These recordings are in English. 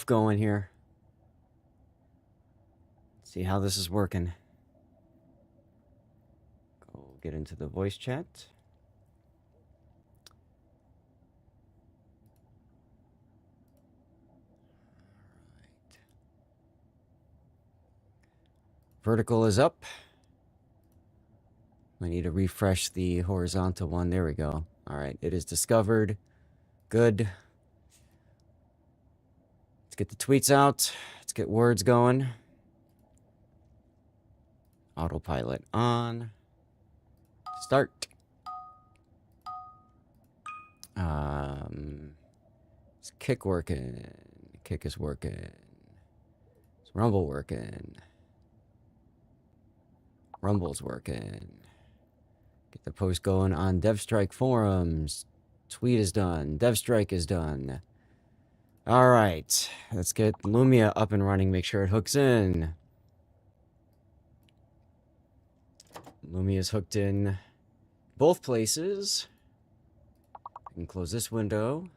going here. See how this is working. Go get into the voice chat. Right. Vertical is up. I need to refresh the horizontal one. There we go. All right, it is discovered. Good. Let's get the tweets out. Let's get words going. Autopilot on. Start. Is kick working? Kick is working. Is Rumble working? Rumble's working. Get the post going on DevStrike forums. Tweet is done. DevStrike is done. All right. Let's get Lumia up and running. Make sure it hooks in. Lumia's hooked in both places. I can close this window.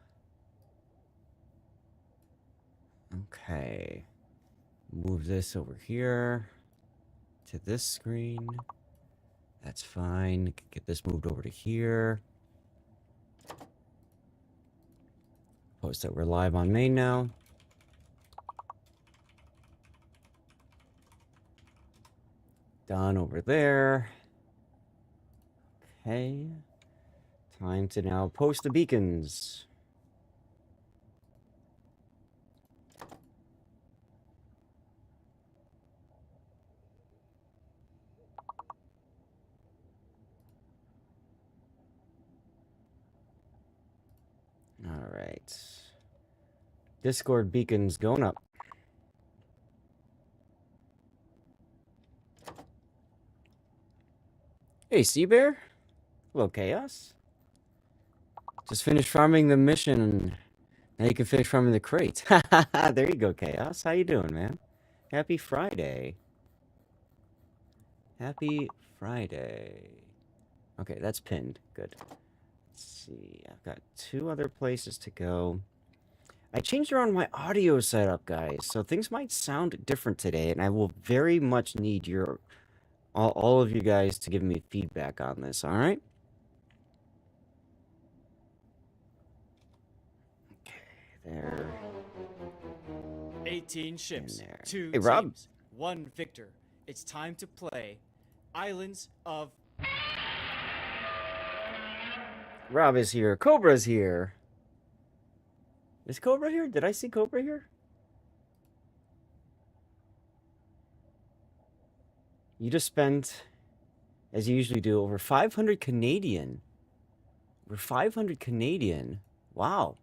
Okay. Move this over here to this screen. That's fine. Get this moved over to here. Post that we're live on main now. Done over there. Okay. Time to now post the beacons. All right. Discord beacons going up. Hey, Sea Bear. Hello, Chaos. Just finished farming the mission. Now you can finish farming the crate. There you go, Chaos. How you doing, man? Happy Friday. Happy Friday. Okay, that's pinned. Good. Let's see. I've got 2 other places to go. I changed around my audio setup, guys, so things might sound different today, and I will very much need your all of you guys to give me feedback on this, all right? Okay, there. 18 ships, There. 2 Hey, Rob. teams, 1 victor. It's time to play Islands of... Rob is here. Cobra's here. Is Cobra here? Did I see Cobra here? You just spent, as you usually do, over 500 Canadian. Over 500 Canadian. Wow.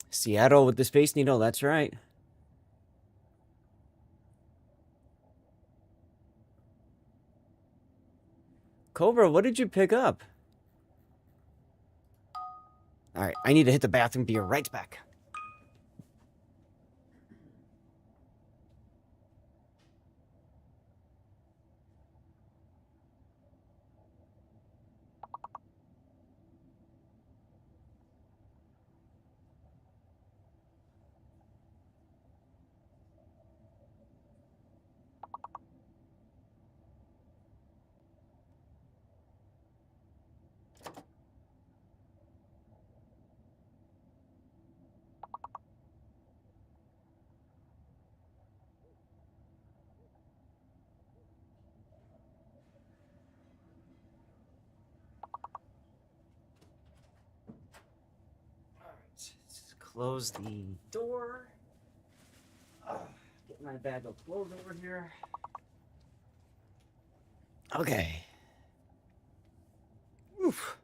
Seattle with the Space Needle, that's right. Cobra, what did you pick up? All right, I need to hit the bathroom. Be right back. Let's close the door. Get my bag of clothes over here. Okay. Oof.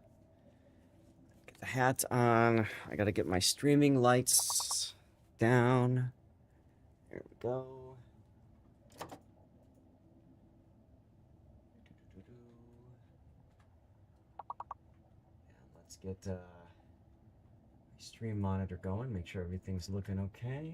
Get the hat on. I gotta get my streaming lights down. There we go. And let's get my stream monitor going. Make sure everything's looking okay.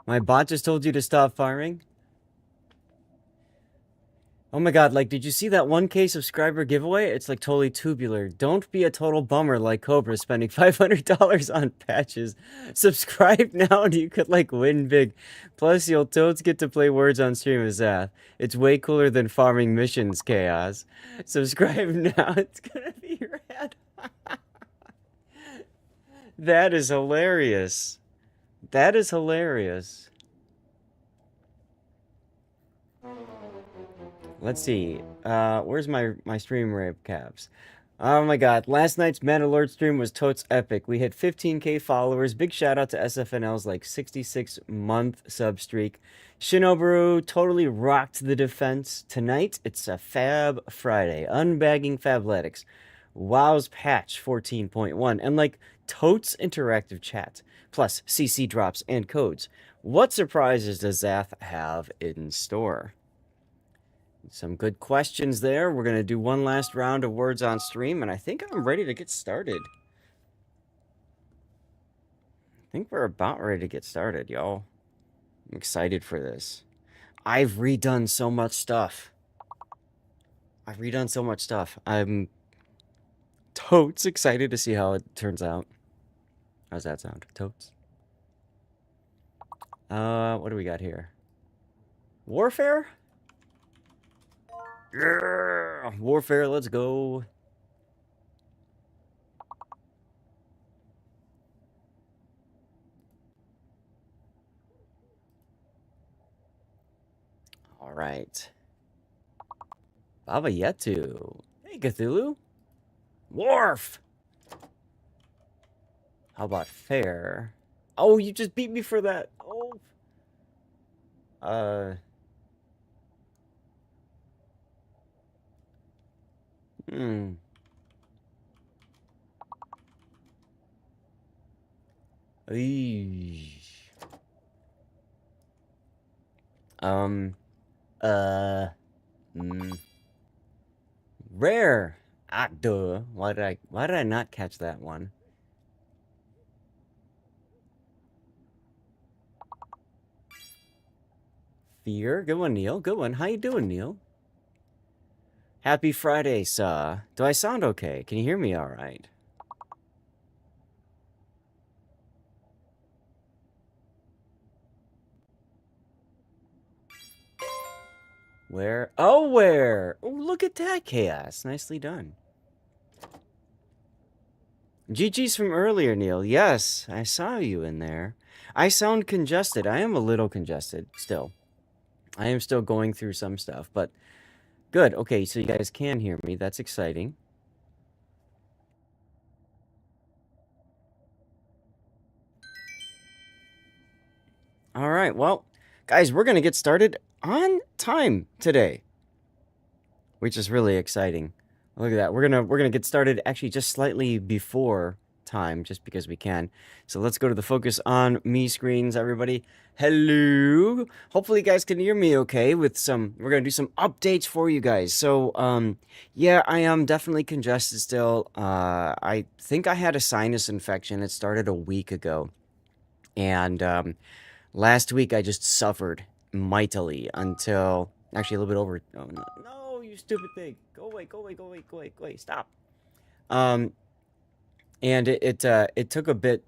My bot just told you to stop farming? Oh my god, like, did you see that 1K subscriber giveaway? It's like totally tubular. Don't be a total bummer like Cobra spending $500 on patches. Subscribe now and you could, like, win big. Plus, you'll totes get to play words on stream with Zath. It's way cooler than farming missions, Chaos. Subscribe now, it's gonna be rad. That is hilarious. That is hilarious. Let's see. Where's my stream recaps? Oh my god, last night's Mandalore stream was totes epic. We hit 15K followers. Big shout out to SFNL's like 66-month sub streak. Shinobu totally rocked the defense. Tonight, it's a Fab Friday. Unbagging Fabletics. WoW's patch 14.1. And like totes interactive chat. Plus CC drops and codes. What surprises does Zath have in store? Some good questions there. We're going to do one last round of words on stream, and I think I'm ready to get started. I think we're about ready to get started, y'all. I'm excited for this. I've redone so much stuff. I'm totes excited to see how it turns out. How's that sound? Totes? What do we got here? Warfare? Yeah! Warfare, let's go. All right. Baba Yetu. Hey, Cthulhu. Worf! How about fair? Oh, you just beat me for that. Oh. Hmm. Eesh. Rare. Ah, duh. Why did I not catch that one? Fear. Good one, Neil. Good one. How you doing, Neil? Happy Friday, sir. Do I sound okay? Can you hear me all right? Where? Oh, where? Oh, look at that, Chaos. Nicely done. GG's from earlier, Neil. Yes, I saw you in there. I sound congested. I am a little congested still. I am still going through some stuff, but good. Okay, so you guys can hear me. That's exciting. All right, well, guys, we're going to get started on time today, which is really exciting. Look at that. We're gonna get started actually just slightly before time, just because we can. So let's go to the focus on me screens, everybody. Hello. Hopefully you guys can hear me okay with some, we're gonna do some updates for you guys. So, yeah, I am definitely congested still. I think I had a sinus infection. It started a week ago. And, last week I just suffered mightily until, actually a little bit over, oh no, no, you stupid thing. Go away, go away, go away, go away, go away, stop. And it took a bit.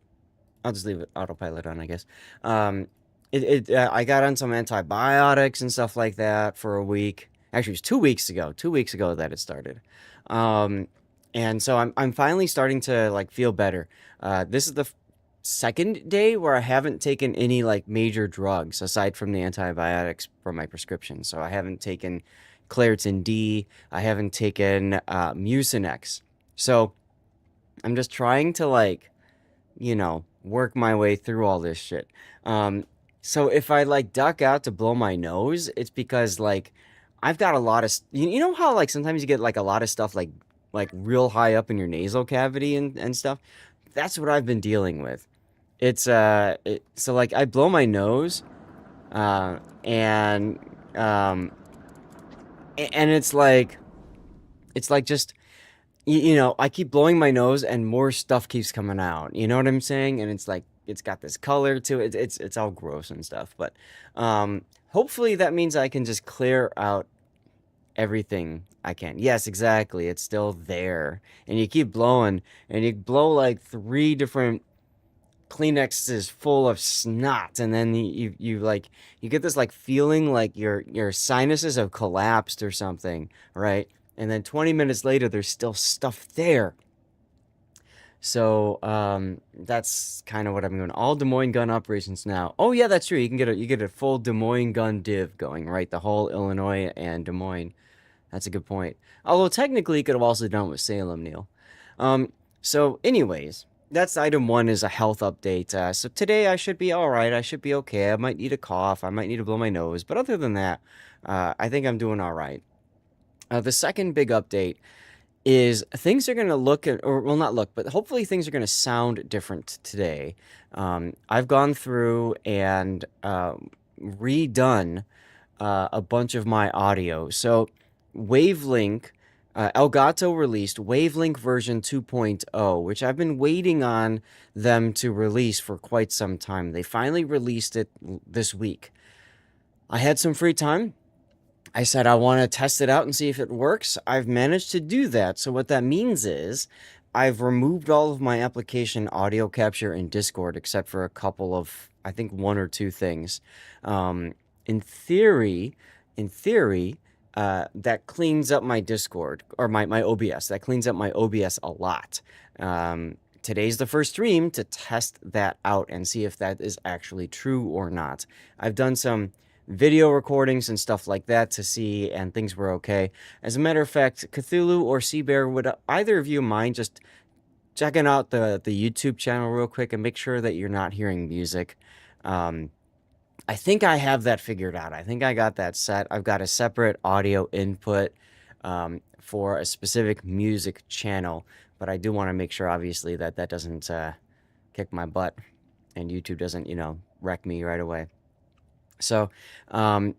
I'll just leave it autopilot on, I guess. I got on some antibiotics and stuff like that for a week. Actually, it was 2 weeks ago. 2 weeks ago that it started. And so I'm finally starting to like feel better. This is the second day where I haven't taken any like major drugs aside from the antibiotics from my prescription. So I haven't taken Claritin D. I haven't taken Mucinex. So I'm just trying to like, you know, work my way through all this shit. So if I like duck out to blow my nose, it's because like I've got a lot of you know how like sometimes you get like a lot of stuff like real high up in your nasal cavity and stuff. That's what I've been dealing with. It's so like I blow my nose, and it's like just you know, I keep blowing my nose and more stuff keeps coming out. You know what I'm saying? And it's like it's got this color to it. It's all gross and stuff. But hopefully that means I can just clear out everything I can. Yes, exactly. It's still there. And you keep blowing, and you blow like 3 different Kleenexes full of snot, and then you like you get this like feeling like your sinuses have collapsed or something, right? And then 20 minutes later, there's still stuff there. So that's kind of what I'm doing. All Des Moines gun operations now. Oh yeah, that's true. You get a full Des Moines gun div going, right? The whole Illinois and Des Moines. That's a good point. Although technically, you could have also done with Salem, Neil. So anyways, that's item 1 is a health update. So today I should be all right. I should be okay. I might need a cough. I might need to blow my nose. But other than that, I think I'm doing all right. The second big update is things are going to look at, or well, not look, but hopefully things are going to sound different today. I've gone through and redone a bunch of my audio. So Wavelink, Elgato released Wavelink version 2.0, which I've been waiting on them to release for quite some time. They finally released it this week. I had some free time. I said I want to test it out and see if it works. I've managed to do that. So what that means is I've removed all of my application audio capture in Discord except for a couple of, I think 1 or 2 things. In theory, that cleans up my Discord or my OBS. That cleans up my OBS a lot. Today's the first stream to test that out and see if that is actually true or not. I've done some video recordings and stuff like that to see, and things were okay. As a matter of fact, Cthulhu or Seabear, would either of you mind just checking out the YouTube channel real quick and make sure that you're not hearing music? I think I have that figured out. I think I got that set. I've got a separate audio input for a specific music channel, but I do want to make sure, obviously, that that doesn't kick my butt and YouTube doesn't, wreck me right away. So, in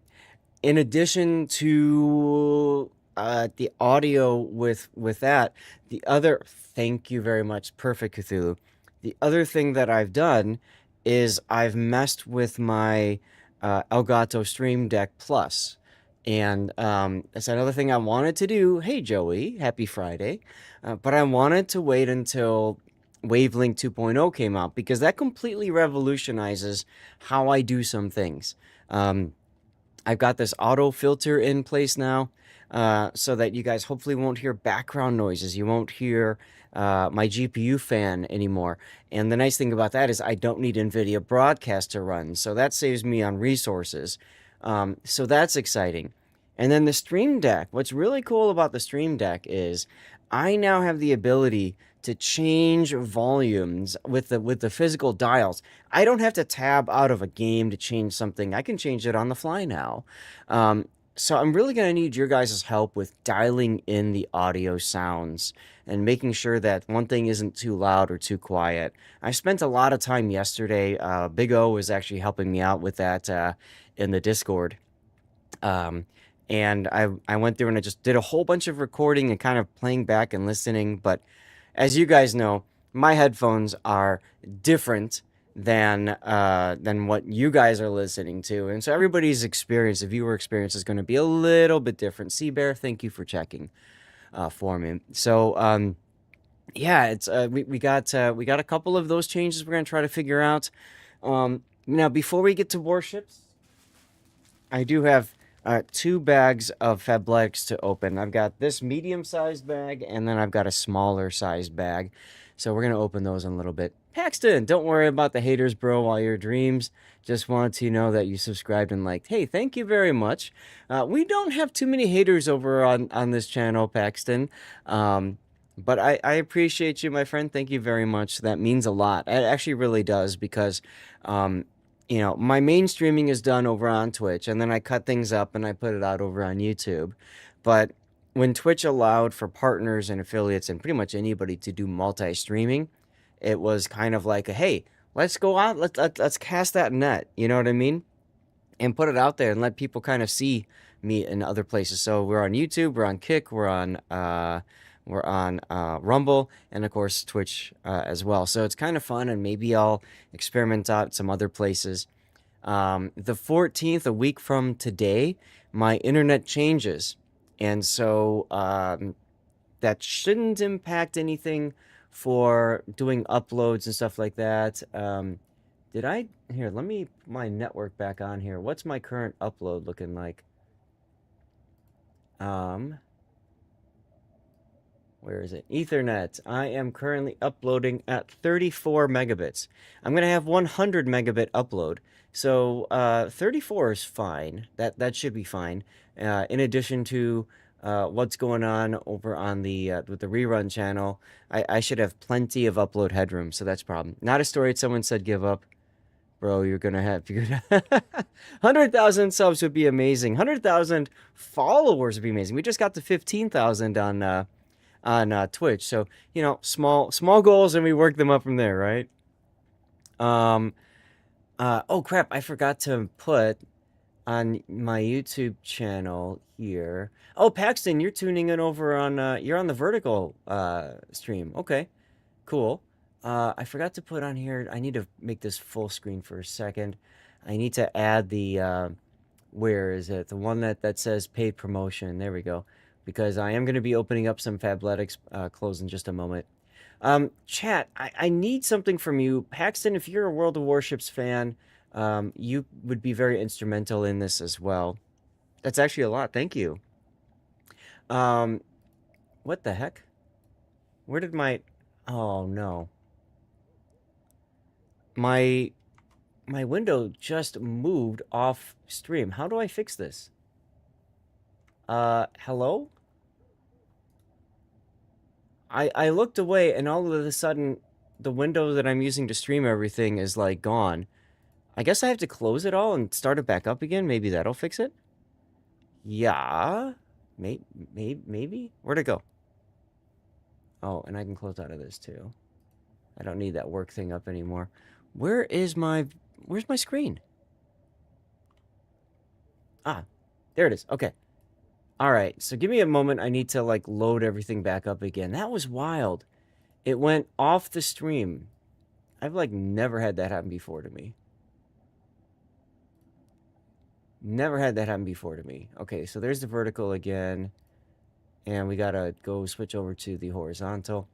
addition to the audio with that, the other, thank you very much, Perfect Cthulhu. The other thing that I've done is I've messed with my Elgato Stream Deck Plus. And that's another thing I wanted to do. Hey, Joey, happy Friday. But I wanted to wait until Wavelink 2.0 came out because that completely revolutionizes how I do some things. I've got this auto filter in place now so that you guys hopefully won't hear background noises. You won't hear my GPU fan anymore. And the nice thing about that is I don't need NVIDIA Broadcast to run. So that saves me on resources. So that's exciting. And then the Stream Deck. What's really cool about the Stream Deck is I now have the ability to change volumes with the physical dials. I don't have to tab out of a game to change something. I can change it on the fly now. So I'm really going to need your guys' help with dialing in the audio sounds and making sure that one thing isn't too loud or too quiet. I spent a lot of time yesterday. Big O was actually helping me out with that in the Discord. And I went through and I just did a whole bunch of recording and kind of playing back and listening. But as you guys know, my headphones are different than what you guys are listening to. And so everybody's experience, the viewer experience, is going to be a little bit different. Seabear, thank you for checking for me. So yeah, it's we got a couple of those changes we're going to try to figure out. Now, before we get to Warships, I do have 2 bags of Fabletics to open. I've got this medium-sized bag, and then I've got a smaller-sized bag. So we're going to open those in a little bit. Paxton, don't worry about the haters, bro, all your dreams. Just wanted to know that you subscribed and liked. Hey, thank you very much. We don't have too many haters over on this channel, Paxton. But I appreciate you, my friend. Thank you very much. That means a lot. It actually really does because... my main streaming is done over on Twitch, and then I cut things up and I put it out over on YouTube. But when Twitch allowed for partners and affiliates and pretty much anybody to do multi-streaming, it was kind of like, hey, let's go out, let's cast that net, you know what I mean? And put it out there and let people kind of see me in other places. So we're on YouTube, we're on Kick, we're on We're on Rumble and, of course, Twitch as well. So it's kind of fun, and maybe I'll experiment out some other places. The 14th, a week from today, my internet changes. And so that shouldn't impact anything for doing uploads and stuff like that. Here, let me my network back on here. What's my current upload looking like? Where is it? Ethernet. I am currently uploading at 34 megabits. I'm going to have 100 megabit upload. So 34 is fine. That should be fine. In addition to what's going on over on the with the rerun channel, I should have plenty of upload headroom. So that's a problem. Not a story someone said give up. Bro, you're gonna 100,000 subs would be amazing. 100,000 followers would be amazing. We just got to 15,000 on Twitch. So, you know, small goals, and we work them up from there, right? Oh crap, I forgot to put on my YouTube channel here. Oh, Paxton, you're tuning in over on you're on the vertical stream. Okay. Cool. I forgot to put on here. I need to make this full screen for a second. I need to add the where is it? The one that says paid promotion. There we go. Because I am going to be opening up some Fabletics clothes in just a moment. Chat, I need something from you. Paxton, if you're a World of Warships fan, you would be very instrumental in this as well. That's actually a lot. Thank you. What the heck? Where did my... Oh, no. My window just moved off stream. How do I fix this? Hello? I looked away, and all of a sudden, the window that I'm using to stream everything is, like, gone. I guess I have to close it all and start it back up again? Maybe that'll fix it? Yeah? Maybe? Where'd it go? Oh, and I can close out of this, too. I don't need that work thing up anymore. Where's my screen? Ah, there it is. Okay. All right, so give me a moment. I need to, like, load everything back up again. That was wild. It went off the stream. I've, like, never had that happen before to me. Never had that happen before to me. Okay, so there's the vertical again. And we gotta go switch over to the horizontal.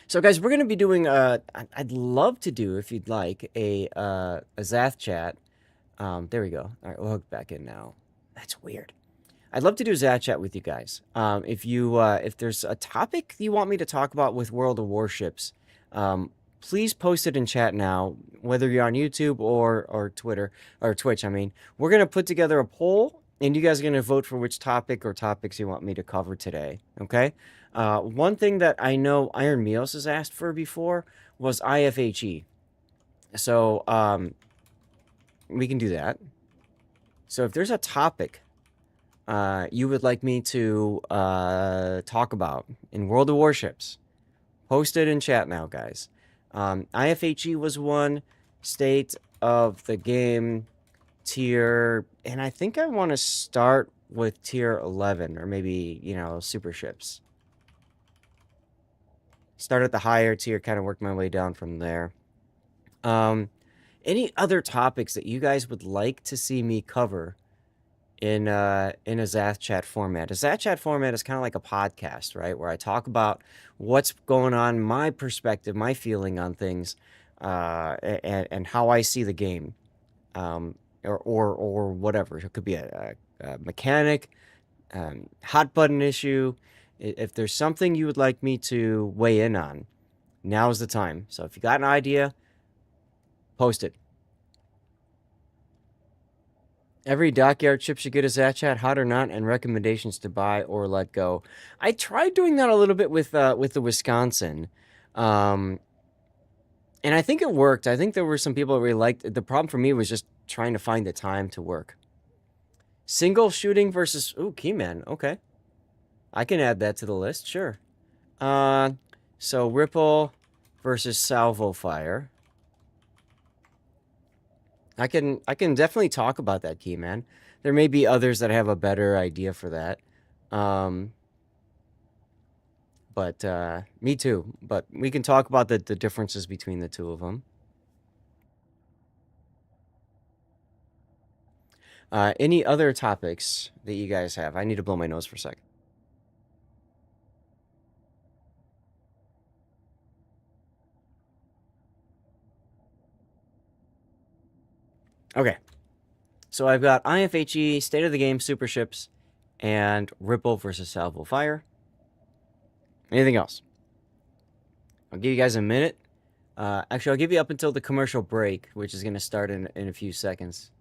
So, guys, we're gonna be doing, I'd love to do, if you'd like, a Zath Chat. There we go. All right, we'll hook back in now. That's weird. I'd love to do Zath Chat with you guys. If there's a topic you want me to talk about with World of Warships, please post it in chat now, whether you're on YouTube or Twitter, or Twitch, I mean. We're going to put together a poll, and you guys are going to vote for which topic or topics you want me to cover today, okay? One thing that I know Iron Meals has asked for before was IFHE. So, we can do that. So if there's a topic you would like me to talk about in World of Warships, post it in chat now, guys. IFHE was one, state of the game, tier, and I think I want to start with tier 11, or maybe, you know, super ships. Start at the higher tier, kind of work my way down from there. Any other topics that you guys would like to see me cover in a Zath Chat format? A Zath Chat format is kind of like a podcast, right? Where I talk about what's going on, my perspective, my feeling on things, and how I see the game, or whatever. It could be a mechanic, hot button issue. If there's something you would like me to weigh in on, now's the time. So if you got an idea, post it. Every dockyard ship should get a Zath Chat, hot or not, and recommendations to buy or let go. I tried doing that a little bit with the Wisconsin, and I think it worked. I think there were some people that really liked it. The problem for me was just trying to find the time to work. Single shooting versus... Ooh, Keyman. Okay. I can add that to the list. Sure. So Ripple versus Salvo Fire. I can definitely talk about that, Keyman. There may be others that have a better idea for that. But me too. But we can talk about the differences between the two of them. Any other topics that you guys have? I need to blow my nose for a sec. Okay. So I've got IFHE, State of the Game, Super Ships, and Ripple versus Salvo Fire. Anything else? I'll give you guys a minute. Actually, I'll give you up until the commercial break, which is going to start in a few seconds.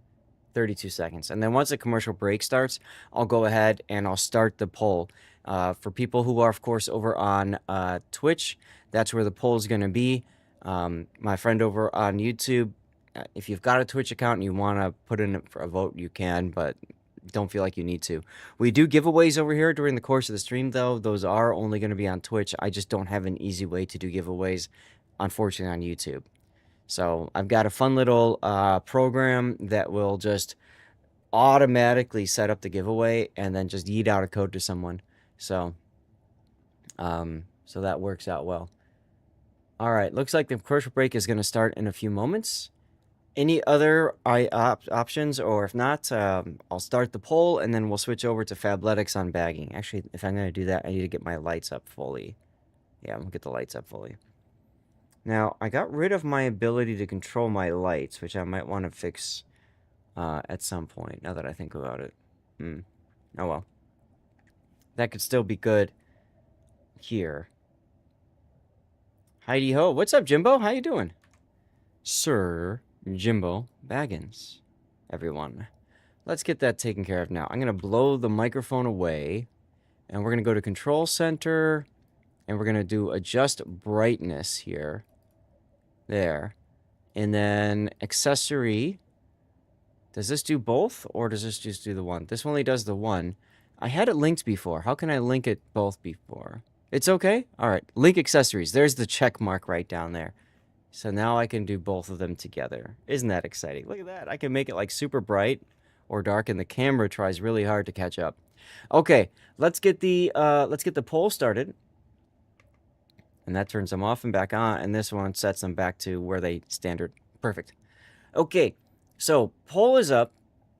32 seconds. And then once the commercial break starts, I'll go ahead and I'll start the poll. For people who are, of course, over on Twitch, that's where the poll is going to be. My friend over on YouTube, if you've got a Twitch account and you want to put in for a vote, you can, but don't feel like you need to. We do giveaways over here during the course of the stream, though. Those are only going to be on Twitch. I just don't have an easy way to do giveaways, unfortunately, on YouTube. So I've got a fun little program that will just automatically set up the giveaway and then just yeet out a code to someone. So that works out well. All right, looks like the commercial break is going to start in a few moments. Any other options, or if not, I'll start the poll and then we'll switch over to Fabletics Unbagging. Actually, if I'm going to do that, I need to get my lights up fully. Yeah, I'm going to get the lights up fully. Now, I got rid of my ability to control my lights, which I might want to fix at some point, now that I think about it. Oh well. That could still be good here. Heidi ho. What's up, Jimbo? How you doing? Sir Jimbo Baggins, everyone. Let's get that taken care of now. I'm going to blow the microphone away, and we're going to go to Control Center, and we're going to do Adjust Brightness here. There. And then Accessory. Does this do both, or does this just do the one? This only does the one. I had it linked before. How can I link it both before? It's okay? All right. Link accessories. There's the check mark right down there. So now I can do both of them together. Isn't that exciting? Look at that. I can make it like super bright or dark, and the camera tries really hard to catch up. Okay, let's get the poll started. And that turns them off and back on, and this one sets them back to where they standard. Perfect. Okay, so poll is up.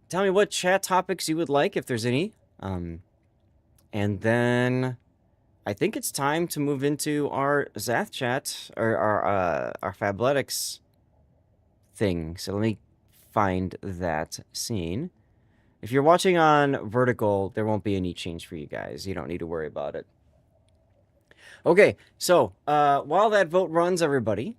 Tell me what chat topics you would like, if there's any. And then I think it's time to move into our Zath Chat, or our Fabletics thing. So let me find that scene. If you're watching on vertical, there won't be any change for you guys. You don't need to worry about it. Okay, so while that vote runs, everybody.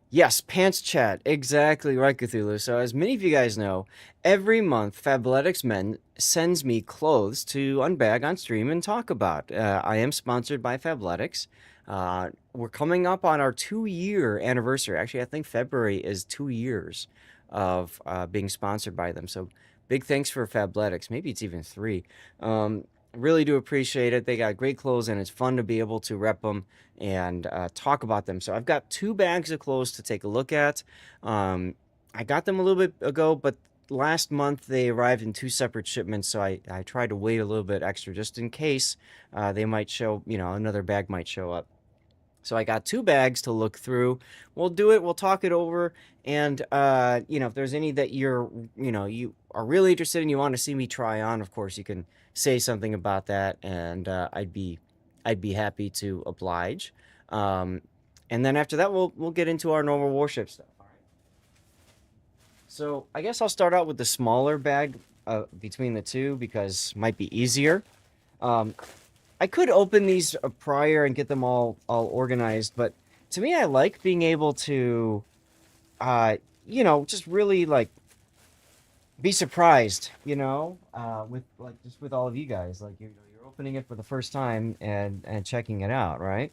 Yes, Pants Chat. Exactly right, Cthulhu. So as many of you guys know, every month Fabletics Men sends me clothes to unbag on stream and talk about. I am sponsored by Fabletics. We're coming up on our 2-year anniversary. Actually, I think February is 2 years of being sponsored by them. So big thanks for Fabletics. Maybe it's even 3. Really do appreciate it. They got great clothes, and it's fun to be able to rep them and talk about them. So I've got 2 bags of clothes to take a look at. I got them a little bit ago, but last month they arrived in 2 separate shipments, so I tried to wait a little bit extra just in case they might show, another bag might show up. So I got 2 bags to look through. We'll do it. We'll talk it over. And, if there's any that you are really interested in, you want to see me try on, of course, you can say something about that, and I'd be happy to oblige. And then after that, we'll get into our normal warship stuff. All right. So I guess I'll start out with the smaller bag between the 2, because it might be easier. I could open these prior and get them all organized, but to me, I like being able to, just really be surprised, with with all of you guys, you're opening it for the first time and checking it out, right?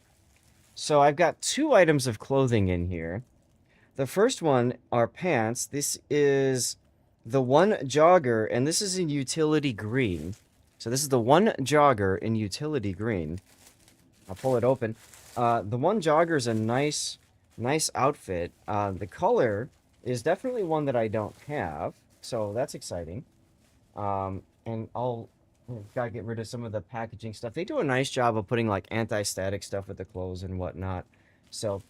So I've got 2 items of clothing in here. The first one are pants. This is the one jogger, and this is in utility green. So this is the one jogger in utility green. I'll pull it open. The one jogger is a nice outfit. The color is definitely one that I don't have, so that's exciting. And I'll Gotta get rid of some of the packaging stuff. They do a nice job of putting like anti-static stuff with the clothes and whatnot. So,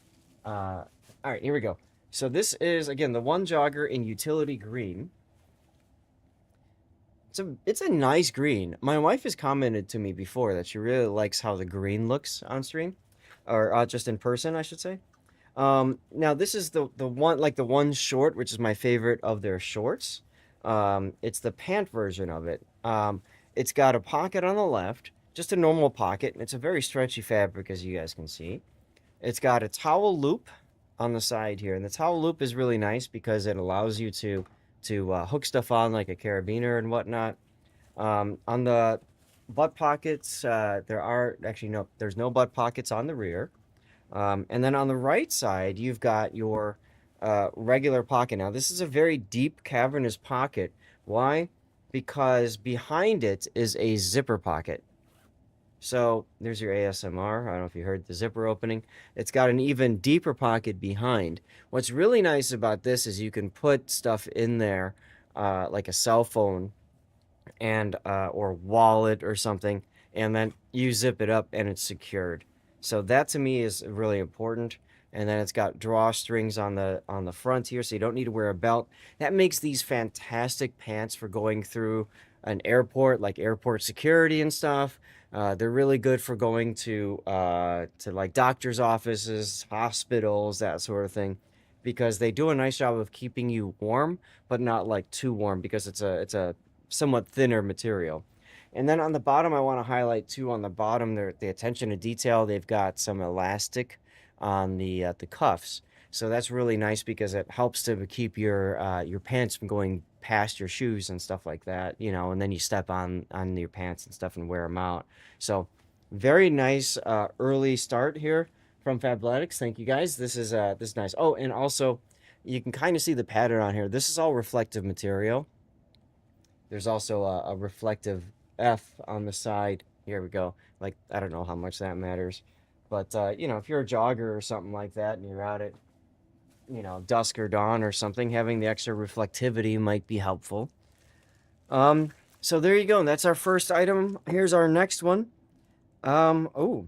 all right, here we go. So this is again the one jogger in utility green. It's a nice green. My wife has commented to me before that she really likes how the green looks on stream, or just in person, I should say. Now this is the one like the one short, which is my favorite of their shorts. It's the pant version of it. It's got a pocket on the left, just a normal pocket. It's a very stretchy fabric, as you guys can see. It's got a towel loop on the side here, and the towel loop is really nice because it allows you to hook stuff on like a carabiner and whatnot. On the butt pockets, there are actually no, there's no butt pockets on the rear. And then on the right side, you've got your regular pocket. Now, this is a very deep, cavernous pocket. Why? Because behind it is a zipper pocket. So there's your ASMR. I don't know if you heard the zipper opening. It's got an even deeper pocket behind. What's really nice about this is you can put stuff in there, like a cell phone and or wallet or something, and then you zip it up and it's secured. So that to me is really important. And then it's got drawstrings on the front here, so you don't need to wear a belt. That makes these fantastic pants for going through an airport, like airport security and stuff. They're really good for going to like doctors' offices, hospitals, that sort of thing, because they do a nice job of keeping you warm, but not like too warm because it's a somewhat thinner material. And then on the bottom, I want to highlight too. On the bottom, the attention to detail. They've got some elastic on the cuffs, so that's really nice because it helps to keep your pants from going past your shoes and stuff like that. You know, and then you step on your pants and stuff and wear them out. So very nice early start here from Fabletics. Thank you guys. This is nice. Oh, and also you can kind of see the pattern on here. This is all reflective material. There's also a reflective F on the side. Here we go. Like, I don't know how much that matters. But, you know, if you're a jogger or something like that and you're out at, you know, dusk or dawn or something, having the extra reflectivity might be helpful. So there you go. That's our first item. Here's our next one. Oh,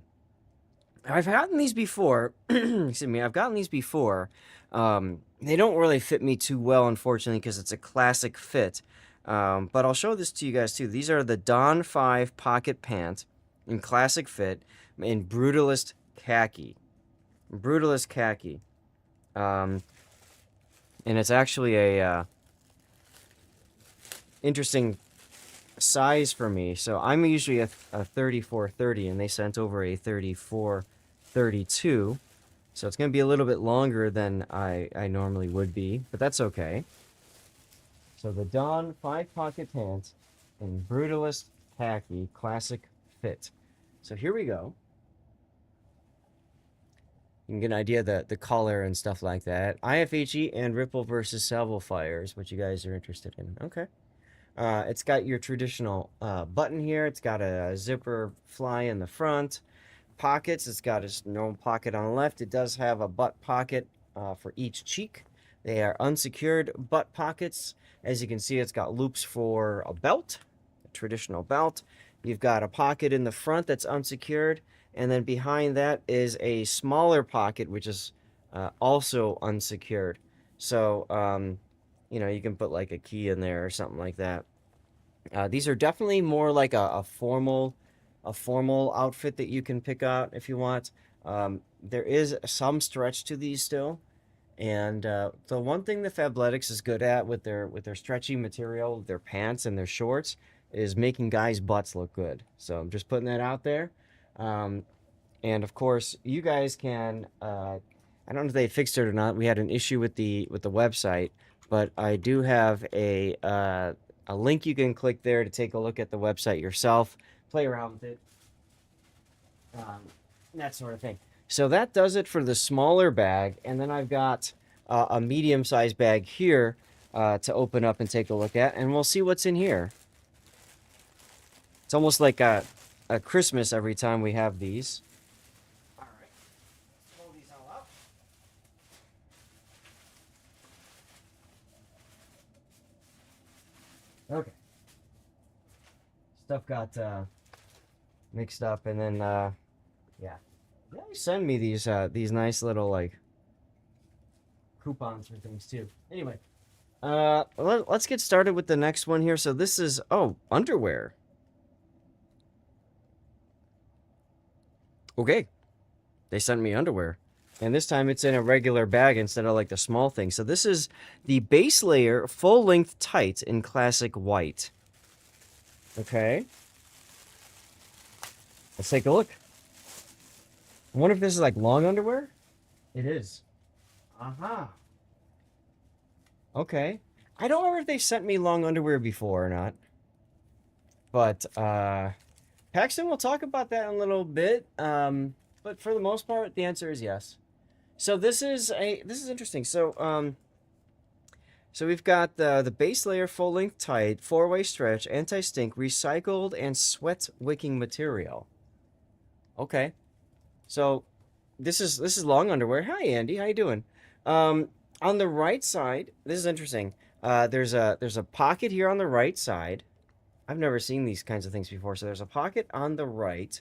I've gotten these before. Excuse me. I've gotten these before. They don't really fit me too well, unfortunately, because it's a classic fit. But I'll show this to you guys too. These are the Dawn 5 pocket pants in classic fit in Brutalist khaki. Brutalist khaki. And it's actually a interesting size for me. So I'm usually a 34-30, and they sent over a 34-32. So it's going to be a little bit longer than I normally would be, but that's okay. So the Dawn 5 pocket pants in Brutalist khaki classic fit. So here we go. You can get an idea of the color and stuff like that. IFHE and Ripple versus Salvo Fires, what you guys are interested in. Okay. It's got your traditional button here. It's got a zipper fly in the front. Pockets. It's got a normal pocket on the left. It does have a butt pocket for each cheek. They are unsecured butt pockets. As you can see, it's got loops for a belt, a traditional belt. You've got a pocket in the front that's unsecured, and then behind that is a smaller pocket, which is also unsecured. So, you know, you can put like a key in there or something like that. These are definitely more like a formal outfit that you can pick out if you want. There is some stretch to these still. And the one thing that Fabletics is good at with their stretchy material, their pants and their shorts, is making guys' butts look good. So I'm just putting that out there. And of course, you guys can. I don't know if they fixed it or not. We had an issue with the website, but I do have a link you can click there to take a look at the website yourself, play around with it, that sort of thing. So that does it for the smaller bag, and then I've got a medium-sized bag here to open up and take a look at, and we'll see what's in here. It's almost like a Christmas every time we have these. All right, let's pull these all out. Okay. stuff got mixed up, and then yeah, they always send me these nice little like coupons for things too. Anyway, let's get started with the next one here. So this is underwear. Okay, they sent me underwear. And this time it's in a regular bag instead of like the small thing. So this is the base layer full-length tight in classic white. Okay. Let's take a look. I wonder if this is like long underwear? It is. Aha. Okay. I don't remember if they sent me long underwear before or not. But Paxton will talk about that in a little bit. But for the most part, the answer is yes. So this is interesting. So so we've got the base layer full length tight, 4-way stretch, anti-stink, recycled and sweat wicking material. Okay. So this is long underwear. Hi Andy, how you doing? On the right side, this is interesting. There's a pocket here on the right side. I've never seen these kinds of things before. So there's a pocket on the right.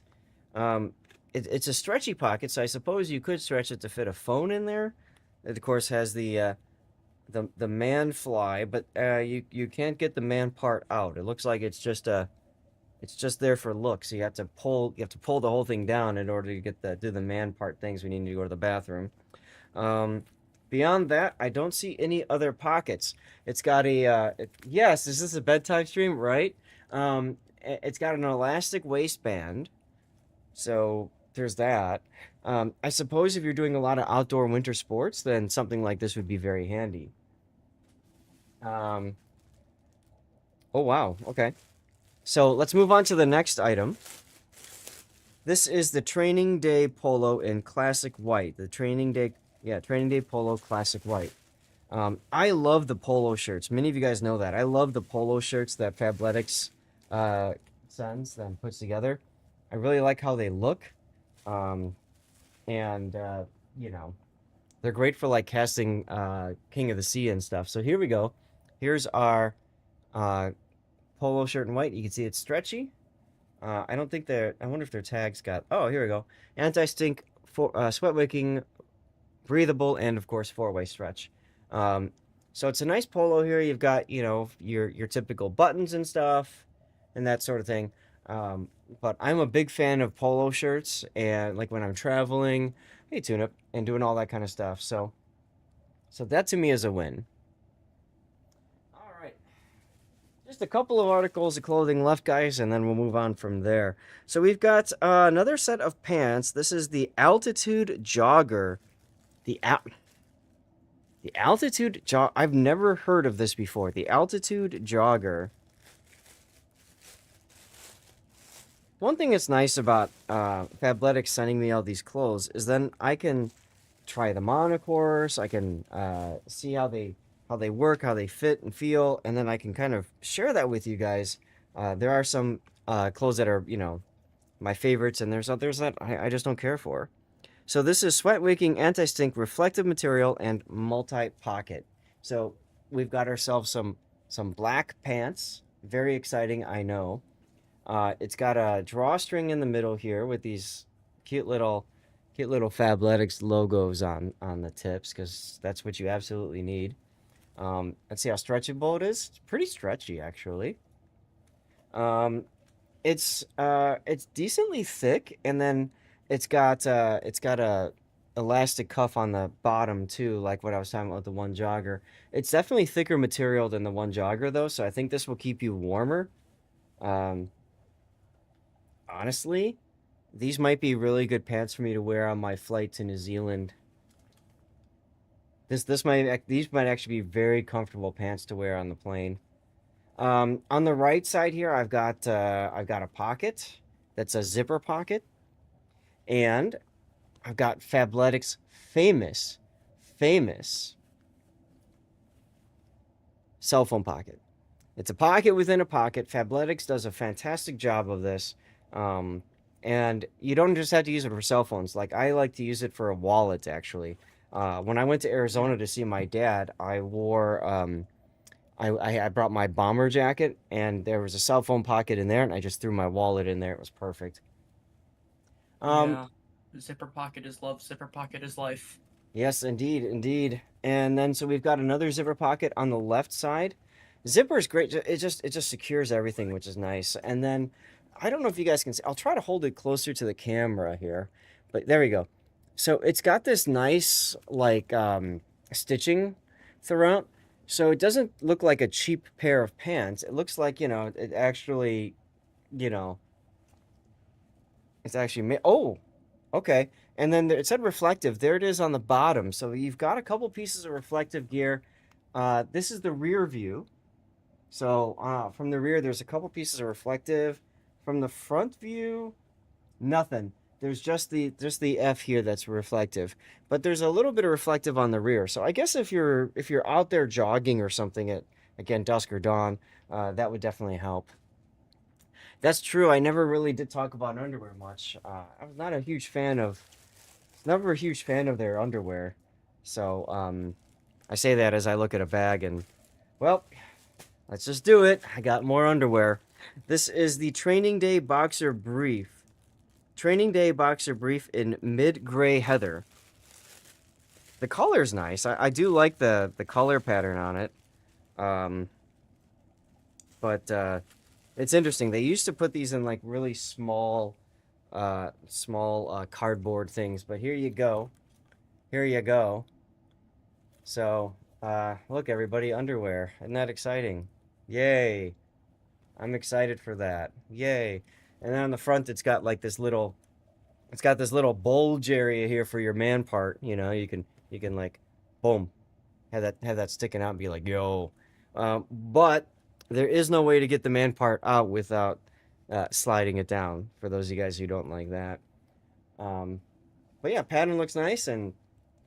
It's a stretchy pocket, so I suppose you could stretch it to fit a phone in there. It of course has the man fly, but you can't get the man part out. It looks like it's just there for looks. So you have to pull the whole thing down in order to get do the man part things. We need to go to the bathroom. Beyond that, I don't see any other pockets. It's got a yes, is this a bedtime stream? Right. It's got an elastic waistband, so there's that. I suppose if you're doing a lot of outdoor winter sports, then something like this would be very handy. Oh wow, okay. So let's move on to the next item. This is the Training Day Polo in classic white. The Training Day Polo classic white. I love the polo shirts. Many of you guys know that. I love the polo shirts that Fabletics sends and puts together. I really like how they look. And you know, they're great for like casting King of the Sea and stuff. So here we go. Here's our polo shirt in white. You can see it's stretchy. I don't think I wonder if their tags got, oh, here we go. Anti-stink, sweat wicking, breathable, and of course 4-way stretch. So it's a nice polo here. You've got, you know, your typical buttons and stuff and that sort of thing. But I'm a big fan of polo shirts, and like when I'm traveling, hey tune-up, and doing all that kind of stuff. So that to me is a win. All right. Just a couple of articles of clothing left, guys, and then we'll move on from there. So we've got another set of pants. This is the Altitude Jogger. The Altitude Jogger. I've never heard of this before. The Altitude Jogger. One thing that's nice about Fabletics sending me all these clothes is then I can try them on, of course. I can see how they work, how they fit and feel, and then I can kind of share that with you guys. There are some clothes that are, you know, my favorites, and there's others that I just don't care for. So this is sweat wicking, anti-stink, reflective material, and multi-pocket. So we've got ourselves some black pants. Very exciting, I know. It's got a drawstring in the middle here with these cute little Fabletics logos on the tips, because that's what you absolutely need. Let's see how stretchable it is. It's pretty stretchy, actually. It's decently thick, and then it's got a elastic cuff on the bottom too, like what I was talking about with the one jogger. It's definitely thicker material than the one jogger though, so I think this will keep you warmer. Honestly, these might be really good pants for me to wear on my flight to New Zealand. These might actually be very comfortable pants to wear on the plane. On the right side here, I've got a pocket that's a zipper pocket, and I've got Fabletics' famous cell phone pocket. It's a pocket within a pocket. Fabletics does a fantastic job of this. And you don't just have to use it for cell phones. Like, I like to use it for a wallet, actually. When I went to Arizona to see my dad, I wore I brought my bomber jacket, and there was a cell phone pocket in there, and I just threw my wallet in there. It was perfect. Um, Yeah. Zipper pocket is love. Zipper pocket is life. yes, indeed, indeed. And then so we've got another zipper pocket on the left side. Zipper is great. It just secures everything, which is nice. And then I don't know if you guys can see. I'll try to hold it closer to the camera here, but there we go. So it's got this nice like stitching throughout. So it doesn't look like a cheap pair of pants. It looks like, it actually, you know, it's actually made. Oh, okay. And then it said reflective. There it is on the bottom. So you've got a couple pieces of reflective gear. This is the rear view. So from the rear, there's a couple pieces of reflective. From the front view, nothing. There's just the F here that's reflective, but there's a little bit of reflective on the rear. So I guess if you're out there jogging or something at again dusk or dawn, that would definitely help. That's true. I never really did talk about underwear much. I was not a huge fan of, never a huge fan of their underwear. So I say that as I look at a bag and, well, let's just do it. I got more underwear. This is the Training Day Boxer Brief. Training Day Boxer Brief in mid gray heather. The color's nice. I do like the color pattern on it. But it's interesting. They used to put these in like really small cardboard things. But here you go. Here you go. So, look, everybody, underwear. Isn't that exciting? Yay. I'm excited for that. Yay. And then on the front, it's got this little bulge area here for your man part. You can like, boom, have that sticking out and be like, yo. But there is no way to get the man part out without sliding it down. For those of you guys who don't like that. But yeah, pattern looks nice and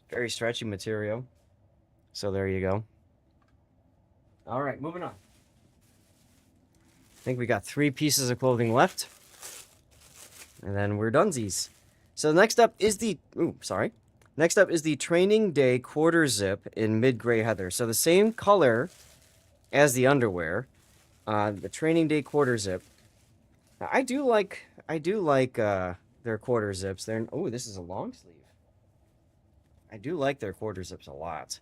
very stretchy material. So there you go. All right, moving on. I think we got 3 pieces of clothing left. And then we're donesies. So next up is Next up is the Training Day quarter zip in mid gray heather. So the same color as the underwear. The Training Day quarter zip. Now, I do like their quarter zips. This is a long sleeve. I do like their quarter zips a lot.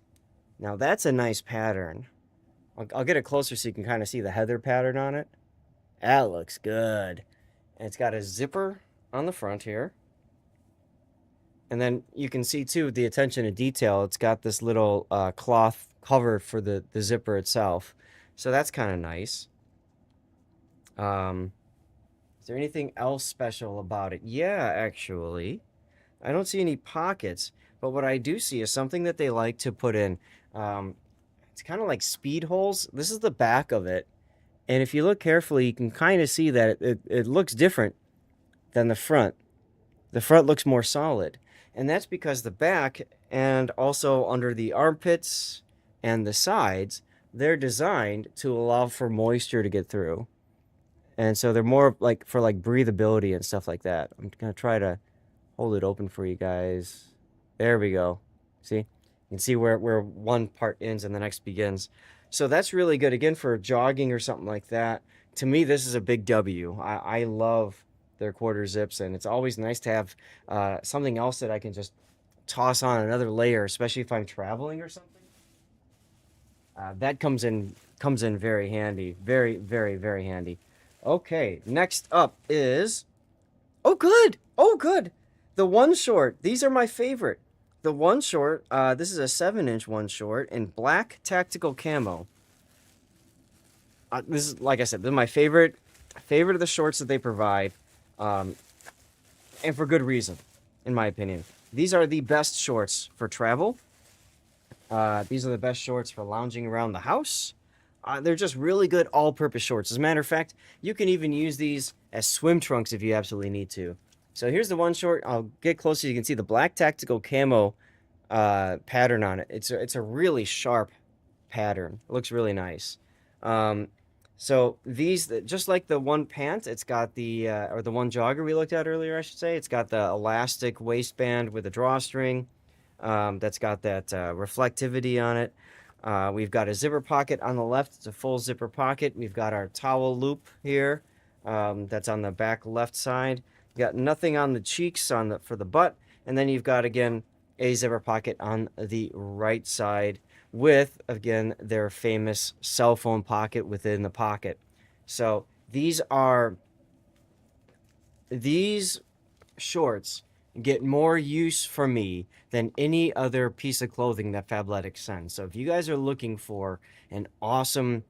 Now that's a nice pattern. I'll get it closer so you can kind of see the heather pattern on it. That looks good. And it's got a zipper on the front here. And then you can see, too, the attention to detail. It's got this little cloth cover for the zipper itself. So that's kind of nice. Is there anything else special about it? Yeah, actually. I don't see any pockets. But what I do see is something that they like to put in. It's kind of like speed holes. This is the back of it. And if you look carefully, you can kind of see that it looks different than the front. The front looks more solid. And that's because the back and also under the armpits and the sides, they're designed to allow for moisture to get through. And so they're more like for like breathability and stuff like that. I'm going to try to hold it open for you guys. There we go. See? You can see where one part ends and the next begins. So that's really good. Again, for jogging or something like that. To me, this is a big W. I love their quarter zips, and it's always nice to have something else that I can just toss on another layer, especially if I'm traveling or something. That comes in very handy. Very, very, very handy. Okay, next up is... Oh, good! Oh, good! The one short. These are my favorite. The one short, this is a 7-inch one short in black tactical camo. This is, like I said, this is my favorite of the shorts that they provide, and for good reason, in my opinion. These are the best shorts for travel. These are the best shorts for lounging around the house. They're just really good all-purpose shorts. As a matter of fact, you can even use these as swim trunks if you absolutely need to. So here's the one short. I'll get closer. You can see the black tactical camo pattern on it. It's a really sharp pattern. It looks really nice. So these, just like the one pant, it's got or the one jogger we looked at earlier, I should say. It's got the elastic waistband with a drawstring. That's got that reflectivity on it. We've got a zipper pocket on the left. It's a full zipper pocket. We've got our towel loop here. That's on the back left side. You got nothing on the cheeks for the butt. And then you've got, again, a zipper pocket on the right side with, again, their famous cell phone pocket within the pocket. So these shorts get more use for me than any other piece of clothing that Fabletics sends. So if you guys are looking for an awesome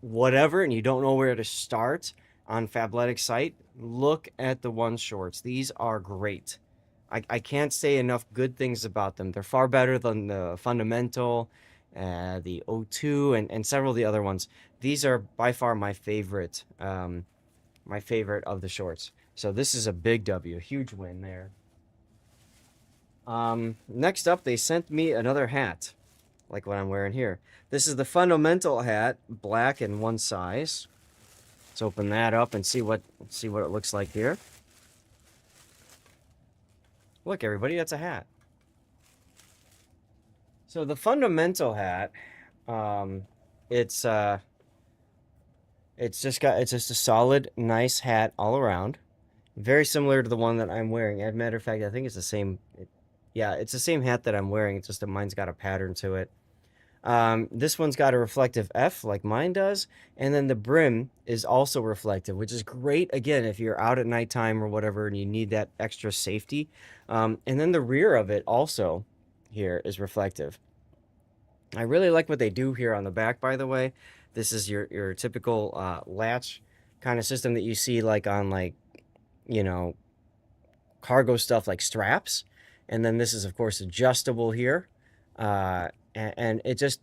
whatever and you don't know where to start on Fabletics site, look at the One shorts. These are great. I can't say enough good things about them. They're far better than the Fundamental, the O2, and several of the other ones. These are by far my favorite of the shorts. So this is a big W, a huge win there. Next up, they sent me another hat, like what I'm wearing here. This is the Fundamental hat, black in one size. Let's open that up and see what it looks like here. Look, everybody, that's a hat. So the Fundamental hat, it's just a solid, nice hat all around. Very similar to the one that I'm wearing. As a matter of fact, I think it's the same. Yeah, it's the same hat that I'm wearing. It's just that mine's got a pattern to it. This one's got a reflective F like mine does, and then the brim is also reflective, which is great, again, if you're out at nighttime or whatever and you need that extra safety. And then the rear of it also here is reflective. I really like what they do here on the back, by the way. This is your typical latch kind of system that you see like on cargo stuff like straps. And then this is, of course, adjustable here. And it just,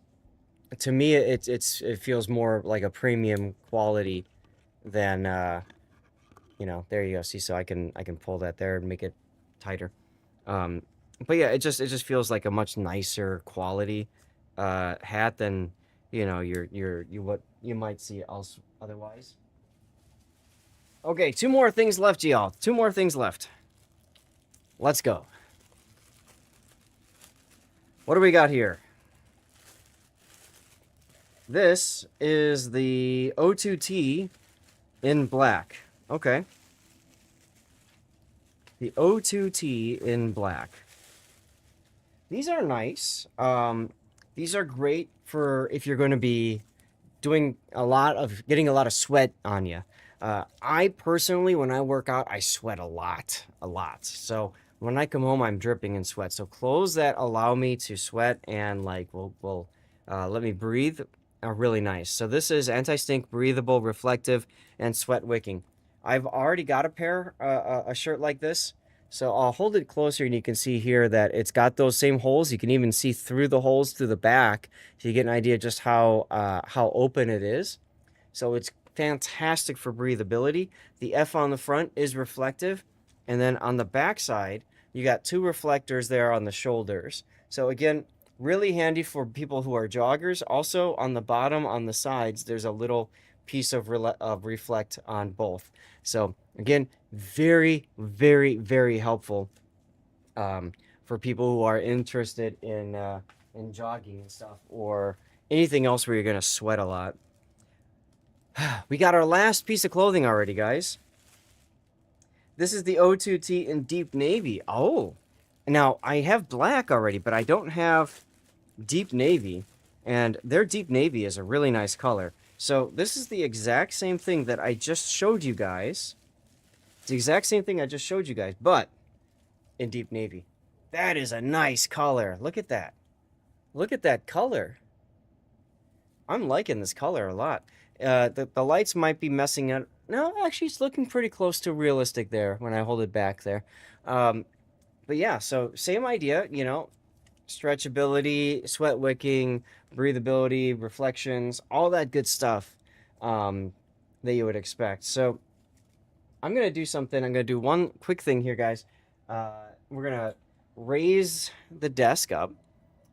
to me, it feels more like a premium quality than there you go. See, so I can pull that there and make it tighter. But yeah, it just feels like a much nicer quality hat than what you might see else otherwise. Okay, two more things left, y'all. Two more things left. Let's go. What do we got here? This is the O2T in black. Okay. The O2T in black. These are nice. These are great for if you're going to be getting a lot of sweat on you. I personally, when I work out, I sweat a lot. So when I come home, I'm dripping in sweat. So clothes that allow me to sweat and will let me breathe are really nice. So this is anti-stink, breathable, reflective, and sweat wicking. I've already got a shirt like this. So I'll hold it closer and you can see here that it's got those same holes. You can even see through the holes through the back. So you get an idea just how open it is. So it's fantastic for breathability. The F on the front is reflective. And then on the back side, you got two reflectors there on the shoulders. So again, really handy for people who are joggers. Also on the bottom, on the sides, there's a little piece of reflect on both. So again, very, very, very helpful for people who are interested in jogging and stuff, or anything else where you're gonna sweat a lot. We got our last piece of clothing already, guys. This is the O2T in deep navy. Oh, now I have black already, but I don't have deep navy, and their deep navy is a really nice color. So this is the exact same thing that I just showed you guys. It's the exact same thing I just showed you guys, but in deep navy. That is a nice color. Look at that. Look at that color. I'm liking this color a lot. The lights might be messing up. No, actually, it's looking pretty close to realistic there when I hold it back there. But yeah, so same idea, stretchability, sweat wicking, breathability, reflections, all that good stuff that you would expect. So I'm going to do something. I'm going to do one quick thing here, guys. We're going to raise the desk up.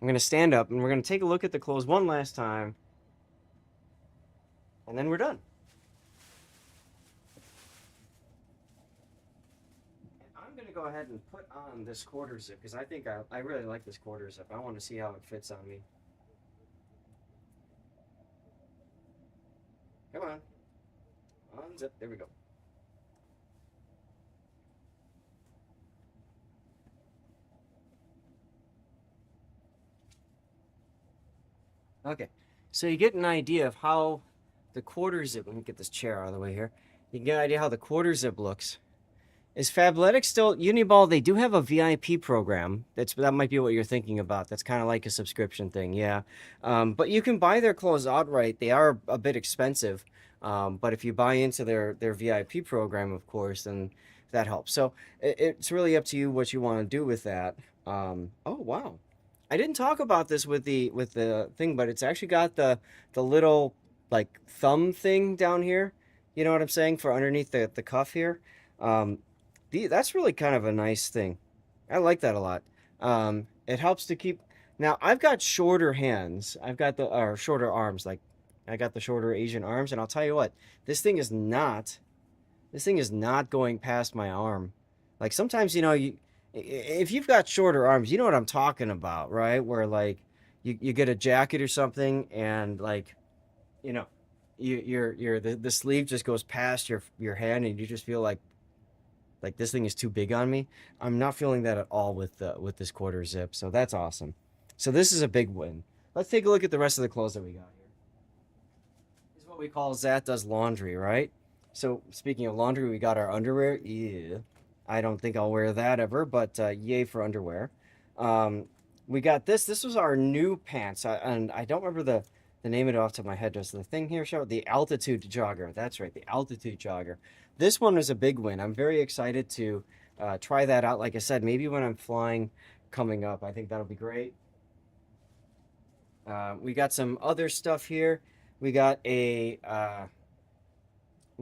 I'm going to stand up, and we're going to take a look at the clothes one last time. And then we're done. And I'm going to go ahead and put on this quarter zip, because I think I really like this quarter zip. I want to see how it fits on me. Come on. Unzip. There we go. Okay. So you get an idea of how the quarter zip. Let me get this chair out of the way here. You get an idea how the quarter zip looks. Is Fabletics still Uniball? They do have a VIP program. That might be what you're thinking about. That's kind of like a subscription thing, yeah. But you can buy their clothes outright. They are a bit expensive, but if you buy into their VIP program, of course, then that helps. So it's really up to you what you want to do with that. Oh wow, I didn't talk about this with the thing, but it's actually got the little like thumb thing down here. You know what I'm saying, for underneath the cuff here. Um, that's really kind of a nice thing. I like that a lot. It helps to keep. Now I've got shorter hands. I've got the or shorter arms. Like I got the shorter Asian arms, and I'll tell you what, this thing is not. This thing is not going past my arm. Like sometimes, if you've got shorter arms, you know what I'm talking about, right? Where like you get a jacket or something, and like you know, the sleeve just goes past your hand, and you just feel like this thing is too big on me. I'm not feeling that at all with this quarter zip, so that's awesome. So this is a big win. Let's take a look at the rest of the clothes that we got here. This is what we call Zath does laundry, right? So speaking of laundry, we got our underwear. Yeah, I don't think I'll wear that ever, but yay for underwear. Um, we got this. This was our new pants, and I don't remember the name of it off the top of my head. Does the thing here show the altitude jogger? That's right, the altitude jogger. This one is a big win. I'm very excited to try that out. Like I said, maybe when I'm flying coming up, I think that'll be great. We got some other stuff here. We got we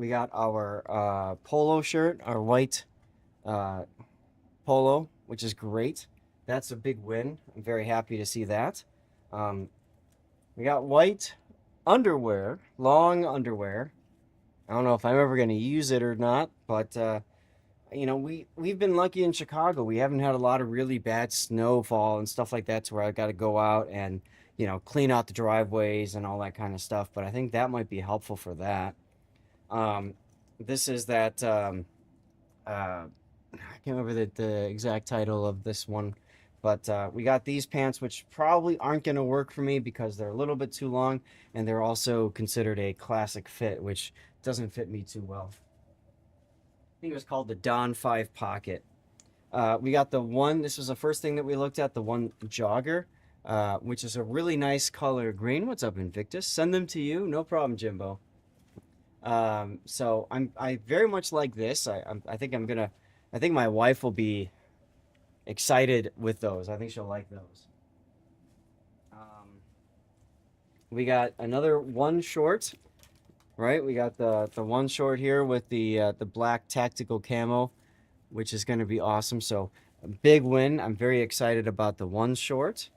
got our polo shirt, our white uh, polo, which is great. That's a big win. I'm very happy to see that. Um, we got white underwear, long underwear. I don't know if I'm ever going to use it or not, but we've been lucky in Chicago. We haven't had a lot of really bad snowfall and stuff like that, to where I got to go out and clean out the driveways and all that kind of stuff. But I think that might be helpful for that. Um, this is that. I can't remember the exact title of this one, but we got these pants, which probably aren't going to work for me because they're a little bit too long, and they're also considered a classic fit, which doesn't fit me too well. I think it was called the Don 5 Pocket. We got the one, this was the first thing that we looked at, the one jogger, which is a really nice color green. What's up, Invictus? Send them to you. No problem, Jimbo. So I very much like this. I think I think my wife will be excited with those. I think she'll like those. We got another one short, right? We got the one short here with the black tactical camo, which is going to be awesome. So a big win. I'm very excited about the one short.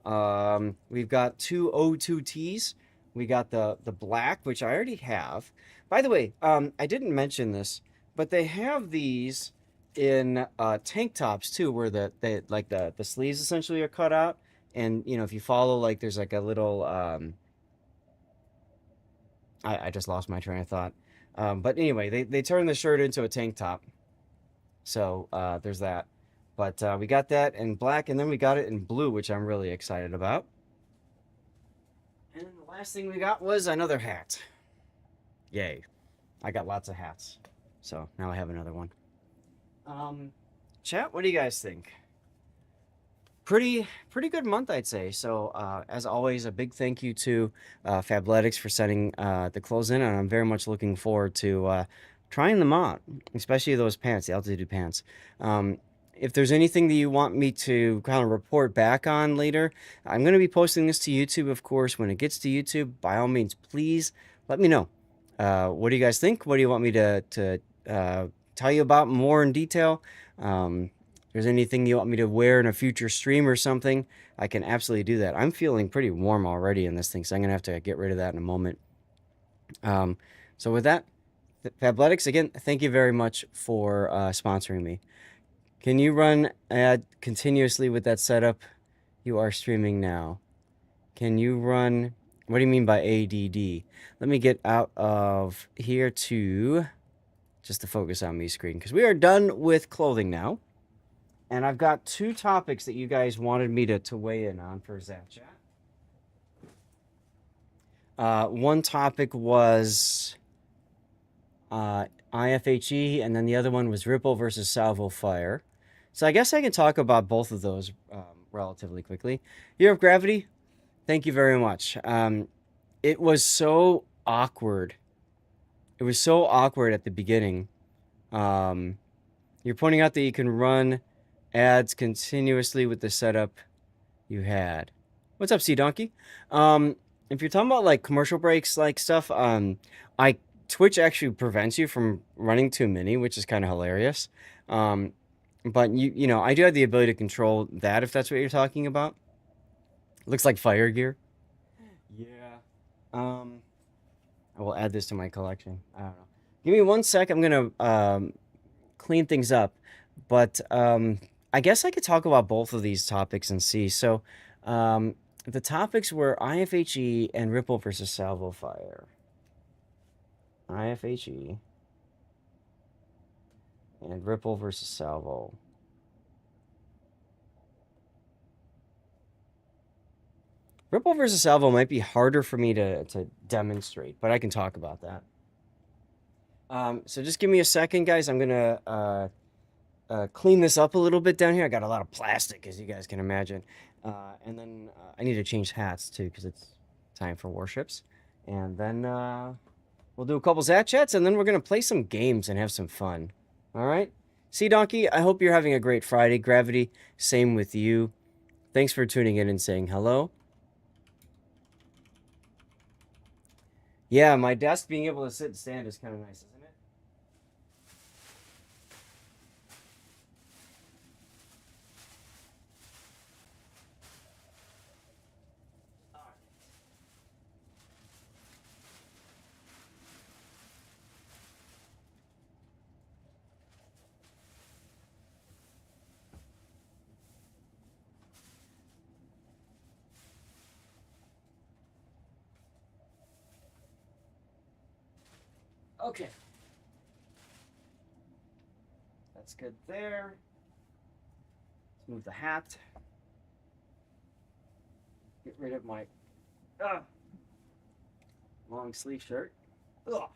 We've got two O2Ts. We got the black, which I already have. By the way, I didn't mention this, but they have these in tank tops too, where the sleeves essentially are cut out, and if you follow, like there's like a little I just lost my train of thought. But anyway, they turn the shirt into a tank top, so there's that. But we got that in black, and then we got it in blue, which I'm really excited about. And the last thing we got was another hat. Yay. I got lots of hats. So now I have another one. Chat, what do you guys think? Pretty good month, I'd say. So as always, a big thank you to Fabletics for sending the clothes in, and I'm very much looking forward to trying them out, especially those pants, the altitude pants. If there's anything that you want me to kind of report back on later, I'm going to be posting this to YouTube, of course. When it gets to YouTube, by all means, please let me know. What do you guys think? What do you want me to tell you about more in detail? If there's anything you want me to wear in a future stream or something, I can absolutely do that. I'm feeling pretty warm already in this thing, so I'm going to have to get rid of that in a moment. So with that, Fabletics, again, thank you very much for sponsoring me. Can you run ad continuously with that setup? You are streaming now. Can you run What do you mean by ADD? Let me get out of here to just to focus on me screen, because we are done with clothing now. And I've got 2 topics that you guys wanted me to weigh in on for Zath Chat. One topic was IFHE, and then the other one was Ripple versus Salvo Fire. So I guess I can talk about both of those relatively quickly. Year of Gravity, thank you very much. It was so awkward. It was so awkward at the beginning. You're pointing out that you can run ads continuously with the setup you had. What's up, Sea Donkey? If you're talking about like commercial breaks, like stuff, Twitch actually prevents you from running too many, which is kind of hilarious. But you know, I do have the ability to control that if that's what you're talking about. Looks like fire gear. Yeah. I will add this to my collection. I don't know. Give me 1 sec. I'm gonna clean things up. But I guess I could talk about both of these topics and see. So the topics were IFHE and Ripple versus Salvo Fire. IFHE and Ripple versus Salvo. Ripple versus Salvo might be harder for me to demonstrate, but I can talk about that. So just give me a second, guys. I'm going to clean this up a little bit down here. I got a lot of plastic, as you guys can imagine. And then I need to change hats, too, because it's time for Warships. And then we'll do a couple Zath Chats, and then we're going to play some games and have some fun. All right? Sea Donkey, I hope you're having a great Friday. Gravity, same with you. Thanks for tuning in and saying hello. Yeah, my desk being able to sit and stand is kind of nice, isn't it? Okay. That's good there. Let's move the hat. Get rid of my long sleeve shirt. Ugh.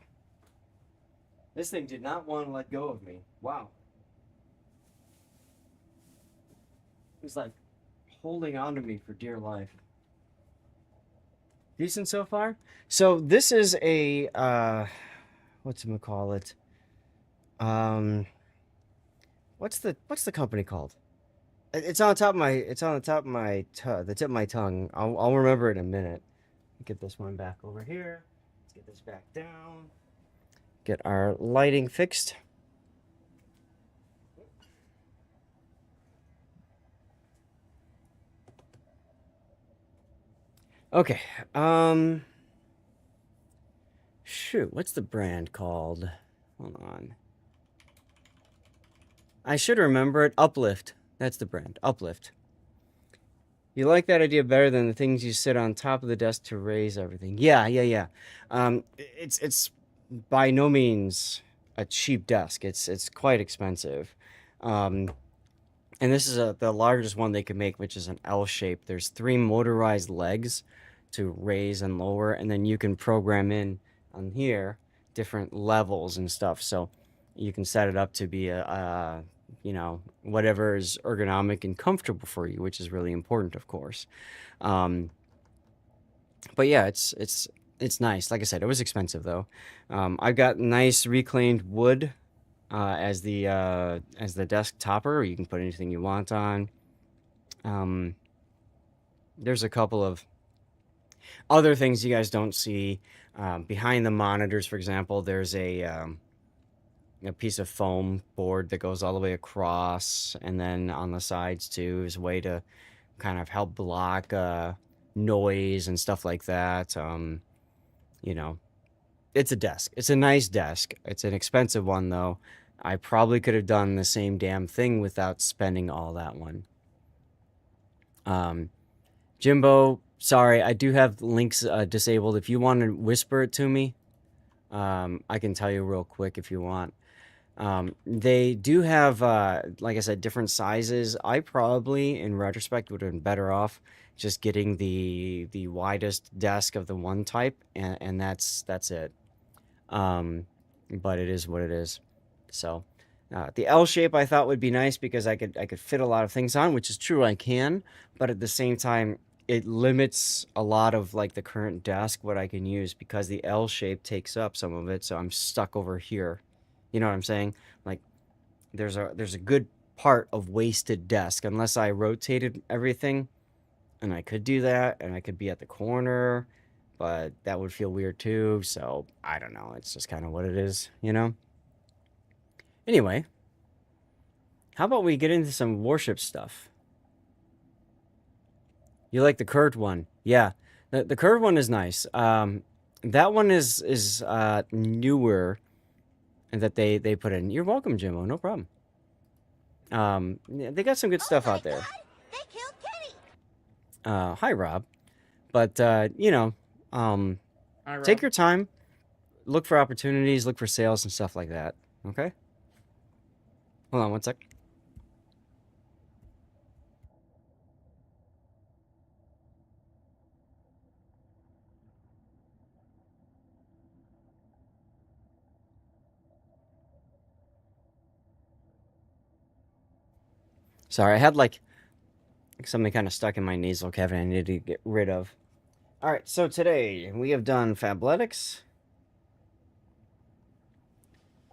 This thing did not want to let go of me. Wow. It was like holding on to me for dear life. Decent so far? So this is a whatchamacallit? What's the company called? It's on top of my the tip of my tongue. I'll remember it in a minute. Get this one back over here. Let's get this back down. Get our lighting fixed. Okay. Shoot, what's the brand called? Hold on. I should remember it. Uplift. That's the brand. Uplift. You like that idea better than the things you sit on top of the desk to raise everything. Yeah. It's by no means a cheap desk. It's quite expensive. And this is the largest one they can make, which is an L shape. There's 3 motorized legs to raise and lower, and then you can program in on here different levels and stuff. So you can set it up to be a you know, whatever is ergonomic and comfortable for you, which is really important, of course. But yeah, it's nice. Like I said, it was expensive though. I've got nice reclaimed wood as the desk topper. You can put anything you want on. There's a couple of other things you guys don't see. Behind the monitors, for example, there's a piece of foam board that goes all the way across, and then on the sides too is a way to kind of help block noise and stuff like that. You know, it's a desk. It's a nice desk. It's an expensive one though. I probably could have done the same damn thing without spending all that one. Jimbo, sorry, I do have links disabled. If you want to whisper it to me, I can tell you real quick if you want. They do have, like I said, different sizes. I probably, in retrospect, would have been better off just getting the widest desk of the one type, and that's it. But it is what it is. So, the L shape I thought would be nice because I could fit a lot of things on, which is true, I can. But at the same time, it limits a lot of like the current desk what I can use because the L shape takes up some of it. So I'm stuck over here. You know what I'm saying? Like there's a good part of wasted desk unless I rotated everything, and I could do that, and I could be at the corner, but that would feel weird too. So I don't know. It's just kind of what it is, you know. Anyway, how about we get into some warship stuff? You like the curved one? Yeah, the curved one is nice. That one is newer, and that they put in. You're welcome, Jimmo. No problem. Yeah, they got some good stuff out there. They killed Kitty. Hi, Rob. But you know, Hi, take Rob. your time, look for opportunities, look for sales and stuff like that. Okay. Hold on one sec. Sorry, I had like something kind of stuck in my nasal cavity I needed to get rid of. All right, so today we have done Fabletics.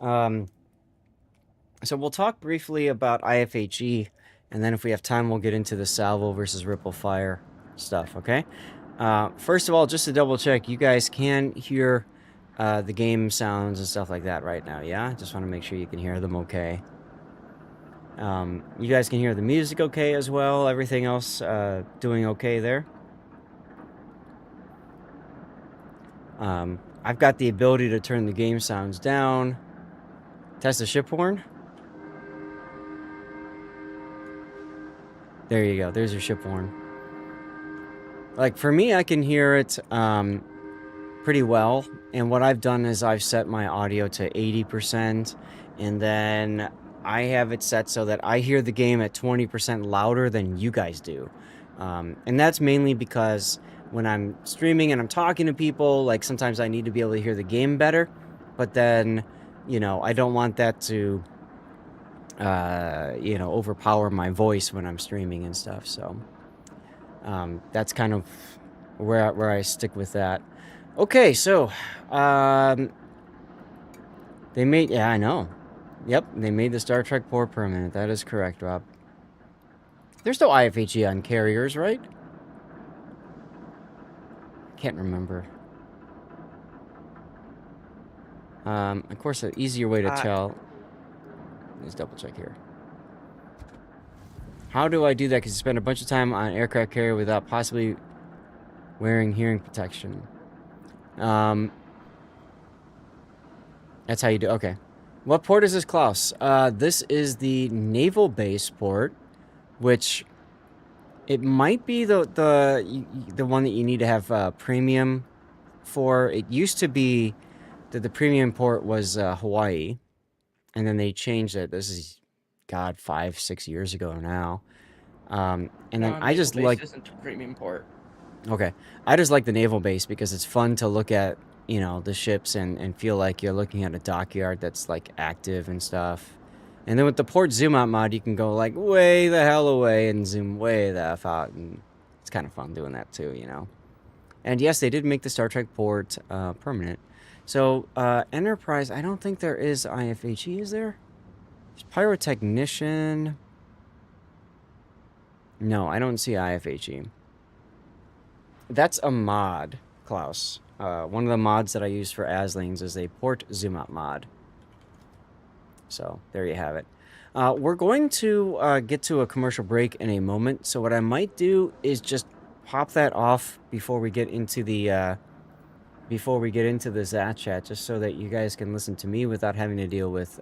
So we'll talk briefly about IFHE, and then if we have time, we'll get into the Salvo versus Ripple Fire stuff, okay? First of all, just to double check, you guys can hear the game sounds and stuff like that right now, yeah? Just want to make sure you can hear them okay. You guys can hear the music okay as well, everything else doing okay there. I've got the ability to turn the game sounds down. Test the ship horn. There you go. There's your ship horn. Like, for me, I can hear it pretty well. And what I've done is I've set my audio to 80%. And then I have it set so that I hear the game at 20% louder than you guys do. And that's mainly because when I'm streaming and I'm talking to people, like, sometimes I need to be able to hear the game better. But then, you know, I don't want that to you know, overpower my voice when I'm streaming and stuff. So that's kind of where I stick with that. Okay, so they made, yeah, I know. Yep, they made the Star Trek port permanent. That is correct, Rob. There's no IFHE on carriers, right? Can't remember. Of course, an easier way to tell. Let's double check here. How do I do that? Because you spend a bunch of time on an aircraft carrier without possibly wearing hearing protection. That's how you do. Okay. What port is this, Klaus? This is the naval base port, which it might be the one that you need to have premium for. It used to be that the premium port was Hawaii. And then they changed it. This is, God, 5-6 years ago now. And then I just like... isn't a premium port. Okay. I just like the naval base because it's fun to look at, you know, the ships and feel like you're looking at a dockyard that's, like, active and stuff. And then with the port zoom out mod, you can go, like, way the hell away and zoom way the F out. And it's kind of fun doing that, too, you know. And yes, they did make the Star Trek port permanent. So, Enterprise, I don't think there is IFHE, is there? There's Pyrotechnician. No, I don't see IFHE. That's a mod, Klaus. One of the mods that I use for Aslings is a port zoom out mod. So, there you have it. We're going to get to a commercial break in a moment. So, what I might do is just pop that off before we get into the... Zath Chat, just so that you guys can listen to me without having to deal with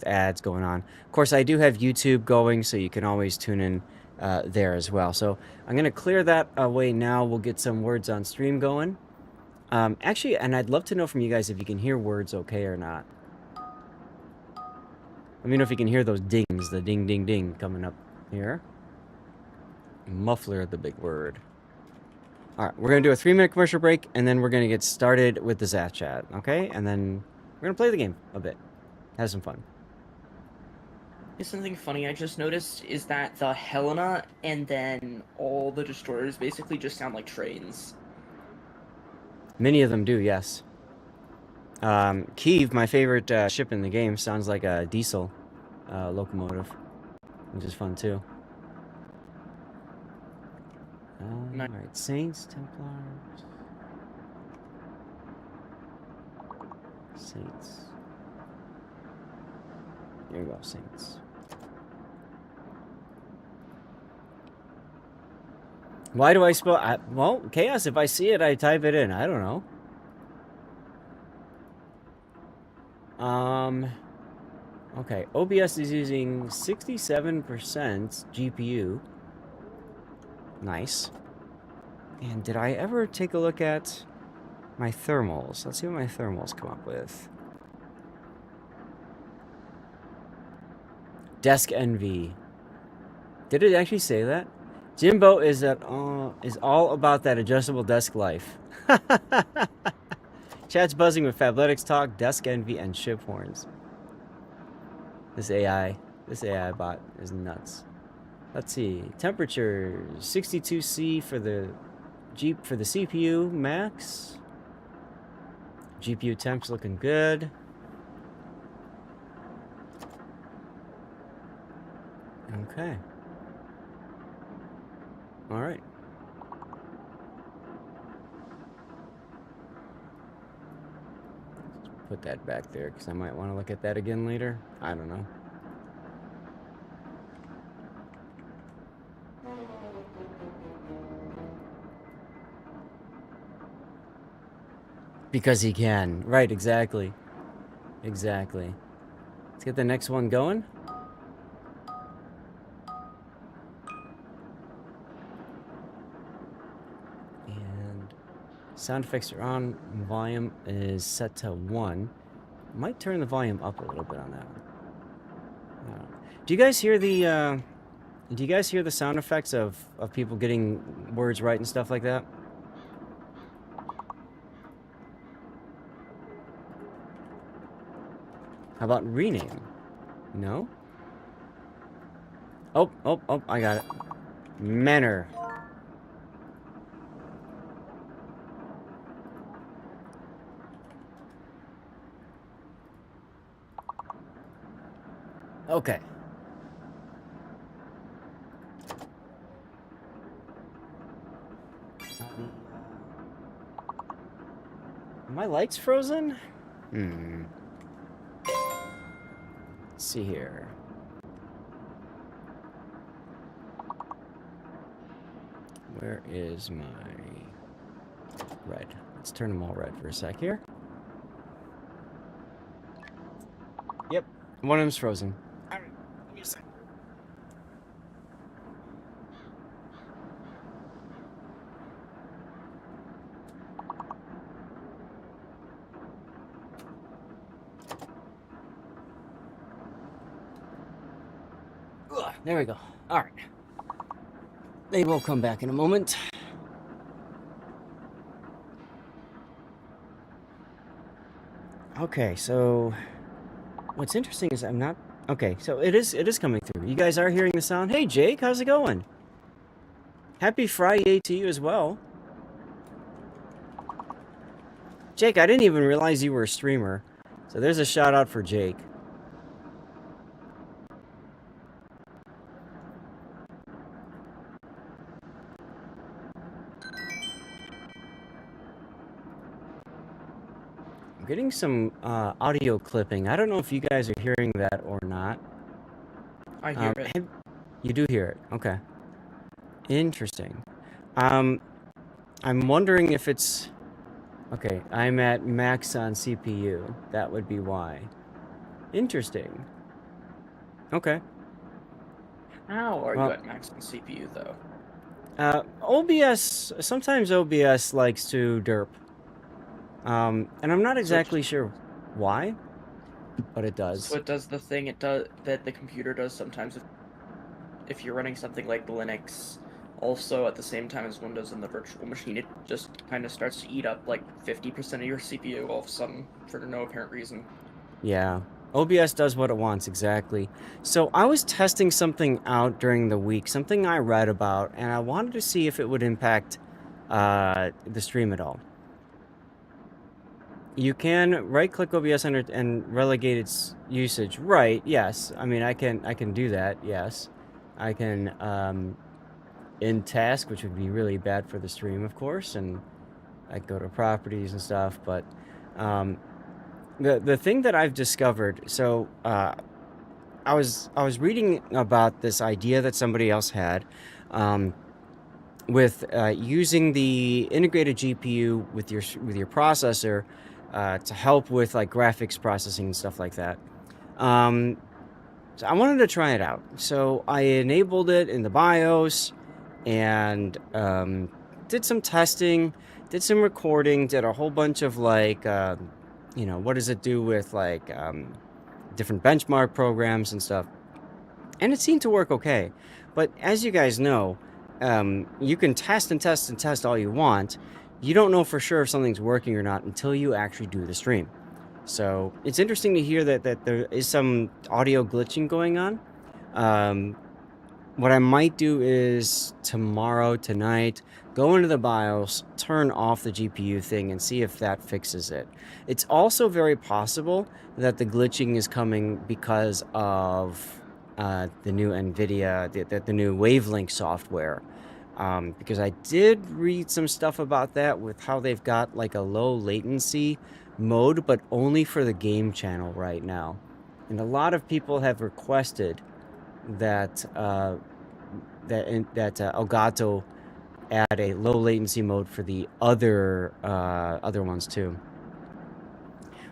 ads going on. Of course, I do have YouTube going, so you can always tune in there as well. So I'm going to clear that away now. We'll get some words on stream going. Actually, and I'd love to know from you guys if you can hear words okay or not. Let me know if you can hear those dings, the ding, ding, ding coming up here. Muffler, the big word. All right, we're going to do a 3-minute commercial break, and then we're going to get started with the Zath Chat, okay? And then we're going to play the game a bit. Have some fun. Here's something funny I just noticed is that the Helena and then all the destroyers basically just sound like trains. Many of them do, yes. Kiev, my favorite ship in the game, sounds like a diesel locomotive, which is fun too. Nice. Alright, Saints, Templars. Saints. There you go, Saints. Why do I spell... well, Chaos, if I see it, I type it in. I don't know. Okay, OBS is using 67% GPU. Nice. And did I ever take a look at my thermals? Let's see what my thermals come up with. Desk envy. Did it actually say that? Jimbo is all about that adjustable desk life. Chat's buzzing with Fabletics talk, desk envy, and ship horns. This AI bot is nuts. Let's see. Temperature 62C for the CPU max. GPU temps looking good. Okay. All right. Put that back there because I might want to look at that again later. I don't know. Because he can. Right, exactly. Exactly. Let's get the next one going. And sound effects are on. Volume is set to 1. Might turn the volume up a little bit on that one. Do you guys hear the sound effects of people getting words right and stuff like that? How about rename? No? Oh, I got it. Manner. Okay. Are my lights frozen? Let's see here. Where is my red? Let's turn them all red for a sec here. Yep, one of them's frozen. All right, give me a sec. There we go. All right. They will come back in a moment. Okay, so what's interesting is I'm not... Okay, so it is coming through. You guys are hearing the sound. Hey, Jake, how's it going? Happy Friday to you as well. Jake, I didn't even realize you were a streamer. So there's a shout out for Jake. Getting some audio clipping. I don't know if you guys are hearing that or not. I hear it. You do hear it. Okay. Interesting. I'm wondering if it's... Okay, I'm at max on CPU. That would be why. Interesting. Okay. How are you Well, at maximum CPU though? OBS, sometimes OBS likes to derp. And I'm not So it exactly sure why, but it so does. it does the thing it does that the computer does sometimes if you're running something like Linux also at the same time as Windows in the virtual machine, it just kind of starts to eat up like 50% of your CPU all of a sudden for no apparent reason. Yeah. OBS does what it wants, exactly. So I was testing something out during the week, something I read about, and I wanted to see if it would impact the stream at all. You can right-click OBS and relegate its usage. Right, yes. I mean, I can do that, yes. I can in task, which would be really bad for the stream, of course, and I go to properties and stuff, but um, the thing that I've discovered, so I was reading about this idea that somebody else had, um, with using the integrated GPU with your processor to help with like graphics processing and stuff like that. Um, so I wanted to try it out. So I enabled it in the BIOS and did some testing, did some recording, did a whole bunch of like, what does it do with like different benchmark programs and stuff. And it seemed to work okay. But as you guys know, you can test and test and test all you want. You don't know for sure if something's working or not until you actually do the stream. So it's interesting to hear that there is some audio glitching going on. Um, what I might do is tonight, go into the BIOS, turn off the GPU thing, and see if that fixes it. It's also very possible that the glitching is coming because of the new NVIDIA, the new Wavelength software. Because I did read some stuff about that with how they've got like a low latency mode, but only for the game channel right now. And a lot of people have requested that Elgato add a low latency mode for the other ones too.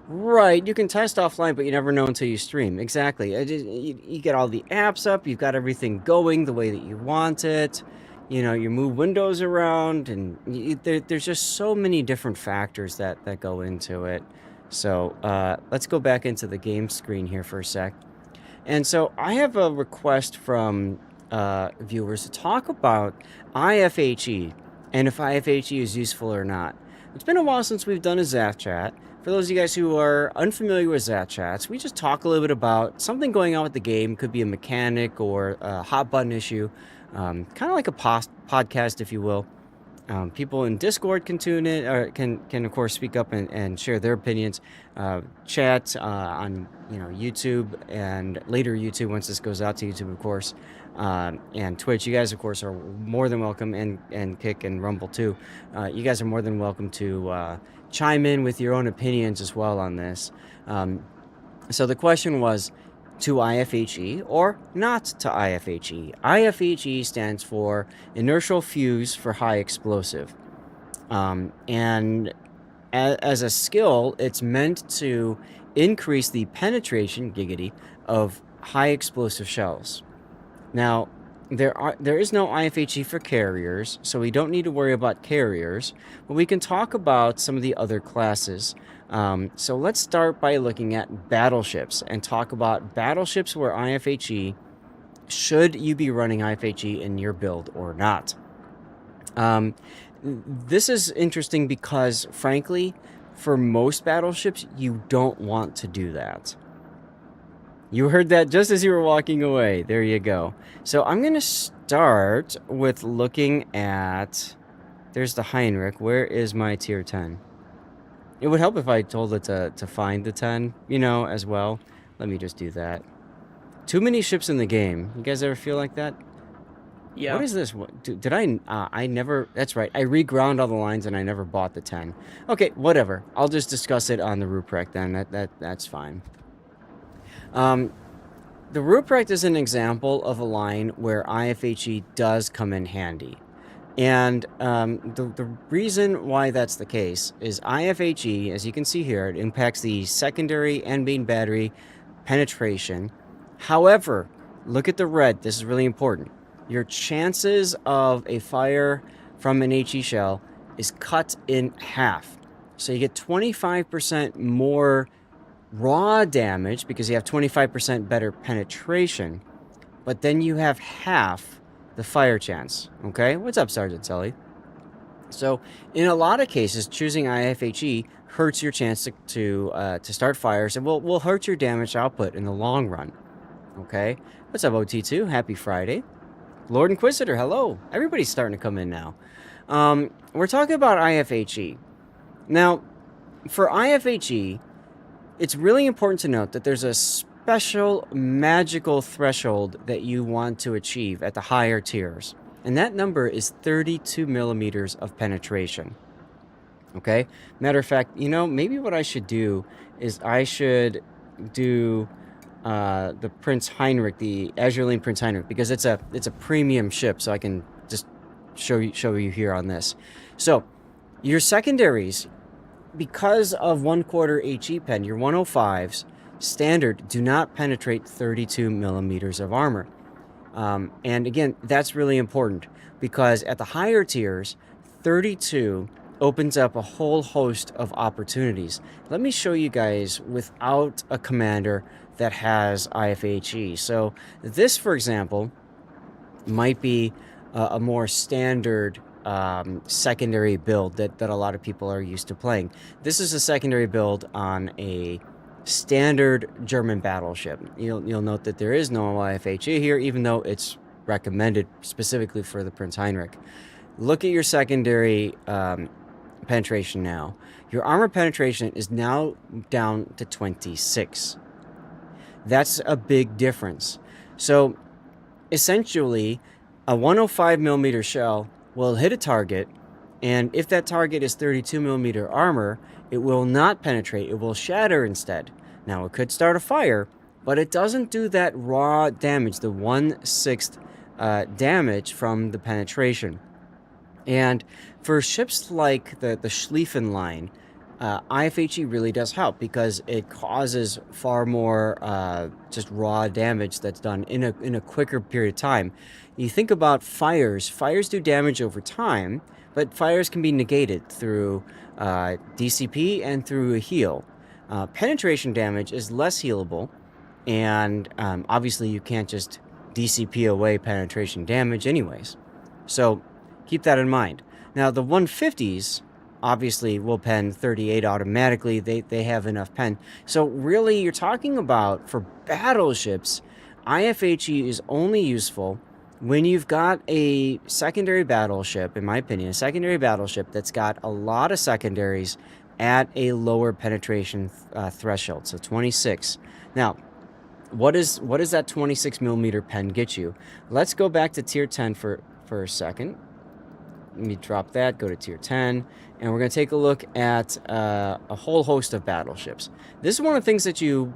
Right, you can test offline, but you never know until you stream. Exactly. You get all the apps up, you've got everything going the way that you want it. You know, you move windows around, and there's just so many different factors that go into it. So let's go back into the game screen here for a sec. And so I have a request from viewers to talk about IFHE and if IFHE is useful or not. It's been a while since we've done a Zath Chat. For those of you guys who are unfamiliar with Zath Chats, we just talk a little bit about something going on with the game. Could be a mechanic or a hot button issue. Kind of like a podcast, if you will. People in Discord can tune in, or can of course speak up and share their opinions. Chat on YouTube and later YouTube once this goes out to YouTube, of course, and Twitch. You guys, of course, are more than welcome, and Kick and Rumble too. You guys are more than welcome to chime in with your own opinions as well on this. So the question was, to IFHE or not to IFHE. IFHE stands for Inertial Fuse for High Explosive. And as a skill, it's meant to increase the penetration, giggity, of high explosive shells. Now, there is no IFHE for carriers, so we don't need to worry about carriers, but we can talk about some of the other classes. So let's start by looking at battleships and talk about battleships where IFHE, should you be running IFHE in your build or not. This is interesting because, frankly, for most battleships, you don't want to do that. You heard that just as you were walking away. There you go. So I'm going to start with looking at... There's the Heinrich. Where is my tier 10? It would help if I told it to find the 10, as well. Let me just do that. Too many ships in the game. You guys ever feel like that? Yeah. What is this? Did I never... That's right. I reground all the lines and I never bought the 10. Okay, whatever. I'll just discuss it on the Ruprecht then. That's fine. The Ruprecht is an example of a line where IFHE does come in handy. And the reason why that's the case is IFHE, as you can see here, it impacts the secondary and main battery penetration. However, look at the red. This is really important. Your chances of a fire from an HE shell is cut in half. So you get 25% more raw damage because you have 25% better penetration, but then you have half the fire chance. Okay? What's up, Sergeant Sully? So in a lot of cases, choosing IFHE hurts your chance to start fires and will hurt your damage output in the long run. Okay? What's up, OT2? Happy Friday. Lord Inquisitor, hello. Everybody's starting to come in now. We're talking about IFHE. Now, for IFHE, it's really important to note that there's a special magical threshold that you want to achieve at the higher tiers. And that number is 32 millimeters of penetration. Okay? Matter of fact, you know, maybe what I should do is I should do the Prince Heinrich, the Azurine Prince Heinrich, because it's a premium ship, so I can just show you here on this. So your secondaries, because of 1/4 HE pen, your 105s standard do not penetrate 32 millimeters of armor. And again, that's really important because at the higher tiers, 32 opens up a whole host of opportunities. Let me show you guys without a commander that has IFHE. So this, for example, might be a more standard secondary build that a lot of people are used to playing. This is a secondary build on a standard German battleship. You'll note that there is no IFHE here, even though it's recommended specifically for the Prince Heinrich. Look at your secondary penetration now. Your armor penetration is now down to 26. That's a big difference. So essentially, a 105 millimeter shell will hit a target, and if that target is 32 millimeter armor, it will not penetrate, it will shatter instead. Now, it could start a fire, but it doesn't do that raw damage, the 1/6 damage from the penetration. And for ships like the Schlieffen line, IFHE really does help because it causes far more just raw damage that's done in a quicker period of time. You think about fires. Fires do damage over time, but fires can be negated through DCP and through a heal. Penetration damage is less healable, and obviously you can't just DCP away penetration damage anyways. So keep that in mind. Now the 150s obviously will pen 38 automatically. They have enough pen. So really you're talking about, for battleships, IFHE is only useful when you've got a secondary battleship, in my opinion, a secondary battleship that's got a lot of secondaries at a lower penetration threshold, so 26. Now, what does that 26 millimeter pen get you? Let's go back to tier 10 for a second. Let me drop that, go to tier 10, and we're going to take a look at a whole host of battleships. This is one of the things that you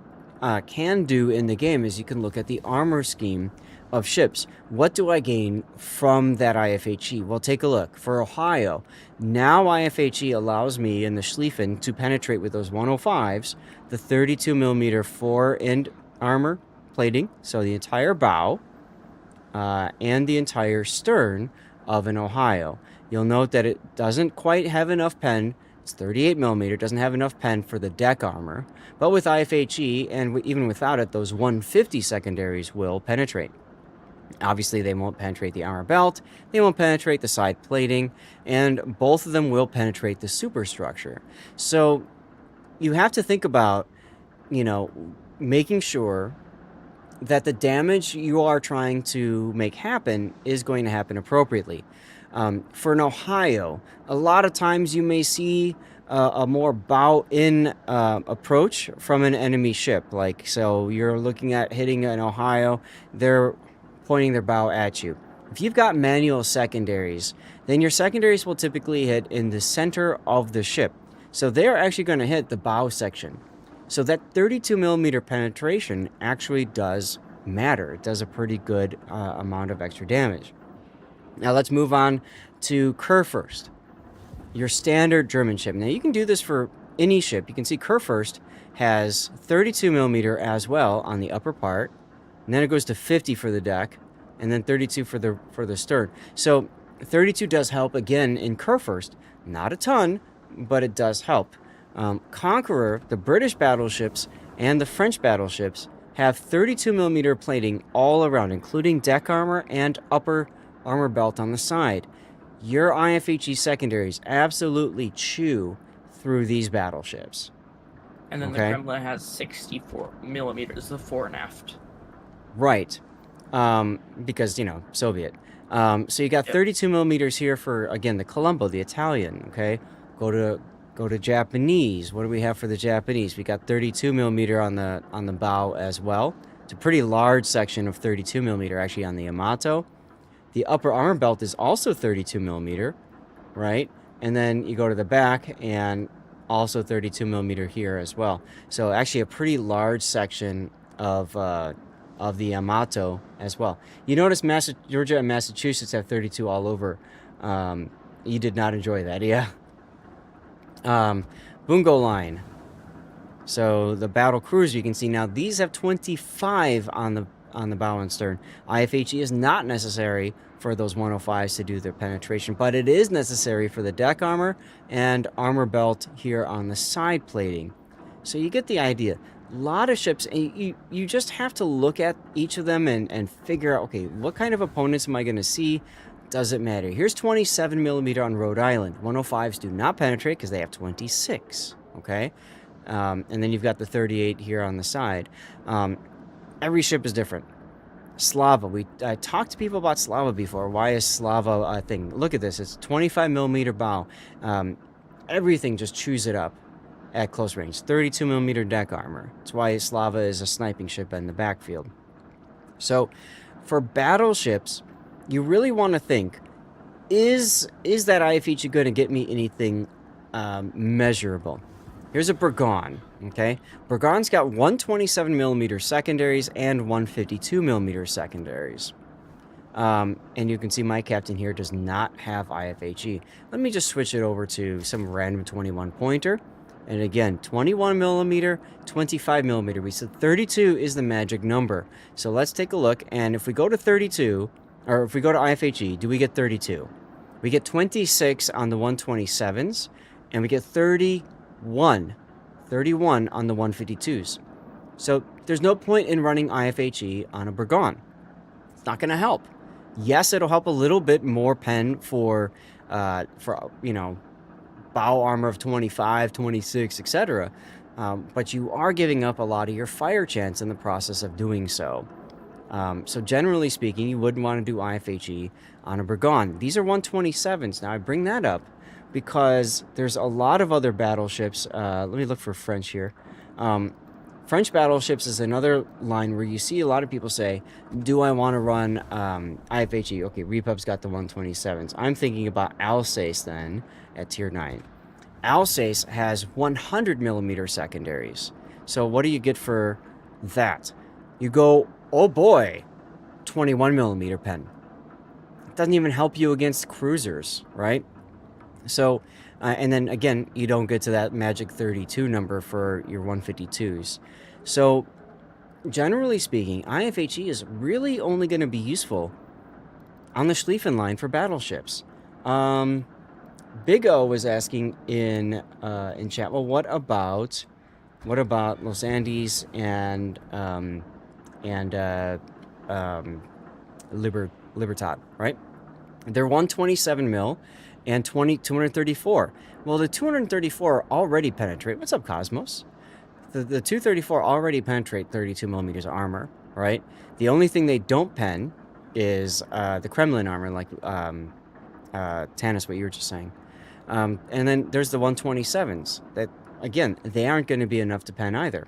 can do in the game, is you can look at the armor scheme of ships. What do I gain from that IFHE? Well, take a look. For Ohio, now IFHE allows me in the Schlieffen to penetrate with those 105s, the 32 millimeter fore-end armor plating, so the entire bow, and the entire stern of an Ohio. You'll note that it doesn't quite have enough pen. It's 38 millimeter, doesn't have enough pen for the deck armor, but with IFHE, and even without it, those 150 secondaries will penetrate. Obviously, they won't penetrate the armor belt, they won't penetrate the side plating, and both of them will penetrate the superstructure. So you have to think about, making sure that the damage you are trying to make happen is going to happen appropriately. For an Ohio, a lot of times you may see a more bow-in approach from an enemy ship. So you're looking at hitting an Ohio, they're pointing their bow at you. If you've got manual secondaries, then your secondaries will typically hit in the center of the ship. So they're actually going to hit the bow section. So that 32 millimeter penetration actually does matter. It does a pretty good amount of extra damage. Now let's move on to Kurfürst, your standard German ship. Now you can do this for any ship. You can see Kurfürst has 32 millimeter as well on the upper part. and then it goes to 50 for the deck, and then 32 for the stern. So 32 does help again in Kurfürst. Not a ton, but it does help. Conqueror, the British battleships, and the French battleships have 32 millimeter plating all around, including deck armor and upper armor belt on the side. Your IFHE secondaries absolutely chew through these battleships. And then Okay. the Kremlin has 64 millimeters, the fore and aft. Right. Because, Soviet. So you got 32 millimeters here for, again, the Colombo, the Italian, okay? Go to Japanese. What do we have for the Japanese? We got 32 millimeter on the bow as well. It's a pretty large section of 32 millimeter actually on the Yamato. The upper armor belt is also 32 millimeter, right? And then you go to the back and also 32 millimeter here as well. So actually a pretty large section of the Yamato as well. You notice Georgia and Massachusetts have 32 all over. You did not enjoy that, yeah. Bungo line. So the battle cruiser, you can see now these have 25 on the bow and stern. IFHE is not necessary for those 105s to do their penetration, but it is necessary for the deck armor and armor belt here on the side plating. So you get the idea. A lot of ships, and you just have to look at each of them and figure out, okay, what kind of opponents am I going to see? Doesn't matter. Here's 27 millimeter on Rhode Island. 105s do not penetrate because they have 26, okay? And then you've got the 38 here on the side. Every ship is different. Slava. I talked to people about Slava before. Why is Slava a thing? Look at this. It's 25 millimeter bow. Everything just chews it up at close range. 32 millimeter deck armor. That's why Slava is a sniping ship in the backfield. So for battleships, you really want to think, is that IFHE going to get me anything measurable? Here's a Burgon, okay? Burgon's got 127 millimeter secondaries and 152 millimeter secondaries. And you can see my captain here does not have IFHE. Let me just switch it over to some random 21 pointer. And again, 21 millimeter, 25 millimeter. We said 32 is the magic number. So let's take a look. And if we go to 32, or if we go to IFHE, do we get 32? We get 26 on the 127s, and we get 31 on the 152s. So there's no point in running IFHE on a Burgon. It's not going to help. Yes, it'll help a little bit more pen for bow armor of 25, 26, etc. But you are giving up a lot of your fire chance in the process of doing so. So generally speaking, you wouldn't want to do IFHE on a Burgon. These are 127s. Now I bring that up because there's a lot of other battleships. Let me look for French here. French battleships is another line where you see a lot of people say, do I want to run IFHE? Okay, Repub's got the 127s. I'm thinking about Alsace then at tier 9. Alsace has 100 millimeter secondaries. So what do you get for that? You go, oh boy, 21 millimeter pen. It doesn't even help you against cruisers, right? So, and then again, you don't get to that magic 32 number for your 152s. So, generally speaking, IFHE is really only going to be useful on the Schlieffen line for battleships. Big O was asking in chat, well, what about Los Andes and Libertad, right? They're 127 mil and 234. Well, the 234 already penetrate. What's up, Cosmos? The 234 already penetrate 32 millimeters of armor, right? The only thing they don't pen is the Kremlin armor, like Tanis, what you were just saying. And then there's the 127s that, again, they aren't going to be enough to pen either.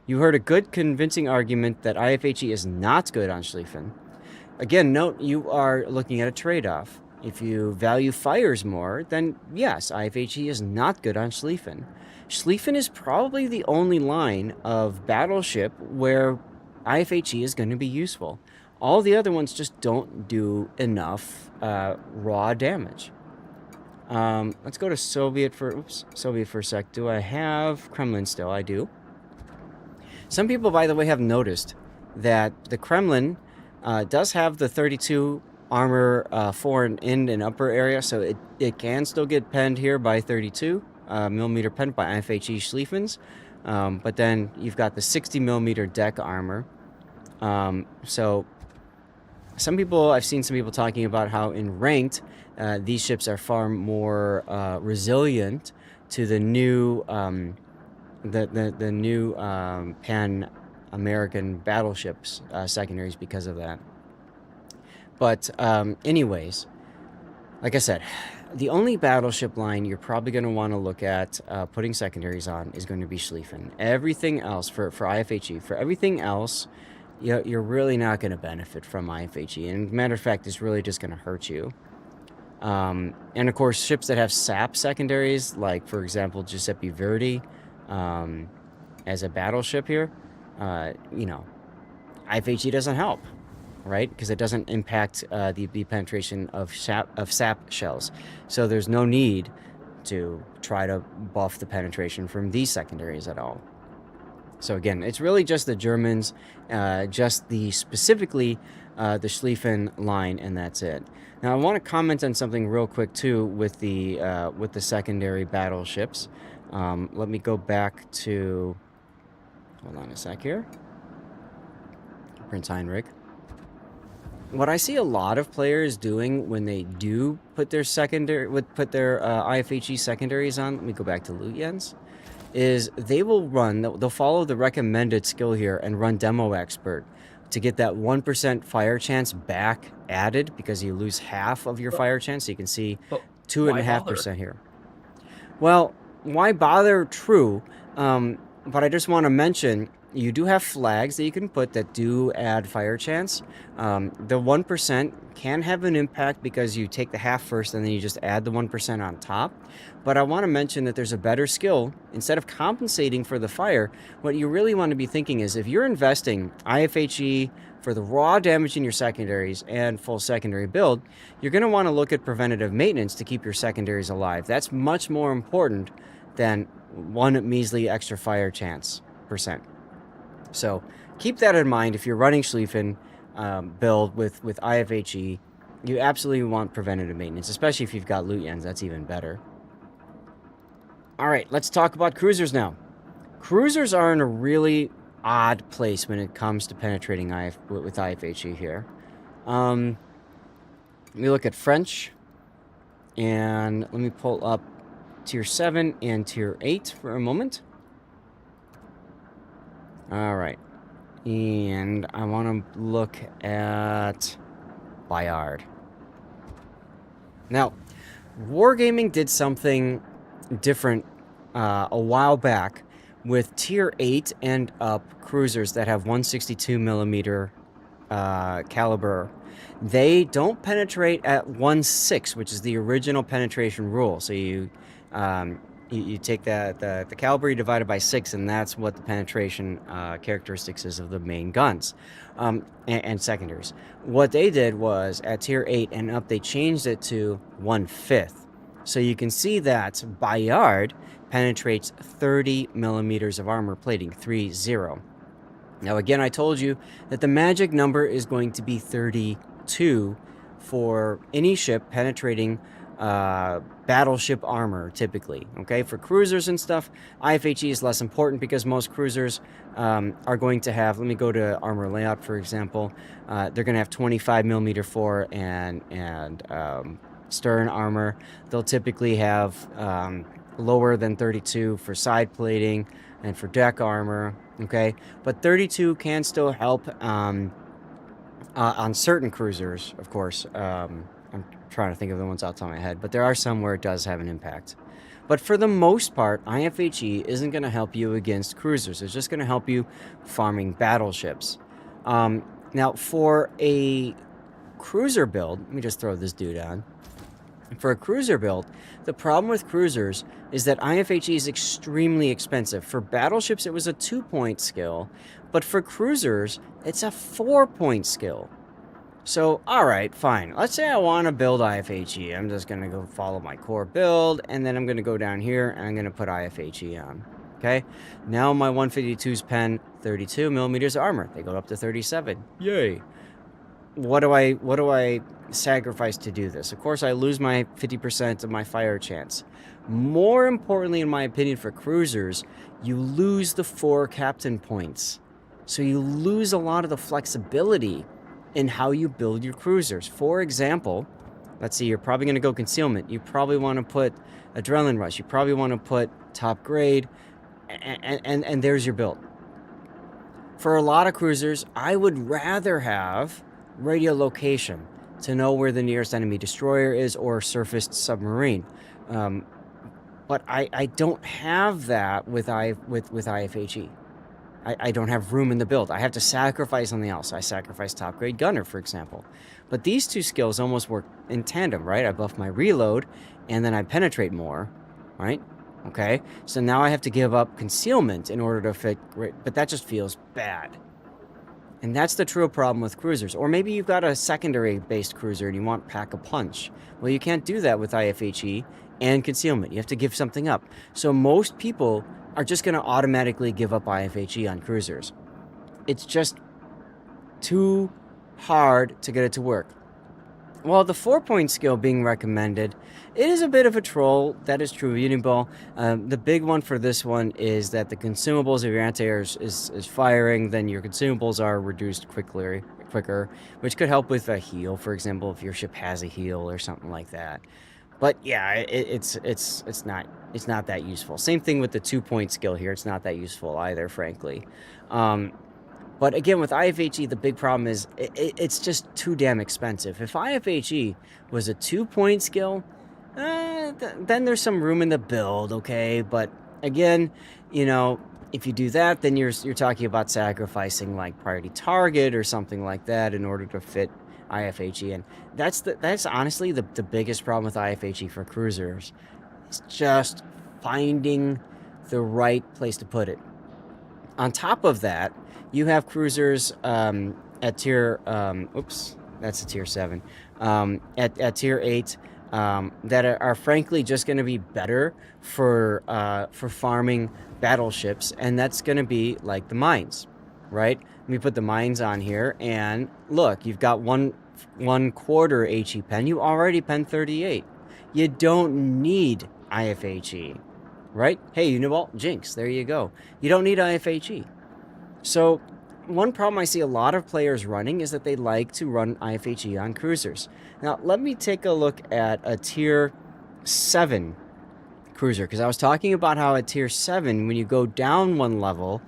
You heard a good convincing argument that IFHE is not good on Schlieffen. Again, note you are looking at a trade-off. If you value fires more, then yes, IFHE is not good on Schlieffen. Schlieffen is probably the only line of battleship where IFHE is going to be useful. All the other ones just don't do enough raw damage. Let's go to Soviet for a sec. Do I have Kremlin still? I do. Some people, by the way, have noticed that the Kremlin does have the 32 armor fore and in and upper area, so it can still get penned here by 32 millimeter pen by IFHE Schlieffens. But then you've got the 60 millimeter deck armor. So I've seen some people talking about how in ranked, these ships are far more resilient to the new the new Pan American battleships secondaries because of that. But anyways, like I said, the only battleship line you're probably going to want to look at putting secondaries on is going to be Schlieffen. Everything else, for IFHE, for everything else, you're really not going to benefit from IFHE. And matter of fact, it's really just going to hurt you. And of course, ships that have SAP secondaries, like for example, Giuseppe Verdi, as a battleship here, IFHE doesn't help, right? Because it doesn't impact the penetration of SAP shells. So there's no need to try to buff the penetration from these secondaries at all. So again, it's really just the Germans, specifically the Schlieffen line, and that's it. Now I want to comment on something real quick too with the secondary battleships. Let me go back to, hold on a sec here, Prince Heinrich. What I see a lot of players doing when they do put their IFHE secondaries on, let me go back to Lutyens, is they'll follow the recommended skill here and run Demo Expert to get that 1% fire chance back added, because you lose half of your fire chance. So you can see 2.5% here. Well, why bother? True, but I just want to mention, you do have flags that you can put that do add fire chance. The 1% can have an impact because you take the half first and then you just add the 1% on top. But I want to mention that there's a better skill. Instead of compensating for the fire, what you really want to be thinking is, if you're investing IFHE for the raw damage in your secondaries and full secondary build, you're going to want to look at preventative maintenance to keep your secondaries alive. That's much more important than one measly extra fire chance percent. So keep that in mind if you're running Schlieffen build with IFHE. You absolutely want preventative maintenance, especially if you've got Lutyens. That's even better. All right, let's talk about cruisers now. Cruisers are in a really odd place when it comes to penetrating with IFHE here. Let me look at French, and let me pull up Tier 7 and Tier 8 for a moment. All right, and I want to look at Bayard. Now, Wargaming did something different a while back with Tier 8 and up cruisers that have 162 millimeter caliber. They don't penetrate at 1.6, which is the original penetration rule. So you take the caliber, you divide it by 6, and that's what the penetration characteristics is of the main guns and secondaries. What they did was, at Tier 8 and up, they changed it to 1/5. So you can see that Bayard penetrates 30 millimeters of armor plating, 30. Now again, I told you that the magic number is going to be 32 for any ship penetrating battleship armor, typically. Okay, for cruisers and stuff, IFHE is less important because most cruisers are going to have, let me go to armor layout for example, they're going to have 25 millimeter fore and stern armor. They'll typically have lower than 32 for side plating and for deck armor. Okay, but 32 can still help on certain cruisers, of course. I'm trying to think of the ones off the top of my head, but there are some where it does have an impact. But for the most part, IFHE isn't going to help you against cruisers. It's just going to help you farming battleships. Now, for a cruiser build, let me just throw this dude on. For a cruiser build, the problem with cruisers is that IFHE is extremely expensive. For battleships, it was a 2-point skill, but for cruisers, it's a 4-point skill. So, alright, fine. Let's say I want to build IFHE. I'm just going to go follow my core build, and then I'm going to go down here, and I'm going to put IFHE on. Okay, now my 152s pen 32 millimeters armor. They go up to 37. Yay! What do I sacrifice to do this? Of course, I lose my 50% of my fire chance. More importantly, in my opinion, for cruisers, you lose the 4 captain points. So you lose a lot of the flexibility in how you build your cruisers. For example, let's see, you're probably going to go concealment. You probably want to put adrenaline rush. You probably want to put top grade, and there's your build. For a lot of cruisers, I would rather have radio location to know where the nearest enemy destroyer is or surfaced submarine. But I don't have that with IFHE. I don't have room in the build. I have to sacrifice something else. I sacrifice top grade gunner, for example. But these two skills almost work in tandem, right? I buff my reload, and then I penetrate more, right? Okay, so now I have to give up concealment in order to fit, but that just feels bad. And that's the true problem with cruisers. Or maybe you've got a secondary-based cruiser and you want pack-a-punch. Well, you can't do that with IFHE and concealment. You have to give something up. So most people are just going to automatically give up IFHE on cruisers. It's just too hard to get it to work. Well, the 4-point skill being recommended, it is a bit of a troll. That is true of Uniball. The big one for this one is that the consumables of your anti-air is firing, then your consumables are reduced quicker, which could help with a heal, for example, if your ship has a heal or something like that. But yeah, it's not that useful. Same thing with the 2-point skill here. It's not that useful either, frankly. But again, with IFHE, the big problem is it's just too damn expensive. If IFHE was a 2-point skill, then there's some room in the build, okay? But again, you know, if you do that, then you're talking about sacrificing like priority target or something like that in order to fit IFHE. And that's honestly the biggest problem with IFHE for cruisers. It's just finding the right place to put it. On top of that, you have cruisers at tier, oops, that's a tier 7, at tier 8 that are frankly just going to be better for farming battleships, and that's going to be like the mines, right? Let me put the mines on here, and look, you've got one quarter HE pen. You already pen 38. You don't need IFHE, right? Hey, Uniball, Jinx, there you go. You don't need IFHE. So one problem I see a lot of players running is that they like to run IFHE on cruisers. Now, let me take a look at a tier 7 cruiser, because I was talking about how at tier 7, when you go down one level,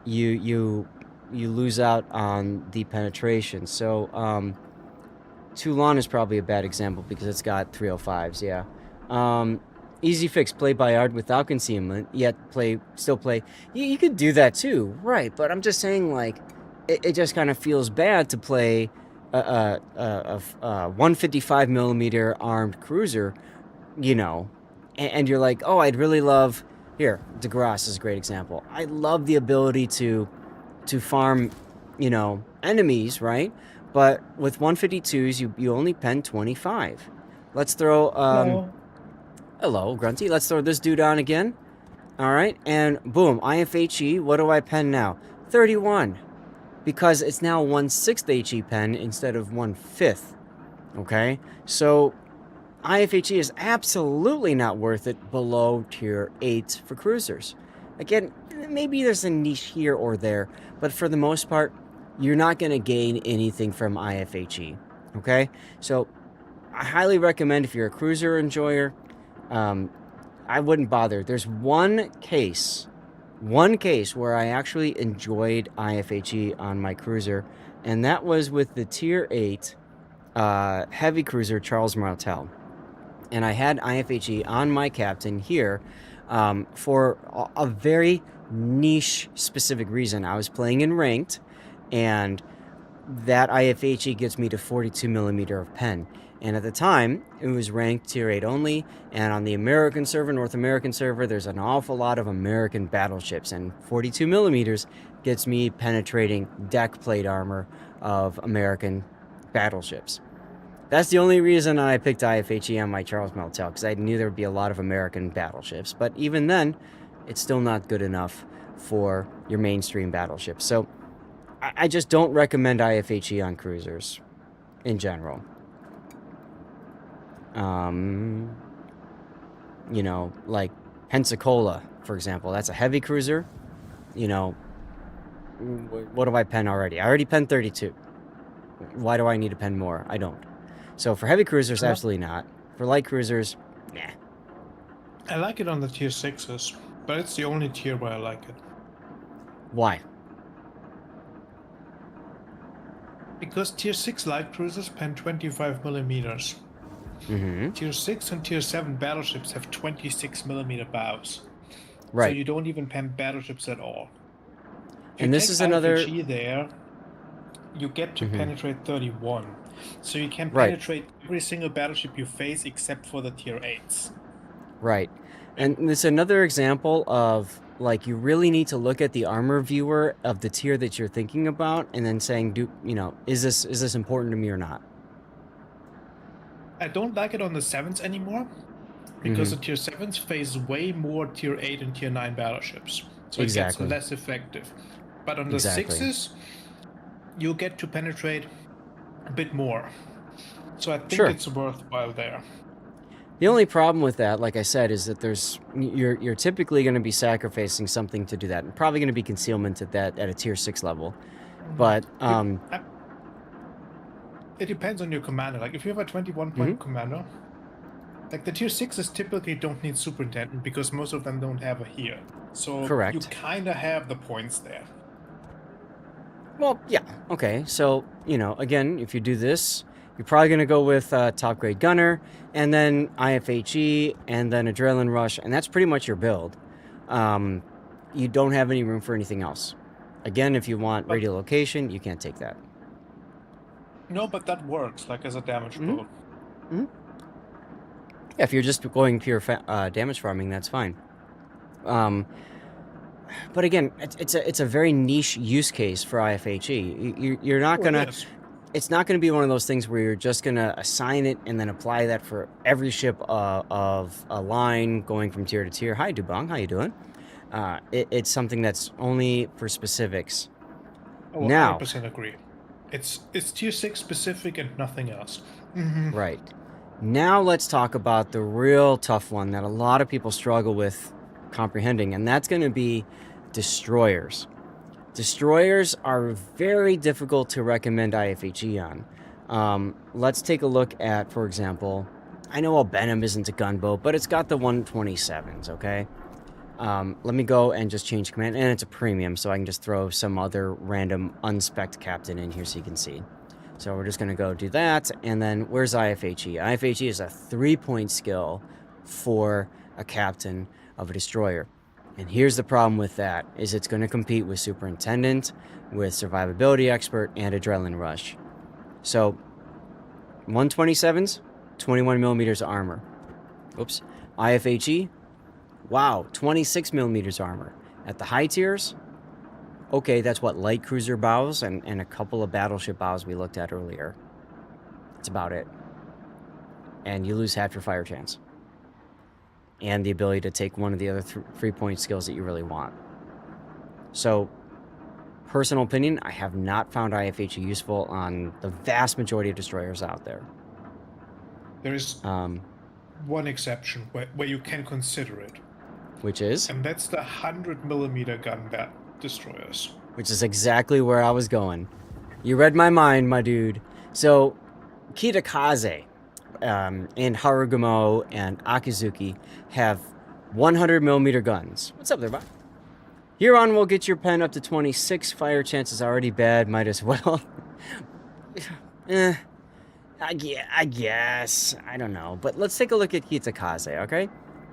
you lose out on the penetration. So Toulon is probably a bad example because it's got 305s, yeah. Easy fix, play Bayard without concealment, yet still play. You could do that too, right? But I'm just saying, like, it just kind of feels bad to play a 155 millimeter armed cruiser, you know, and you're like, oh, I'd really love. Here, DeGrasse is a great example. I love the ability to farm, you know, enemies, right? But with 152s, you only pen 25. Let's throw Hello, Grunty. Let's throw this dude on again. All right, and boom, IFHE. What do I pen now? 31, because it's now 1/6 HE pen instead of 1/5. Okay, so IFHE is absolutely not worth it below tier 8 for cruisers. Again, maybe there's a niche here or there, but for the most part, you're not going to gain anything from IFHE. Okay, so I highly recommend if you're a cruiser enjoyer. I wouldn't bother. There's one case where I actually enjoyed IFHE on my cruiser, and that was with the tier 8 heavy cruiser Charles Martel. And I had IFHE on my captain here for a very niche specific reason. I was playing in ranked, and that IFHE gets me to 42 millimeter of pen. And at the time, it was ranked tier 8 only, and on the American server, North American server, there's an awful lot of American battleships, and 42 millimeters gets me penetrating deck plate armor of American battleships. That's the only reason I picked IFHE on my Charles Martel, because I knew there would be a lot of American battleships. But even then, it's still not good enough for your mainstream battleships. So I just don't recommend IFHE on cruisers in general. You know, like Pensacola, for example, that's a heavy cruiser. You know, what do I pen already? I already pen 32. Why do I need to pen more? I don't. So for heavy cruisers, absolutely not. For light cruisers, nah. I like it on the tier 6s, but it's the only tier where I like it. Why? Because tier 6 light cruisers pen 25 millimeters. Mm-hmm. Tier 6 and tier 7 battleships have 26 millimeter bows. Right. So you don't even pen battleships at all. If And you this take is another... IFHE there, you get to penetrate 31. So you can Right. penetrate every single battleship you face except for the tier 8s. Right. And this is another example of, like, you really need to look at the armor viewer of the tier that you're thinking about and then saying, you know, is this important to me or not? I don't like it on the 7s anymore, because the tier 7s face way more tier 8 and tier 9 battleships. So Exactly. it gets less effective. But on the Exactly. 6s, you get to penetrate a bit more. So I think Sure. it's worthwhile there. The only problem with that, like I said, is that you're typically going to be sacrificing something to do that, and probably going to be concealment at a tier 6 level. But it depends on your commander. Like if you have a 21-point commander, like the tier 6s typically don't need superintendent because most of them don't have a here. So Correct. you kind of have the points there. Well, yeah, okay. So, you know, again, if you do this, you're probably going to go with top grade gunner, and then IFHE, and then adrenaline rush, and that's pretty much your build. You don't have any room for anything else. Again, if you want radial location, you can't take that. No, but that works, like as a damage build. Yeah, if you're just going pure damage farming, that's fine. But again, it's a very niche use case for IFHE. You're not gonna... It's not going to be one of those things where you're just going to assign it and then apply that for every ship of a line going from tier to tier. Hi, Dubong. How you doing? It's something that's only for specifics. Oh, now, 100% agree. It's tier 6 specific and nothing else. Right. Now let's talk about the real tough one that a lot of people struggle with comprehending, and that's going to be destroyers. Destroyers are very difficult to recommend IFHE on. Let's take a look at, for example, I know Albenham isn't a gunboat, but it's got the 127s, okay? Let me go and just change command, and it's a premium, so I can just throw some other random unspec'd captain in here so you can see. So we're just going to go do that, and then where's IFHE? IFHE is a 3-point skill for a captain of a destroyer. And here's the problem with that, is it's going to compete with Superintendent, with Survivability Expert, and Adrenaline Rush. So, 127s, 21 millimeters armor. Oops. IFHE, wow, 26 millimeters armor. At the high tiers, okay, that's what, light cruiser bows and a couple of battleship bows we looked at earlier. That's about it. And you lose half your fire chance. And the ability to take one of the other 3-point skills that you really want. So, personal opinion, I have not found IFHE useful on the vast majority of destroyers out there. There is one exception where you can consider it. Which is? And that's the 100 millimeter gun destroyers. Which is exactly where I was going. You read my mind, my dude. So, Kitakaze and Harugumo and Akizuki have 100 millimeter guns. What's up there, bud? Huron will get your pen up to 26. Fire chance is already bad. Might as well. I guess. I don't know. But let's take a look at Kitakaze, okay?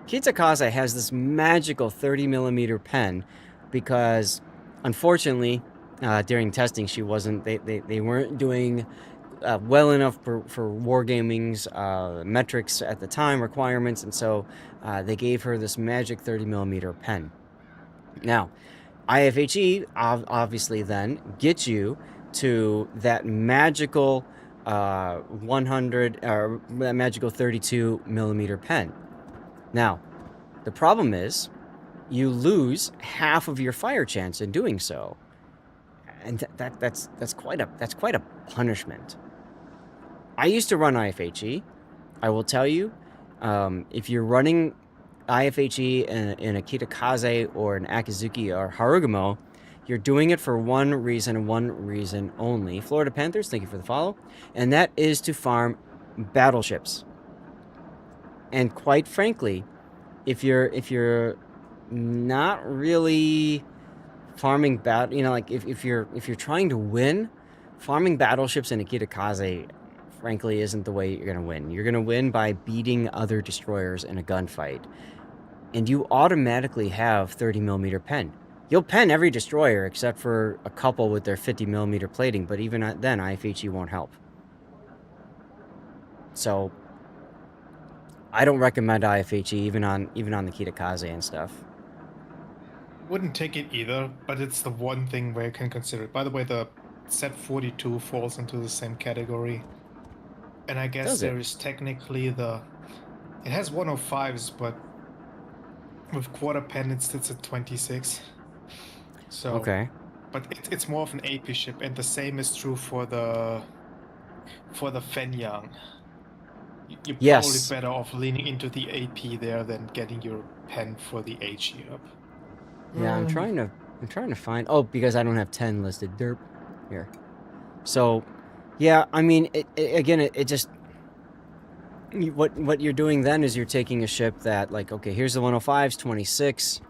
Kitakaze has this magical 30 millimeter pen because, unfortunately, during testing, she wasn't. They weren't doing well enough for Wargaming's metrics at the time, requirements, and so they gave her this magic 30 millimeter pen. Now, IFHE obviously then gets you to that magical 100 or that magical 32 millimeter pen. Now, the problem is you lose half of your fire chance in doing so, and that's quite a punishment. I used to run IFHE. I will tell you, if you're running IFHE in a Kitakaze or an Akizuki or Harugumo, you're doing it for one reason and one reason only. Florida Panthers, thank you for the follow. And that is to farm battleships. And quite frankly, if you're not really farming if you're trying to win, farming battleships in a Kitakaze frankly isn't the way you're going to win. You're going to win by beating other destroyers in a gunfight. And you automatically have 30mm pen. You'll pen every destroyer except for a couple with their 50mm plating, but even then, IFHE won't help. So, I don't recommend IFHE even on the Kitakaze and stuff. Wouldn't take it either, but it's the one thing where you can consider it. By the way, the Z42 falls into the same category. And I guess there is technically it has 105s, but with quarter pen it sits at 26. So, okay. But it's more of an AP ship, and the same is true for the Fenyang. You're probably better off leaning into the AP there than getting your pen for the HE up. Yeah, I'm trying to find. Oh, because I don't have 10 listed. Derp. Here. So, yeah, I mean, it just. What you're doing then is you're taking a ship that, like, okay, here's the 105s, 26,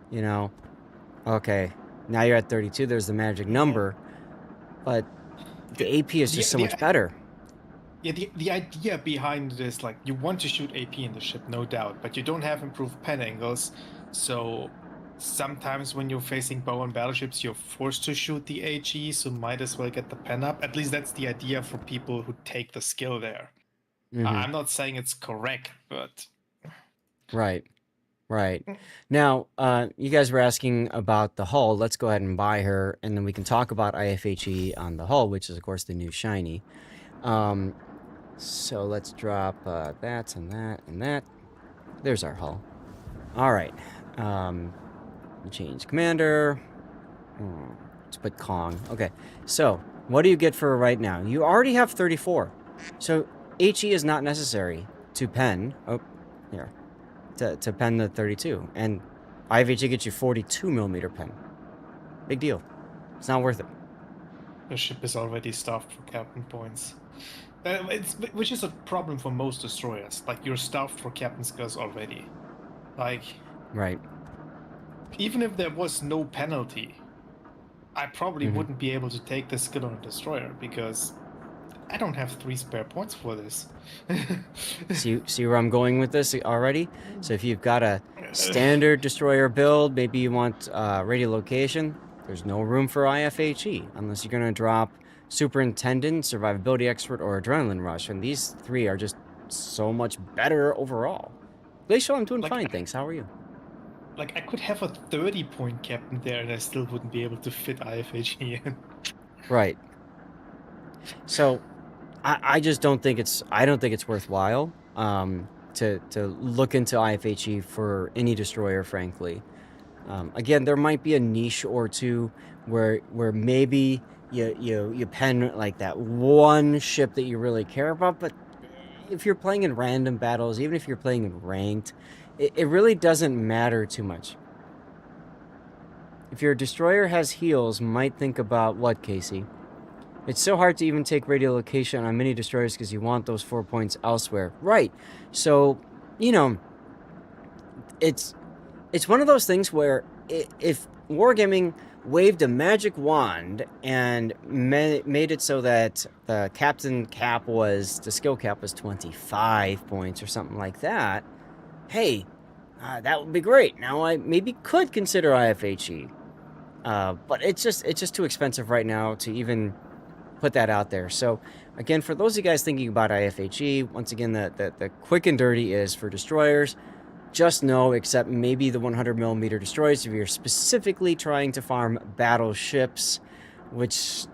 you know. Okay, now you're at 32. There's the magic number, but the AP is just so much better. Yeah, the idea behind it is, like, you want to shoot AP in the ship, no doubt, but you don't have improved pen angles, so sometimes when you're facing bow and battleships, you're forced to shoot the HE, so might as well get the pen up. At least that's the idea for people who take the skill there. Mm-hmm. I'm not saying it's correct, but... Right. Now, you guys were asking about the hull. Let's go ahead and buy her, and then we can talk about IFHE on the hull, which is, of course, the new shiny. So let's drop that and that and that. There's our hull. All right. Change commander. Let's put Kong. Okay. So, what do you get for right now? You already have 34. So, HE is not necessary to pen. Oh, here. To pen the 32. And IFHE gets you 42mm pen. Big deal. It's not worth it. The ship is already stuffed for captain points. Which is a problem for most destroyers. Like, you're stuffed for captain skills already. Like... Right. Even if there was no penalty, I probably wouldn't be able to take this skill on a destroyer, because I don't have 3 spare points for this. See where I'm going with this already? So if you've got a standard destroyer build, maybe you want radiolocation, there's no room for IFHE, unless you're going to drop Superintendent, Survivability Expert, or Adrenaline Rush, and these 3 are just so much better overall. Glacial, I'm doing fine, thanks. How are you? Like, I could have a 30-point captain there, and I still wouldn't be able to fit IFHE in. Right. So, I just don't think it's worthwhile to look into IFHE for any destroyer, frankly. Again, there might be a niche or two where maybe you pen like that one ship that you really care about, but if you're playing in random battles, even if you're playing in ranked, it really doesn't matter too much. If your destroyer has heals, might think about what, Casey? It's so hard to even take radiolocation on mini destroyers because you want those 4 points elsewhere. Right. So, you know, it's one of those things where if Wargaming waved a magic wand and made it so that the skill cap was 25 points or something like that, hey, that would be great. Now I maybe could consider IFHE. But it's just too expensive right now to even put that out there. So again, for those of you guys thinking about IFHE, once again, the quick and dirty is for destroyers. Just know, except maybe the 100mm destroyers, if you're specifically trying to farm battleships, which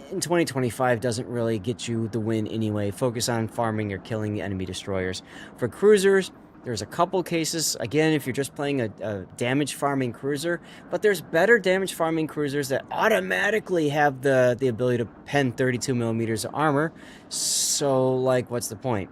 in 2025 doesn't really get you the win anyway. Focus on farming or killing the enemy destroyers. For cruisers, There's a couple cases, again, if you're just playing a damage farming cruiser, but there's better damage farming cruisers that automatically have the ability to pen 32 millimeters of armor. So, like, what's the point?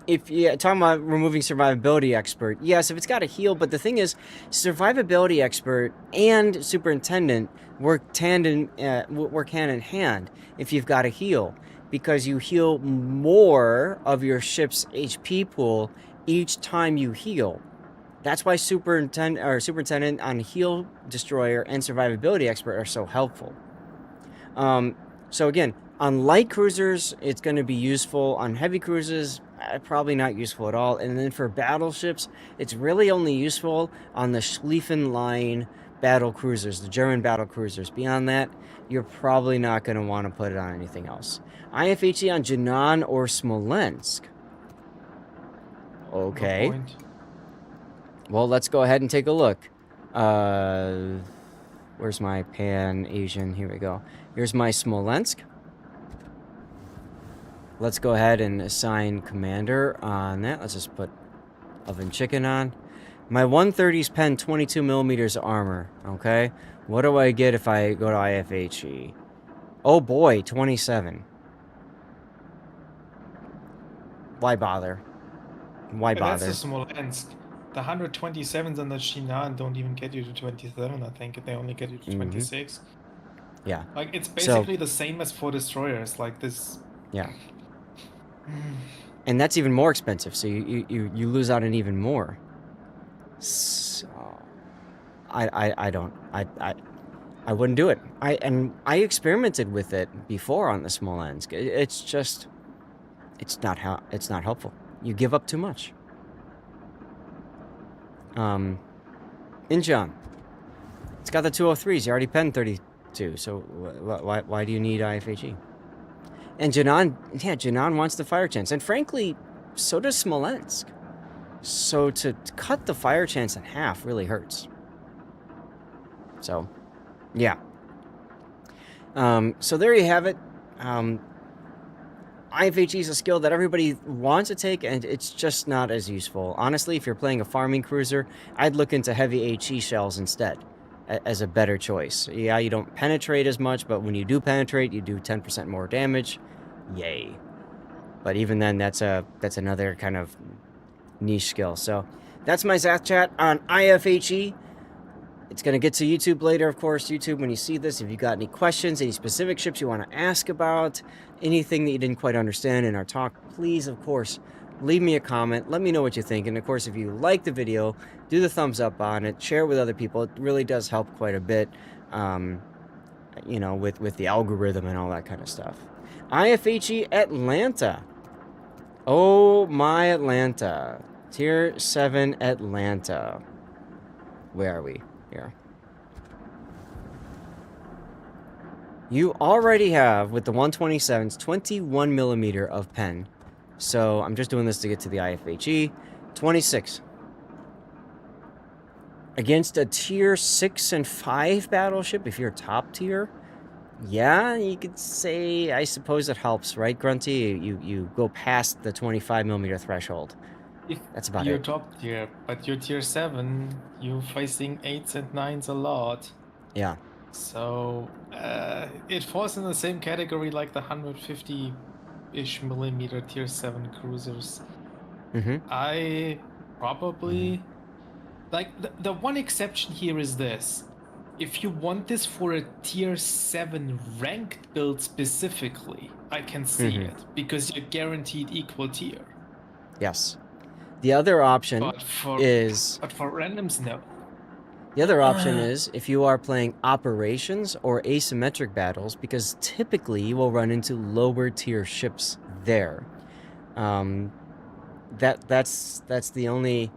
If you're talking about removing survivability expert, yes, if it's got a heal, but the thing is, survivability expert and superintendent work hand in hand if you've got a heal, because you heal more of your ship's HP pool each time you heal. That's why superintendent on heal destroyer and survivability expert are so helpful. So again, on light cruisers, it's going to be useful. On heavy cruisers, probably not useful at all. And then for battleships, it's really only useful on the Schlieffen line battle cruisers, the German battle cruisers. Beyond that, you're probably not going to want to put it on anything else. IFHE on Jinan or Smolensk. Okay. No point. Well, let's go ahead and take a look. Where's my Pan-Asian? Here we go. Here's my Smolensk. Let's go ahead and assign commander on that. Let's just put oven chicken on. My 130's pen 22 millimeters armor. Okay. What do I get if I go to IFHE? Oh boy, 27. Why bother? Why But bother? that's the Smolensk. The 127s on the Shinan don't even get you to 27. I think they only get you to 26. Yeah. Like, it's basically the same as for destroyers. Like this. Yeah. And that's even more expensive, so you lose out on even more. So I wouldn't do it. I experimented with it before on the Smolensk. It's just it's not helpful. You give up too much. Incheon. It's got the 203s. You already penned 32. So why do you need IFHE? And Jinan wants the fire chance. And frankly, so does Smolensk. So to cut the fire chance in half really hurts. So, yeah. So there you have it. IFHE is a skill that everybody wants to take, and it's just not as useful. Honestly, if you're playing a farming cruiser, I'd look into heavy HE shells instead as a better choice. Yeah, you don't penetrate as much, but when you do penetrate, you do 10% more damage. Yay. But even then, that's another kind of niche skill. So that's my Zath Chat on IFHE. It's going to get to YouTube later, of course. YouTube, when you see this, if you got any questions, any specific ships you want to ask about, anything that you didn't quite understand in our talk, please, of course, leave me a comment. Let me know what you think. And, of course, if you like the video, do the thumbs up on it. Share it with other people. It really does help quite a bit, you know, with the algorithm and all that kind of stuff. IFHE Atlanta. Oh, my Atlanta. Tier 7 Atlanta. Where are we? Here. You already have, with the 127s, 21 millimeter of pen. So I'm just doing this to get to the IFHE. 26. Against a tier 6 and 5 battleship, if you're top tier, yeah, you could say, I suppose it helps, right, Grunty? You go past the 25 millimeter threshold. That's about you're it. top tier, but you're tier 7, you're facing 8s and 9s a lot. Yeah. So it falls in the same category like the 150-ish millimeter tier 7 cruisers. I probably... Like, the one exception here is this. If you want this for a tier 7 ranked build specifically, I can see it, because you're guaranteed equal tier. Yes. The other option But for randoms, no. The other option is if you are playing operations or asymmetric battles, because typically you will run into lower tier ships there. That's the only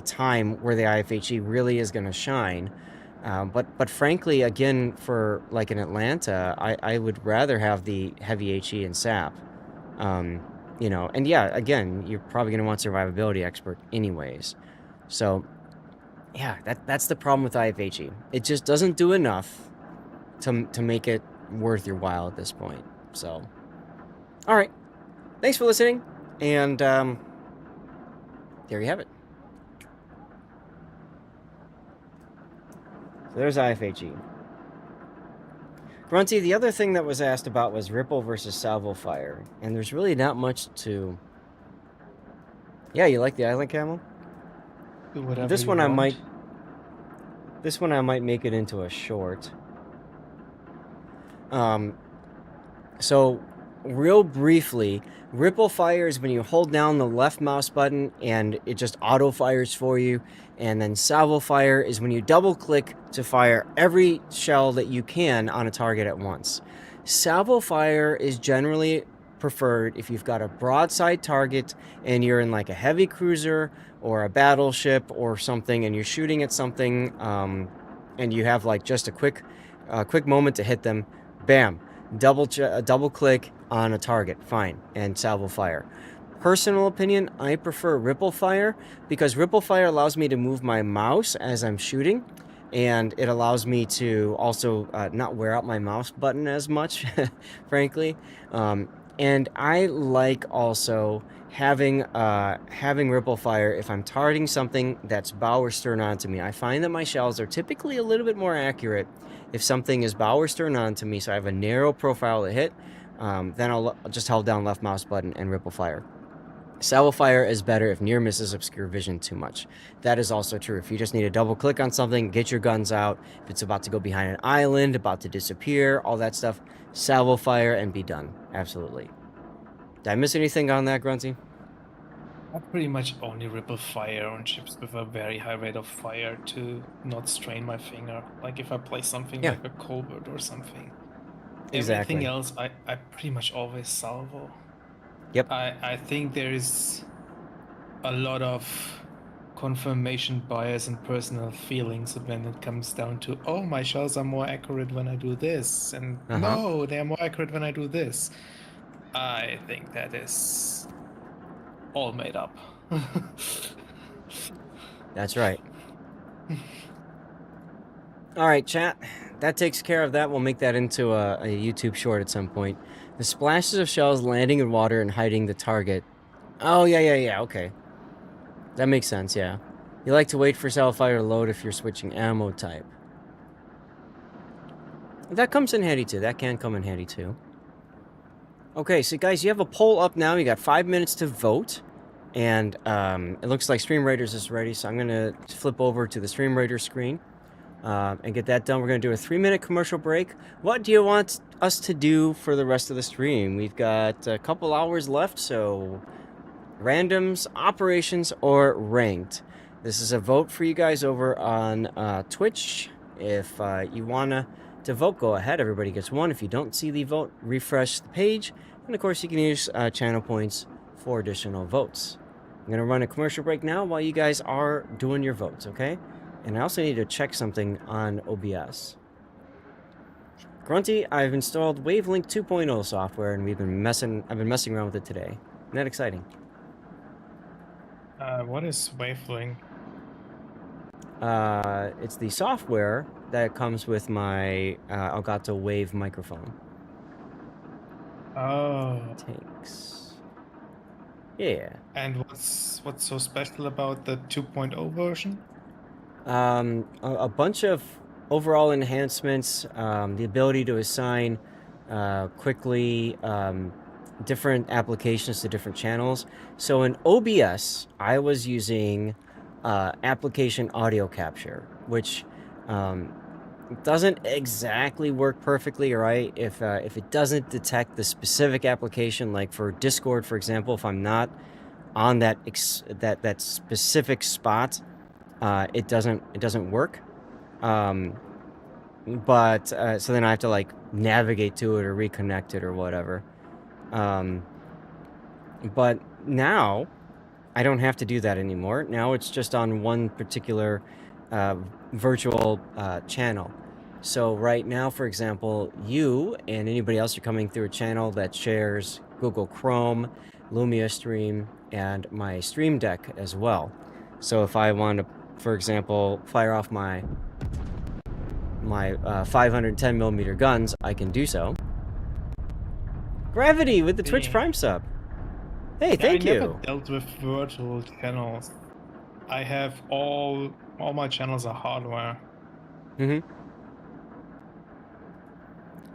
time where the IFHE really is going to shine. But frankly, again, for like in Atlanta, I would rather have the heavy HE and SAP. You know, and yeah, again, you're probably going to want survivability expert anyways. So, yeah, that's the problem with IFHE. It just doesn't do enough to make it worth your while at this point. So, all right. Thanks for listening. And there you have it. So there's IFHE. Grunty, the other thing that was asked about was Ripple versus Salvo Fire. And there's really not much to... Yeah, you like the Island Camel? Do whatever This you one I want. might... This one I might make it into a short. So, real briefly, Ripple Fire is when you hold down the left mouse button and it just auto fires for you. And then Salvo Fire is when you double click to fire every shell that you can on a target at once. Salvo Fire is generally preferred if you've got a broadside target and you're in like a heavy cruiser or a battleship or something and you're shooting at something and you have like just a quick moment to hit them. Bam. Double click on a target, fine, and Salvo Fire. Personal opinion, I prefer Ripple Fire because Ripple Fire allows me to move my mouse as I'm shooting, and it allows me to also not wear out my mouse button as much, frankly. And I like also having Ripple Fire if I'm targeting something that's bow or stern on to me. I find that my shells are typically a little bit more accurate if something is bow or stern on to me, so I have a narrow profile to hit. Then I'll just hold down left mouse button and Ripple Fire. Salvo Fire is better if near misses obscure vision too much. That is also true. If you just need to double click on something, get your guns out. If it's about to go behind an island, about to disappear, all that stuff, Salvo Fire and be done. Absolutely. Did I miss anything on that, Grunty? I pretty much only Ripple Fire on ships with a very high rate of fire to not strain my finger. Like if I play something Yeah. like a Colbert or something. Exactly. Everything else, I pretty much always salvo. Yep. I think there is a lot of confirmation bias and personal feelings when it comes down to, oh, my shells are more accurate when I do this, and no, they're more accurate when I do this. I think that is all made up. That's right. All right, chat. That takes care of that. We'll make that into a YouTube short at some point. The splashes of shells landing in water and hiding the target. Oh, yeah, okay. That makes sense, yeah. You like to wait for Salvo Fire to load if you're switching ammo type. That comes in handy too. That can come in handy too. Okay, so guys, you have a poll up now. You got 5 minutes to vote. And it looks like Stream Raiders is ready, so I'm going to flip over to the Stream Raiders screen. And get that done. We're going to do a 3-minute commercial break. What do you want us to do for the rest of the stream? We've got a couple hours left, so randoms, operations, or ranked. This is a vote for you guys over on Twitch. If you want to vote, go ahead. Everybody gets one. If you don't see the vote, refresh the page. And, of course, you can use channel points for additional votes. I'm going to run a commercial break now while you guys are doing your votes, okay? And I also need to check something on OBS. Grunty, I've installed Wavelink 2.0 software, and I've been messing around with it today. Isn't that exciting? What is Wavelink? It's the software that comes with my Elgato Wave microphone. Oh. Tanks. Yeah. And what's so special about the 2.0 version? A bunch of overall enhancements, the ability to assign quickly different applications to different channels. So in OBS, I was using application audio capture, which doesn't exactly work perfectly, right? If it doesn't detect the specific application, like for Discord, for example, if I'm not on that specific spot, it doesn't work. But so then I have to like navigate to it or reconnect it or whatever. But now I don't have to do that anymore. Now it's just on one particular virtual channel. So right now, for example, you and anybody else are coming through a channel that shares Google Chrome, Lumia Stream, and my Stream Deck as well. So if I want to, for example, fire off my 510 millimeter guns, I can do so. Gravity with the Twitch Prime sub. Hey, Yeah, thank I never you. dealt with virtual channels. I have all my channels are hardware. Mm-hmm.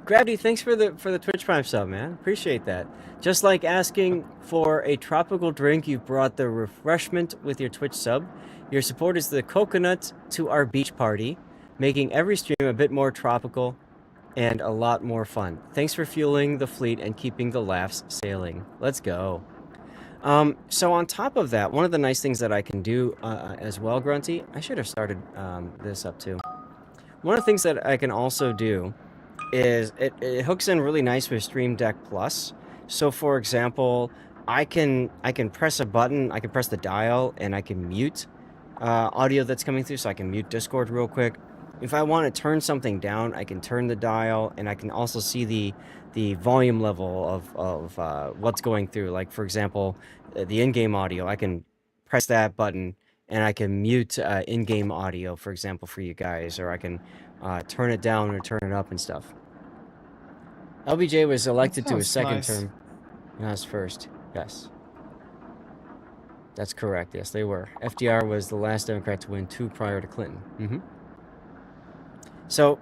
Gravity, thanks for the Twitch Prime sub, man. Appreciate that. Just like asking for a tropical drink, you brought the refreshment with your Twitch sub. Your support is the coconut to our beach party, making every stream a bit more tropical and a lot more fun. Thanks for fueling the fleet and keeping the laughs sailing. Let's go. So on top of that, one of the nice things that I can do as well, Grunty, I should have started this up too. One of the things that I can also do is it hooks in really nice with Stream Deck Plus. So for example, I can press a button, I can press the dial, and I can mute audio that's coming through. So I can mute Discord real quick. If I want to turn something down, I can turn the dial, and I can also see the volume level of what's going through. Like for example, the in-game audio, I can press that button and I can mute in-game audio, for example, for you guys, or I can turn it down or turn it up and stuff. LBJ was That elected to his sounds second nice. term, not his first. Yes. That's correct. Yes, they were. FDR was the last Democrat to win 2 prior to Clinton. So,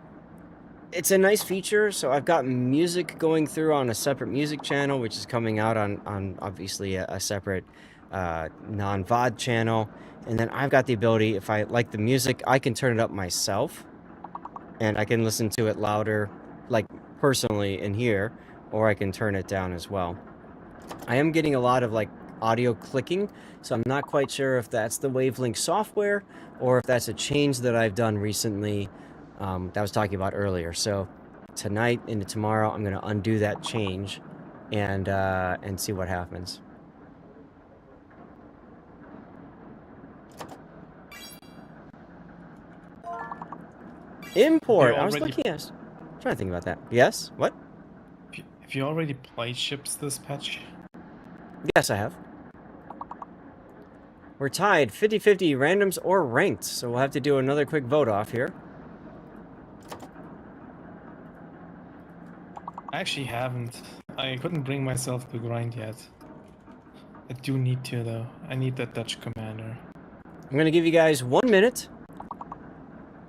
it's a nice feature. So I've got music going through on a separate music channel, which is coming out on obviously a separate non-VOD channel. And then I've got the ability, if I like the music, I can turn it up myself. And I can listen to it louder, like personally in here, or I can turn it down as well. I am getting a lot of like audio clicking, so I'm not quite sure if that's the Wavelink software or if that's a change that I've done recently that I was talking about earlier. So tonight into tomorrow, I'm gonna undo that change and see what happens. Import. I was looking at. Trying to think about that. Yes. What? Have you already played ships this patch? Yes, I have. We're tied 50-50 randoms or ranked, so we'll have to do another quick vote off here. I actually haven't. I couldn't bring myself to grind yet. I do need to though. I need that Dutch commander. I'm going to give you guys 1 minute.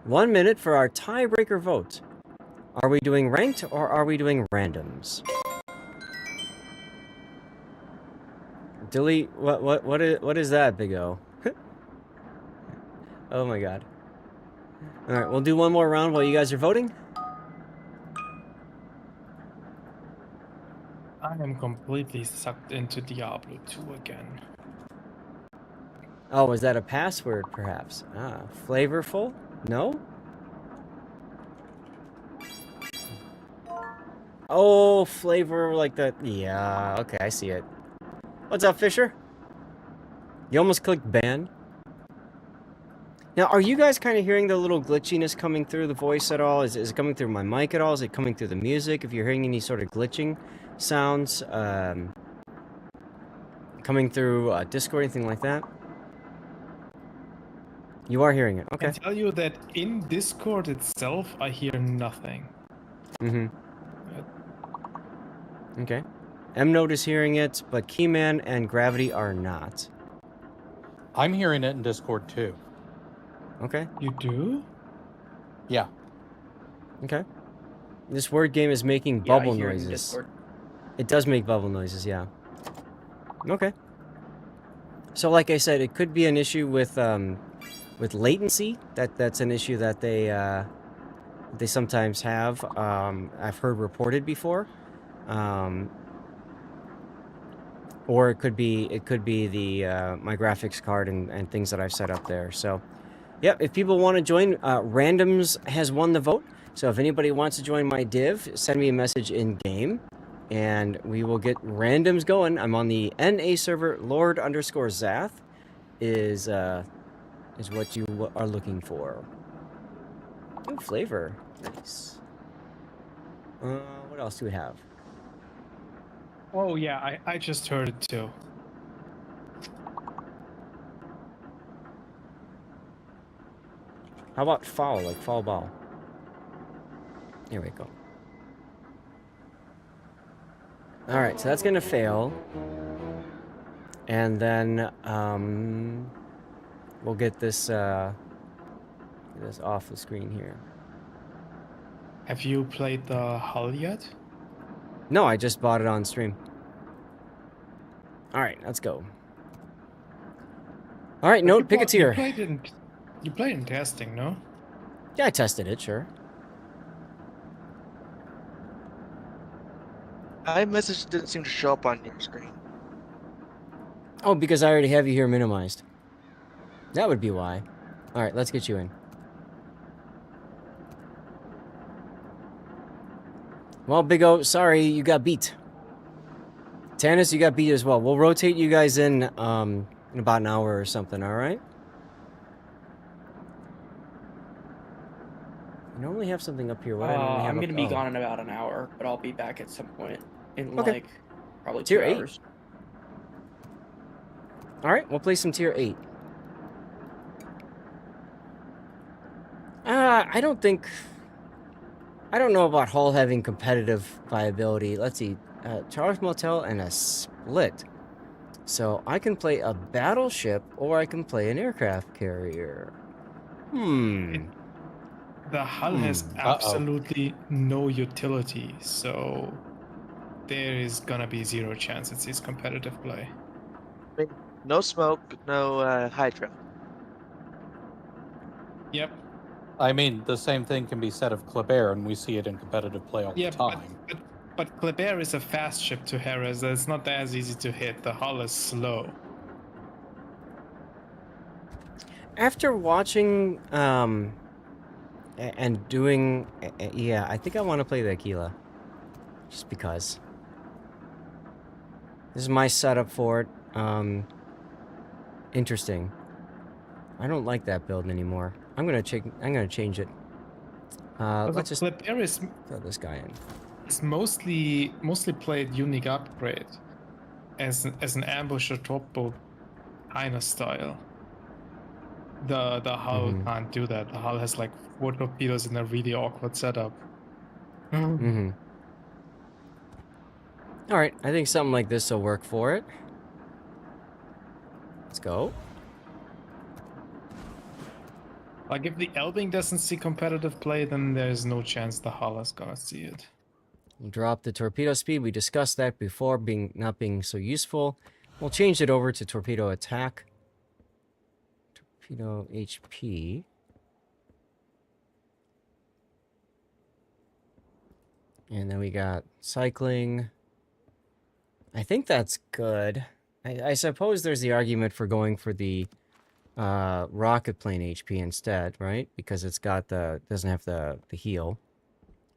1 minute for our tiebreaker vote. Are we doing ranked or are we doing randoms? Delete. What is that, Big O? Oh my god. Alright, we'll do one more round while you guys are voting. I am completely sucked into Diablo 2 again. Oh, was that a password, perhaps? Ah, flavorful? No? Oh, flavor like that. Yeah, okay, I see it. What's up, Fisher? You almost clicked ban. Now, are you guys kind of hearing the little glitchiness coming through the voice at all? Is it coming through my mic at all? Is it coming through the music? If you're hearing any sort of glitching sounds, coming through Discord, anything like that? You are hearing it, I okay. can tell you that in Discord itself, I hear nothing. Okay. M-Note is hearing it, but Keyman and Gravity are not. I'm hearing it in Discord too. Okay. You do? Yeah. Okay. This word game is making Yeah, I bubble hear it in noises. Discord. It does make bubble noises, yeah. Okay. So, like I said, it could be an issue with latency. That's an issue that they sometimes have. I've heard reported before. Or it could be the my graphics card and things that I've set up there. So, yep. If people want to join, randoms has won the vote. So if anybody wants to join my div, send me a message in game, and we will get randoms going. I'm on the NA server. Lord_Zath is what you are looking for. Ooh, flavor, nice. What else do we have? Oh yeah, I just heard it too. How about foul, like foul ball? Here we go. Alright, so that's gonna fail. And then we'll get this off the screen here. Have you played the hull yet? No, I just bought it on stream. All right, let's go. All right, Note, pick a tier. You played in testing, no? Yeah, I tested it, sure. iMessage didn't seem to show up on your screen. Oh, because I already have you here minimized. That would be why. All right, let's get you in. Well, Big O, sorry, you got beat. Tannis, you got beat as well. We'll rotate you guys in about an hour or something, all right? I normally have something up here. What I normally have I'm up- gonna be oh. gone in about an hour, but I'll be back at some point in Okay. like probably Tier 2 8. hours. All right, we'll play some tier 8. I don't know about Hull having competitive viability. Let's see, Charles Motel and a split. So I can play a battleship or I can play an aircraft carrier. The hull has absolutely no utility, so there is gonna be zero chance it sees competitive play. No smoke, no Hydra. Yep. I mean, the same thing can be said of Kleber, and we see it in competitive play all Yeah, the time. but Kleber is a fast ship to harass. It's not as easy to hit. The hull is slow. After watching and doing, yeah, I think I want to play the Aquila, just because. This is my setup for it. Interesting. I don't like that build anymore. I'm gonna change it. Let's just Kleber is throw this guy in. mostly played unique upgrade as an ambush or top boat kind of style. The hull can't do that. The hull has like 4 torpedoes in a really awkward setup. Mm-hmm. All right, I think something like this will work for it. Let's go. Like if the Elbing doesn't see competitive play, then there's no chance the hull is gonna see it. Drop the torpedo speed. We discussed that before, not being so useful. We'll change it over to torpedo attack. Torpedo HP. And then we got cycling. I think that's good. I suppose there's the argument for going for the rocket plane HP instead, right? Because it's got doesn't have the heal.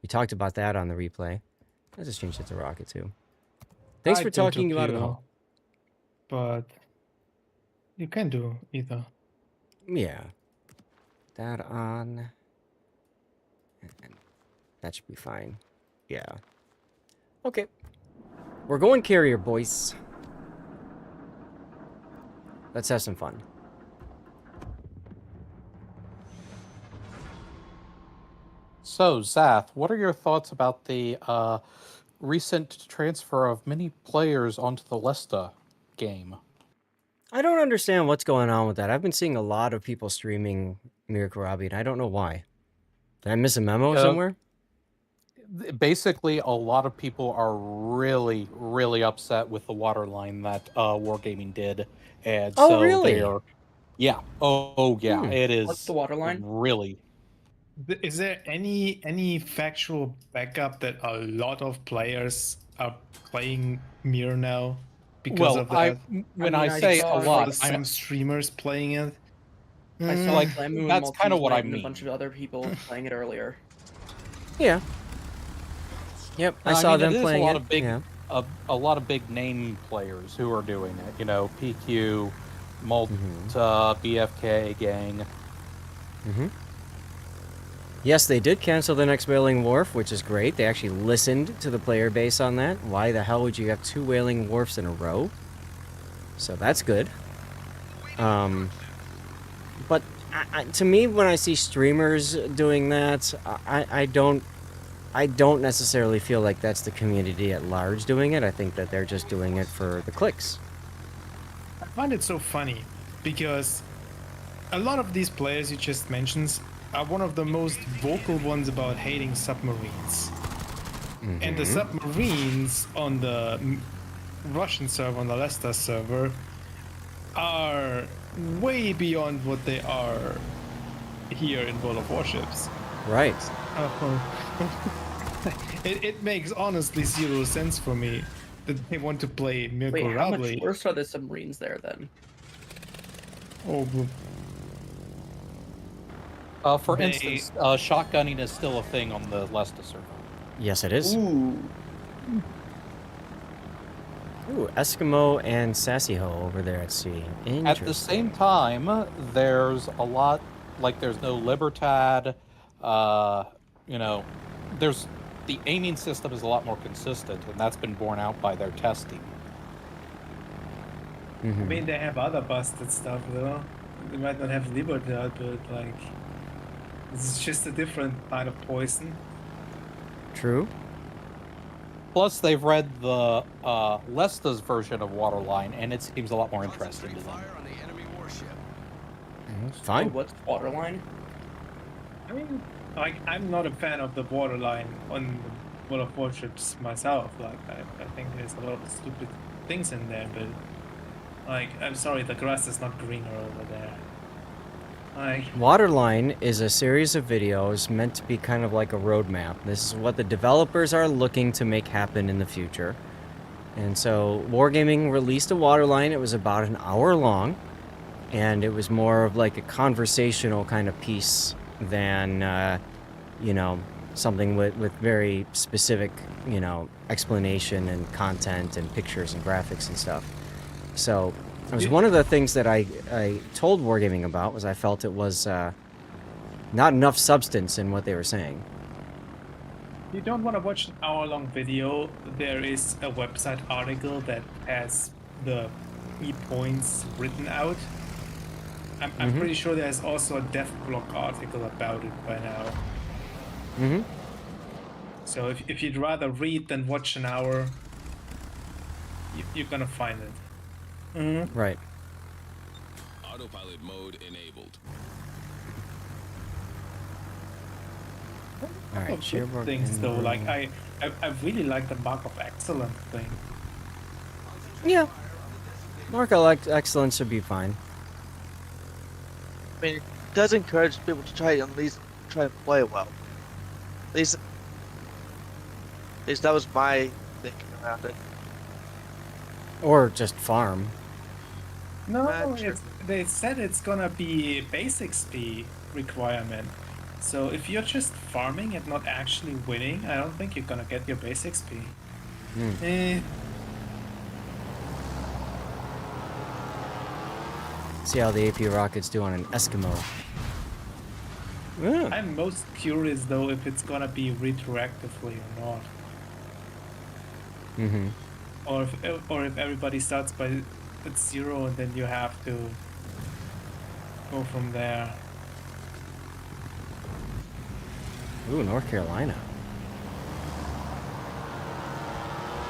We talked about that on the replay. I just changed it to rocket too. Thanks for talking you out of the hole. But you can do either. Yeah. That on. And that should be fine. Yeah. Okay. We're going carrier, boys. Let's have some fun. So, Zath, what are your thoughts about the recent transfer of many players onto the Lesta game? I don't understand what's going on with that. I've been seeing a lot of people streaming Miracle Robbie, and I don't know why. Did I miss a memo somewhere? Basically, a lot of people are really, really upset with the waterline that Wargaming did. And Oh, so really? they are, yeah. Oh, yeah. It is. What's the waterline? Really. Is there any factual backup that a lot of players are playing Mir now because of that? When I I mean, I say saw a lot, some streamers playing it. I saw Like, Flamu and that's kinda what I and a mean. bunch of other people playing it earlier. Yeah. Yep, I saw them it is playing a lot it. of big, Yeah. a lot of big name players who are doing it. You know, PQ, Malta, BFK gang. Mm-hmm. Yes, they did cancel the next Whaling Wharf, which is great. They actually listened to the player base on that. Why the hell would you have 2 Whaling Wharfs in a row? So that's good. But to me, when I see streamers doing that, I don't necessarily feel like that's the community at large doing it. I think that they're just doing it for the clicks. find it so funny because a lot of these players you just mentioned are one of the most vocal ones about hating submarines. And the submarines on the Russian server, on the Leicester server, are way beyond what they are here in World of Warships. Right. It makes honestly zero sense for me that they want to play Wait, how much miserably. worse are the submarines there then? Oh, For They- instance, shotgunning is still a thing on the Leicester server. Yes, it is. Ooh. Ooh, Eskimo and Sassy Ho over there at sea. Interesting. At the same time, there's a lot, like there's no Libertad, you know, there's, the aiming system is a lot more consistent, and that's been borne out by their testing. I mean, they have other busted stuff though. They might not have Libertad, but like, it's just a different kind of poison. True. Plus, they've read the Leicester's version of Waterline, and it seems a lot more interesting to them. Oh, Fine. what's Waterline? I mean, like, I'm not a fan of the borderline on World of Warships myself. Like, I think there's a lot of stupid things in there, but like, I'm sorry, the grass is not greener over there. Like, Waterline is a series of videos meant to be kind of like a roadmap. This is what the developers are looking to make happen in the future. And so Wargaming released a Waterline. It was about an hour long, and it was more of like a conversational kind of piece than, you know, something with very specific, you know, explanation and content and pictures and graphics and stuff. So it was one of the things that I told Wargaming about, was I felt it was not enough substance in what they were saying. you don't want to watch an hour-long video. There is a website article that has the key points written out. I'm pretty sure there's also a dev blog article about it by now. So if you'd rather read than watch an hour, you're gonna find it. Right. Autopilot mode enabled. All right. Good Cherbourg things though, and- like I really like the Mark of Excellence thing. Yeah. Mark excellence should be fine. I mean, it does encourage people to try at least try and play well. At least that was my thinking around it. Or just farm. No, Sure. they said it's gonna be base XP requirement. So if you're just farming and not actually winning, I don't think you're gonna get your base XP. See how the AP rockets do on an Eskimo. Yeah. I'm most curious though if it's gonna be retroactively or not, or if everybody starts at 0 and then you have to go from there. Ooh, North Carolina.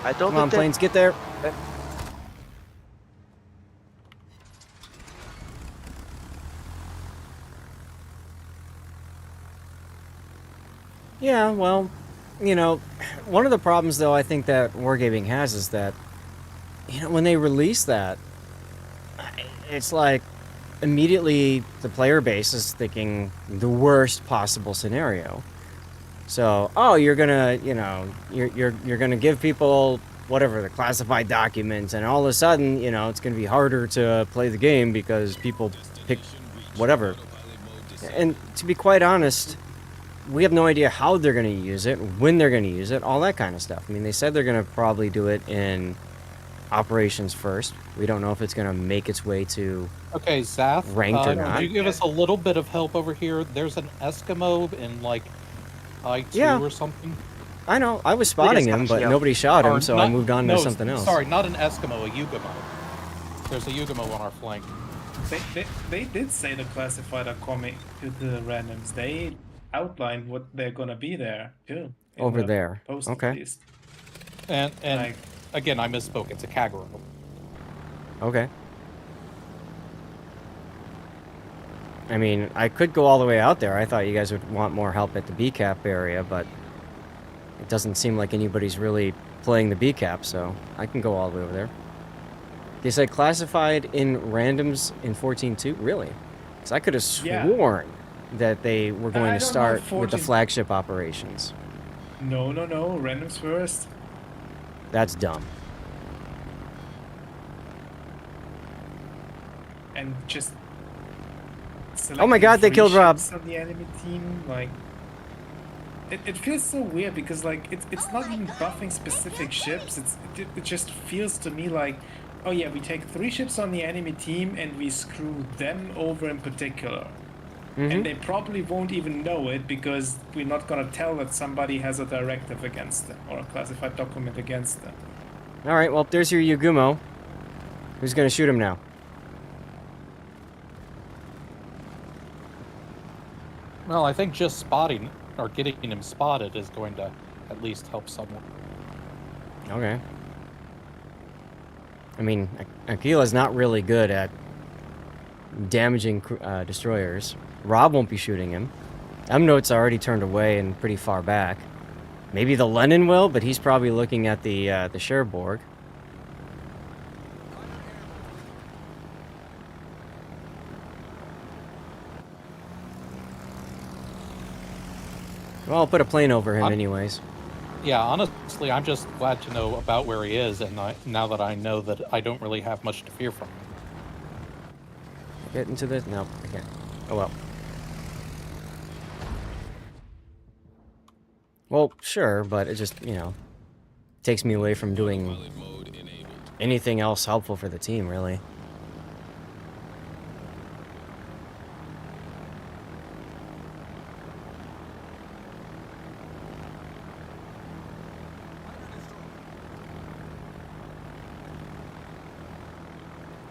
I don't Come on, think planes, get there. Yeah, well, you know, one of the problems, though, I think that Wargaming has is that, you know, when they release that, it's like immediately the player base is thinking the worst possible scenario. So, oh, you're gonna, you know, you're gonna give people whatever the classified documents, and all of a sudden, you know, it's gonna be harder to play the game because people pick whatever. And to be quite honest, we have no idea how they're going to use it, when they're going to use it, all that kind of stuff. I mean, they said they're going to probably do it in operations first. We don't know if it's going to make its way to... Okay, Zath, Ranked or not? could you give us a little bit of help over here? There's an Eskimo in, like, I2 Yeah. or something. I know, I was spotting him, but yeah. nobody shot him, Or so I not- moved on no, to something else. Sorry, not an Eskimo, a Yugamo. There's a Yugamo on our flank. They did say the classified are coming to the randoms. They outlined what they're gonna be there too. in Over the there. post Okay. at least. And Like- again, I misspoke. It's a Kagero. Okay. I mean, I could go all the way out there. I thought you guys would want more help at the B-cap area, but it doesn't seem like anybody's really playing the B-cap, so I can go all the way over there. They said classified in randoms in 14.2? Really? Because I could have Yeah. sworn that they were going I to don't know, start with the 14 flagship operations. No, randoms first. That's dumb. And just. Oh my god, they selecting killed three Rob. ships on the enemy team, like. It feels so weird because like it's not even buffing specific ships. It just feels to me like, oh yeah, we take 3 ships on the enemy team and we screw them over in particular. And they probably won't even know it because we're not gonna tell that somebody has a directive against them or a classified document against them. Alright, well, there's your Yugumo. Who's gonna shoot him now? Well, I think just spotting or getting him spotted is going to at least help someone. Okay. I mean, Aquila's not really good at damaging destroyers. Rob won't be shooting him. Note's already turned away and pretty far back. Maybe the Lenin will, but he's probably looking at the Cherbourg. Well, I'll put a plane over him anyways. Yeah, honestly, I'm just glad to know about where he is, and now that I know that I don't really have much to fear from him. Get into this? No, I can't. Oh well. Well, sure, but it just, you know, takes me away from doing anything else helpful for the team, really.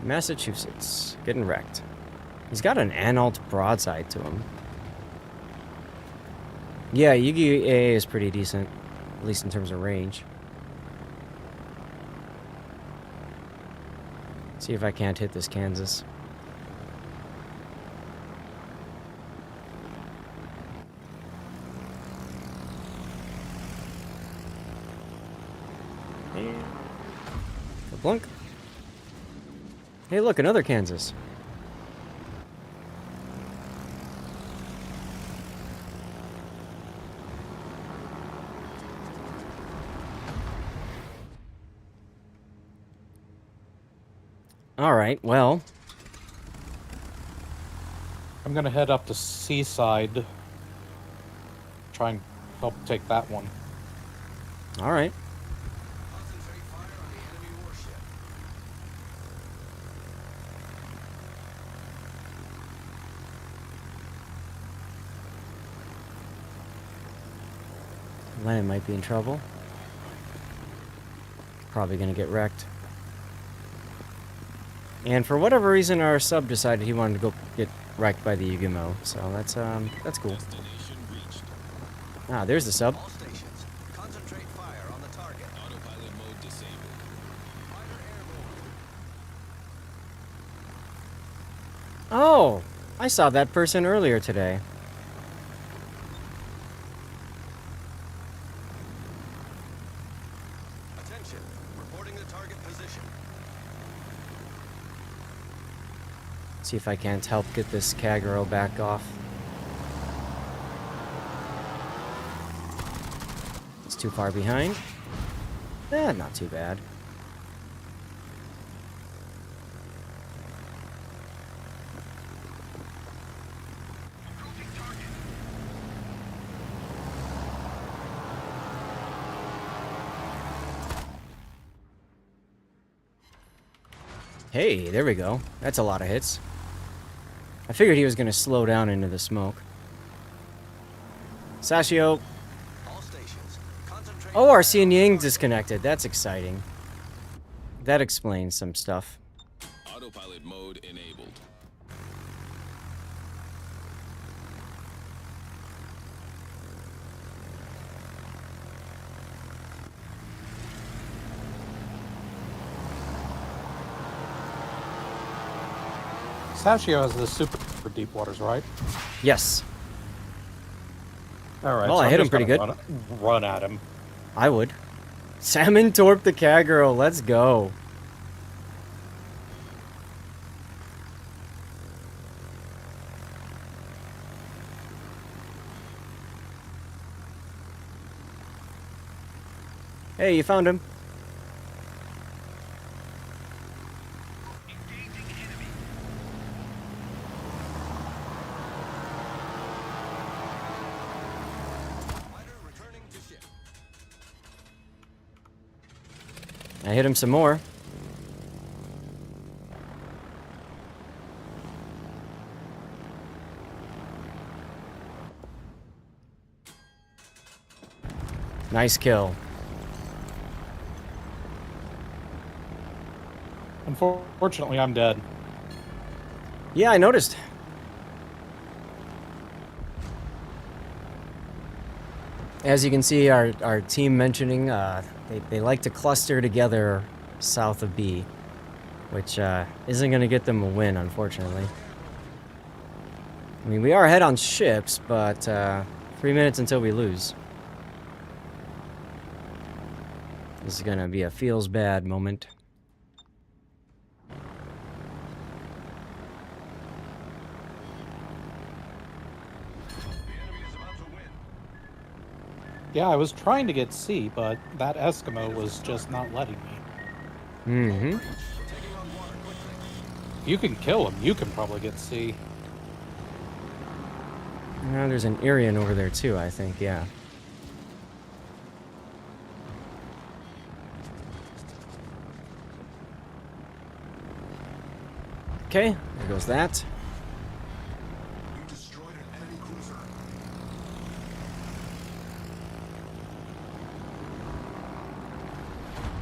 Massachusetts, getting wrecked. He's got an Anhalt broadside to him. Yeah, Yugi AA is pretty decent, at least in terms of range. See if I can't hit this Kansas. Blunk. Hey, look, another Kansas. All right, well. I'm gonna head up to Seaside. Try and help take that one. All right. Concentrate fire on the enemy warship. Lenin might be in trouble. Probably gonna get wrecked. And for whatever reason, our sub decided he wanted to go get wrecked by the Yugumo, so that's cool. Ah, there's the sub. All stations, concentrate fire on the target. Autopilot mode disabled. Fighter airborne. Oh, I saw that person earlier today. Attention, reporting the target position. See if I can't help get this Kagero back off. It's too far behind. Not too bad. Hey, there we go. That's a lot of hits. I figured he was going to slow down into the smoke. Sashio. All stations, concentrate. Oh, our Xian Yang disconnected. That's exciting. That explains some stuff. Autopilot mode enabled. Sashio has the super for deep waters, right? Yes. All right. Well, so I I'm hit him just pretty gonna good. Run at him. I would. Salmon torp the Kagero. Let's go. Hey, you found him. Fighter returning to ship. I hit him some more. Nice kill. Unfortunately, I'm dead. Yeah, I noticed. As you can see, our team mentioning, they like to cluster together south of B, which isn't going to get them a win, unfortunately. I mean, we are ahead on ships, but 3 minutes until we lose. This is going to be a feels bad moment. Yeah, I was trying to get C, but that Eskimo was just not letting me. Mm-hmm. If you can kill him, you can probably get C. Now there's an Irian over there too, I think, yeah. Okay, there goes that. You destroyed an enemy cruiser.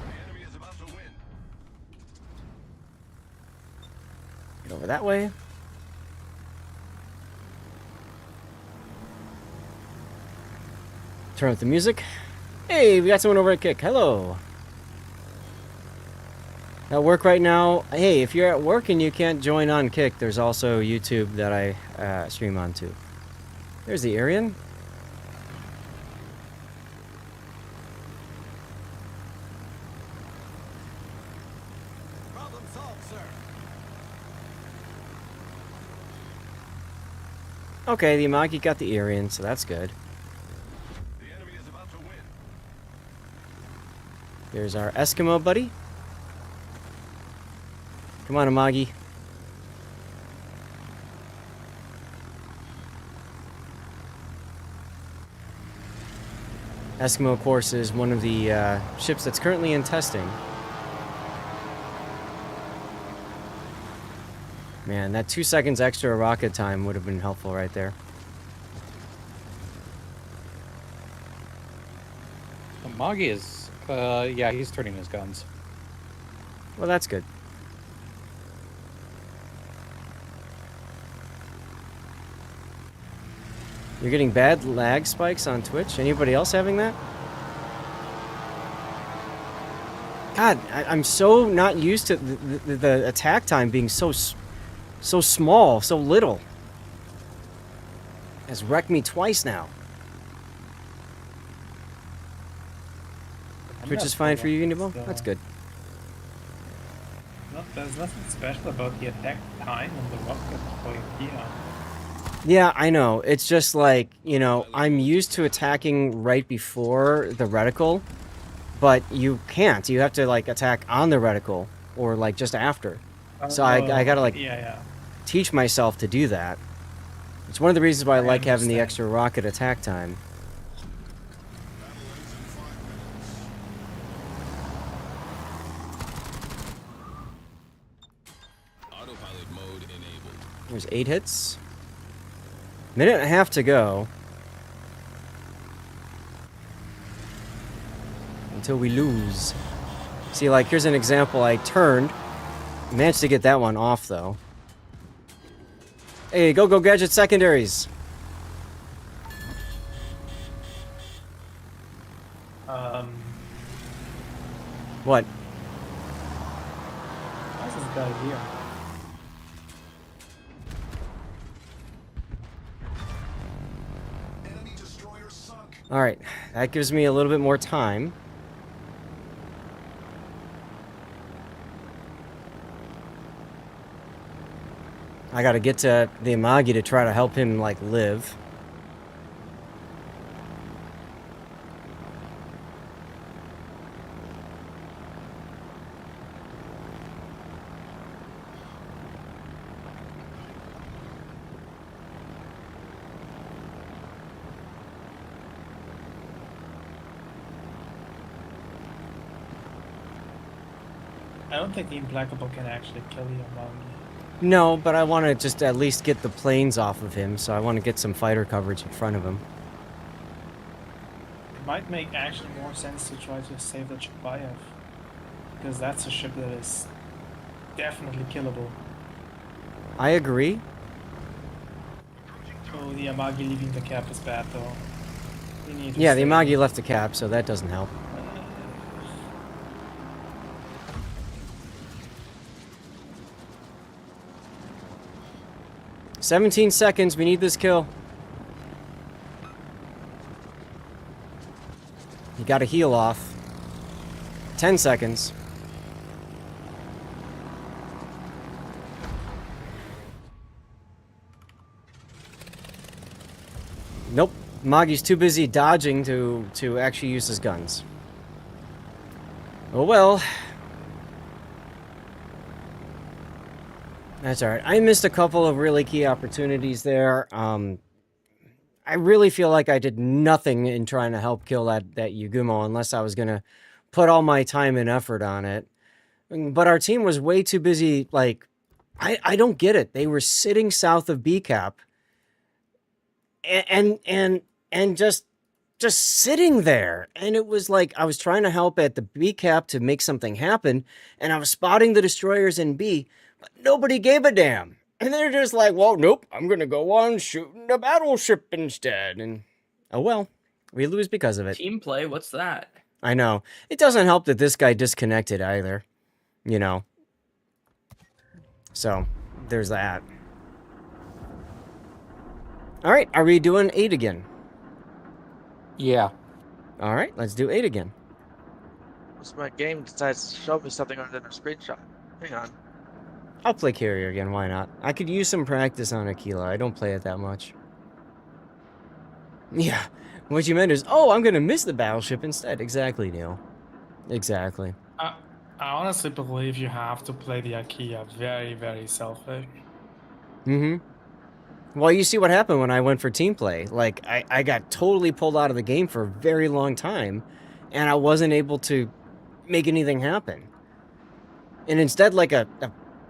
The enemy is about to win. Get over that way. Turn up the music. Hey, we got someone over at Kick. Hello. At work right now. Hey, if you're at work and you can't join on Kick, there's also YouTube that I stream on too. There's the Aryan. Problem solved, sir. Okay, the Amagi got the Aryan, so that's good. The enemy is about to win. There's our Eskimo buddy. Come on, Amagi. Eskimo, of course, is one of the ships that's currently in testing. Man, that 2 seconds extra rocket time would have been helpful right there. Magi is, yeah, he's turning his guns. Well, that's good. You're getting bad lag spikes on Twitch? Anybody else having that? God, I'm so not used to the attack time being so small, so little. It's wrecked me twice now. Twitch is fine for you, Uniball? That's good. There's nothing special about the attack time on the rocket point here. Yeah, I know. It's just like, you know, I'm used to attacking right before the reticle, but you can't. You have to, like, attack on the reticle, or, like, just after. So I gotta, like, teach myself to do that. It's one of the reasons why I like having the extra rocket attack time. Autopilot mode enabled. There's 8 hits. Minute and a half to go. Until we lose. See, like, here's an example. I turned. Managed to get that one off, though. Hey, go gadget secondaries. What? Why is this guy here? Alright, that gives me a little bit more time. I gotta get to the Amagi to try to help him, like, live. I don't think the Implacable can actually kill the Amagi. No, but I want to just at least get the planes off of him, so I want to get some fighter coverage in front of him. It might make actually more sense to try to save the Chepayev, because that's a ship that is definitely killable. I agree. Oh, the Amagi leaving the cap is bad though. We need to Yeah, the stay- Amagi left the cap, so that doesn't help. 17 seconds, we need this kill. You gotta heal off. 10 seconds. Nope. Magi's too busy dodging to actually use his guns. Oh well. That's alright. I missed a couple of really key opportunities there. I really feel like I did nothing in trying to help kill that Yugumo unless I was going to put all my time and effort on it. But our team was way too busy, like, I don't get it. They were sitting south of BCAP and just sitting there. And it was like I was trying to help at the BCAP to make something happen, and I was spotting the destroyers in B, but nobody gave a damn. And they're just like, well, nope, I'm going to go on shooting the battleship instead. And, oh well, we lose because of it. Team play, what's that? I know. It doesn't help that this guy disconnected either, you know. So, there's that. All right, are we doing 8 again? Yeah. All right, let's do 8 again. Once my game decides to show me something other than a screenshot. Hang on. I'll play carrier again, why not? I could use some practice on Aquila. I don't play it that much. Yeah, what you meant is, oh, I'm going to miss the battleship instead. Exactly, Neil. Exactly. I honestly believe you have to play the IKEA very, very selfish. Mm-hmm. Well, you see what happened when I went for team play. Like, I got totally pulled out of the game for a very long time, and I wasn't able to make anything happen. And instead, like a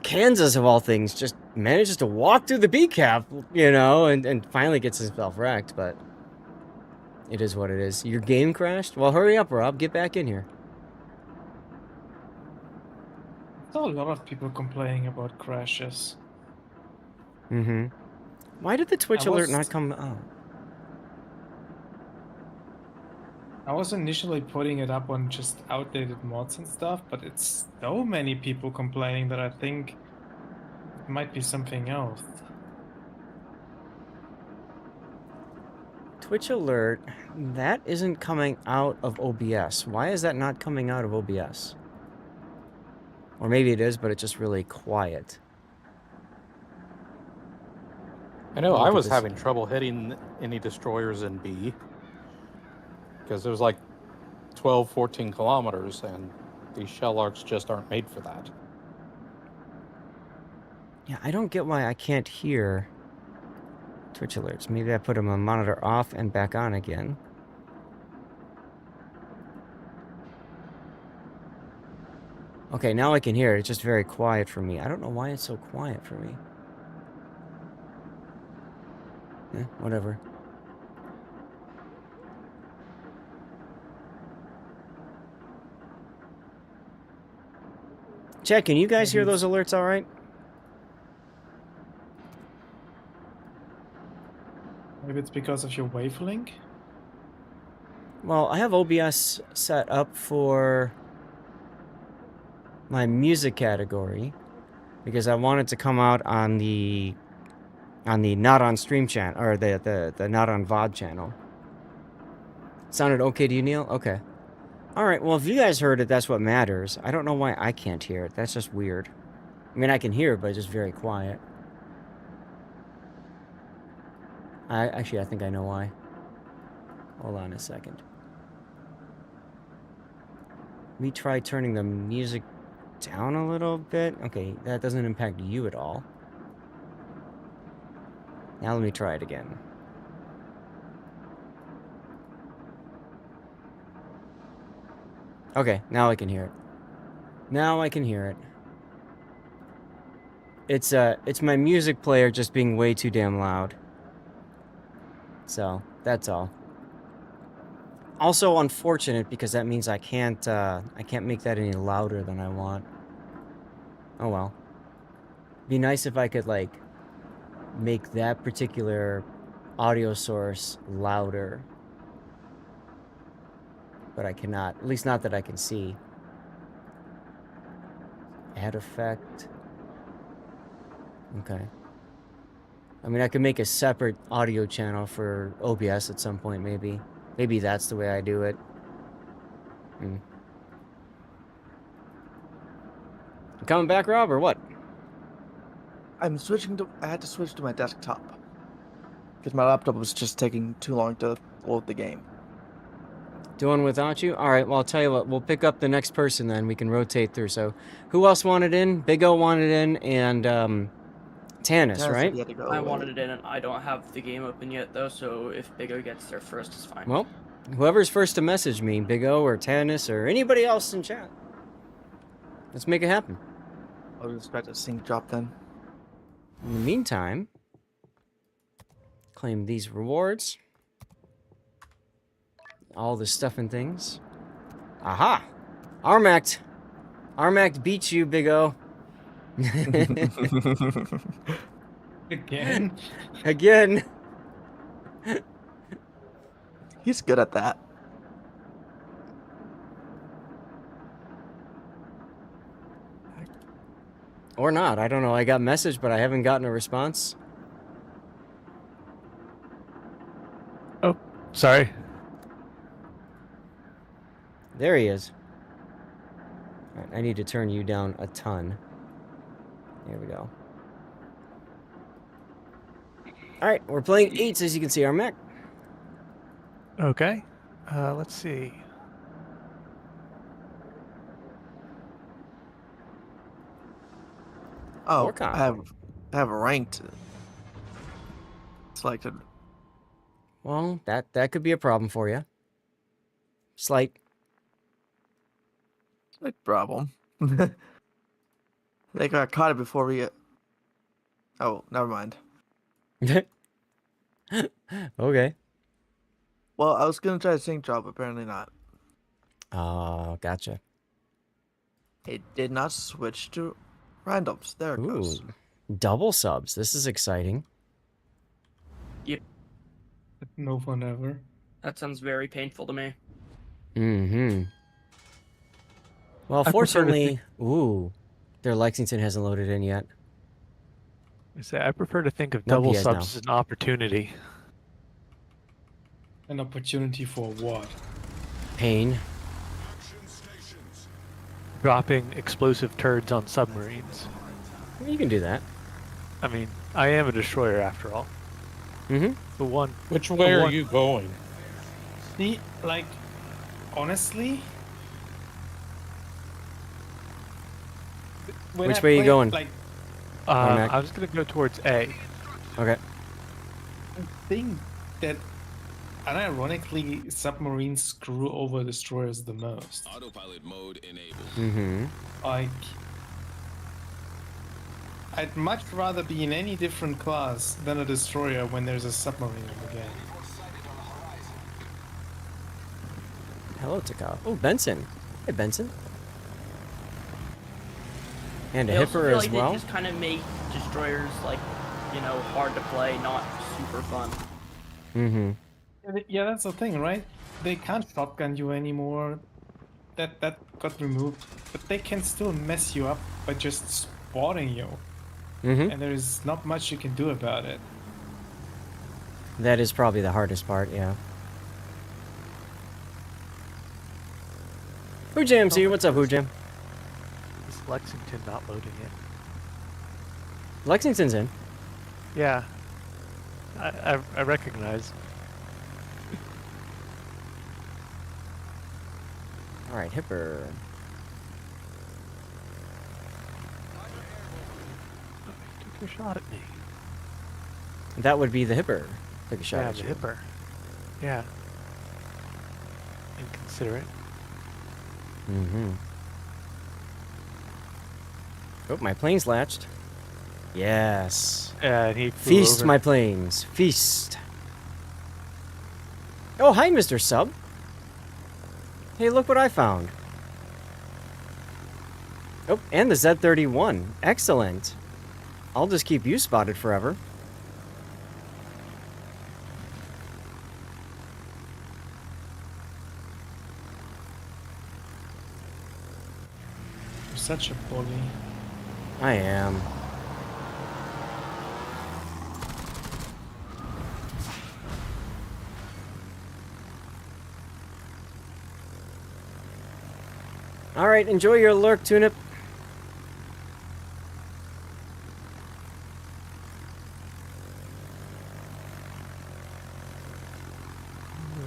Kansas, of all things, just manages to walk through the B-cap, you know, and finally gets himself wrecked, but it is what it is. Your game crashed? Well, hurry up, Rob. Get back in here. I saw a lot of people complaining about crashes. Mm-hmm. Why did the Twitch I alert was- not come out? I was initially putting it up on just outdated mods and stuff, but it's so many people complaining that I think it might be something else. Twitch alert, that isn't coming out of OBS. Why is that not coming out of OBS? Or maybe it is, but it's just really quiet. I know Look I at was this. having trouble hitting any destroyers in B. Because it was like 12, 14 kilometers, and these shell arcs just aren't made for that. Yeah, I don't get why I can't hear Twitch alerts. Maybe I put them on monitor off and back on again. Okay, now I can hear it. It's just very quiet for me. I don't know why it's so quiet for me. Whatever. Chat, can you guys hear those alerts all right? Maybe it's because of your wavelength? Well, I have OBS set up for my music category because I want it to come out on the not on stream channel or the not on VOD channel. Sounded okay to you, Neil? Okay. Alright, well, if you guys heard it, that's what matters. I don't know why I can't hear it. That's just weird. I mean, I can hear it, but it's just very quiet. Actually, I think I know why. Hold on a second. Let me try turning the music down a little bit. Okay, that doesn't impact you at all. Now let me try it again. Okay, now I can hear it. Now I can hear it. It's my music player just being way too damn loud. So, that's all. Also unfortunate because that means I can't make that any louder than I want. Oh well. Be nice if I could like make that particular audio source louder. But I cannot. At least not that I can see. Add effect. Okay. I mean, I could make a separate audio channel for OBS at some point, maybe. Maybe that's the way I do it. You coming back, Rob, or what? I'm switching to. I had to switch to my desktop because my laptop was just taking too long to load the game. Doing without you? All right, well, I'll tell you what. We'll pick up the next person then. We can rotate through. So, who else wanted in? Big O wanted in, and Tannis, Taz right? said he had to go I away. wanted it in, and I don't have the game open yet, though, so if Big O gets there first, it's fine. Well, whoever's first to message me, Big O or Tannis or anybody else in chat. Let's make it happen. I'll expect a sync drop then. In the meantime, claim these rewards. All the stuff and things. Aha! Armact! Armact beats you, Big O. Again? Again. He's good at that. Or not. I don't know. I got messaged, but I haven't gotten a response. Oh, sorry. There he is. All right, I need to turn you down a ton. There we go. Alright, we're playing 8s, as you can see, our mech. Okay. Let's see. Oh, Warcom. I have a ranked selected. Well, that could be a problem for you. Slight. Like problem. They got caught it before we get. Oh, never mind. Okay. Well, I was gonna try to sync drop, apparently not. Oh, gotcha. It did not switch to randoms. There it goes. Double subs. This is exciting. No fun ever. That sounds very painful to me. Mm-hmm. Well, I prefer to fortunately, ooh, their Lexington hasn't loaded in yet. I prefer to think of Nope, double he has subs as an opportunity. An opportunity for what? Pain. Dropping explosive turds on submarines. You can do that. I mean, I am a destroyer after all. Mm-hmm. The one. Which way are one- you going? See, like, honestly, when Which I way are you play, going? Like, Mac. I was gonna go towards A. Okay. I think that, unironically, submarines screw over destroyers the most. Autopilot mode enabled. Mm-hmm. Like, I'd much rather be in any different class than a destroyer when there's a submarine in the game. Hello, Takao. Oh, Benson. Hey, Benson. And a I also hipper feel as like well. They just kind of make destroyers, like, you know, hard to play, not super fun. Mm-hmm. Yeah, that's the thing, right? They can't shotgun you anymore. That got removed, but they can still mess you up by just spotting you, Mm-hmm. and there's not much you can do about it. That is probably the hardest part, yeah. Jamsy, what's up, Jam? Is Lexington not loading in? Lexington's in. Yeah. I recognize. All right, Hipper. Took a shot at me. That would be the Hipper. Took a shot Yeah, at the you. Hipper. Yeah. Inconsiderate. Mm-hmm. Oh, my plane's latched. Yes. And he flew Feast, over. my planes. Feast. Oh, hi, Mr. Sub. Hey, look what I found. Oh, and the Z31. Excellent. I'll just keep you spotted forever. You're such a bully. I am. Alright, enjoy your lurk, Tunip.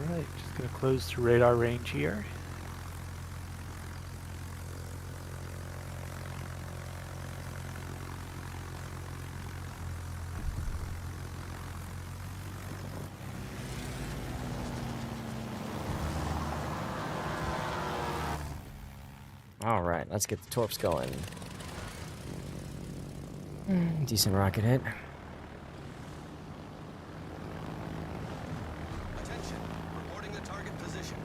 Alright, just gonna close to radar range here. Alright, let's get the torps going. Decent rocket hit. Attention. Reporting the target position.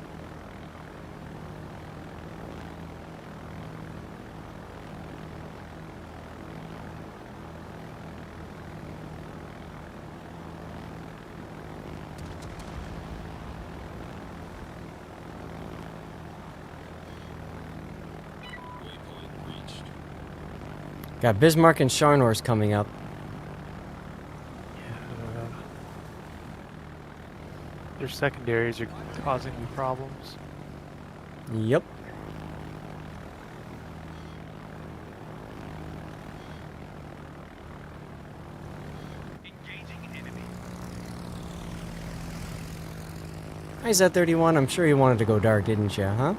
Waypoint reached. Got Bismarck and Sharnors coming up. Their secondaries are causing me problems. Yep. Hi, Z31. I'm sure you wanted to go dark, didn't you, huh?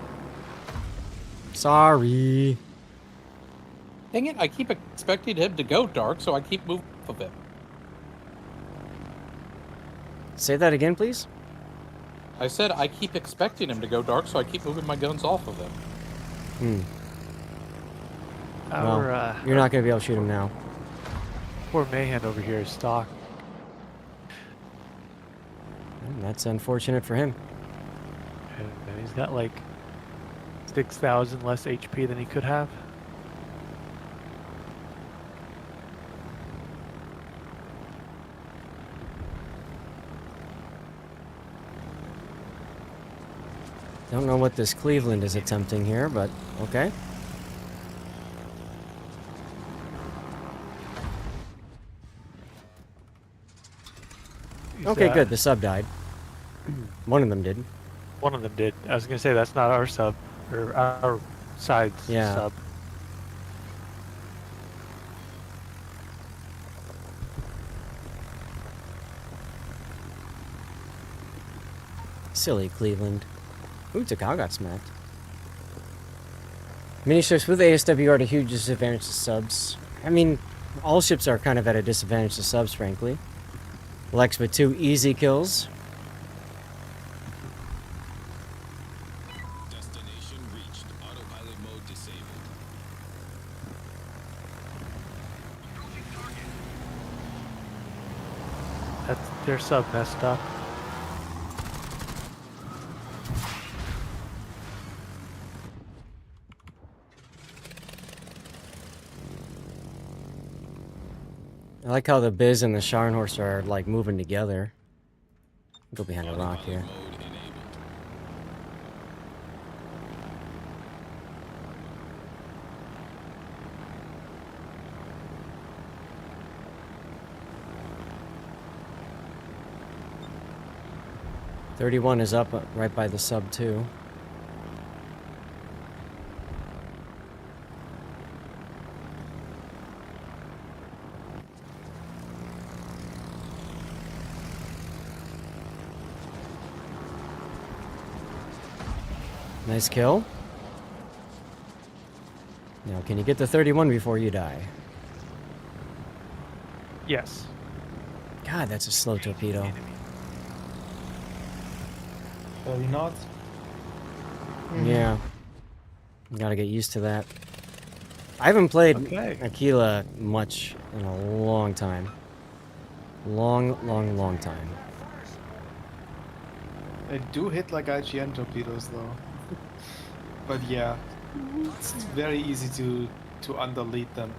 Sorry. Dang it, I keep expecting him to go dark, so I keep moving off of him. Say that again, please? I said I keep expecting him to go dark, so I keep moving my guns off of him. Hmm. Our, Well, you're not going to be able to shoot him now. poor Mayhem over here is stock. That's unfortunate for him. And he's got like 6,000 less HP than he could have. Don't know what this Cleveland is attempting here, but okay. Okay, good. The sub died. One of them did. One of them did. I was gonna say that's not our sub, or our side's Yeah. sub. Silly Cleveland. Ooh, Takao got smacked. Mini ships with ASW are at a huge disadvantage to subs. I mean, all ships are kind of at a disadvantage to subs, frankly. Lex with 2 easy kills. Destination reached. Autopilot mode disabled. That's their sub messed up. I like how the Biz and the Scharnhorst are, like, moving together. Go behind a rock here. Mode enabled. .31 is up right by the sub, too. Nice kill. Now, can you get to 31 before you die? Yes. God, that's a slow torpedo. 30 knots. Yeah. Gotta get used to that. I haven't played Okay. Aquila much in a long time. Long time. They do hit like IGN torpedoes though. But yeah, it's very easy to underlead them.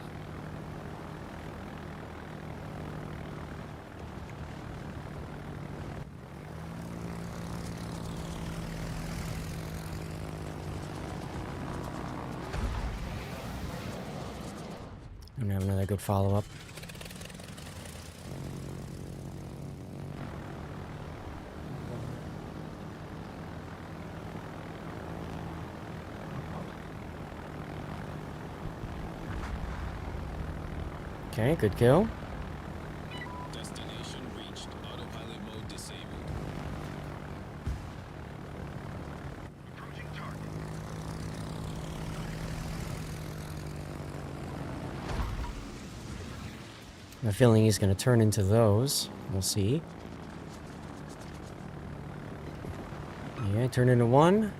I'm gonna have another good follow-up. Okay, good kill. Destination reached. Autopilot mode disabled. I have a feeling he's gonna turn into those. We'll see. Yeah, turn into one.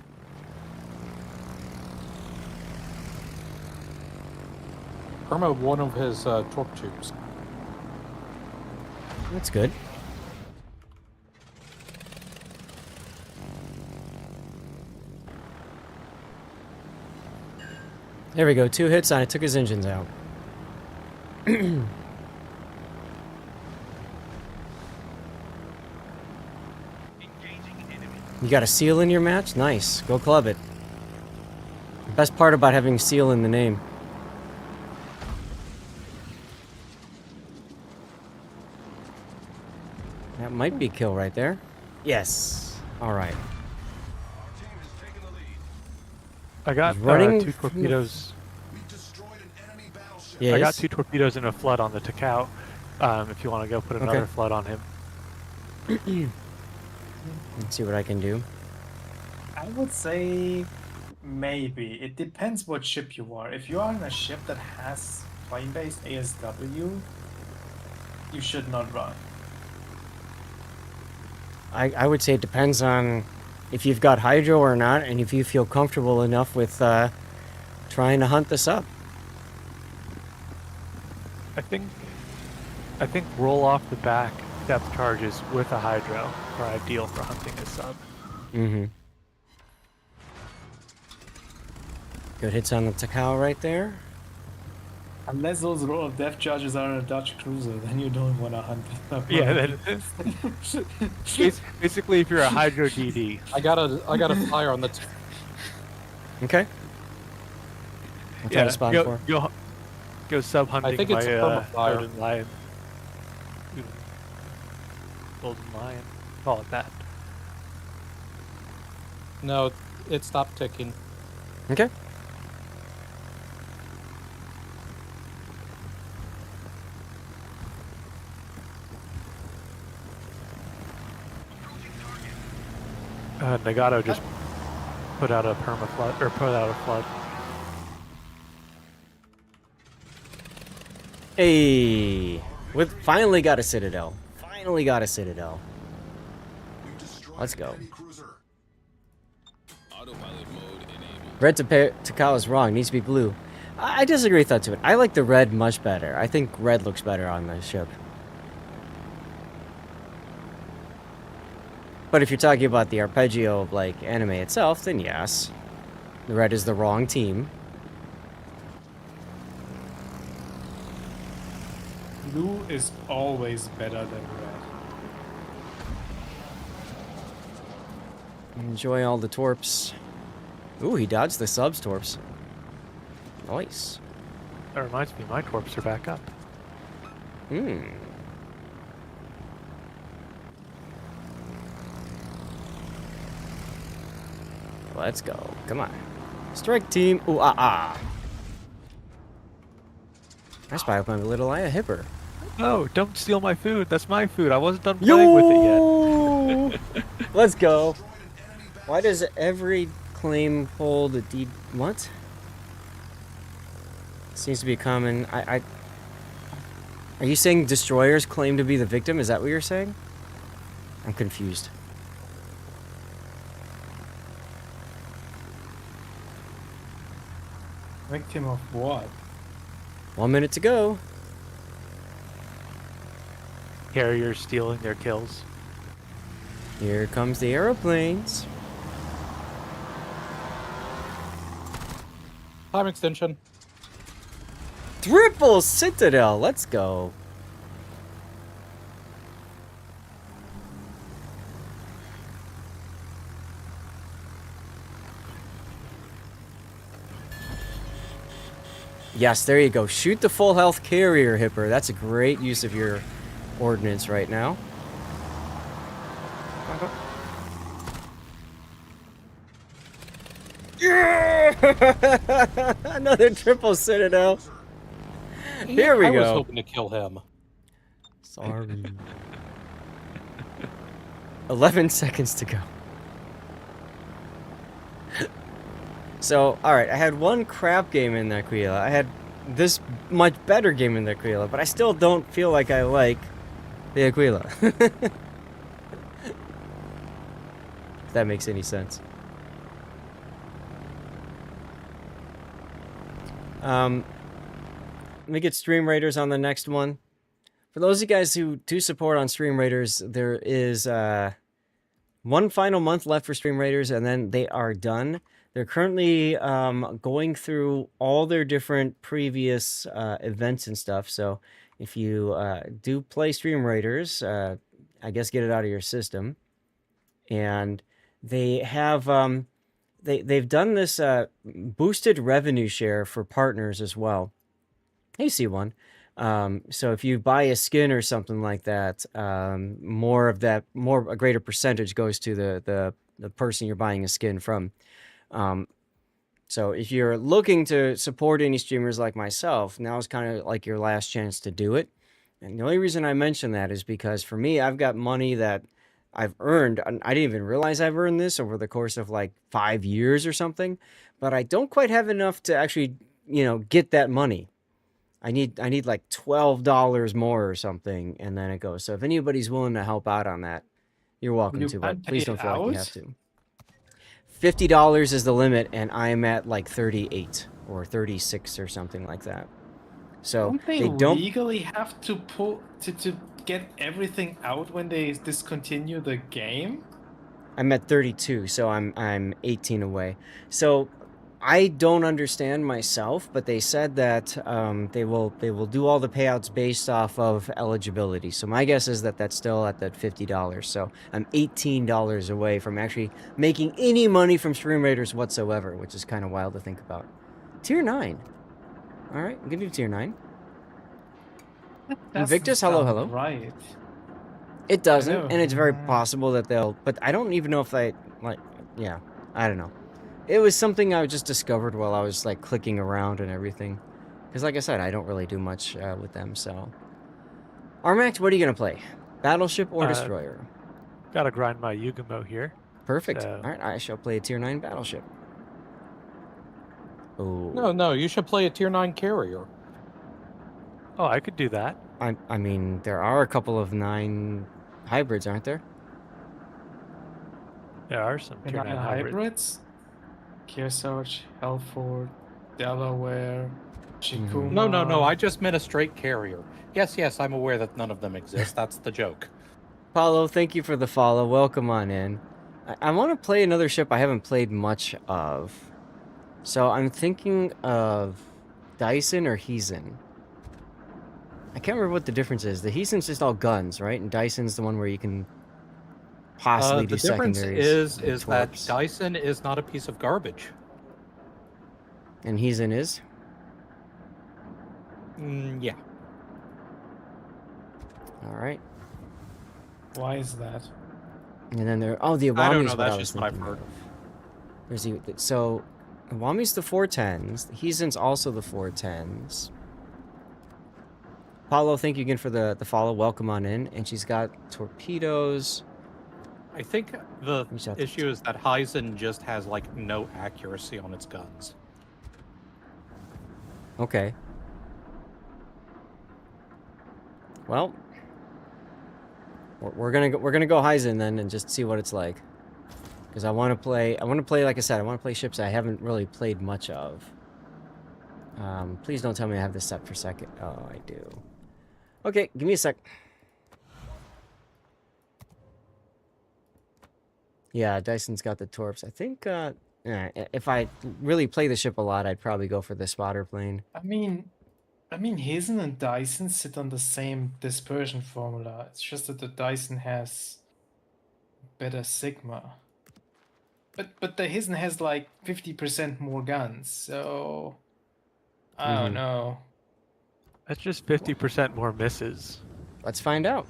Perma one of his torque tubes. That's good. There we go. 2 hits on it. Took his engines out. You got a seal in your match? Nice. Go club it. The best part about having seal in the name. That might be kill right there. Yes. All right. I got He's running 2 from the- torpedoes. Yes. I got 2 torpedoes and a flood on the Takao. If you want to go put another Okay. flood on him. Let's see what I can do. I would say maybe. It depends what ship you are. If you are on a ship that has plane-based ASW, you should not run. I would say it depends on if you've got hydro or not, and if you feel comfortable enough with trying to hunt this up. I think roll off the back depth charges with a hydro are ideal for hunting a sub. Mm-hmm. Good hits on the Takao right there. Unless those roll of depth charges are on a Dutch cruiser, then you don't want to hunt them. Yeah, then basically if you're a hydro DD. I got a fire on the. Okay. I'll try to spawn for. Go sub hunting. I think it's a perma-fire. Golden Lion. Golden Lion. Call it that. No, it stopped ticking. Okay. Nagato just put out a perma flood, or put out a flood. Hey, with finally got a Citadel. Finally got a Citadel. Let's go. Autopilot mode enabled. Red Takao is wrong. Needs to be blue. I disagree with that too. I like the red much better. I think red looks better on the ship. But if you're talking about the arpeggio of like anime itself, then yes, the red is the wrong team. Blue is always better than red. Enjoy all the torps. Ooh, he dodged the subs torps. Nice. That reminds me, my torps are back up. Hmm. Let's go. Come on. Strike team. Ooh, ah, ah. I spy up my little eye, a hipper. No, don't steal my food. That's my food. I wasn't done playing with it yet. Let's go. Why does every claim hold a deed. What? Seems to be common. Are you saying destroyers claim to be the victim? Is that what you're saying? I'm confused. Victim of what? 1 minute to go. Carriers stealing their kills. Here comes the aeroplanes. Time extension. Triple Citadel. Let's go. Yes, there you go. Shoot the full health carrier, Hipper. That's a great use of your ordnance right now. Yeah! Another triple Citadel. Here we I was go. hoping to kill him. Sorry. 11 seconds to go. So, alright, I had one crap game in the Aquila. I had this much better game in the Aquila, but I still don't feel like I like the Aquila. If that makes any sense. Let me get Stream Raiders on the next one. For those of you guys who do support on Stream Raiders, there is one final month left for Stream Raiders, and then they are done. They're currently going through all their different previous events and stuff. So if you do play Stream Raiders, I guess get it out of your system. And they have they've done this boosted revenue share for partners as well. You see one. So if you buy a skin or something like that, a greater percentage goes to the person you're buying a skin from. So if you're looking to support any streamers like myself, now is kind of like your last chance to do it. And the only reason I mention that is because for me, I've got money that I've earned. I didn't even realize I've earned this over the course of like 5 years or something, but I don't quite have enough to actually, get that money. I need like $12 more or something, and then it goes. So if anybody's willing to help out on that, you're welcome to, but please don't feel like you have to. $50 is the limit, and I'm at like 38 or 36 or something like that. So they don't legally have to pull to get everything out when they discontinue the game. I'm at 32, so I'm 18 away. So I don't understand myself, but they said that they will do all the payouts based off of eligibility. So my guess is that that's still at that $50. So I'm $18 away from actually making any money from Stream Raiders whatsoever, which is kind of wild to think about. Tier 9. All right, I'll give you Tier 9. Invictus, hello. Right. It doesn't, and it's very possible that they'll... But I don't even know if they... yeah, I don't know. It was something I just discovered while I was like clicking around and everything. Because like I said, I don't really do much with them, so... Armax, what are you going to play? Battleship or Destroyer? Gotta grind my Yugamo here. Perfect. So... Alright, I shall play a Tier 9 Battleship. Oh. No, you should play a Tier 9 carrier. Oh, I could do that. I mean, there are a couple of 9 hybrids, aren't there? There are some Tier 9 hybrids. Kearsarge, Helford, Delaware, Chikuma. No, I just meant a straight carrier. Yes, I'm aware that none of them exist. That's the joke. Paulo, thank you for the follow. Welcome on in. I want to play another ship I haven't played much of. So I'm thinking of Dyson or Heezen. I can't remember what the difference is. The Heezen's just all guns, right? And Dyson's the one where you can possibly do secondaries. The difference is that Dyson is not a piece of garbage. And Heezen is? Yeah. All right. Why is that? And then there... Oh, the Iwami's I don't know. what That's I was just what I've thinking heard. of. There's the... So, Iwami's the 410s. The Heezen's also the 410s. Paulo, thank you again for the follow. Welcome on in. And she's got torpedoes. I think the Reach out. issue is that Heisen just has like no accuracy on its guns. Okay. Well, we're gonna go Heisen then and just see what it's like. Because I want to play, like I said, I want to play ships I haven't really played much of. Please don't tell me I have this set for second. Oh, I do. Okay, give me a sec. Yeah, Dyson's got the torps. I think, if I really play the ship a lot, I'd probably go for the spotter plane. I mean, Hazen and Dyson sit on the same dispersion formula. It's just that the Dyson has better sigma. But the Hazen has like 50% more guns, so I don't know. That's just 50% more misses. Let's find out.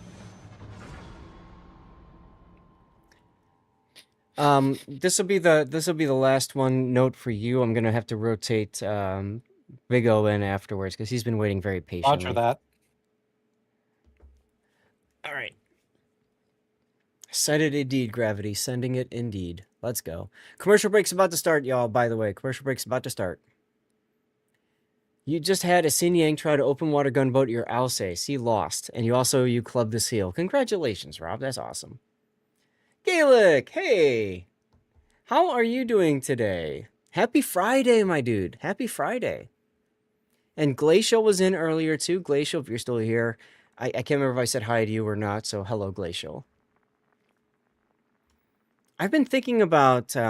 This will be the last one note for you. I'm gonna have to rotate Big O in afterwards because he's been waiting very patiently. Roger that. All right. Set it indeed, Gravity. Sending it indeed. Let's go. Commercial break's about to start, y'all. By the way, commercial break's about to start. You just had a Xin Yang try to open water gunboat your Alsace. He lost, and you clubbed the seal. Congratulations, Rob. That's awesome. Gaelic, hey, how are you doing today? Happy Friday, my dude. Happy Friday. And Glacial was in earlier too. Glacial, if you're still here, I can't remember if I said hi to you or not. So hello, Glacial. I've been thinking about, I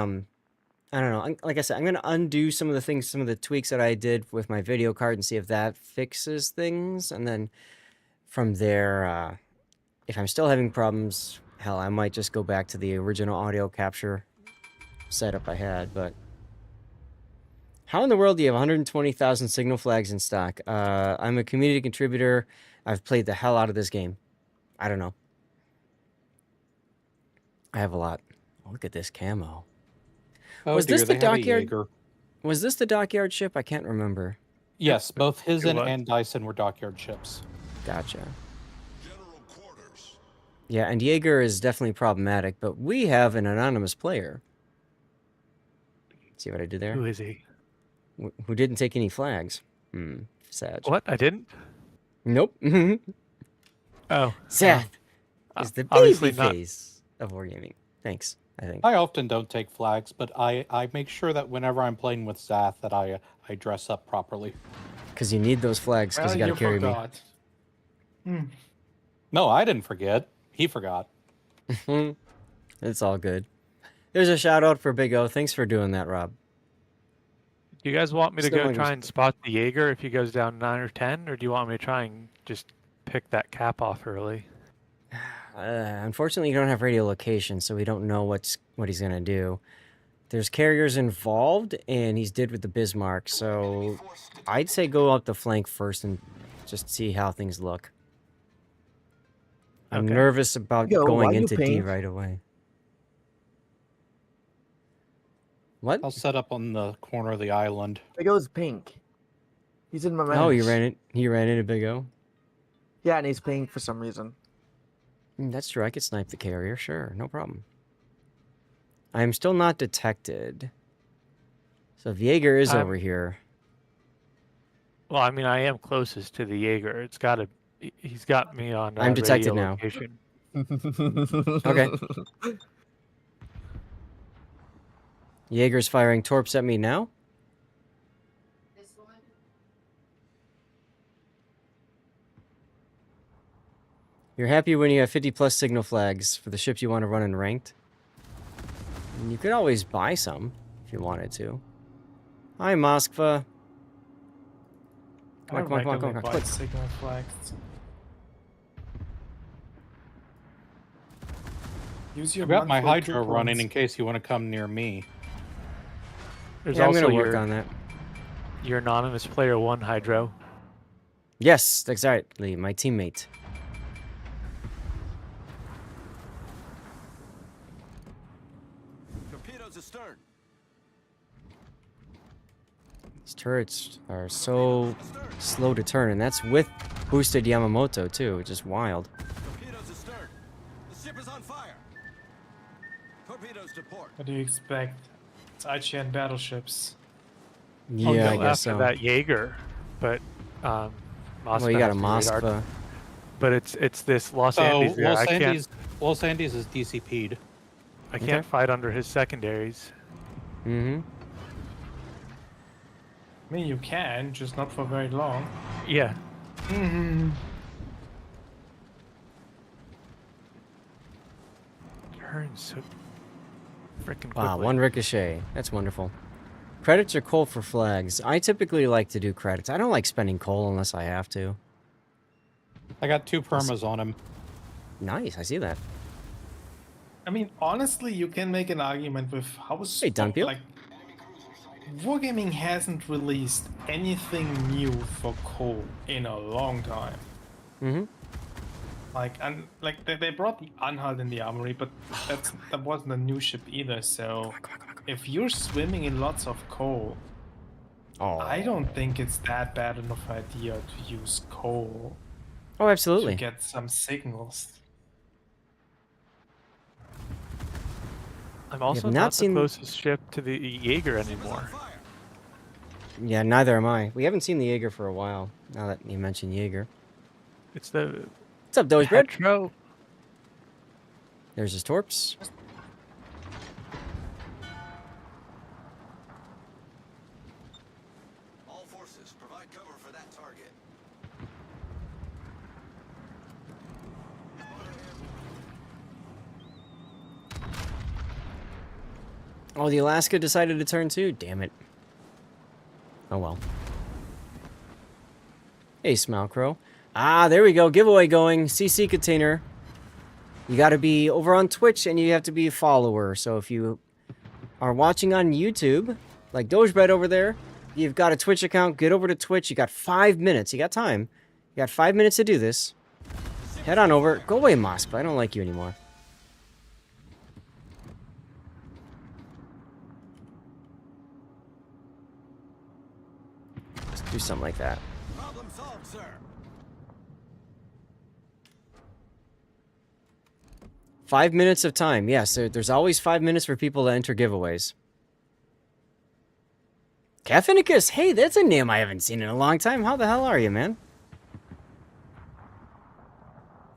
don't know, like I said, I'm going to undo some of the tweaks that I did with my video card and see if that fixes things. And then from there, if I'm still having problems, hell, I might just go back to the original audio capture setup I had. But how in the world do you have 120,000 signal flags in stock? I'm a community contributor. I've played the hell out of this game. I don't know. I have a lot. Look at this camo. Oh, Was this dear, the they have a dockyard? Jaeger. Was this the dockyard ship? I can't remember. Yes, both Hizen was. and Dyson were dockyard ships. Gotcha. General quarters. Yeah, and Jaeger is definitely problematic, but we have an anonymous player. See what I did there? Who is he? Who didn't take any flags. Sad. What? I didn't? Nope. Oh. Zath is the obviously baby not. face of Wargaming. Thanks, I think. I often don't take flags, but I make sure that whenever I'm playing with Zath that I dress up properly. Because you need those flags, because Well, you got to carry forgot. No, I didn't forget. He forgot. me. It's all good. There's a shout out for Big O. Thanks for doing that, Rob. Do you guys want me to Still go like try this- and spot the Jaeger if he goes down 9 or 10, or do you want me to try and just pick that cap off early? Unfortunately, you don't have radio location, so we don't know what he's gonna do. There's carriers involved, and he's did with the Bismarck, so I'd say go up the flank first and just see how things look. I'm Okay. nervous about Yo, going why you into D pink? right away. What? I'll set up on the corner of the island. It goes pink. He's in my match. Oh, you ran it. He ran into Big O. Yeah, and he's pink for some reason. That's true. I could snipe the carrier. Sure, no problem. I'm still not detected. So if Jaeger is I'm- over here. Well, I mean, I am closest to the Jaeger. It's got to. He's got me on. I'm detected radio now. location. Okay. Jaeger's firing torps at me now. You're happy when you have 50 plus signal flags for the ships you want to run in ranked. And you could always buy some if you wanted to. Hi, Moskva. Come on, come on, come on, come on, come on. Signal flags. Use your I've got my monthly Hydra running coupons. in case you want to come near me. There's Yeah, I'm also gonna work your, on that. your anonymous player 1 Hydro. Yes, exactly. My teammate. Torpedoes astern. These turrets are so slow to turn, and that's with boosted Yamamoto too, which is wild. Torpedoes astern. The ship is on fire. Torpedoes to port. What do you expect? It's IGN battleships. I'll Yeah, I go guess after so. that Jaeger, but Well, Moskva you got a has the radar. Moskva. But it's this Los So Andes there. Los Andes is DCP'd. I can't Okay. fight under his secondaries. Mm-hmm. I mean, you can, just not for very long. Yeah. Mm-hmm. Turns so freaking quickly. Wow, one ricochet. That's wonderful. Credits or coal for flags? I typically like to do credits. I don't like spending coal unless I have to. I got 2 permas on him. Nice, I see that. I mean, honestly, you can make an argument with how Hey, Dunfield. like Wargaming hasn't released anything new for coal in a long time. Mm-hmm. Like they brought the Anhalt in the armory, but that wasn't a new ship either. So if you're swimming in lots of coal, Oh. I don't think it's that bad enough idea to use coal Oh, absolutely. to get some signals. I'm also not not seen- the closest ship to the Jaeger anymore. Yeah, neither am I. We haven't seen the Jaeger for a while, now that you mentioned Jaeger. It's the What's up, Dozebread? Petro. There's his torps. All forces, provide cover for that target. Oh, the Alaska decided to turn too? Damn it. Oh well. Hey, Smile Crow. Ah, there we go. Giveaway going. CC container. You got to be over on Twitch and you have to be a follower. So if you are watching on YouTube, like Dojebread over there, you've got a Twitch account, get over to Twitch. You got 5 minutes. You got time. You got 5 minutes to do this. Head on over. Go away, Mospa. I don't like you anymore. Let's do something like that. Problem solved, sir. 5 minutes of time. Yes, there's always 5 minutes for people to enter giveaways. Catfinicus, hey, that's a name I haven't seen in a long time. How the hell are you, man?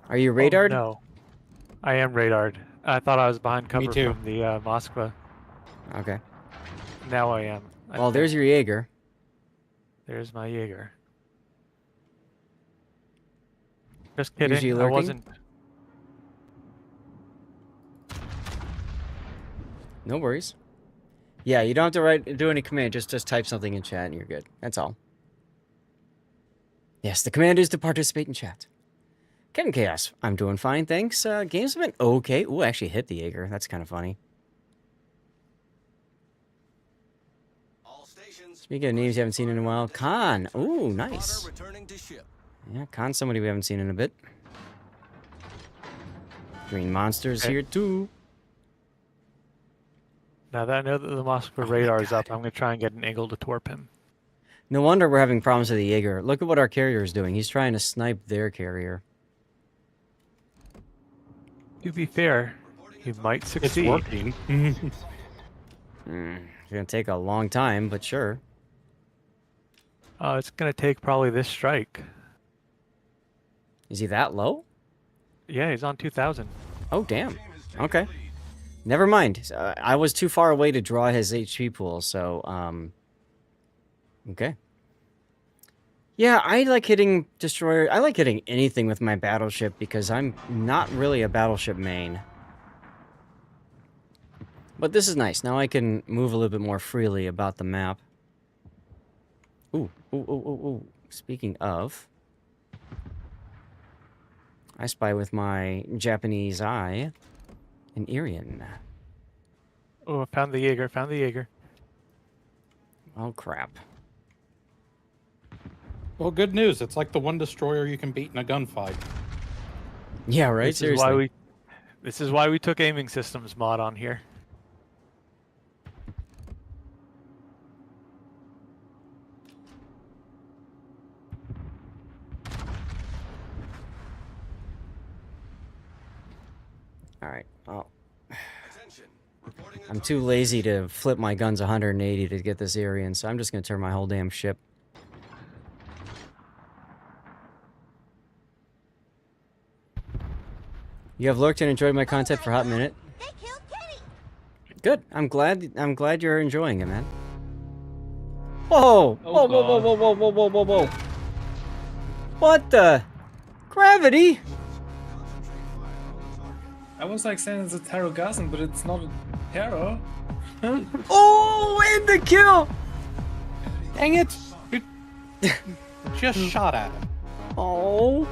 Are you radared? Oh, no. I am radared. I thought I was behind cover too. from the Moskva. Okay. Now I am. I Well, think. there's your Jaeger. There's my Jaeger. Just kidding. Usually I lurking? wasn't. No worries. Yeah, you don't have to do any command. Just type something in chat and you're good. That's all. Yes, the command is to participate in chat. Kevin Chaos, I'm doing fine, thanks. Games have been okay. Ooh, I actually hit the Jaeger. That's kind of funny. All stations. Speaking of names you haven't seen in a while, Khan. Ooh, Spotter nice. returning to ship. Yeah, Khan's somebody we haven't seen in a bit. Green Monster's Okay. here too. Now that I know that the Moskva radar is up, I'm going to try and get an angle to torp him. No wonder we're having problems with the Jaeger. Look at what our carrier is doing. He's trying to snipe their carrier. To be fair, he might It's succeed. working. It's gonna take a long time, but sure. It's going to take probably this strike. Is he that low? Yeah, he's on 2,000. Oh, damn. Okay. Never mind. I was too far away to draw his HP pool, so, okay. Yeah, I like hitting destroyer. I like hitting anything with my battleship because I'm not really a battleship main. But this is nice. Now I can move a little bit more freely about the map. Ooh, ooh, ooh, ooh, ooh. Speaking of, I spy with my Japanese eye an Irian. Oh, I found the Jaeger, found the Jaeger. Oh, crap. Well, good news. It's like the one destroyer you can beat in a gunfight. Yeah, right? This Seriously. this is why we took aiming systems mod on here. All right. Oh, Attention. I'm too lazy to flip my guns 180 to get this Aryan, so I'm just gonna turn my whole damn ship. You have lurked and enjoyed my content for a hot minute. Good. I'm glad you're enjoying it, man. Whoa! Whoa! Whoa! Whoa! Whoa! Whoa! Whoa! Whoa! Whoa! Whoa! What the? Gravity? I was like saying it's a Tarot-gasm, but it's not a Tarot. Oh, and the kill! Dang it! You just shot at him. Oh,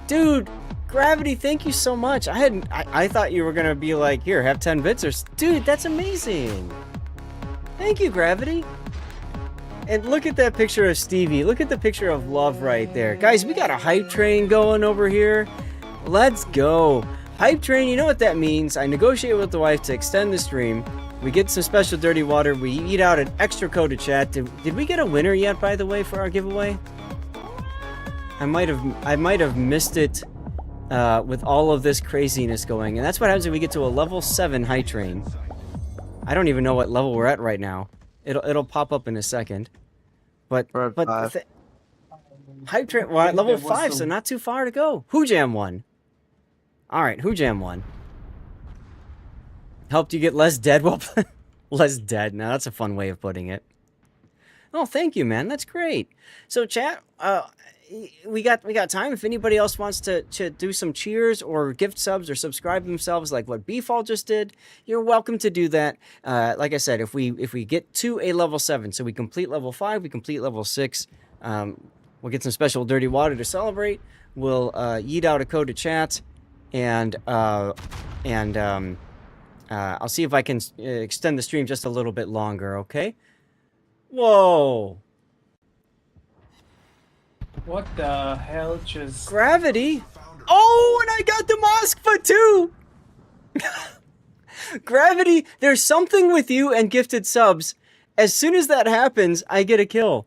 dude, Gravity, thank you so much. I thought you were gonna be like, here, have 10 bits or, dude, that's amazing. Thank you, Gravity. And look at that picture of Stevie. Look at the picture of love right there. Guys, we got a hype train going over here. Let's go. Hype train, you know what that means. I negotiate with the wife to extend the stream. We get some special dirty water. We eat out an extra code to chat. Did we get a winner yet, by the way, for our giveaway? I might have missed it with all of this craziness going. And that's what happens when we get to a level 7 hype train. I don't even know what level we're at right now. It'll pop up in a second. But hype train, we're at level 5, so not too far to go. Who Jam won? Alright, Who Jam won? Helped you get less dead while less dead. Now that's a fun way of putting it. Oh, thank you, man. That's great. So chat, we got time. If anybody else wants to do some cheers or gift subs or subscribe themselves like what Beefall just did, you're welcome to do that. Like I said, if we get to a level 7, so we complete level 5, we complete level 6, we'll get some special dirty water to celebrate. We'll yeet out a code to chat, and I'll see if I can extend the stream just a little bit longer, okay? Whoa! What the hell just... Gravity? Oh, and I got the Moskva too! Gravity, there's something with you and gifted subs. As soon as that happens, I get a kill.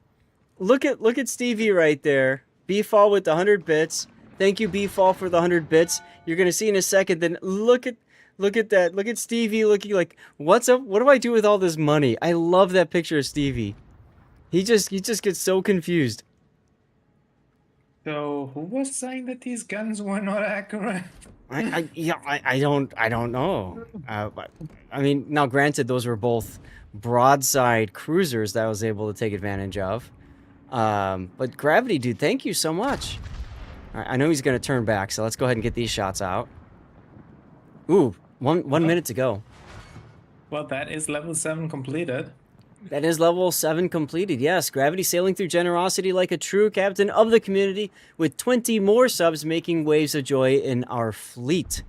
Look at Stevie right there. Beefall with the 100 bits. Thank you, Beefall, for the 100 bits. You're gonna see in a second. Then look at that. Look at Stevie looking like, what's up? What do I do with all this money? I love that picture of Stevie. He just gets so confused. So, who was saying that these guns were not accurate? I don't know. I mean, now granted, those were both broadside cruisers that I was able to take advantage of. But Gravity, dude, thank you so much. All right, I know he's gonna turn back, so let's go ahead and get these shots out. Ooh, one minute to go. Well, that is level 7 completed. That is level 7 completed, yes. Gravity sailing through generosity like a true captain of the community, with 20 more subs making waves of joy in our fleet.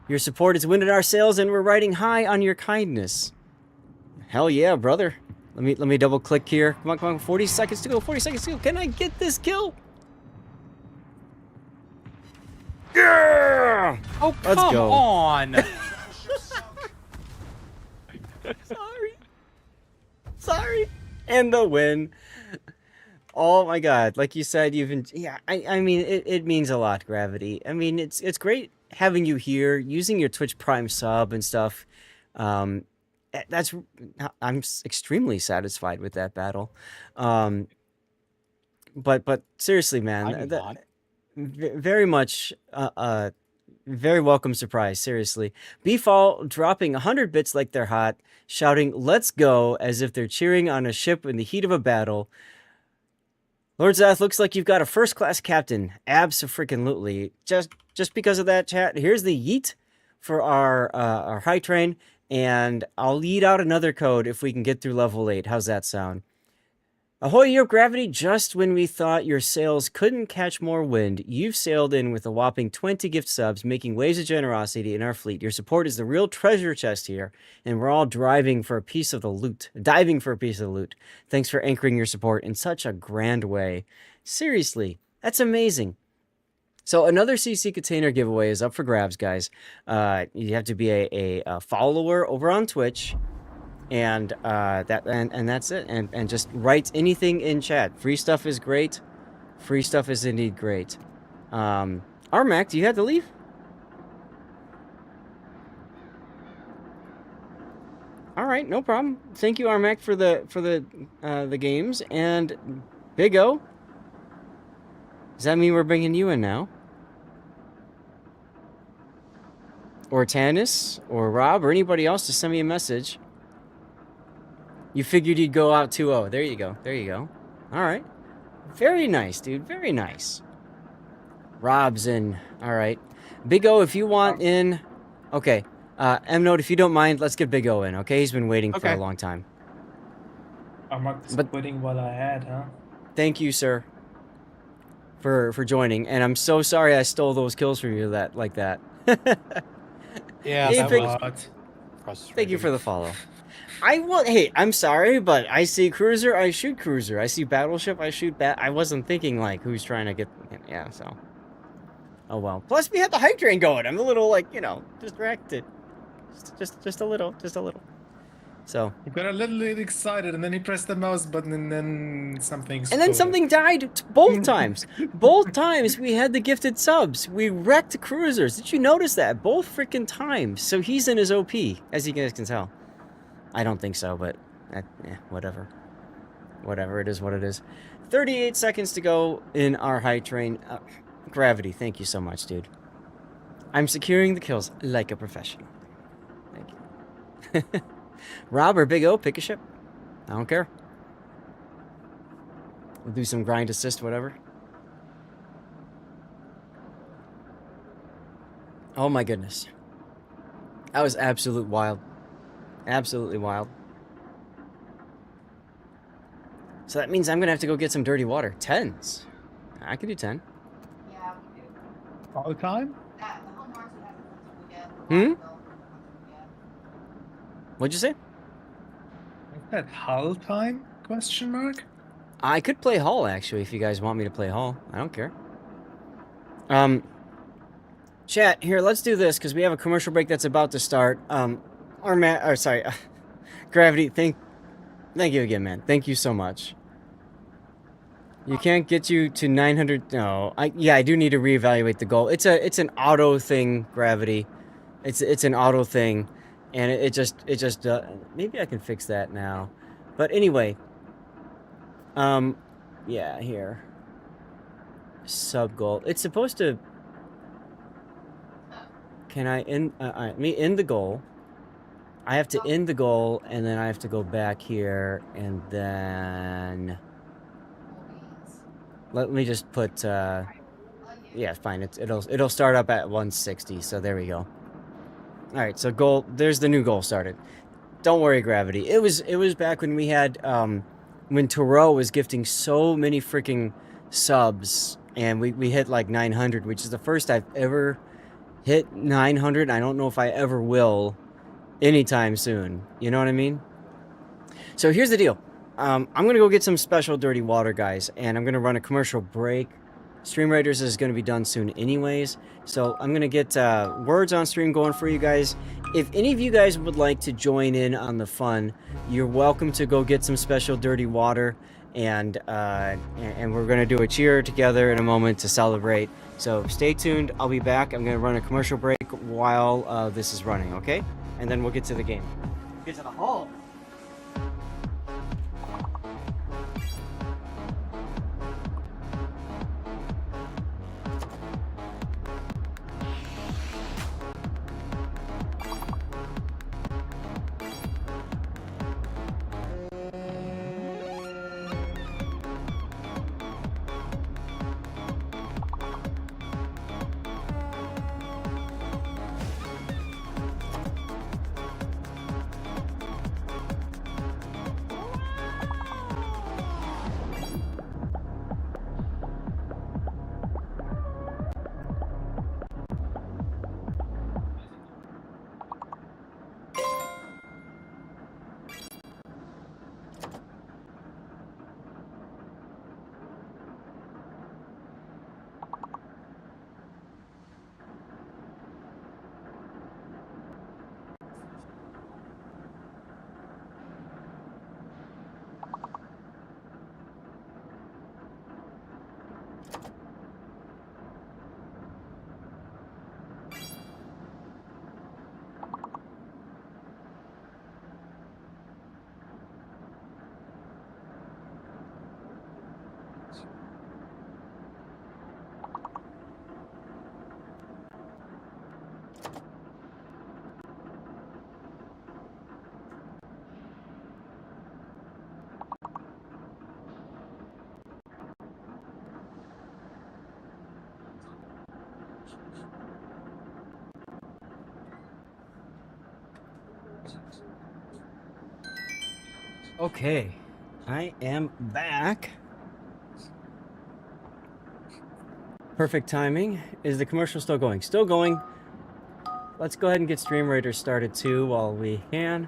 Your support is winding our sails, and we're riding high on your kindness. Hell yeah, brother. Let me double click here. Come on, 40 seconds to go, 40 seconds to go. Can I get this kill? Yeah! Oh, Let's come go. on! Sorry. And the win. Oh my god. Like you said, I mean, it means a lot, Gravity. I mean, it's great having you here, using your Twitch Prime sub and stuff. I'm extremely satisfied with that battle. But seriously, man, very much very welcome surprise, seriously. Beefall dropping 100 bits like they're hot, shouting, "Let's go," as if they're cheering on a ship in the heat of a battle. Lord Zath, looks like you've got a first-class captain. Abso-freaking-lutely. Just because of that, chat, here's the yeet for our high train, and I'll yeet out another code if we can get through level 8. How's that sound? Ahoy, your Gravity, just when we thought your sails couldn't catch more wind, you've sailed in with a whopping 20 gift subs, making waves of generosity in our fleet. Your support is the real treasure chest here, and we're all diving for a piece of the loot. Thanks for anchoring your support in such a grand way. Seriously, that's amazing. So another CC container giveaway is up for grabs, guys. You have to be a follower over on Twitch. And that's it. And just write anything in chat. Free stuff is great. Free stuff is indeed great. Armac, do you have to leave? All right, no problem. Thank you, Armac, for the games. And Big O, does that mean we're bringing you in now? Or Tanis, or Rob, or anybody else to send me a message. You figured you'd go out 2-0. There you go. There you go. All right. Very nice, dude. Very nice. Rob's in. All right. Big O, if you want in. Okay. M-Note, if you don't mind, let's get Big O in, okay? He's been waiting for a long time. I'm not quitting what I had, huh? Thank you, sir, for joining. And I'm so sorry I stole those kills from you like that. Yeah, Hey, that Big- was frustrating. Thank you for the follow. Hey, I'm sorry, but I see cruiser, I shoot cruiser. I see battleship, I shoot I wasn't thinking like who's trying to get. Yeah, so. Oh well. Plus we had the hype train going. I'm a little like distracted. Just a little. So. He got a little excited, and then he pressed the mouse button, and then something. And then exploded. something died both times. Both times we had the gifted subs. We wrecked cruisers. Did you notice that? Both freaking times. So he's in his OP, as you guys can tell. I don't think so, but whatever. Whatever, it is what it is. 38 seconds to go in our high train. Gravity, thank you so much, dude. I'm securing the kills like a professional. Thank you. Rob or Big O, pick a ship. I don't care. We'll do some grind assist, whatever. Oh my goodness. That was absolute wild. Absolutely wild. So that means I'm gonna have to go get some dirty water. 10s. I can do 10. Yeah, we do. all the time. That, the whole North would have to Hmm? get. What'd you say? Is that hull time? Question mark. I could play Hull, actually, if you guys want me to play Hull. I don't care. Chat, here, let's do this, because we have a commercial break that's about to start. Gravity, thank you again, man. Thank you so much. You can't get you to 900. No, I do need to reevaluate the goal. It's an auto thing, Gravity. It's an auto thing, and it just maybe I can fix that now. But anyway, yeah, here. Sub goal. It's supposed to. Can I end? End the goal. I have to end the goal, and then I have to go back here, and then let me just put. Yeah, fine. It'll start up at 160. So there we go. All right. So goal. There's the new goal started. Don't worry, Gravity. It was back when we had when Toro was gifting so many freaking subs, and we hit like 900, which is the first I've ever hit 900. I don't know if I ever will anytime soon. You know what I mean? So here's the deal. I'm gonna go get some special dirty water, guys, and I'm gonna run a commercial break. Stream Raiders is gonna be done soon anyways, so I'm gonna get words on stream going for you guys. If any of you guys would like to join in on the fun, you're welcome to go get some special dirty water, and we're gonna do a cheer together in a moment to celebrate. So stay tuned. I'll be back. I'm gonna run a commercial break while this is running, okay? And then we'll get to the game. Get to the hall. Okay, I am back. Perfect timing. Is the commercial still going? Still going. Let's go ahead and get Stream Raiders started too while we can.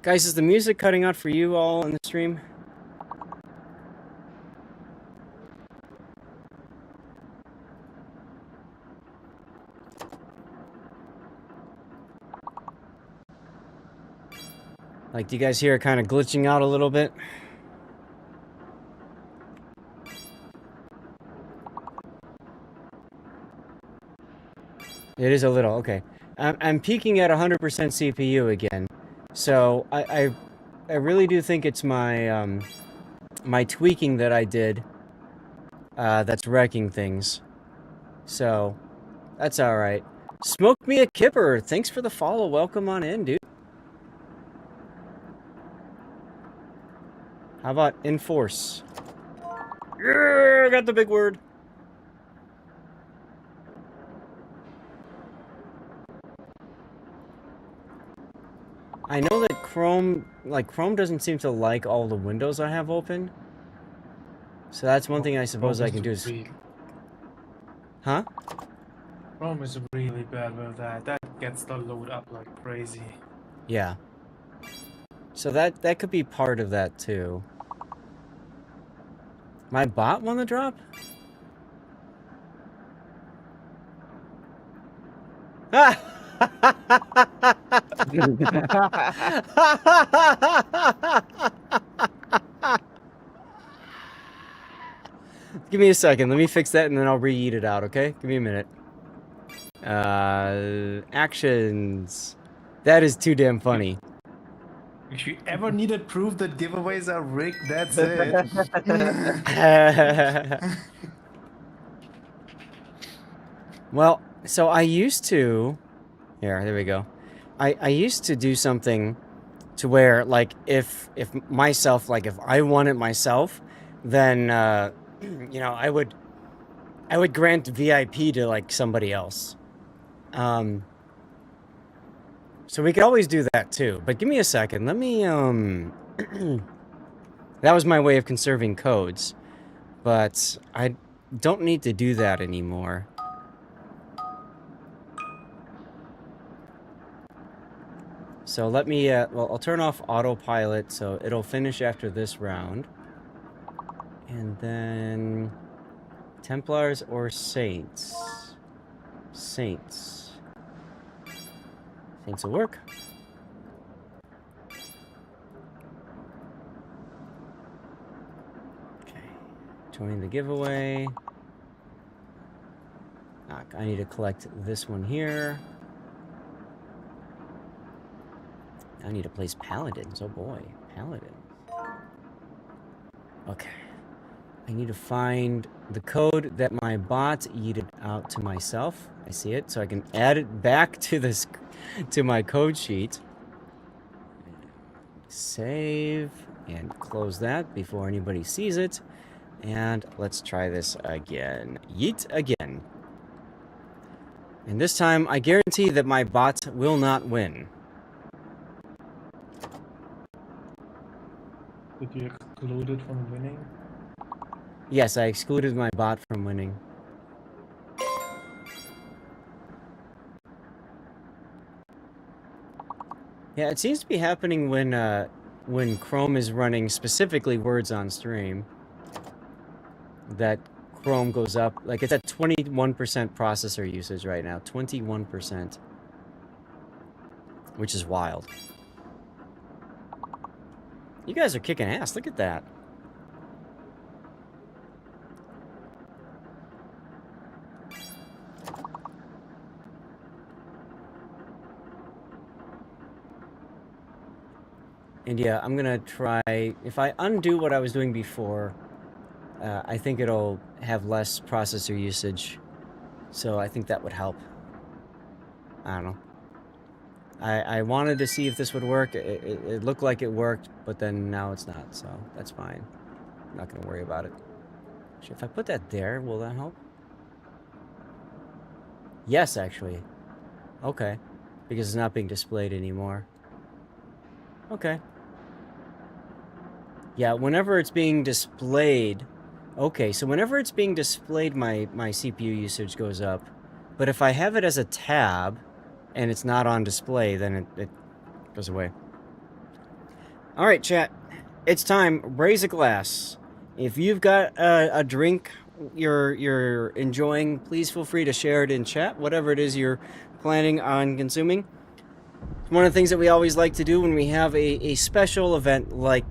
Guys, is the music cutting out for you all in the stream? Like, do you guys hear it kind of glitching out a little bit? It is a little, okay. I'm peaking at 100% CPU again. So, I really do think it's my, my tweaking that I did that's wrecking things. So, that's alright. Smoke me a kipper. Thanks for the follow. Welcome on in, dude. How about enforce? Yeah, I got the big word. I know that Chrome doesn't seem to like all the windows I have open. So that's one thing I suppose I can do is... Huh? Chrome is really bad with that. That gets the load up like crazy. Yeah. So that could be part of that too. My bot won the drop? Give me a second. Let me fix that and then I'll re-eat it out, okay? Give me a minute. Actions. That is too damn funny. If you ever needed proof that giveaways are rigged, that's it. Well, so I used to... There we go. I used to do something to where, like, if myself, like, if I won it myself, then, you know, I would grant VIP to, like, somebody else. So we could always do that, too. But give me a second. Let me, that was my way of conserving codes. But I don't need to do that anymore. So let me, well, I'll turn off autopilot so it'll finish after this round. And then... Templars or Saints? Saints. Saints will work. Okay. Join the giveaway. I need to collect this one here. I need to place paladins. Oh boy, paladins. Okay. I need to find the code that my bot yeeted out to myself. I see it, so I can add it back to this, to my code sheet. Save and close that before anybody sees it. And let's try this again. Yeet again. And this time, I guarantee that my bot will not win. Did you exclude it from winning? Yes, I excluded my bot from winning. Yeah, it seems to be happening when Chrome is running specifically words on stream. That Chrome goes up, like it's at 21% processor usage right now, 21%. Which is wild. You guys are kicking ass, look at that. And yeah, I'm gonna try, if I undo what I was doing before, I think it'll have less processor usage. So I think that would help. I don't know. I wanted to see if this would work. It looked like it worked, but then now it's not, so that's fine. I'm not going to worry about it. Actually, if I put that there, will that help? Yes, actually. Okay. Because it's not being displayed anymore. Okay. Yeah, whenever it's being displayed... Okay, so whenever it's being displayed, my CPU usage goes up. But if I have it as a tab, and it's not on display, then it goes away. Alright, chat. It's time. Raise a glass. If you've got a drink you're enjoying, please feel free to share it in chat, whatever it is you're planning on consuming. It's one of the things that we always like to do when we have a special event like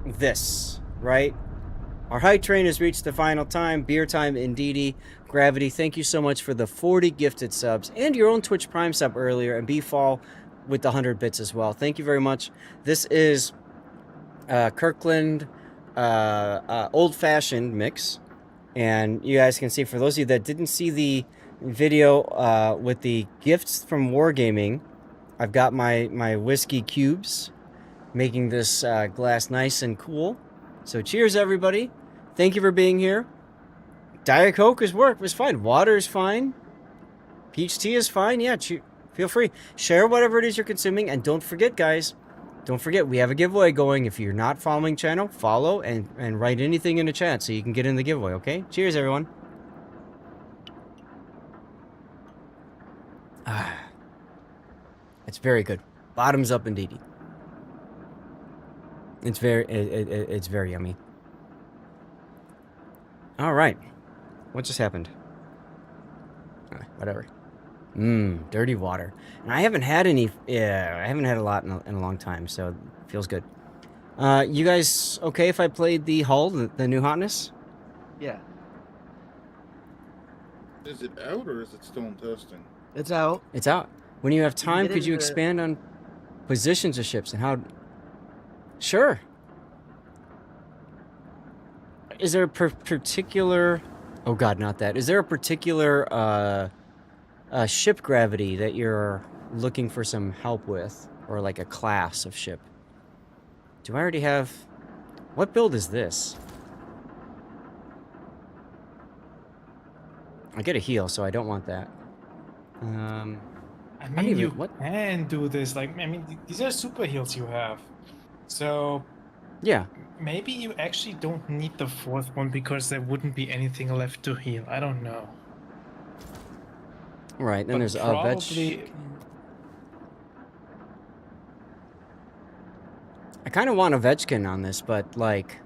this, right? Our hype train has reached the final time. Beer time indeedy. Gravity, thank you so much for the 40 gifted subs and your own Twitch Prime sub earlier, and B-Fall with the 100 bits as well. Thank you very much. This is Kirkland old-fashioned mix, and you guys can see, for those of you that didn't see the video with the gifts from Wargaming, I've got my whiskey cubes making this glass nice and cool. So cheers, everybody. Thank you for being here. Diet Coke was fine. Water is fine. Peach tea is fine. Yeah, feel free. Share whatever it is you're consuming. And don't forget, guys, don't forget, we have a giveaway going. If you're not following channel, follow and write anything in the chat so you can get in the giveaway, okay? Cheers, everyone. It's very good. Bottoms up indeed. It's very yummy. All right. What just happened? Whatever. Dirty water. And I haven't had any. Yeah, I haven't had a lot in a long time, so it feels good. You guys okay if I played the Hull, the new hotness? Yeah. Is it out or is it still in testing? It's out. It's out. When you have time, It could is you a- expand on positions of ships and how? Sure. Is there a particular? Oh God, not that. Is there a particular ship gravity that you're looking for some help with, or like a class of ship? Do I already have? What build is this? I get a heal, so I don't want that. I don't mean, even- you what? can do this. Like, I mean, these are super heals you have. So Yeah. maybe you actually don't need the fourth one because there wouldn't be anything left to heal. I don't know. Right. Then But there's probably- I kind of want Ovechkin on this, but like,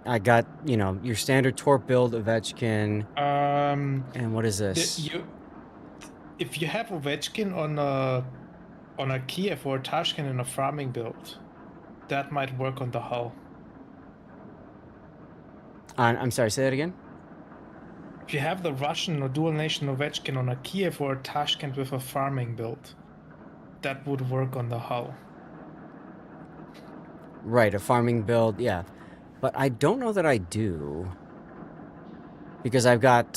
I got, you know, your standard torp build Ovechkin, and what is this? If you have Ovechkin on a Kiev or a Tashkent in a farming build, that might work on the hull. I'm sorry, say that again? If you have the Russian or dual nation Ovechkin on a Kiev or a Tashkent with a farming build, that would work on the hull. Right, a farming build, yeah. But I don't know that I do. Because I've got...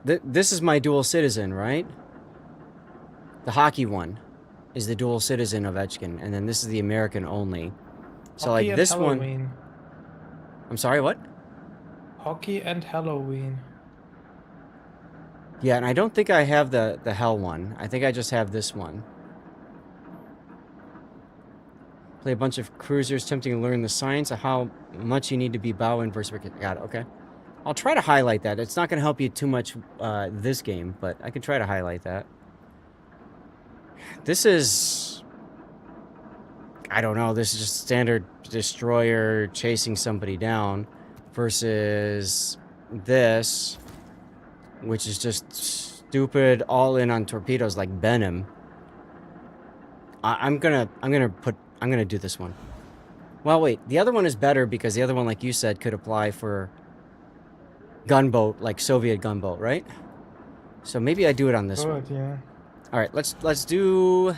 this is my dual citizen, right? The hockey one is the dual citizen Ovechkin, and then this is the American only. So Hockey like and this Halloween. one... I'm sorry, what? Hockey and Halloween. Yeah, and I don't think I have the hell one. I think I just have this one. Play a bunch of cruisers, attempting to learn the science of how much you need to be bow in versus wicket. Got it, okay. I'll try to highlight that. It's not going to help you too much this game, but I can try to highlight that. This is... I don't know, this is just standard destroyer chasing somebody down versus this, which is just stupid all-in on torpedoes like Benham. I'm gonna do this one. Well, wait, the other one is better because the other one, like you said, could apply for gunboat, like Soviet gunboat, right? So maybe I do it on this one. Good, yeah. All right, let's do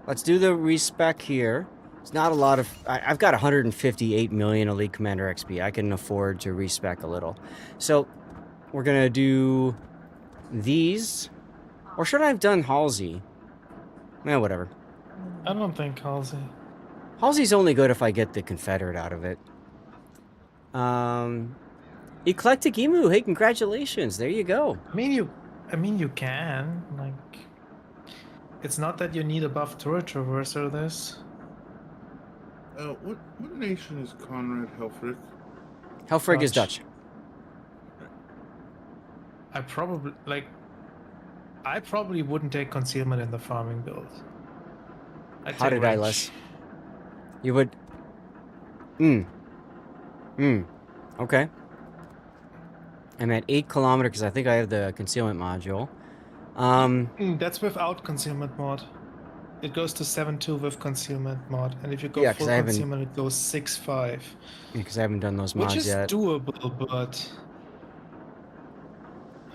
the respec here. It's not a lot of... I've got 158 million Elite Commander XP. I can afford to respec a little. So we're gonna do these. Or should I have done Halsey? Eh, whatever. I don't think Halsey. Halsey's only good if I get the Confederate out of it. Eclectic Emu, hey, congratulations. There you go. I mean you can, like, it's not that you need a buff turret traverser this. What nation is Conrad Helfrich? Helfrich is Dutch. Dutch. I probably wouldn't take concealment in the farming build. How did I less? You would... Okay. I'm at 8 kilometers because I think I have the concealment module. That's without concealment mod. It goes to 7.2 with concealment mod, and if you go Yeah, 'cause full I haven't- concealment, it goes 6.5. Yeah, because I haven't done those Which mods is yet. doable, but...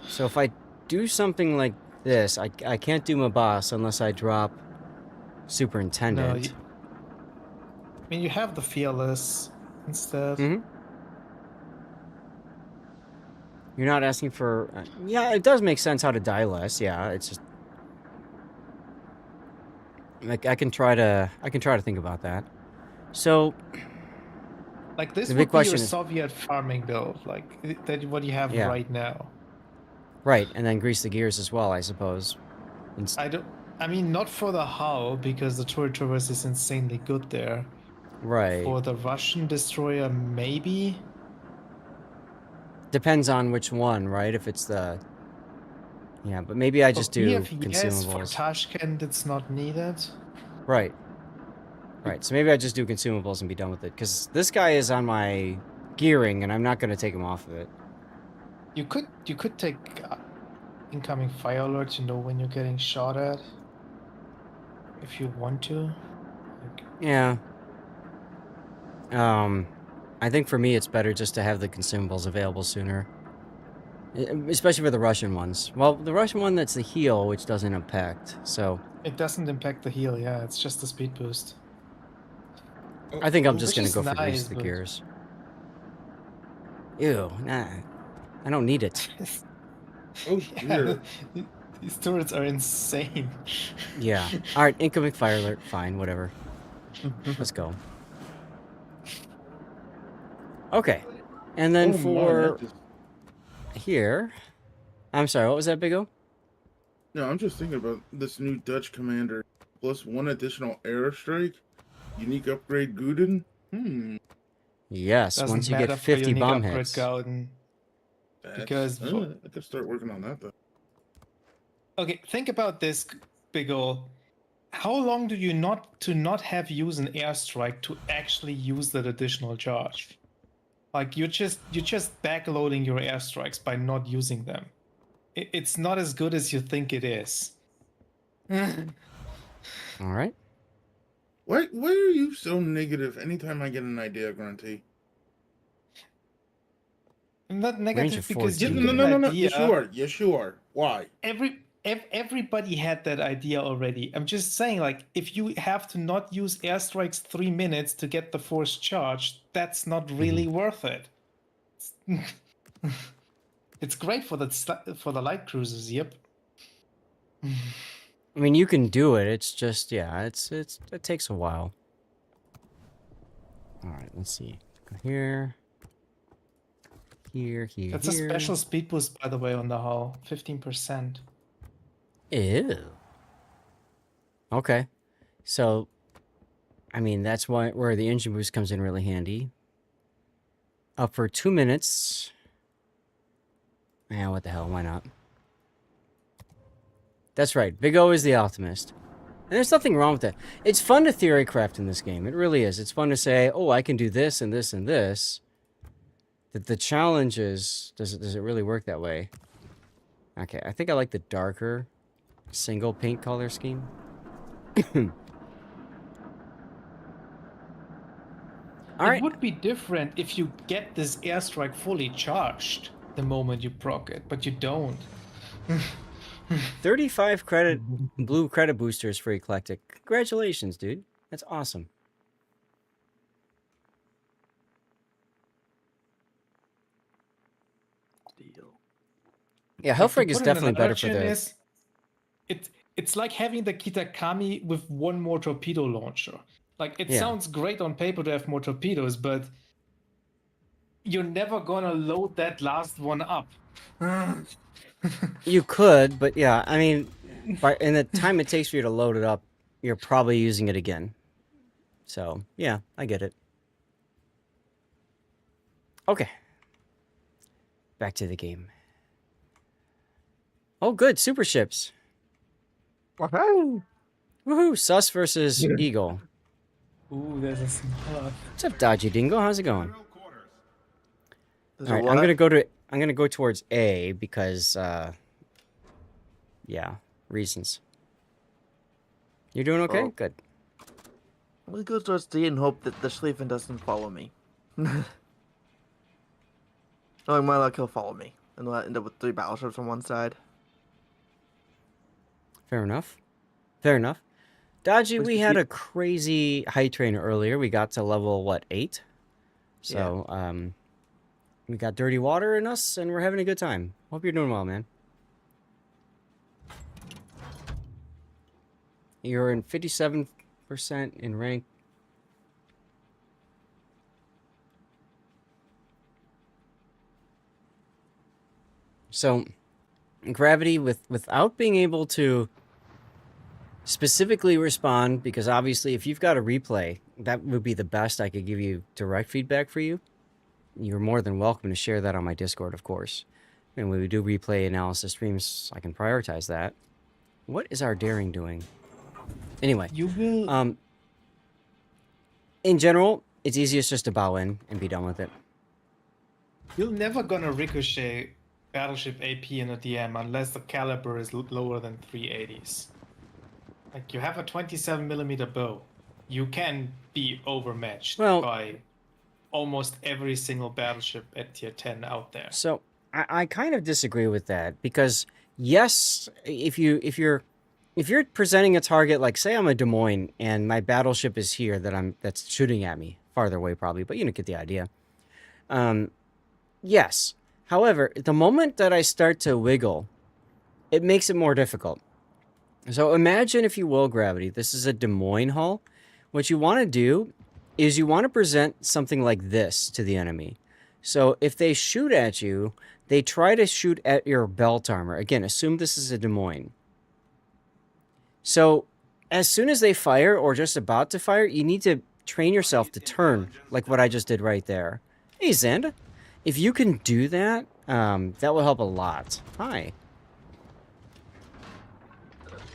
So if I do something like this, I can't do my boss unless I drop Superintendent. No, I mean, you have the Fearless instead. You're not asking for... yeah, it does make sense how to die less. Yeah, it's just... like, I can try to think about that. So... Like, this the would big be question your is... Soviet farming build, like, that what you have Yeah. right now. Right, and then grease the gears as well, I suppose. I mean, not for the hull, because the turret traverse is insanely good there. Right. For the Russian destroyer, maybe? Depends on which one, right? If it's the... yeah, but maybe I just do Kiev, yes, for consumables. Tashkent, it's not needed. Right. Right, so maybe I just do consumables and be done with it. Because this guy is on my gearing, and I'm not going to take him off of it. You could take incoming fire alert to know when you're getting shot at. If you want to. Yeah. I think for me it's better just to have the consumables available sooner. Especially for the Russian ones. Well, the Russian one, that's the heal, which doesn't impact, so... It doesn't impact the heal, yeah, it's just the speed boost. I think I'm just Which going to is go for grease nice, the but- gears. Ew, nah. I don't need it. Oh, dear. These turrets are insane. Yeah. Alright, incoming fire alert. Fine, whatever. Let's go. Okay. And then Oh, my, for... that just- here... I'm sorry, what was that, Big O? No, I'm just thinking about this new Dutch commander. Plus 1 additional airstrike. Unique upgrade Guden. Yes, Doesn't once you matter get for 50 unique bomb upgrade hits. Gauden. Because I could start working on that, though. okay, think about this, Big O. How long do you not have use an airstrike to actually use that additional charge? Like you're just backloading your airstrikes by not using them. It's not as good as you think it is. Alright. Why are you so negative anytime I get an idea, Grunty? I'm not negative of because 14. you get No. an idea. Yes, you are. Why? Everybody had that idea already. I'm just saying, like, if you have to not use airstrikes 3 minutes to get the force charge, that's not really worth it. It's great for the light cruisers. Yep. I mean, you can do it. It's just, yeah, it takes a while. All right, let's see. Go here. Here. That's a special speed boost, by the way, on the hull. 15%. Ew. Okay. So, I mean, that's where the engine boost comes in really handy. Up for 2 minutes. Yeah, what the hell? Why not? That's right. Big O is the optimist. And there's nothing wrong with that. It's fun to theory craft in this game. It really is. It's fun to say, oh, I can do this and this and this. The challenge is, does it really work that way? Okay, I think I like the darker single paint color scheme. It would be different if you get this airstrike fully charged the moment you proc it, but you don't. 35 credit, blue credit boosters for Eclectic. Congratulations, dude. That's awesome. Yeah, Hellfrig is definitely better for the... it's like having the Kitakami with one more torpedo launcher. Like, it Yeah. sounds great on paper to have more torpedoes, but you're never gonna load that last one up. You could, but yeah, I mean, in the time it takes for you to load it up, you're probably using it again. So, yeah, I get it. Okay. Back to the game. Oh, good. Super ships. Woohoo! Woohoo. Sus versus Eagle. Ooh, there's a smaller. What's up, Dodgy Dingo? How's it going? There's All a right, what? I'm gonna go towards A because, yeah, reasons. You doing okay? Oh. Good. We'll go towards D and hope that the Schlieffen doesn't follow me. Knowing my luck, he'll follow me, and we'll end up with 3 battleships on one side. Fair enough. Fair enough. Dodgy, Which we is had the- a crazy height train earlier. We got to level, what, 8? So, we got dirty water in us, and we're having a good time. Hope you're doing well, man. You're in 57% in rank. So, Gravity, without being able to specifically respond, because obviously if you've got a replay, that would be the best I could give you direct feedback for you. You're more than welcome to share that on my Discord, of course. And when we do replay analysis streams, I can prioritize that. What is our daring doing? Anyway, You will. in general, it's easiest just to bow in and be done with it. You're never gonna ricochet battleship AP in a DM unless the caliber is lower than 380s. Like, you have a 27mm bow. You can be overmatched Well- by almost every single battleship at tier 10 out there. So I kind of disagree with that because yes, if you're presenting a target like say I'm a Des Moines and my battleship is here that's shooting at me farther away probably, but you get the idea. Yes. However, the moment that I start to wiggle, it makes it more difficult. So imagine, if you will, Gravity, this is a Des Moines hull. What you want to do is you want to present something like this to the enemy. So if they shoot at you, they try to shoot at your belt armor. Again, assume this is a Des Moines. So as soon as they fire or just about to fire, you need to train yourself to turn like what I just did right there. Hey, Xanda. If you can do that, that will help a lot. Hi.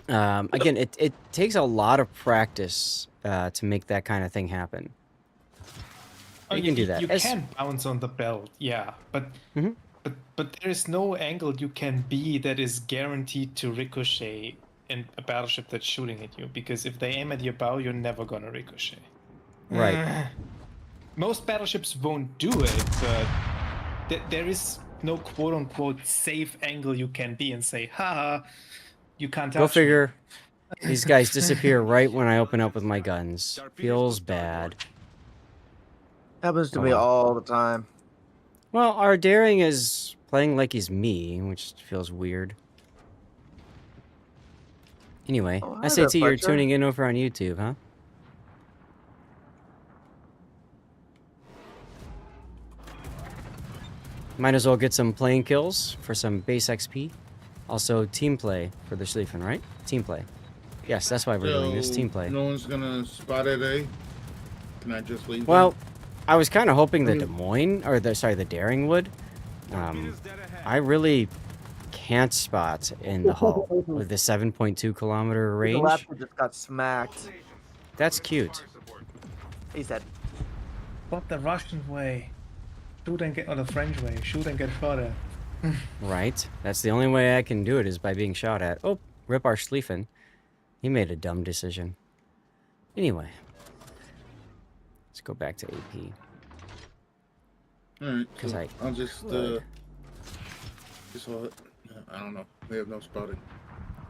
Again, it takes a lot of practice to make that kind of thing happen. Oh, You can do that. You As- can bounce on the belt, yeah, but Mhm. but there's no angle you can be that is guaranteed to ricochet in a battleship that's shooting at you, because if they aim at your bow, you're never gonna ricochet. Right. Most battleships won't do it, but there is no quote-unquote safe angle you can be and say, haha, you can't touch Go me." figure. These guys disappear right when I open up with my guns. Feels bad. Happens to Oh, me well. all the time. Well, our daring is playing like he's me, which feels weird. Anyway, Oh, hi SAT, there, you're Fletcher. tuning in over on YouTube, huh? Might as well get some playing kills for some base XP. Also, team play for the Schlieffen, right? Team play. Yes, that's why we're doing this, team play. No one's gonna spot at A. Can I just leave? Well, I was kind of hoping the Des Moines, or the Daring would. I really can't spot in the hull with the 7.2 kilometer The range. Raptor just got smacked. That's cute. He's dead. But the Russian way. Shoot and get, or the French way. Shoot and get shot at. Right? That's the only way I can do it is by being shot at. Oh, rip our Schlieffen. He made a dumb decision. Anyway. Let's go back to AP. Alright, 'Cause so I I'll just would. I don't know. We have no spotting.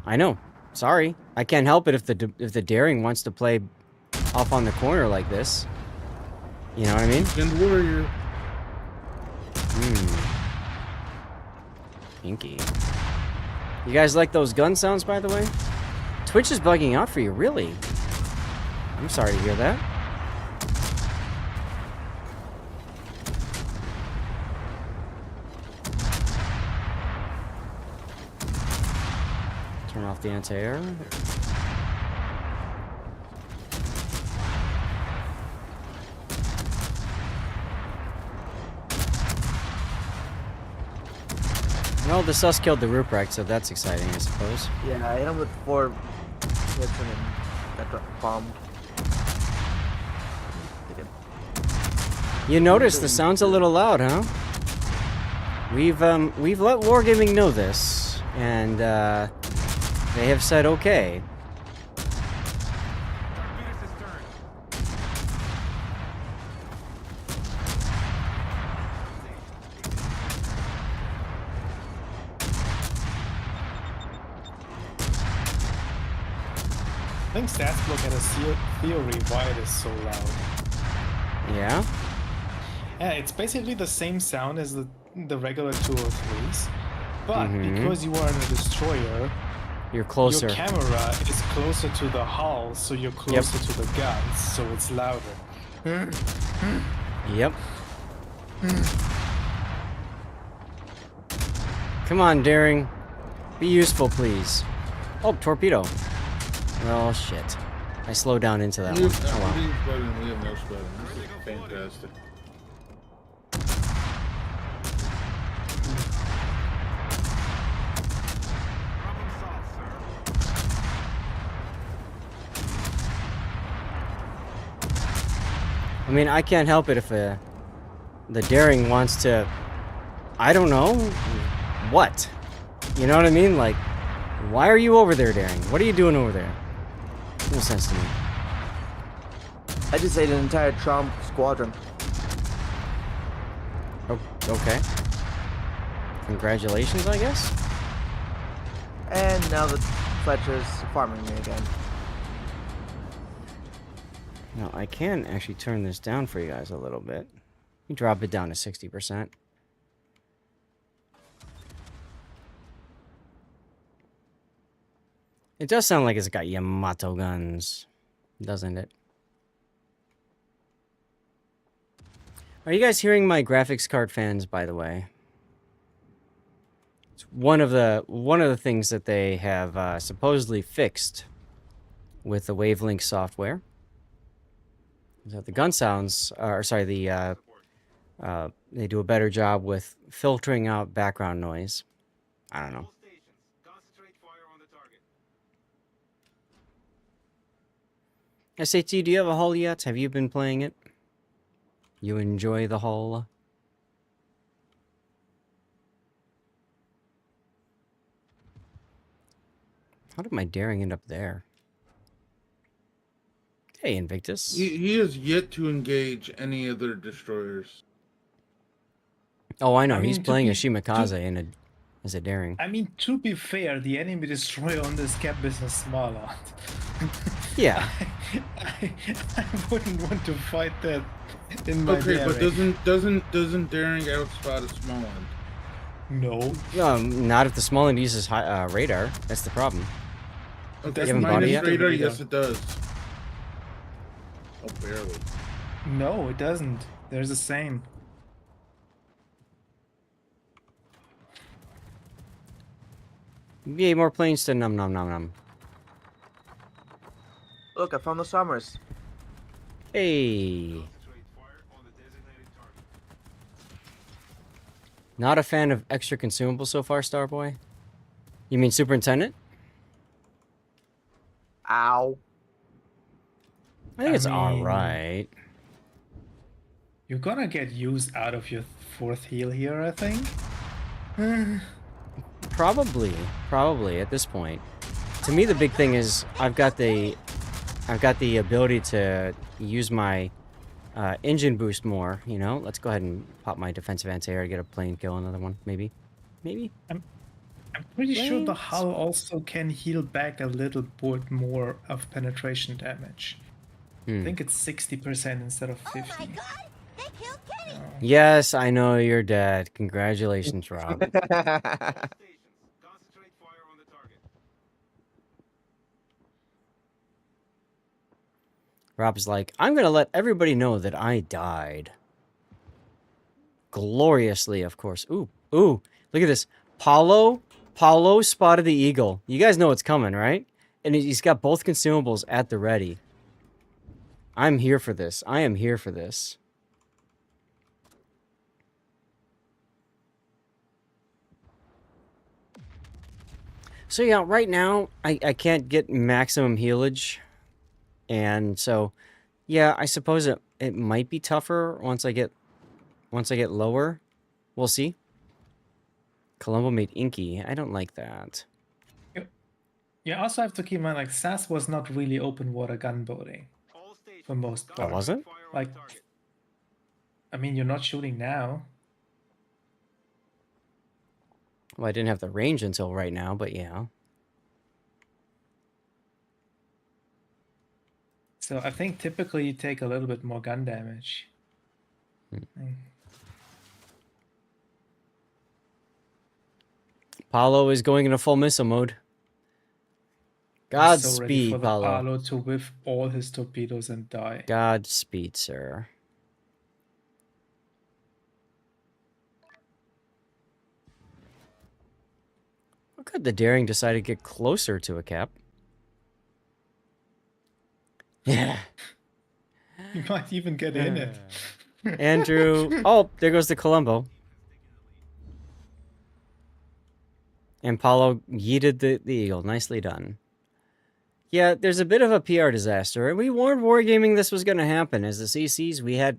I know. Sorry. I can't help it if the Daring wants to play off on the corner like this. You know what I mean? Weekend Warrior. Pinky. You guys like those gun sounds, by the way? Twitch is bugging out for you, really? I'm sorry to hear that. Turn off the anti-air. Well, the sus killed the Ruprecht, so that's exciting, I suppose. Yeah, I hit him with 4 hits and then got bombed. You notice the sound's a little loud, huh? We've let Wargaming know this, and they have said okay. I think Stats had a theory why it is so loud. Yeah? Yeah, it's basically the same sound as the regular 203s, but Mhm. because you are in a destroyer, You're closer. your camera is closer to the hull, so you're closer to the guns, so it's louder. Yep. Come on, Daring. Be useful, please. Oh, torpedo. Oh, shit. I slowed down into that one. Oh, wow. We have no spreading. This is fantastic. I mean, I can't help it if the Daring wants to... I don't know. What? You know what I mean? Like, why are you over there, Daring? What are you doing over there? No sense to me. I just ate an entire Trump squadron. Oh, okay. Congratulations, I guess? And now the Fletcher's farming me again. Now, I can actually turn this down for you guys a little bit. You drop it down to 60%. It does sound like it's got Yamato guns, doesn't it? Are you guys hearing my graphics card fans, by the way? It's one of the things that they have supposedly fixed with the Wavelink software. Is that the gun sounds, or sorry, they do a better job with filtering out background noise. I don't know. SAT, do you have a hull yet? Have you been playing it? You enjoy the hull? How did my Daring end up there? Hey, Invictus. He has yet to engage any other destroyers. Oh, I know. I mean, He's to playing be- a Shimakaze as a Daring. I mean, to be fair, the enemy destroyer on this cap is a small lot. Yeah. I wouldn't want to fight that in my Okay, but Daring. doesn't Daring outspot a small one? No. Not if the small end uses radar. That's the problem. Okay, You haven't bought it minus yet? radar, yes it does. Oh, barely. No, it doesn't. They're the same. Yay, more planes to num num num num. Look, I found the Summers. Hey. Not a fan of extra consumables so far, Starboy? You mean Superintendent? Ow. I think it's mean- alright. You're gonna get used out of your fourth heal here, I think. Probably at this point. To me, the big thing is I've got the ability to use my engine boost more. You know, let's go ahead and pop my defensive anti-air, get a plane kill, another one, maybe. I'm pretty sure the Planes. hull also can heal back a little bit more of penetration damage. I think it's 60% instead of 50. Yes, I know you're dead. Congratulations, Rob. Rob's like, I'm gonna let everybody know that I died. Gloriously, of course. Ooh, look at this. Paulo spotted the eagle. You guys know what's coming, right? And he's got both consumables at the ready. I'm here for this. I am here for this. So yeah, right now, I can't get maximum healage. And so, yeah, I suppose it might be tougher once I get lower. We'll see. Colombo made Inky. I don't like that. You also have to keep in mind, like, SAS was not really open water gunboating for most part. Oh, wasn't? Like, I mean, you're not shooting now. Well, I didn't have the range until right now, but yeah. So I think typically you take a little bit more gun damage. Paulo is going into full missile mode. I'm so ready Godspeed, for the Paulo. Paulo to whiff all his torpedoes and die. Godspeed, sir. How could the daring decide to get closer to a cap? Yeah. You might even get in it. Andrew. Oh, there goes the Colombo. And Paulo yeeted the eagle. Nicely done. Yeah, there's a bit of a PR disaster. And we warned Wargaming this was going to happen. As the CCs, we had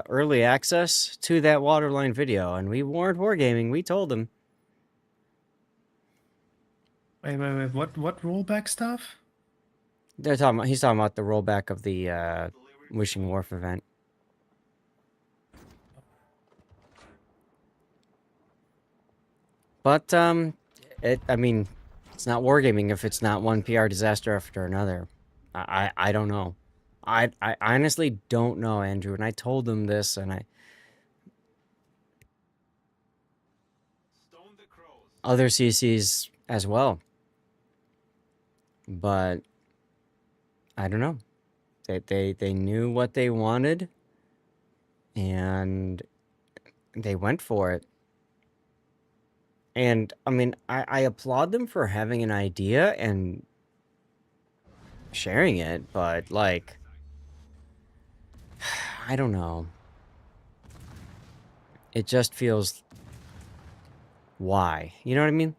early access to that waterline video. And we warned Wargaming. We told them. Wait. What rollback stuff? He's talking about the rollback of the Wishing Wharf event. But, I mean, it's not Wargaming if it's not one PR disaster after another. I don't know. I honestly don't know, Andrew. And I told them this, and other CCs as well. But I don't know. They knew what they wanted, and they went for it. And, I mean, I applaud them for having an idea and sharing it, but, like, I don't know. It just feels... Why? You know what I mean?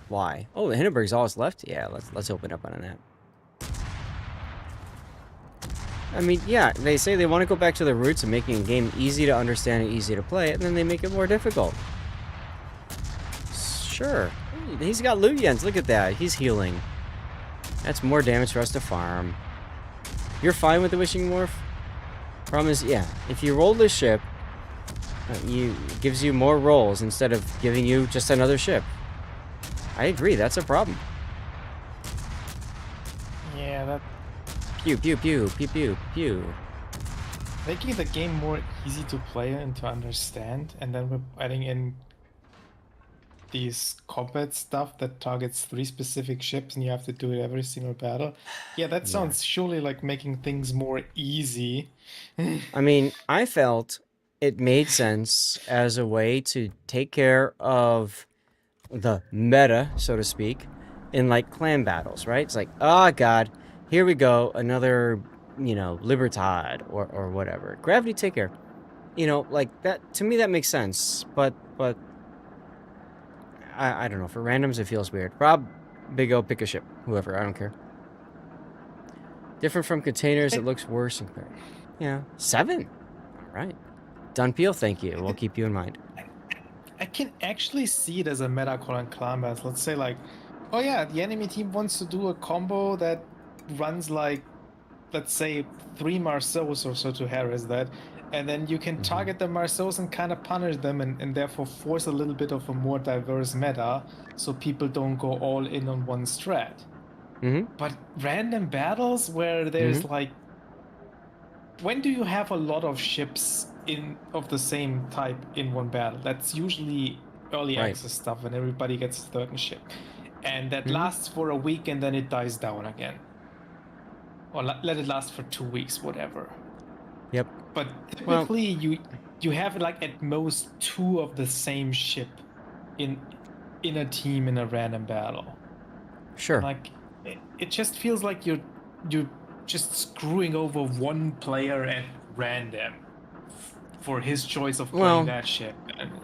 Why? Oh, the Hindenburg's all that's left? Yeah, let's open up on that. I mean, yeah, they say they want to go back to the roots of making a game easy to understand and easy to play, and then they make it more difficult. Sure. He's got Luyens. Look at that. He's healing. That's more damage for us to farm. You're fine with the Wishing Wharf? Problem is, yeah, if you roll this ship, it gives you more rolls instead of giving you just another ship. I agree, that's a problem. Yeah, that... Pew, pew, pew, pew, pew, pew. Making the game more easy to play and to understand, and then we're adding in these combat stuff that targets 3 specific ships and you have to do it every single battle. Yeah, that sounds surely like making things more easy. I mean, I felt it made sense as a way to take care of the meta, so to speak, in like clan battles, right? It's like, oh god, here we go, another, you know, Libertad or whatever. Gravity, take care. You know, like that, to me that makes sense, but I don't know, for randoms it feels weird. Rob, Big O, pick a ship. Whoever, I don't care. Different from containers, it looks worse. Yeah, 7. All right. Dunpeel, thank you. We'll keep you in mind. I can actually see it as a meta call on clan battles. Let's say like, oh yeah, the enemy team wants to do a combo that runs like, let's say 3 Marceaus or so to harass that. And then you can target the Marceaus and kind of punish them and therefore force a little bit of a more diverse meta so people don't go all in on one strat. But random battles where there's like... When do you have a lot of ships of the same type in one battle? That's usually early access stuff when everybody gets a certain ship. And that lasts for a week and then it dies down again. or let it last for 2 weeks, whatever. Yep. But Well- typically, you have like at most 2 of the same ship in a team in a random battle. Sure. Like it just feels like you're just screwing over one player at random for his choice of Well, playing that ship.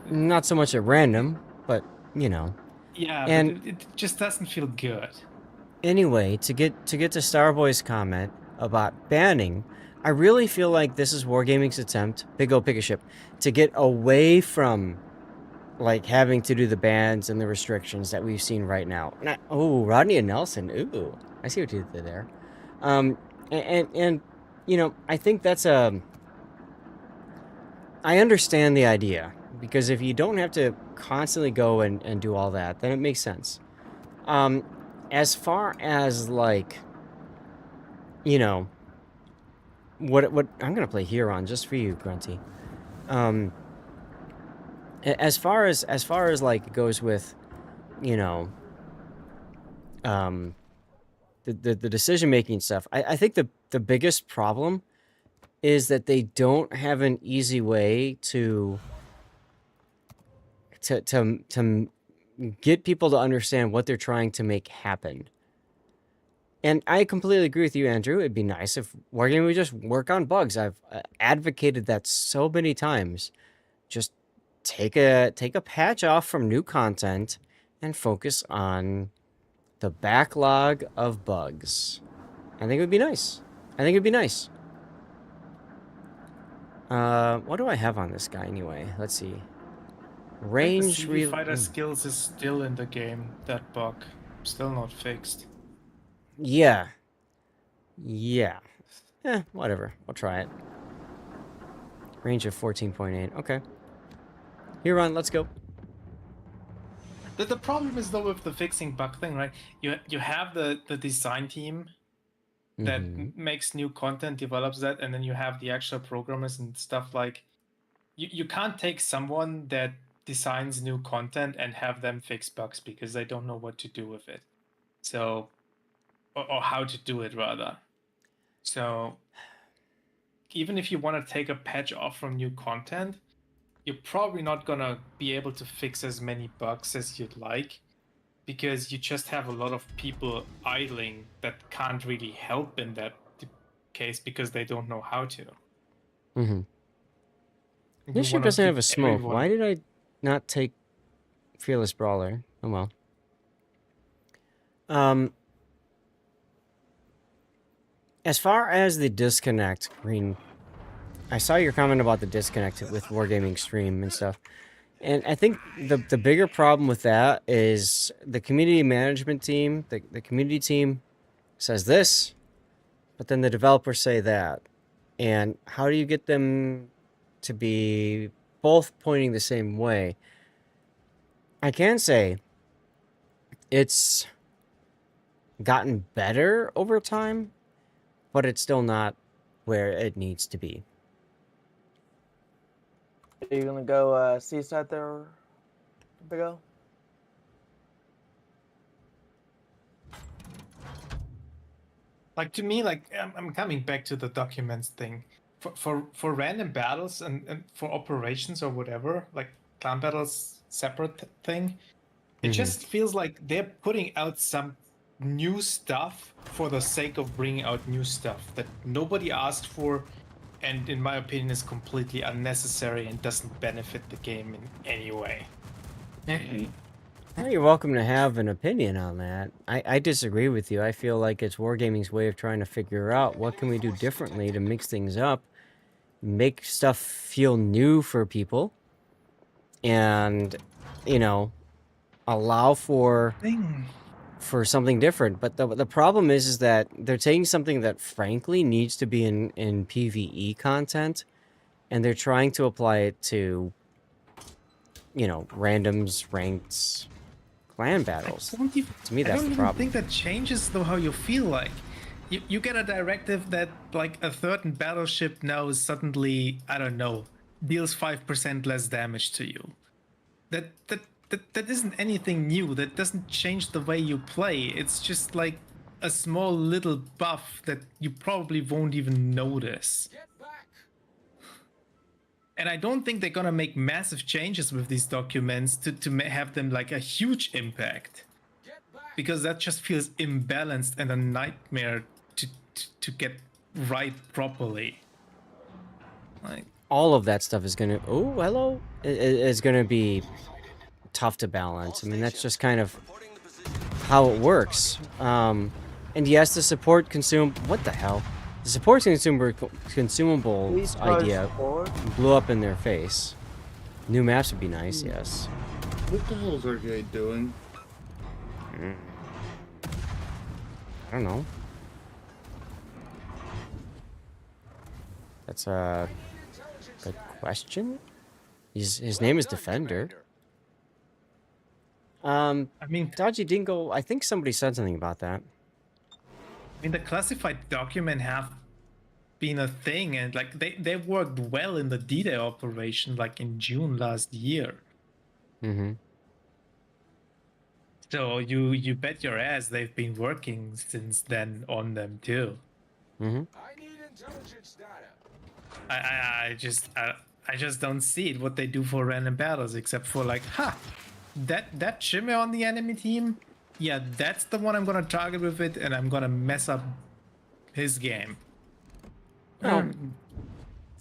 Not so much at random, but you know. Yeah, And- but it just doesn't feel good. Anyway, to get to Starboy's comment about banning, I really feel like this is Wargaming's attempt, Big O Pick a Ship, to get away from like having to do the bans and the restrictions that we've seen right now. Oh, Rodney and Nelson. Ooh, I see what you did there. And you know, I think that's a. I understand the idea because if you don't have to constantly go and do all that, then it makes sense. As far as like, you know, what I'm gonna play Huron just for you, Grunty. As far as like it goes with, you know, the decision making stuff. I think the biggest problem is that they don't have an easy way to get people to understand what they're trying to make happen. And I completely agree with you, Andrew. It'd be nice if Wargaming would just work on bugs. I've advocated that so many times. Just take a patch off from new content and focus on the backlog of bugs. I think it would be nice. I think it'd be nice. What do I have on this guy anyway? Let's see. Range the fighter skills is still in the game. That bug still not fixed. Yeah. Whatever. I'll try it. Range of 14.8. Okay. Huron, let's go. The problem is though with the fixing bug thing, right? You have the design team that makes new content, develops that, and then you have the actual programmers and stuff like. You can't take someone that designs new content and have them fix bugs because they don't know what to do with it. So, or how to do it rather. So, even if you want to take a patch off from new content, you're probably not gonna be able to fix as many bugs as you'd like because you just have a lot of people idling that can't really help in that case because they don't know how to. This ship doesn't have a smoke. Why did I not take Fearless Brawler? Oh well. As far as the disconnect, Green, I saw your comment about the disconnect with Wargaming Stream and stuff. And I think the bigger problem with that is the community management team, the community team says this, but then the developers say that. And how do you get them to be both pointing the same way? I can say it's gotten better over time, but it's still not where it needs to be. Are you gonna go seaside there, Big O? Like to me, like I'm coming back to the documents thing. For random battles and for operations or whatever, like clan battles, separate thing. It just feels like they're putting out some new stuff for the sake of bringing out new stuff that nobody asked for, and in my opinion is completely unnecessary and doesn't benefit the game in any way. Well, you're welcome to have an opinion on that. I disagree with you. I feel like it's Wargaming's way of trying to figure out what can we do differently to mix things up, make stuff feel new for people, and, you know, allow for something different. But the problem is that they're taking something that frankly needs to be in PvE content, and they're trying to apply it to, you know, randoms, ranks, clan battles. To me, that's the problem. I don't even think that changes though how you feel. Like you get a directive that like a certain battleship now is suddenly, I don't know, deals 5% less damage to you. That isn't anything new. That doesn't change the way you play. It's just like a small little buff that you probably won't even notice. And I don't think they're gonna make massive changes with these documents to have them like a huge impact, because that just feels imbalanced and a nightmare to get right properly. Like, all of that stuff is gonna. Oh, hello. Is gonna be tough to balance. I mean, that's just kind of how it works. And yes, the support consume. What the hell? The support consumables idea blew up in their face. New maps would be nice, yes. What the hell is Arcade doing? I don't know. That's a good question. His name is Defender. I mean, Dodgy Dingo, I think somebody said something about that. I mean, the classified document have been a thing, and like they worked well in the D-Day operation, like in June last year. Mm-hmm. So you bet your ass they've been working since then on them too. Mm-hmm. I need intelligence data. I just don't see it what they do for random battles, except for like, that shimmer on the enemy team, yeah, that's the one I'm gonna target with it, and I'm gonna mess up his game. Well,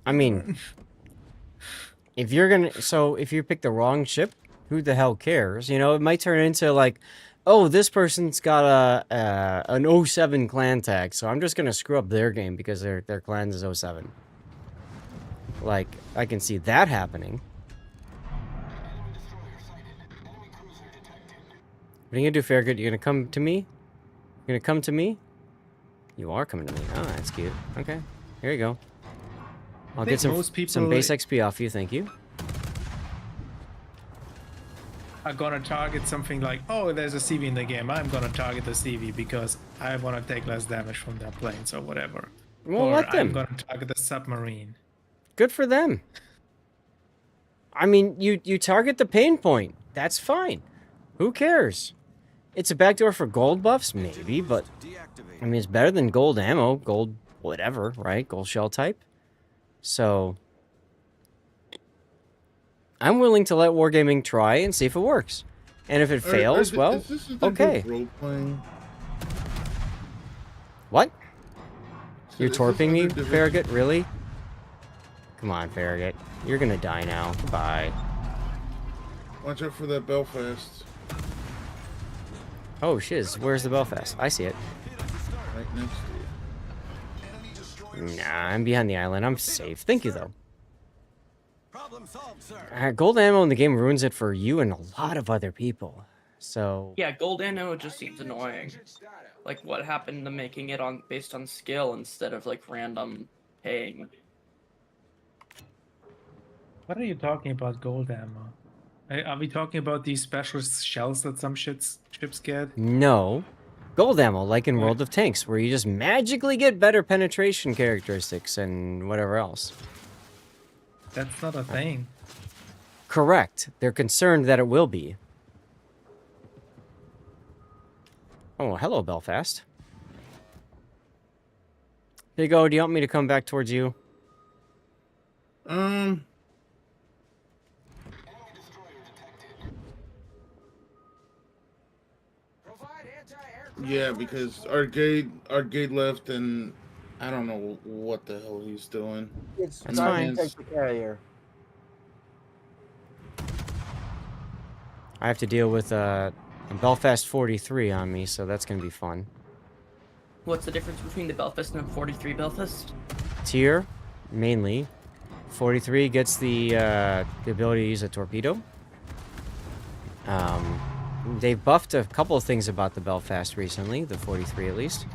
I mean, if you pick the wrong ship, who the hell cares? You know, it might turn into like, oh, this person's got an 07 clan tag, so I'm just gonna screw up their game because their clan is 07. Like, I can see that happening. What are you gonna do, Farragut? You gonna come to me? You gonna come to me? You are coming to me. Oh, that's cute. Okay, here you go. I'll get some base XP off you, thank you. Are gonna target something like, oh, there's a CV in the game, I'm gonna target the CV because I want to take less damage from their planes or whatever. Well, or let them. I'm gonna target the submarine. Good for them. I mean, you target the pain point. That's fine. Who cares? It's a backdoor for gold buffs, maybe, but I mean, it's better than gold ammo, gold whatever, right? Gold shell type. So I'm willing to let Wargaming try and see if it works. And if it fails, well, okay. What? You're torping me, Farragut? Really? Come on, Farragut. You're gonna die now. Bye. Watch out for that Belfast. Oh, shiz. Where's the Belfast? I see it. Right next to you. Nah, I'm behind the island. I'm safe. Thank you, though. Problem solved, sir. Gold ammo in the game ruins it for you and a lot of other people. So... Yeah, gold ammo just seems annoying. Like, what happened to making it based on skill instead of, like, random paying? What are you talking about, gold ammo? Are we talking about these special shells that some ships get? No. Gold ammo, like in World of Tanks, where you just magically get better penetration characteristics and whatever else. That's not a thing. Correct. They're concerned that it will be. Oh, hello, Belfast. Here you go. Do you want me to come back towards you? Yeah, because our gate left, and I don't know what the hell he's doing. It's That's fine. fine. Take the carrier. I have to deal with a Belfast 43 on me, so that's gonna be fun. What's the difference between the Belfast and a 43 Belfast? Tier, mainly. 43 gets the ability to use a torpedo. They've buffed a couple of things about the Belfast recently, the 43 at least.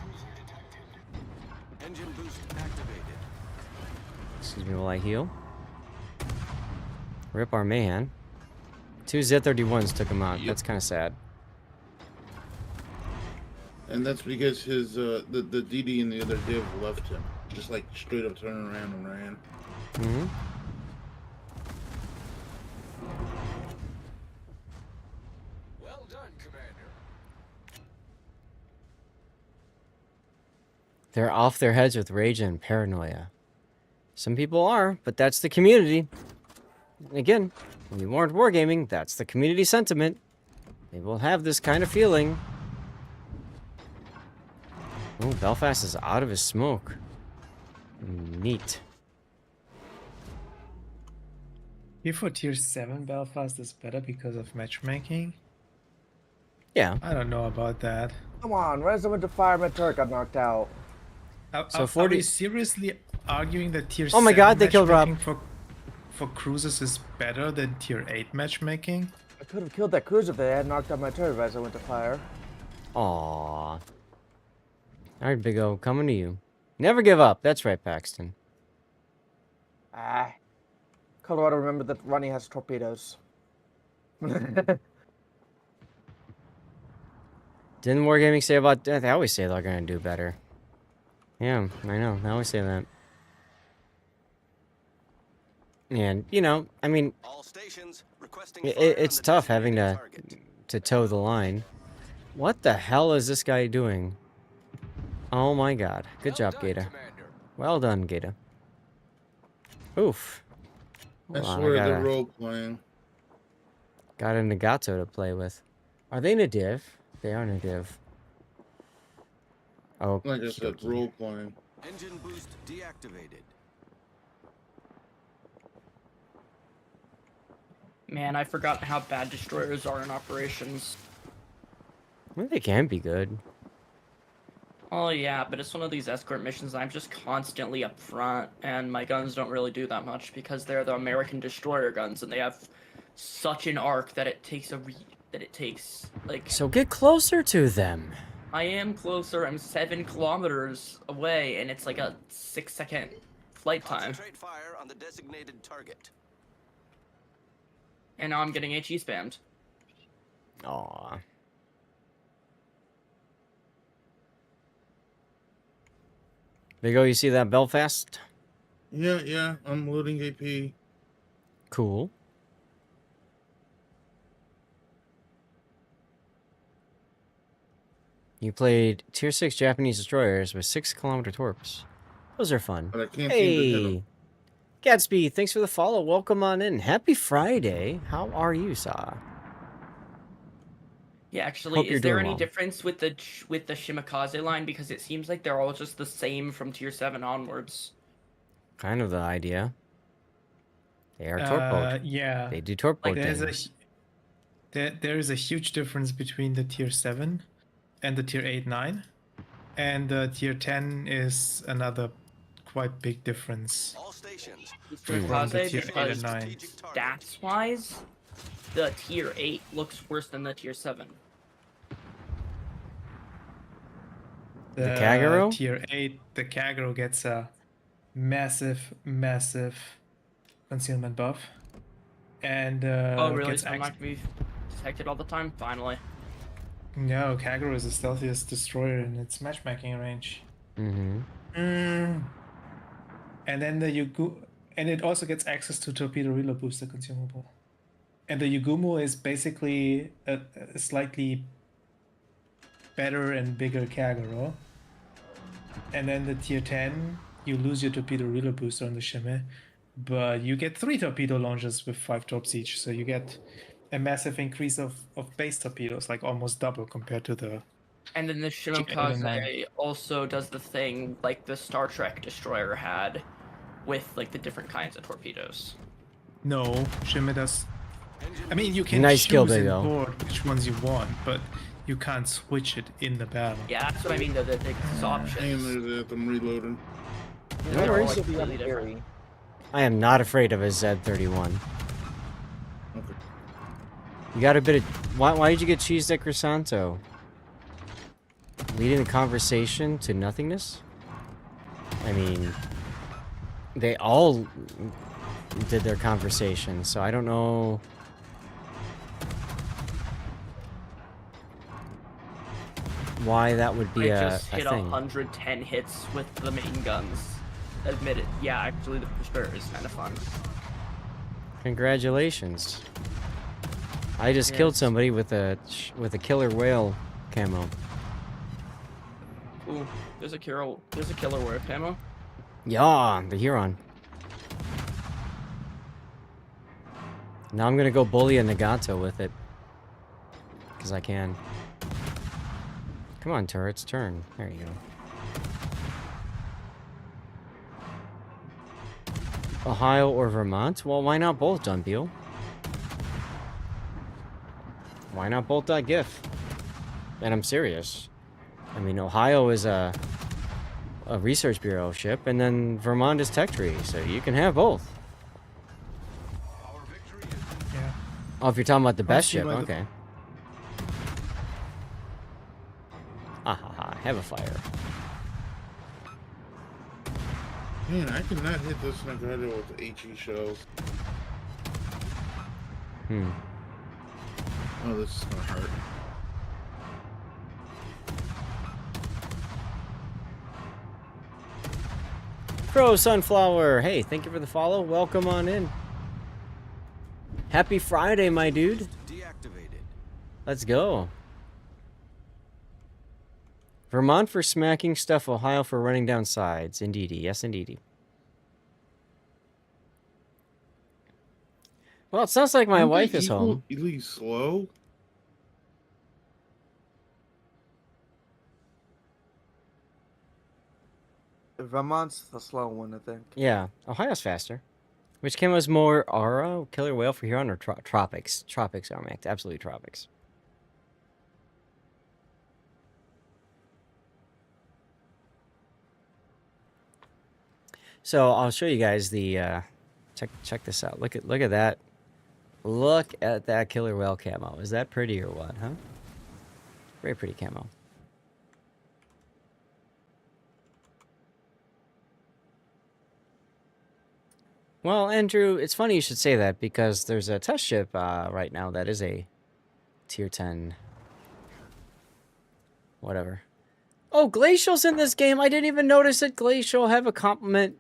Engine boost activated. Excuse me while I heal. Rip our Mahan. 2 Z31s took him out. That's kind of sad. And that's because his the DD and the other div left him. Just like straight up turned around and ran. Mm-hmm. Well done, Commander. They're off their heads with rage and paranoia. Some people are, but that's the community. Again, when you warned wargaming, that's the community sentiment. They will have this kind of feeling. Oh, Belfast is out of his smoke. Neat. Here for tier 7, Belfast is better because of matchmaking. Yeah. I don't know about that. Come on, Resident of Fire, my turret got knocked out. So Are we seriously arguing that tier 7 Oh my god, they killed Rob. for cruisers is better than tier 8 matchmaking? I could have killed that cruiser if they had knocked out my turret as I went to fire. Aww. Alright, Big O, coming to you. Never give up. That's right, Paxton. Ah. Colorado, remember that Ronnie has torpedoes. Didn't Wargaming say about death? They always say they're gonna do better. Yeah, I know. I always say that. And, you know, I mean, All stations requesting it's tough having to toe the line. What the hell is this guy doing? Oh my god. Good job, Gata. Well done, Gata. Oof. I Hold on, swear they're role playing. Got a Nagato to play with. Are they Nadiv? They are Nadiv. Oh, Like I said, role playing. Engine boost deactivated. Man, I forgot how bad destroyers are in operations. well, they can be good. Oh yeah, but it's one of these escort missions I'm just constantly up front, and my guns don't really do that much because they're the American destroyer guns, and they have such an arc that it takes like. So get closer to them. I am closer. I'm 7 kilometers away, and it's like a 6-second flight time. Concentrate fire on the designated target. And now I'm getting HE spammed. Aww. Big O, you see that Belfast? Yeah, I'm loading AP. Cool. You played tier 6 Japanese destroyers with 6-kilometer torps. Those are fun. But I can't seem to hit Hey, 'em. Gatsby, thanks for the follow. Welcome on in. Happy Friday. How are you, Sa? Yeah, Hope actually, you're is there doing any well. difference with the Shimakaze line? Because it seems like they're all just the same from tier 7 onwards. Kind of the idea. They are torp boat. Yeah. They do torp boat There's things. there is a huge difference between the tier 7 and the tier 8, 9. And the tier 10 is another quite big difference. All stations. From the Shimakaze, tier 8 because and 9. Strategic target. stats-wise, the tier 8 looks worse than the tier 7. The Kagero? Tier 8, the Kagero gets a massive concealment buff. And Oh, really? gets So I'm not going to be detected all the time? Finally. No, Kagero is the stealthiest destroyer in its matchmaking range. Mm-hmm. And then and it also gets access to torpedo reload booster consumable. And the Yugumo is basically a slightly better and bigger Kagero. And then the tier 10, you lose your torpedo reload booster on the Shime, but you get 3 torpedo launchers with 5 torps each, so you get a massive increase of base torpedoes, like almost double compared to the... And then the Shimakaze also does the thing like the Star Trek destroyer had with like the different kinds of torpedoes. No, Shime does... I mean, you can Nice kill, choose Big in O. board which ones you want, but you can't switch it in the battle. Yeah, that's what I mean, the Hang options. in there, Zath, I'm reloading. No They're all, worries. like, This will be completely different. scary. I am not afraid of a Z31. Okay. You got a bit of... Why did you get cheesed at Crisanto? Leading the conversation to nothingness? I mean... They all did their conversation, so I don't know... why that would be I a just hit thing. 110 hits with the main guns. Admit it. Yeah, actually, the destroyer is kind of fun. Congratulations. I just killed somebody with a killer whale camo. Ooh, there's a killer wave ammo. Yeah, the Huron. Now I'm gonna go bully a Nagato with it. Because I can. Come on, turrets, turn. There you go. Ohio or Vermont? Well, why not both, Dunbeal? Why not both .gif? And I'm serious. I mean, Ohio is a research bureau ship, and then Vermont is tech tree, so you can have both. Yeah. Oh, if you're talking about the best see ship, why the- okay. Ha ha ha, have a fire. Man, I cannot hit this Nagato with HE shells. Oh, this is gonna hurt. Pro Sunflower, hey, thank you for the follow. Welcome on in. Happy Friday, my dude. Deactivated. Let's go. Vermont for smacking stuff, Ohio for running down sides. Indeedy, yes, indeedy. Well, it sounds like my Aren't wife they is home. equally slow? Vermont's the slow one, I think. Yeah, Ohio's faster. Which camo is more Aura, Killer Whale for Huron, or Tropics? Tropics, Armac. Absolutely Tropics. So I'll show you guys the check this out. Look at that. Look at that Killer Whale camo. Is that pretty or what, huh? Very pretty camo. Well, Andrew, it's funny you should say that because there's a test ship right now that is a tier 10 whatever. Oh, Glacial's in this game. I didn't even notice that Glacial have a compliment.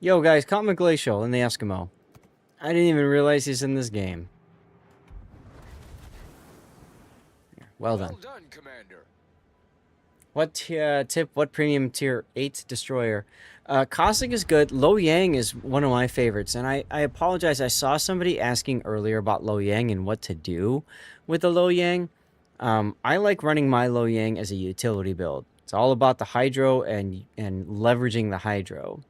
Yo, guys, compliment Glacial in the Eskimo. I didn't even realize he's in this game. Well done. Well done, Commander. What tip? What premium tier 8 destroyer? Cossack is good. Lo Yang is one of my favorites, and I apologize. I saw somebody asking earlier about Lo Yang and what to do with the Lo Yang. I like running my Lo Yang as a utility build. It's all about the hydro and leveraging the hydro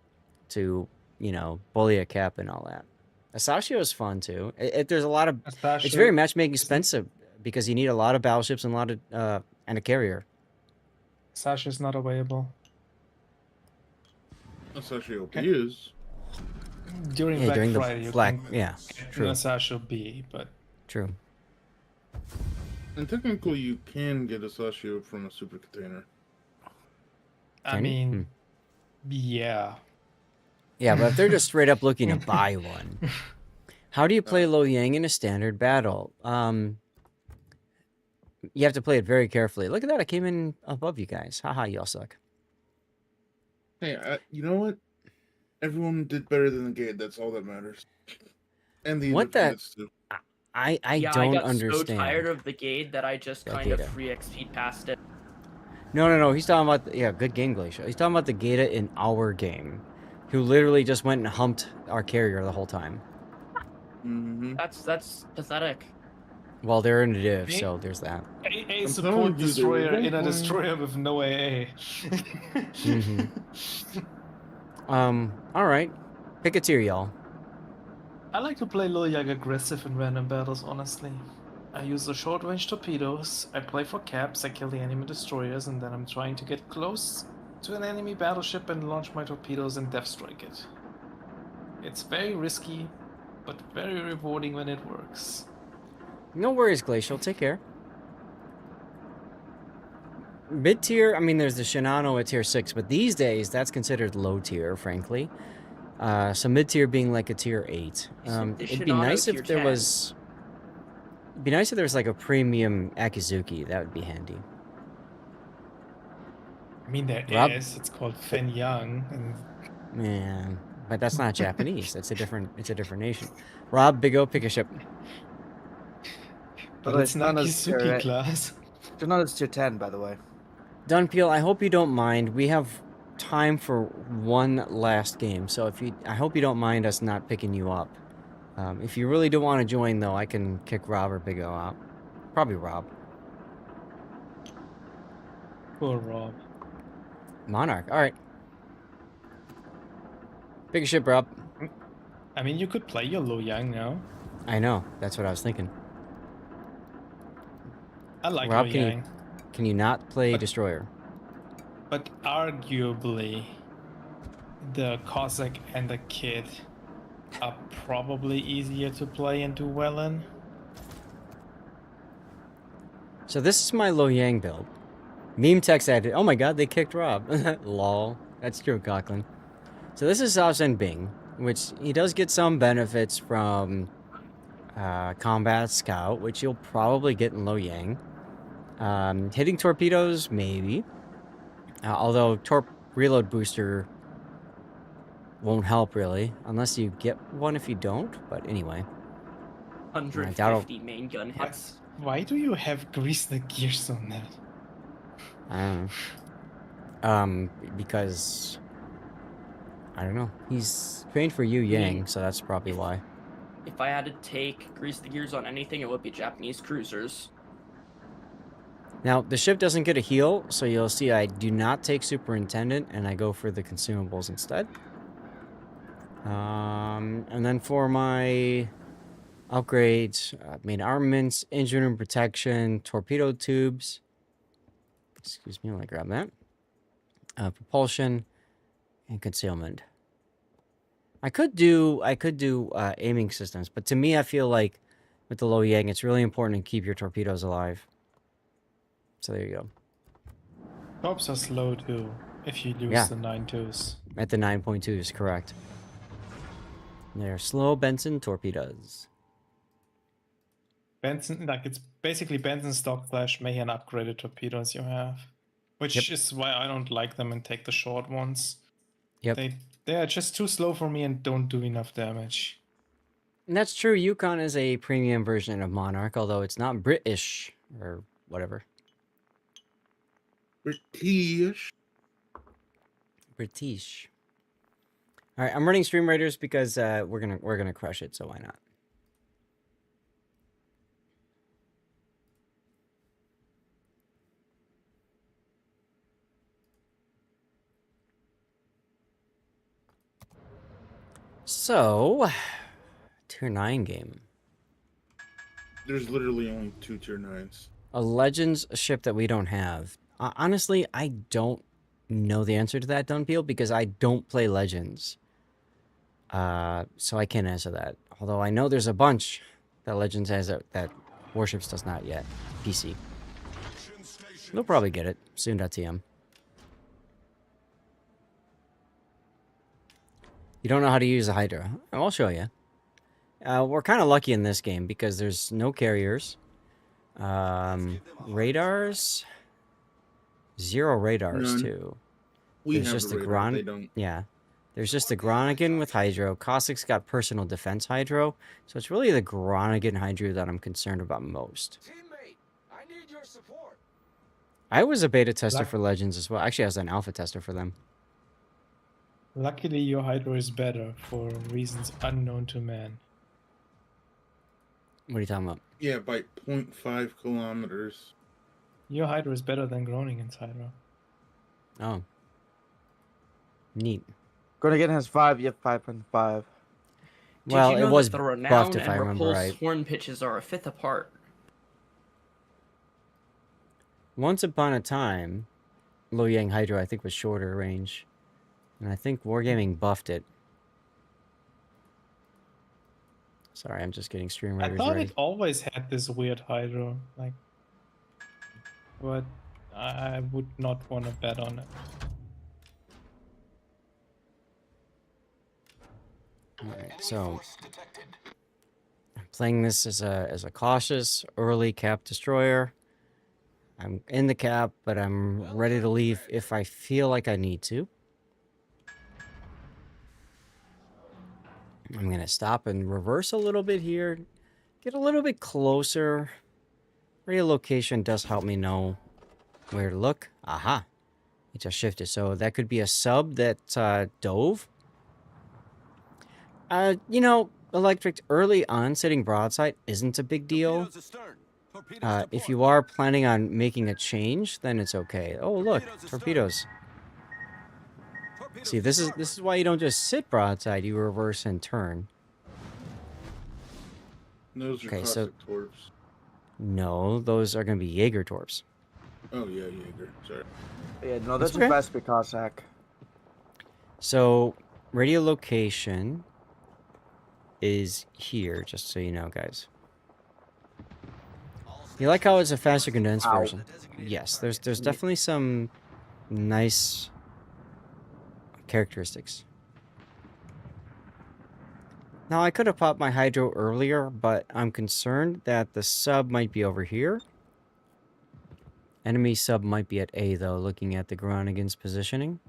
to, you know, bully a cap and all that. Asashio is fun too. There's a lot of it's very matchmaking expensive because you need a lot of battleships and a lot of and a carrier. Sasha's not available. Asashio is. During Yeah, Black during the Friday, you Black, can yeah, get true. an Sasha B, but True. And technically, you can get Asashio from a super container. I Can you? mean, yeah. Yeah, but if they're just straight up looking to buy one, how do you play Lo Yang in a standard battle? You have to play it very carefully. Look at that, I came in above you guys. Haha, y'all suck. Hey, you know what? Everyone did better than the gate. That's all that matters. And the What the- independents too. I Yeah, don't I got understand. so tired of the Gade that I just That kind of Gata. free XP'd past it. No. He's talking about yeah, good game, Glacial. He's talking about the Gata in our game, who literally just went and humped our carrier the whole time. Mm-hmm. That's pathetic. Well, they're in a div, Me? so there's that. A telling support you, there destroyer was in a one- destroyer with no AA. All right, pick a tier, y'all. I like to play Lo Yang aggressive in random battles, honestly. I use the short range torpedoes, I play for caps, I kill the enemy destroyers, and then I'm trying to get close to an enemy battleship and launch my torpedoes and death strike it. It's very risky, but very rewarding when it works. No worries, Glacial. Take care. Mid tier, I mean, there's the Shinano at tier 6, but these days that's considered low tier, frankly. So mid tier being like a tier 8. The It'd be Shinano nice tier if there 10. was. It'd be nice if there was like a premium Akizuki. That would be handy. I mean, there Rob? is. It's called Fen Yang, and Yeah, but that's not Japanese. That's a different. It's a different nation. Rob, Big O, pick a ship. but it's not Kizuki class. They're not as tier 10, by the way. Dunpeel, I hope you don't mind. We have time for one last game, so I hope you don't mind us not picking you up. If you really don't want to join, though, I can kick Rob or Big O out. Probably Rob. Poor Rob. Monarch. All right. Big ship, Rob. I mean, you could play your Lo Yang now. I know. That's what I was thinking. I like Rob, Lo Yang. can you not play Destroyer? But arguably, the Cossack and the Kid are probably easier to play and do well in. So this is my Lo Yang build. Meme text added, oh my god, they kicked Rob. Lol. That's true, Coughlin. So this is South End Bing, which he does get some benefits from Combat Scout, which you'll probably get in Lo Yang. Hitting torpedoes, maybe. Although Torp Reload Booster won't help, really. Unless you get one if you don't, but anyway. 150 main gun hits. Why do you have Grease the Gears on that? I don't know. Because... I don't know. He's trained for Yu Yang, so that's probably why. If I had to take Grease the Gears on anything, it would be Japanese cruisers. Now, the ship doesn't get a heal, so you'll see I do not take Superintendent, and I go for the consumables instead. And then for my upgrades, main armaments, engine room protection, torpedo tubes. Excuse me, let me grab that. Propulsion and concealment. I could do aiming systems, but to me, I feel like with the Lo Yang, it's really important to keep your torpedoes alive. So there you go. Torps are slow too, if you lose the 9.2s. At the 9.2s, correct. They're slow Benson torpedoes. Benson, like it's basically Benson stock / Mahan upgraded torpedoes you have. Which is why I don't like them and take the short ones. Yep. They are just too slow for me and don't do enough damage. And that's true. Yukon is a premium version of Monarch, although it's not British or whatever. British. British. All right, I'm running Stream Raiders because we're gonna crush it. So why not? So, tier 9 game. There's literally only 2 tier 9s. A Legends ship that we don't have. Honestly, I don't know the answer to that, Dunpeel, because I don't play Legends. So I can't answer that. Although I know there's a bunch that Legends has that Warships does not yet. PC. They'll probably get it. Soon.tm. You don't know how to use a Hydra. I'll show you. We're kind of lucky in this game because there's no carriers. Radars? 0 radars, None. too. There's just the Gron. They don't. Yeah. There's just the Groningen with Hydro. Cossack's got personal defense Hydro. So it's really the Groningen Hydro that I'm concerned about most. Teammate, I need your support. I was a beta tester for Legends as well. Actually, I was an alpha tester for them. Luckily, your Hydro is better for reasons unknown to man. What are you talking about? Yeah, by 0.5 kilometers. Your Hydro is better than Groningen's Hydro. Oh. Neat. Groningen has 5, you have 5.5. Well, Did you know it was that the Renown buffed if and I remember Repulse right. horn pitches are a fifth apart? Once upon a time, Lo Yang Hydro I think was shorter range. And I think Wargaming buffed it. Sorry, I'm just getting Stream I Raiders thought ready. it always had this weird Hydro, like, but I would not want to bet on it. Alright, so I'm playing this as a cautious early cap destroyer. I'm in the cap, but I'm ready to leave if I feel like I need to. I'm gonna stop and reverse a little bit here. Get a little bit closer. Radio location does help me know where to look. Aha. It just shifted. So that could be a sub that dove. You know, Electric, early on sitting broadside isn't a big deal. Torpedoes astern. Torpedoes to If port. you are planning on making a change, then it's okay. Oh, look, Torpedoes astern. torpedoes. Torpedoes See, to this starboard. is why you don't just sit broadside, you reverse and turn. Those are Okay, so- caustic torps. No, those are going to be Jaeger torps. Oh yeah, Jaeger. Sorry. Yeah, no, That's that's okay. a best because Cossack. So, radio location is here, just so you know, guys. You like how it's a faster condensed Ow. version? Yes, there's definitely some nice characteristics. Now, I could have popped my hydro earlier, but I'm concerned that the sub might be over here. Enemy sub might be at A, though, looking at the Groningen's positioning.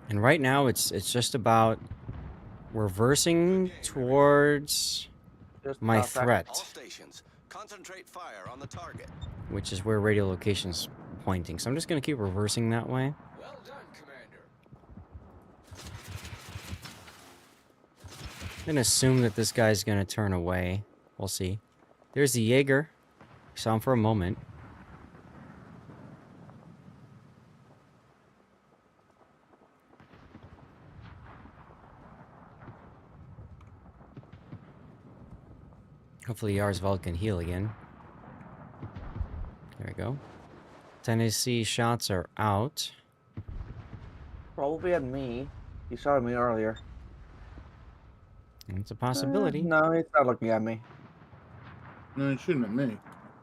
And right now, it's just about reversing towards Just my Cossack. All threat, stations, concentrate fire on the target. which is where radio location's pointing. So I'm just going to keep reversing that way. Well done, Commander. I'm going to assume that this guy's going to turn away. We'll see. There's the Jaeger. Saw him for a moment. Hopefully Yarsveld can heal again. There we go. Tennessee shots are out. Probably at me. He shot at me earlier. It's a possibility. No, he's not looking at me. No, he's shooting at me.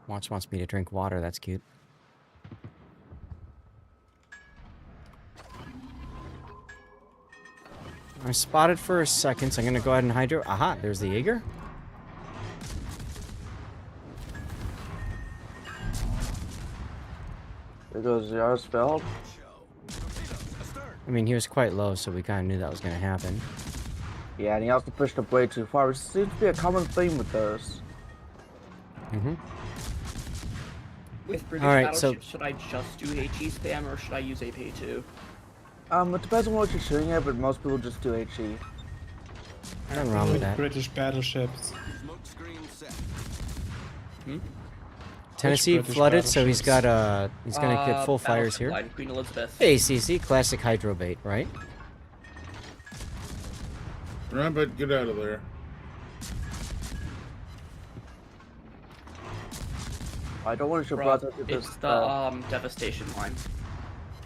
Watch wants me to drink water. That's cute. I'm spotted for a second, so I'm gonna go ahead and hydro. Aha, there's the Jaeger. There goes Yarsfeld. I mean, he was quite low, so we kind of knew that was gonna happen. Yeah, and he also pushed up way too far, which seems to be a common theme with those. Mm-hmm. With British Alright, so- battleships, should I just do HE spam or should I use AP2? It depends on what you're shooting at, but most people just do HE. Nothing wrong with With that. British battleships. Smoke screen set. Tennessee British flooded, so he's battleships? got he's gonna get full fires Battleship here. Line, Queen Elizabeth. Hey, CC, classic hydro bait, right? Rabbit, get out of there. I don't want to shoot Bro, broadside to it's this. the devastation line.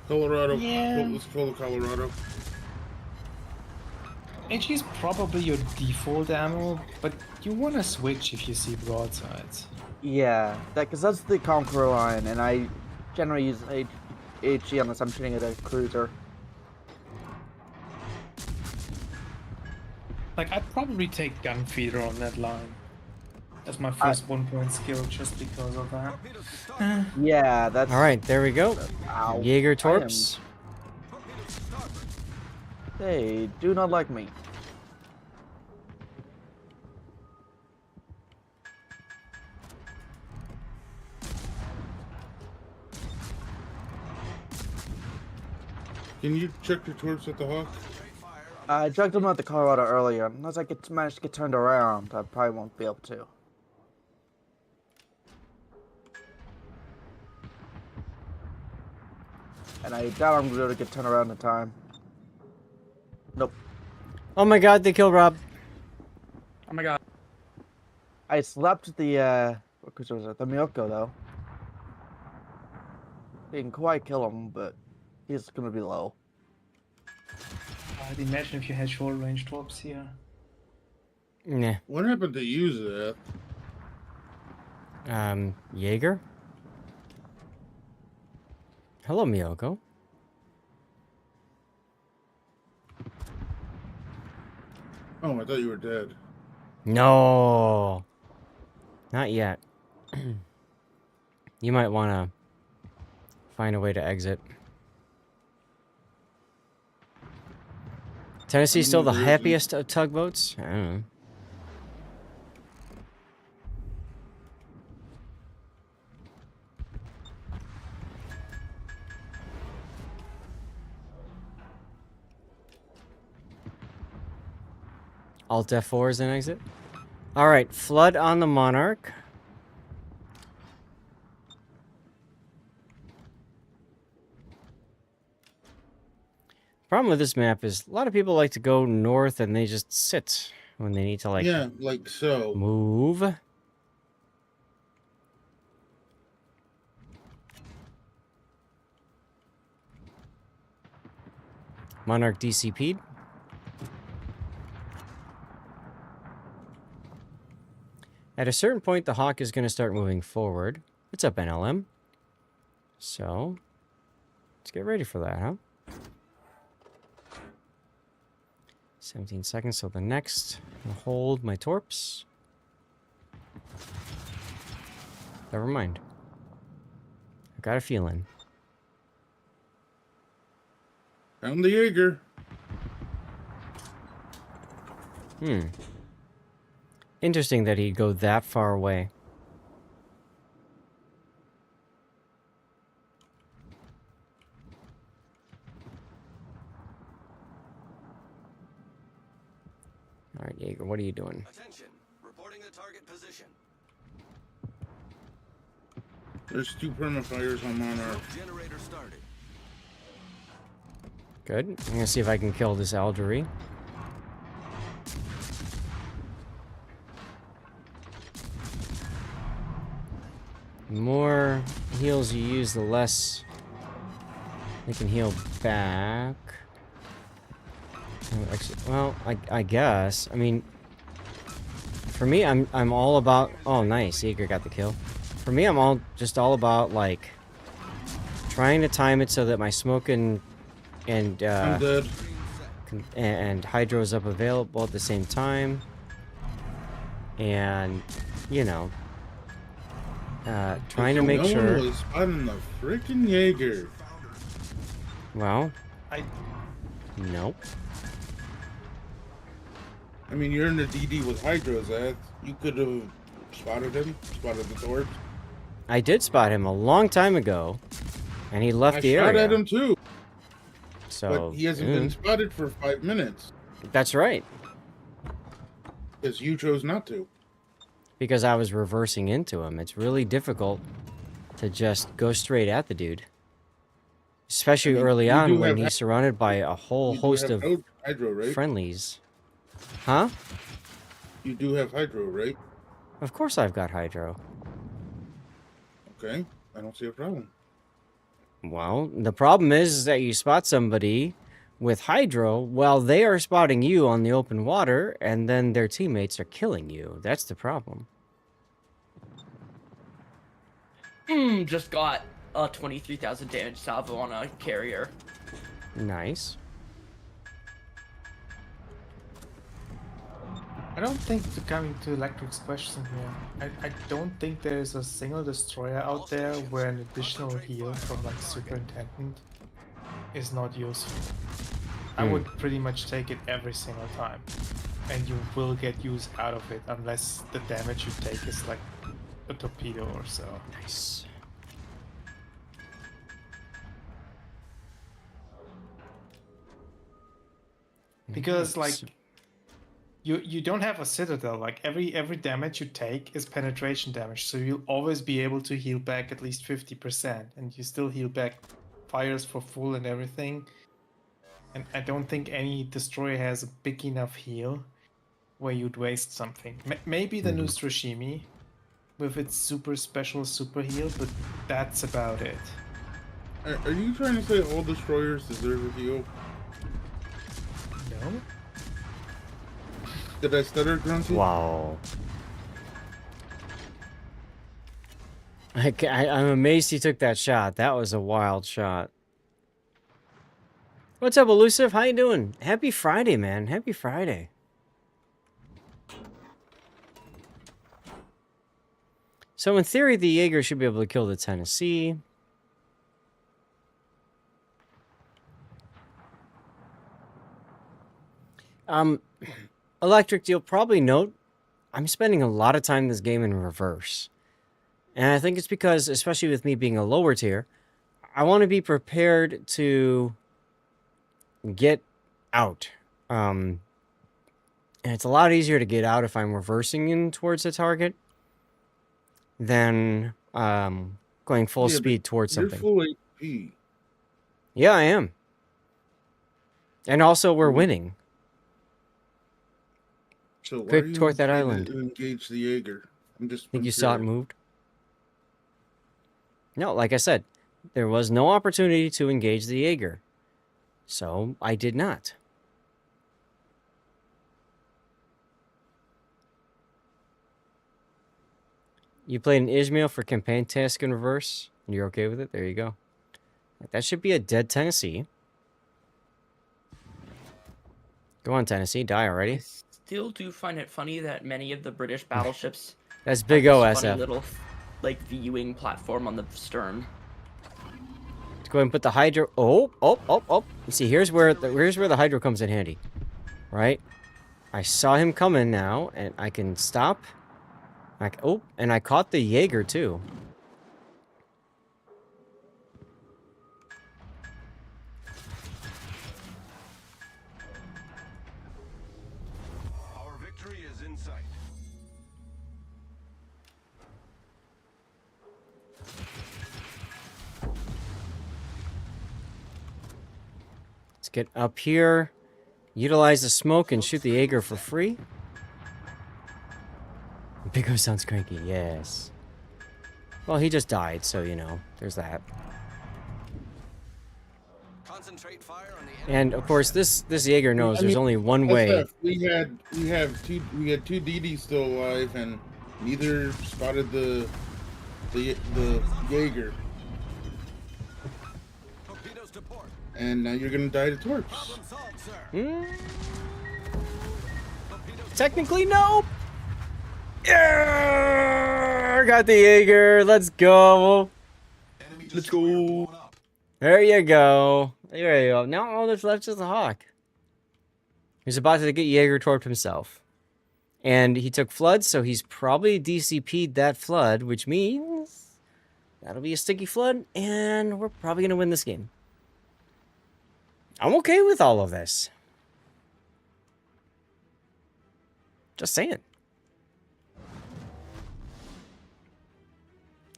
Colorado. Yeah. Let's call it Colorado. HE is probably your default ammo, but you want to switch if you see broadsides. Yeah, because that's the Conqueror line, and I generally use HE unless I'm shooting at a cruiser. Like, I'd probably take gun feeder on that line. That's my first 1-point skill just because of that. Torpedoes to starboard. Yeah, that's. All right, there we go. Ow. Jaeger torps. Torpedoes to starboard. They do not like me. Can you check your torps at the Hawk? Concentrate fire on I jugged them at the Colorado earlier. Unless I manage to get turned around, I probably won't be able to. And I doubt I'm going to be able to get turned around in time. Nope. Oh my God, they killed Rob. Oh my god. I slept the, what cruiser was it? The Miyoko, though. Didn't quite kill him, but he's going to be low. I'd imagine if you had short range torps here. Nah. What happened to use that? Jaeger. Hello, Miyoko. Oh, I thought you were dead. No. Not yet. You might want to find a way to exit. Tennessee's still the There isn't. happiest of tugboats? I don't know. Alt F4 is an exit. All right, flood on the Monarch. Problem with this map is a lot of people like to go north and they just sit when they need to like Yeah, like so. move. Monarch DCP'd. At a certain point, the Hawk is going to start moving forward. What's up, NLM? So, let's get ready for that, huh? 17 seconds till the next. I'll hold my torps. Never mind. I got a feeling. Found the Jaeger. Interesting that he'd go that far away. All right, Jaeger, what are you doing? Attention. Reporting the target position. There's 2 permafires on Monarch. Generator started. Good. I'm gonna see if I can kill this Algerie. The more heals you use, the less they can heal back. Oh, actually, well, I guess. I mean, for me, I'm all about. Oh, nice, Eager got the kill. For me, I'm all about like trying to time it so that my smoke and I'm dead. and hydro is up available at the same time, and you know, trying to make sure. No one was spotting the freaking Jaeger. Well, nope. I mean, you're in the DD with Hydro, Zath. You could have spotted him, spotted the torch. I did spot him a long time ago, and he left the I shot area. at him too, So but he hasn't been spotted for 5 minutes. That's right. Because you chose not to. Because I was reversing into him. It's really difficult to just go straight at the dude. Especially early on when he's surrounded by a whole host of Hydro, right? friendlies. Huh? You do have Hydro, right? Of course I've got hydro. Okay, I don't see a problem. Well, the problem is that you spot somebody with hydro while they are spotting you on the open water, and then their teammates are killing you. That's the problem. Just got a 23,000 damage salvo on a carrier. Nice. I don't think, coming to Electric's question here, I don't think there's a single destroyer out there where an additional heal from like Superintendent is not useful. I would pretty much take it every single time, and you will get use out of it unless the damage you take is like a torpedo or so. Nice. Because like you don't have a citadel, like every damage you take is penetration damage, so you'll always be able to heal back at least 50%, and you still heal back fires for full and everything. And I don't think any destroyer has a big enough heal where you'd waste something. Maybe the new Tsushima with its super special super heal, but that's about it. Are you trying to say all destroyers deserve a heal? No? Did I stutter, Grunty? Wow. I'm amazed he took that shot. That was a wild shot. What's up, Elusive? How you doing? Happy Friday, man. Happy Friday. So in theory, the Jaeger should be able to kill the Tennessee. Electric, you'll probably note I'm spending a lot of time in this game in reverse. And I think it's because, especially with me being a lower tier, I want to be prepared to get out. And it's a lot easier to get out if I'm reversing in towards the target than going full Yeah, but speed towards you're something. full HP. Yeah, I am. And also, we're winning. So why are Quick you toward that trying island. to engage the Jaeger? Think you saw it curious. moved? No, like I said, there was no opportunity to engage the Jaeger. So I did not. You played an Ishmael for campaign task in reverse, and you're okay with it? There you go. That should be a dead Tennessee. Go on, Tennessee. Die I already. still do find it funny that many of the British battleships That's have big this OSF. funny little like viewing platform on the stern. Let's go ahead and put the hydro. Oh! You see, here's where the hydro comes in handy, right? I saw him coming now, and I can stop. And I caught the Jaeger too. Our victory is in sight. Let's get up here, utilize the smoke, and shoot the Jaeger for free. Big O sounds cranky. Yes. Well, he just died, so you know, there's that. Concentrate fire on the And of course, this Jaeger knows I there's mean, only one way. We had two DDs still alive, and neither spotted the Jaeger. torpedoes to port. And now you're gonna die to torps. Problem solved, sir. Technically, no. Yeah, got the Jaeger. Let's go. Let's go. There you go. There you go. Now all that's left is the Hawk. He's about to get Jaeger torped himself. And he took flood, so he's probably DCP'd that flood, which means that'll be a sticky flood, and we're probably going to win this game. I'm okay with all of this. Just saying.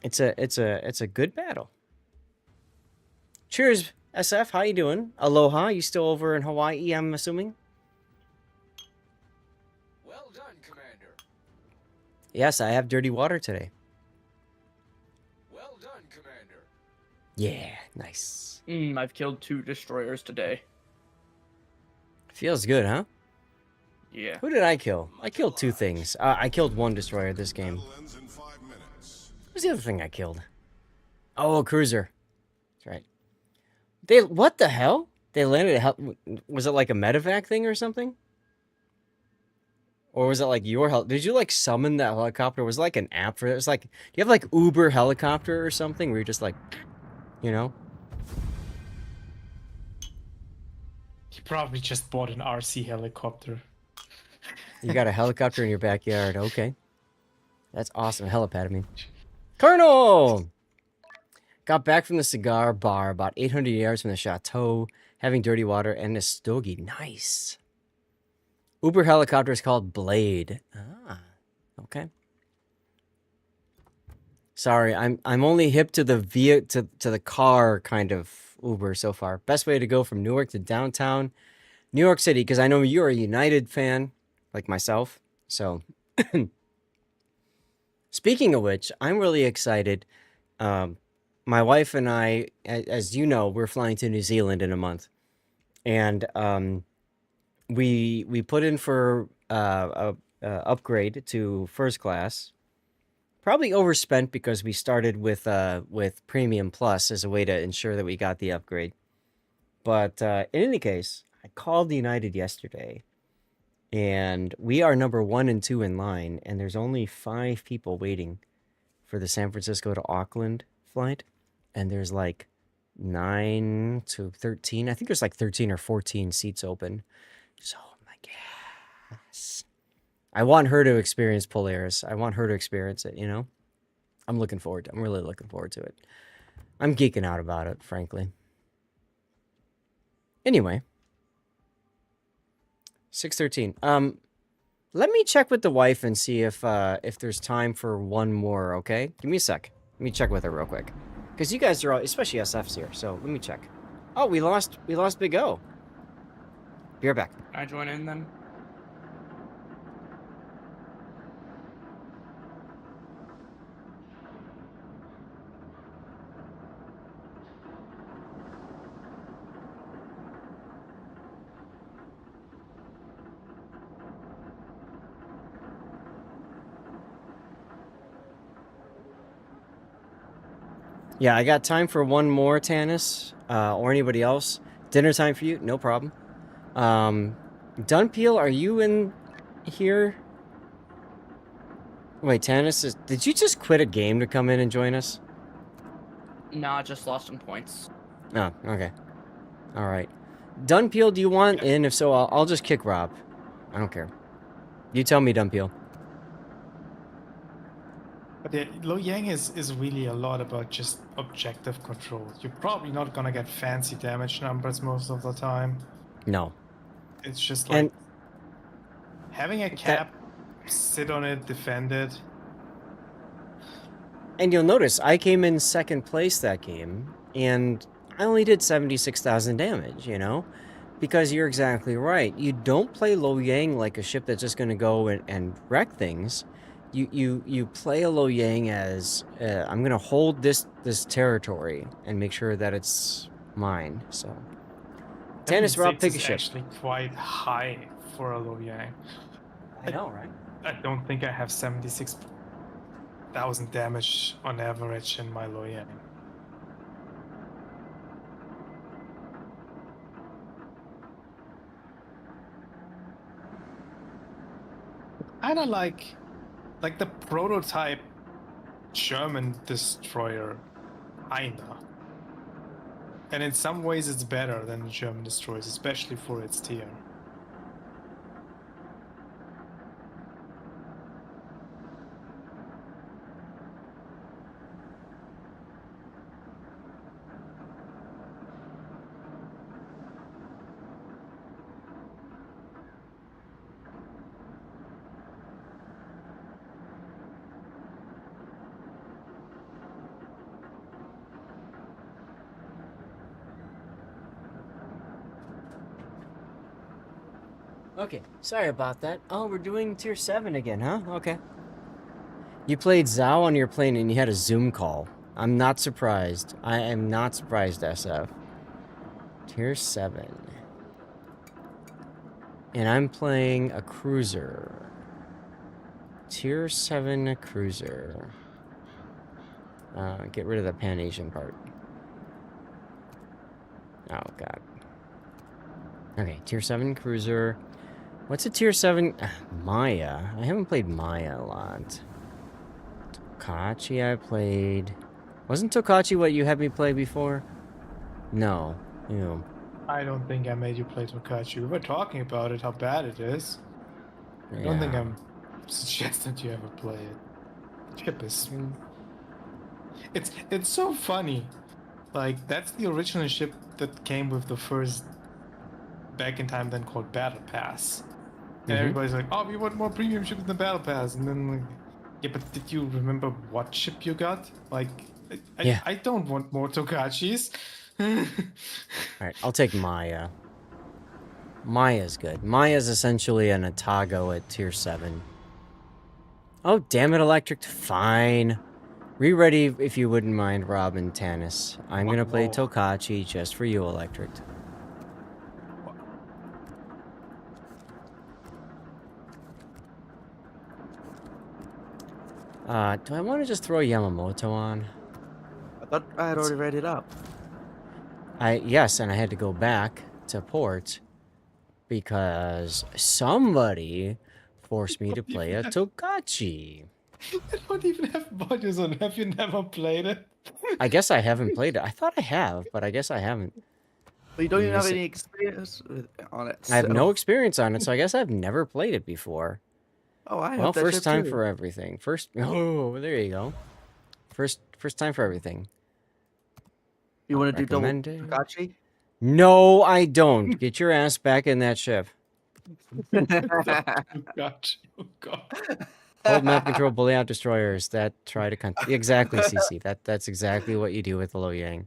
It's a good battle. Cheers, SF. How you doing? Aloha. You still over in Hawaii, I'm assuming? Well done, Commander. Yes, I have dirty water today. Well done, Commander. Yeah, nice. I've killed 2 destroyers today. Feels good, huh? Yeah. Who did I kill? I killed 2 things. I killed 1 destroyer this game. Battle ends in 5 minutes. What was the other thing I killed? Oh, a cruiser. That's right. What the hell? They landed was it like a medevac thing or something? Or was it like your did you like summon that helicopter? Was it like an app for it? It was like, do you have like Uber helicopter or something where you're just like, you know? He probably just bought an RC helicopter. You got a helicopter in your backyard. Okay. That's awesome. Helipad, I mean. Colonel! Got back from the cigar bar about 800 yards from the chateau, having dirty water and a stogie. Nice. Uber helicopter is called Blade. Ah, okay. Sorry, I'm only hip to the to the car kind of Uber so far. Best way to go from Newark to downtown New York City, because I know you're a United fan like myself. So, speaking of which, I'm really excited. My wife and I, as you know, we're flying to New Zealand in a month, and we put in for a upgrade to first class. Probably overspent because we started with Premium Plus as a way to ensure that we got the upgrade. But in any case, I called United yesterday, and we are number 1 and 2 in line, and there's only 5 people waiting for the San Francisco to Auckland flight, and there's like 9 to 13. I think there's like 13 or 14 seats open. So, my gosh. I want her to experience Polaris. I want her to experience it, you know? I'm really looking forward to it. I'm geeking out about it, frankly. Anyway. 613. Let me check with the wife and see if there's time for one more, okay? Give me a sec. Let me check with her real quick. Because you guys are all, especially SF's here, so let me check. Oh, we lost Big O. Be right back. Can I join in then? Yeah, I got time for one more, Tanis, or anybody else. Dinner time for you? No problem. Dunpeel, are you in here? Wait, Tanis, did you just quit a game to come in and join us? Nah, just lost some points. Oh, okay. All right. Dunpeel, do you want in? If so, I'll just kick Rob. I don't care. You tell me, Dunpeel. But yeah, Lo Yang is really a lot about just objective control. You're probably not gonna get fancy damage numbers most of the time. No. It's just like And having a cap, sit on it, defend it. And you'll notice I came in second place that game, and I only did 76,000 damage, you know? Because you're exactly right. You don't play Lo Yang like a ship that's just going to go and wreck things. You play a Lo Yang as, I'm going to hold this territory and make sure that it's mine, so... Tanis, Rob, pick a ship. Actually quite high for a Lo Yang. I know, right? I don't think I have 76,000 damage on average in my Lo Yang. Kind of like the prototype German destroyer, kinda. And in some ways it's better than the German destroyers, especially for its tier. Okay, sorry about that. Oh, we're doing tier 7 again, huh? Okay. You played Zao on your plane and you had a Zoom call. I'm not surprised. I am not surprised, SF. Tier 7. And I'm playing a cruiser. Tier 7 cruiser. Get rid of the Pan-Asian part. Oh, God. Okay, tier 7 cruiser. What's a tier 7? Maya. I haven't played Maya a lot. Tokachi I played. Wasn't Tokachi what you had me play before? No. Ew. I don't think I made you play Tokachi. We were talking about it, how bad it is. I don't think I'm suggesting you ever play it. Chip is... It's so funny. Like, that's the original ship that came with the first, back in time then called Battle Pass. And everybody's like, oh, we want more premium ships than Battle Pass. And then, like, yeah, but did you remember what ship you got? Like, I don't want more Tokachis. Alright, I'll take Maya. Maya's good. Maya's essentially an Atago at tier 7. Oh, damn it, Electric. Fine. Re-ready if you wouldn't mind, Rob and Tanis. I'm gonna play Tokachi just for you, Electric. Do I want to just throw Yamamoto on? I thought I had already read it up. Yes, and I had to go back to port because somebody forced me to play a Tokachi. I don't even have modules on. Have you never played it? I guess I haven't played it. I thought I have, but I guess I haven't. But you don't even have any experience on it. I have no experience on it, so I guess I've never played it before. Oh, I have. Well, that first ship time too. for everything. Oh, there you go. First time for everything. You want to do double Recommended. Tokachi? No, I don't. Get your ass back in that ship. Gotcha. Oh god. Hold map control, bully out destroyers that try to exactly, CC. That's exactly what you do with the Lo Yang.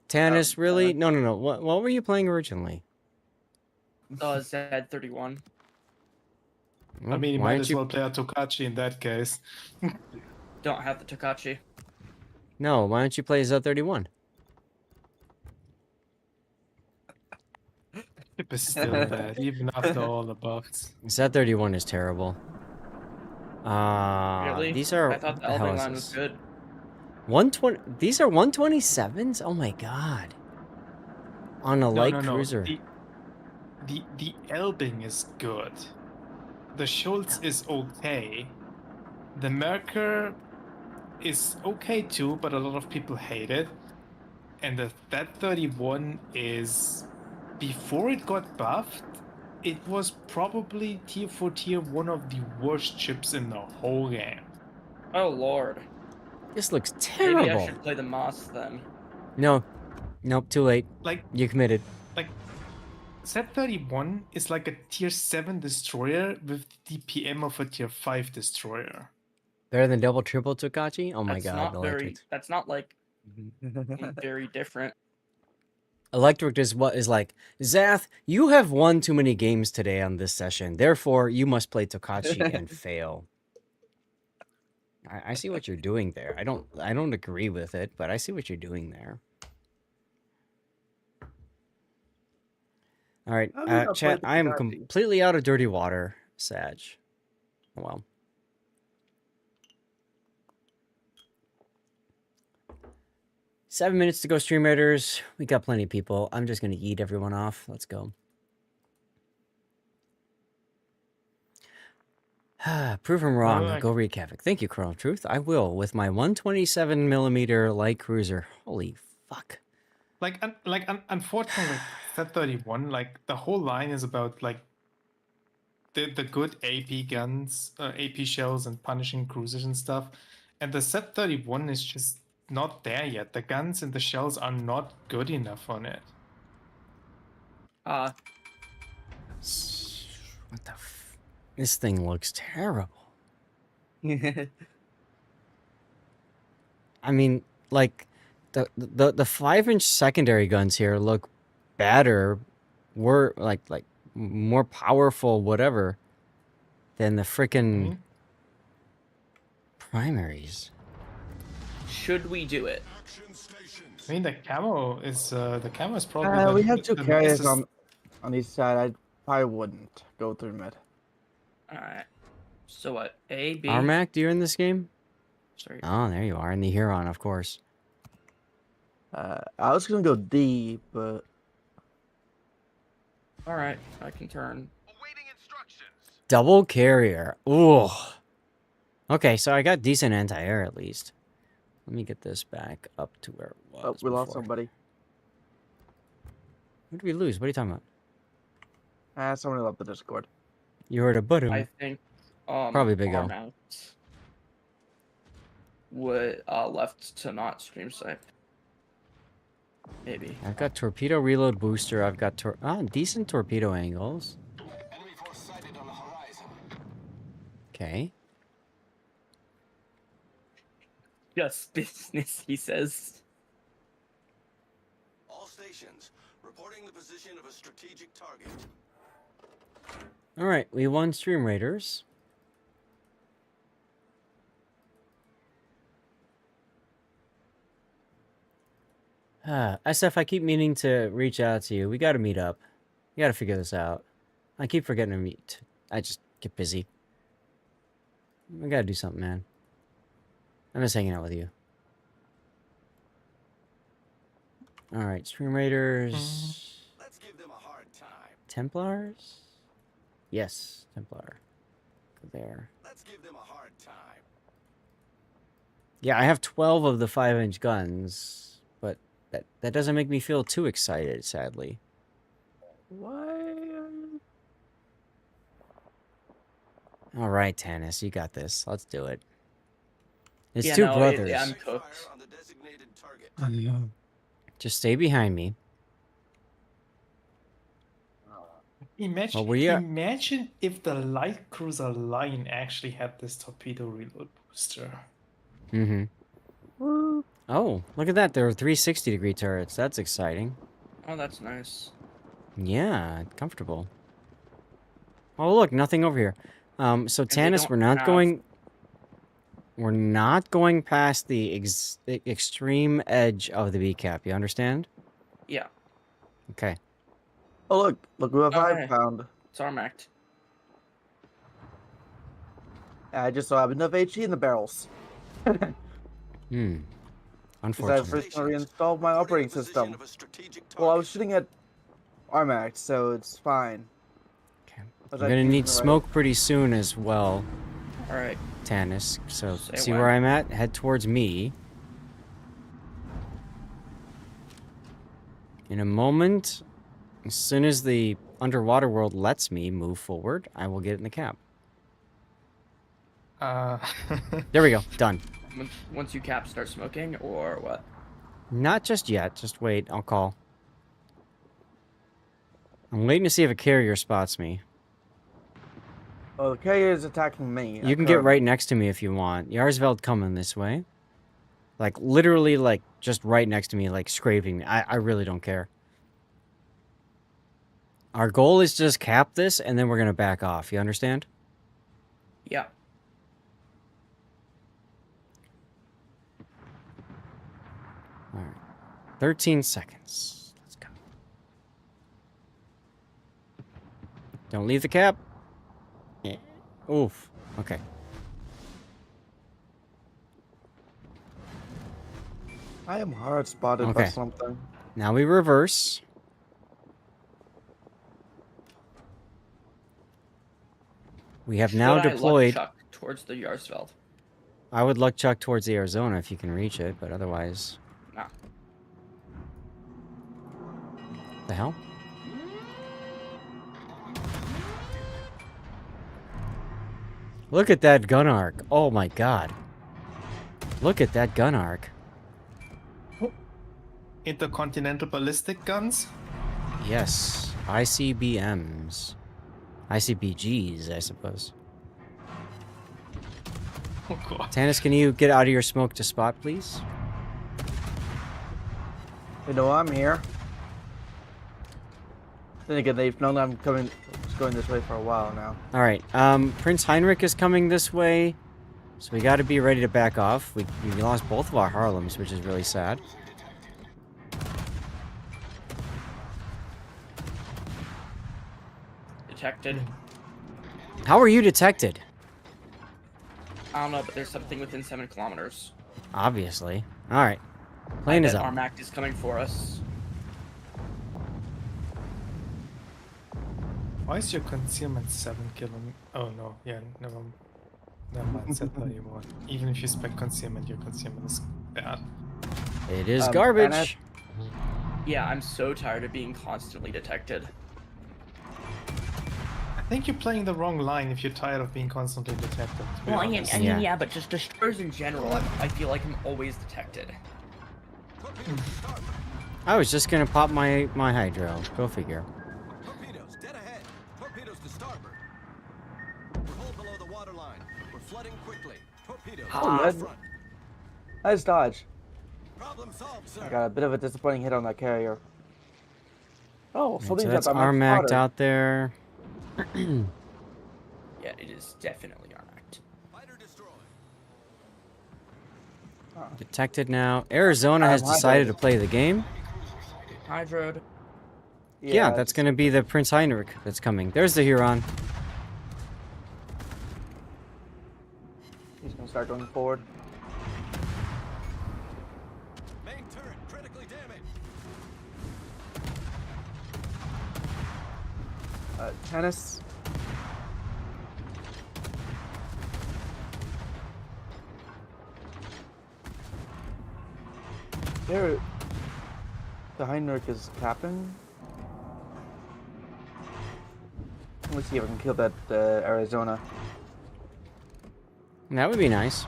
Tannis, really? No, no, no. What were you playing originally? Z31. I mean, you Why might don't as you? well play a Tokachi in that case. Don't have the Tokachi. No, why don't you play Z31? Chip is still bad, even after all the buffs. Z31 is terrible. Really? These are I thought the what the hell Elbing is line was this? good. 120. These are 127s. Oh my god. On a light No. cruiser. The Elbing is good. The Schultz is okay. The Merker is okay too, but a lot of people hate it. And that 31 is, before it got buffed, it was probably tier 4 tier 1 of the worst chips in the whole game. Oh lord. This looks terrible. Maybe I should play the Moss then. No. Nope, too late. Like, You committed. Z31 is like a tier 7 destroyer with the DPM of a tier 5 destroyer. Better than double triple Tokachi? Oh my That's god, not I very. like it. That's not like very different. Electric is what is like, Zath, you have won too many games today on this session. Therefore, you must play Tokachi and fail. I see what you're doing there. I don't agree with it, but I see what you're doing there. All right, How do you not play chat. I am Tokachi? completely out of dirty water, Sag. Oh, well. Seven minutes to go, Stream Raiders. We got plenty of people. I'm just gonna eat everyone off. Let's go. Prove him wrong. Alright. Go wreak havoc. Thank you, Chrome Truth. I will with my 127mm light cruiser. Holy fuck. Unfortunately, Z31, like the whole line is about like the good AP guns, AP shells, and punishing cruisers and stuff. And the Z31 is just not there yet. The guns and the shells are not good enough on it. What the This thing looks terrible. I mean, like, the 5-inch secondary guns here look better, like more powerful, whatever, than the frickin' primaries. Should we do it? I mean, the camo is probably. We have two the carriers nicest- on each side. I probably wouldn't go through mid. Alright. So what? A, B? Armac, you're in this game? Sorry. Oh, there you are, in the Huron, of course. I was gonna go D, but Alright, I can turn. Double carrier. Ooh. Okay, so I got decent anti-air at least. Let me get this back up to where it was. we lost before. somebody. Who did we lose? What are you talking about? Somebody left the Discord. You heard a button. I think Probably Big O. Armac would left to not stream snipe. Maybe. I've got torpedo reload booster. I've got decent torpedo angles. Okay. Just business, he says. All stations reporting the position of a strategic target. All right, we won Stream Raiders. SF, I keep meaning to reach out to you. We got to meet up. We got to figure this out. I keep forgetting to meet. I just get busy. We got to do something, man. I'm just hanging out with you. All right, Stream Raiders. Let's give them a hard time. Templars? Yes, Templar. Go there. Let's give them a hard time. Yeah, I have 12 of the 5-inch guns, but that doesn't make me feel too excited, sadly. Why? All right, Tannis, you got this. Let's do it. It's Yeah, two no, brothers. I'm cooked. On the designated target. Just stay behind me. Imagine, imagine if the light cruiser line actually had this torpedo reload booster. Mm-hmm. Oh, look at that. There are 360-degree turrets. That's exciting. Oh, that's nice. Yeah, comfortable. Oh, look, nothing over here. So they Tannis, don't we're not have- going... We're not going past the extreme edge of the B-cap. You understand? Yeah. Okay. Oh, look, we have Oh, 5 hey. pound. It's Armact. I just saw enough HE in the barrels. Hmm. Because I Unfortunate. first reinstalled my operating system. Well, I was shooting at Armact, so it's fine. Okay. Was I'm I gonna using need the smoke pretty soon as well, Alright. Tannis. So Say see when. where I'm at? Head towards me. In a moment, as soon as the underwater world lets me move forward, I will get in the cap. There we go. Done. Once you cap, start smoking, or what? Not just yet. Just wait. I'll call. I'm waiting to see if a carrier spots me. Oh, the carrier is attacking me. You can get right next to me if you want. Yarsveld coming this way. Like, literally, like, just right next to me, like, scraping me. I really don't care. Our goal is to just cap this, and then we're going to back off. You understand? Yeah. All right. 13 seconds. Let's go. Don't leave the cap. Yeah. Oof. Okay. I am hard spotted by Okay. something. Now we reverse. We have now Should I deployed. luck chuck towards the Yarsveld? I would luck chuck towards the Arizona if you can reach it, but otherwise. Nah. The hell? Look at that gun arc. Oh my god. Look at that gun arc. Intercontinental ballistic guns? Yes. ICBMs. ICBGs, I suppose. Oh god. Tannis, can you get out of your smoke to spot, please? You know I'm here. Then again, they've known I'm going this way for a while now. All right. Prince Heinrich is coming this way, so we got to be ready to back off. We lost both of our Harlems, which is really sad. Detected. How are you detected? I don't know, but there's something within 7 kilometers. Obviously. All right. Plane is up. Armact is coming for us. Why is your concealment 7 kilometers? Oh no, yeah, never mind, said that anymore. Even if you spec concealment, your concealment is bad. It is garbage. Dennis? Yeah, I'm so tired of being constantly detected. I think you're playing the wrong line if you're tired of being constantly detected. to be Well, I honest. mean, Yeah. yeah, but just destroyers in general, I feel like I'm always detected. I was just gonna pop my hydro. Go figure. Torpedoes, dead ahead. Torpedoes to starboard. We're hull below the waterline. We're flooding quickly. Torpedoes Oh, front. nice dodge. Problem solved, sir. I got a bit of a disappointing hit on that carrier. Oh, Right, something so that's I'm Armact spotted. out there. Yeah, it is definitely Armact. Fighter destroyed. Detected now. Arizona has decided to play the game. Hydroed. Yeah, that's gonna be the Prince Heinrich that's coming. There's the Huron. He's gonna start going forward. Main turret critically damaged. Tennis. There. The Heinrich is capping. Let me see if I can kill that Arizona. That would be nice.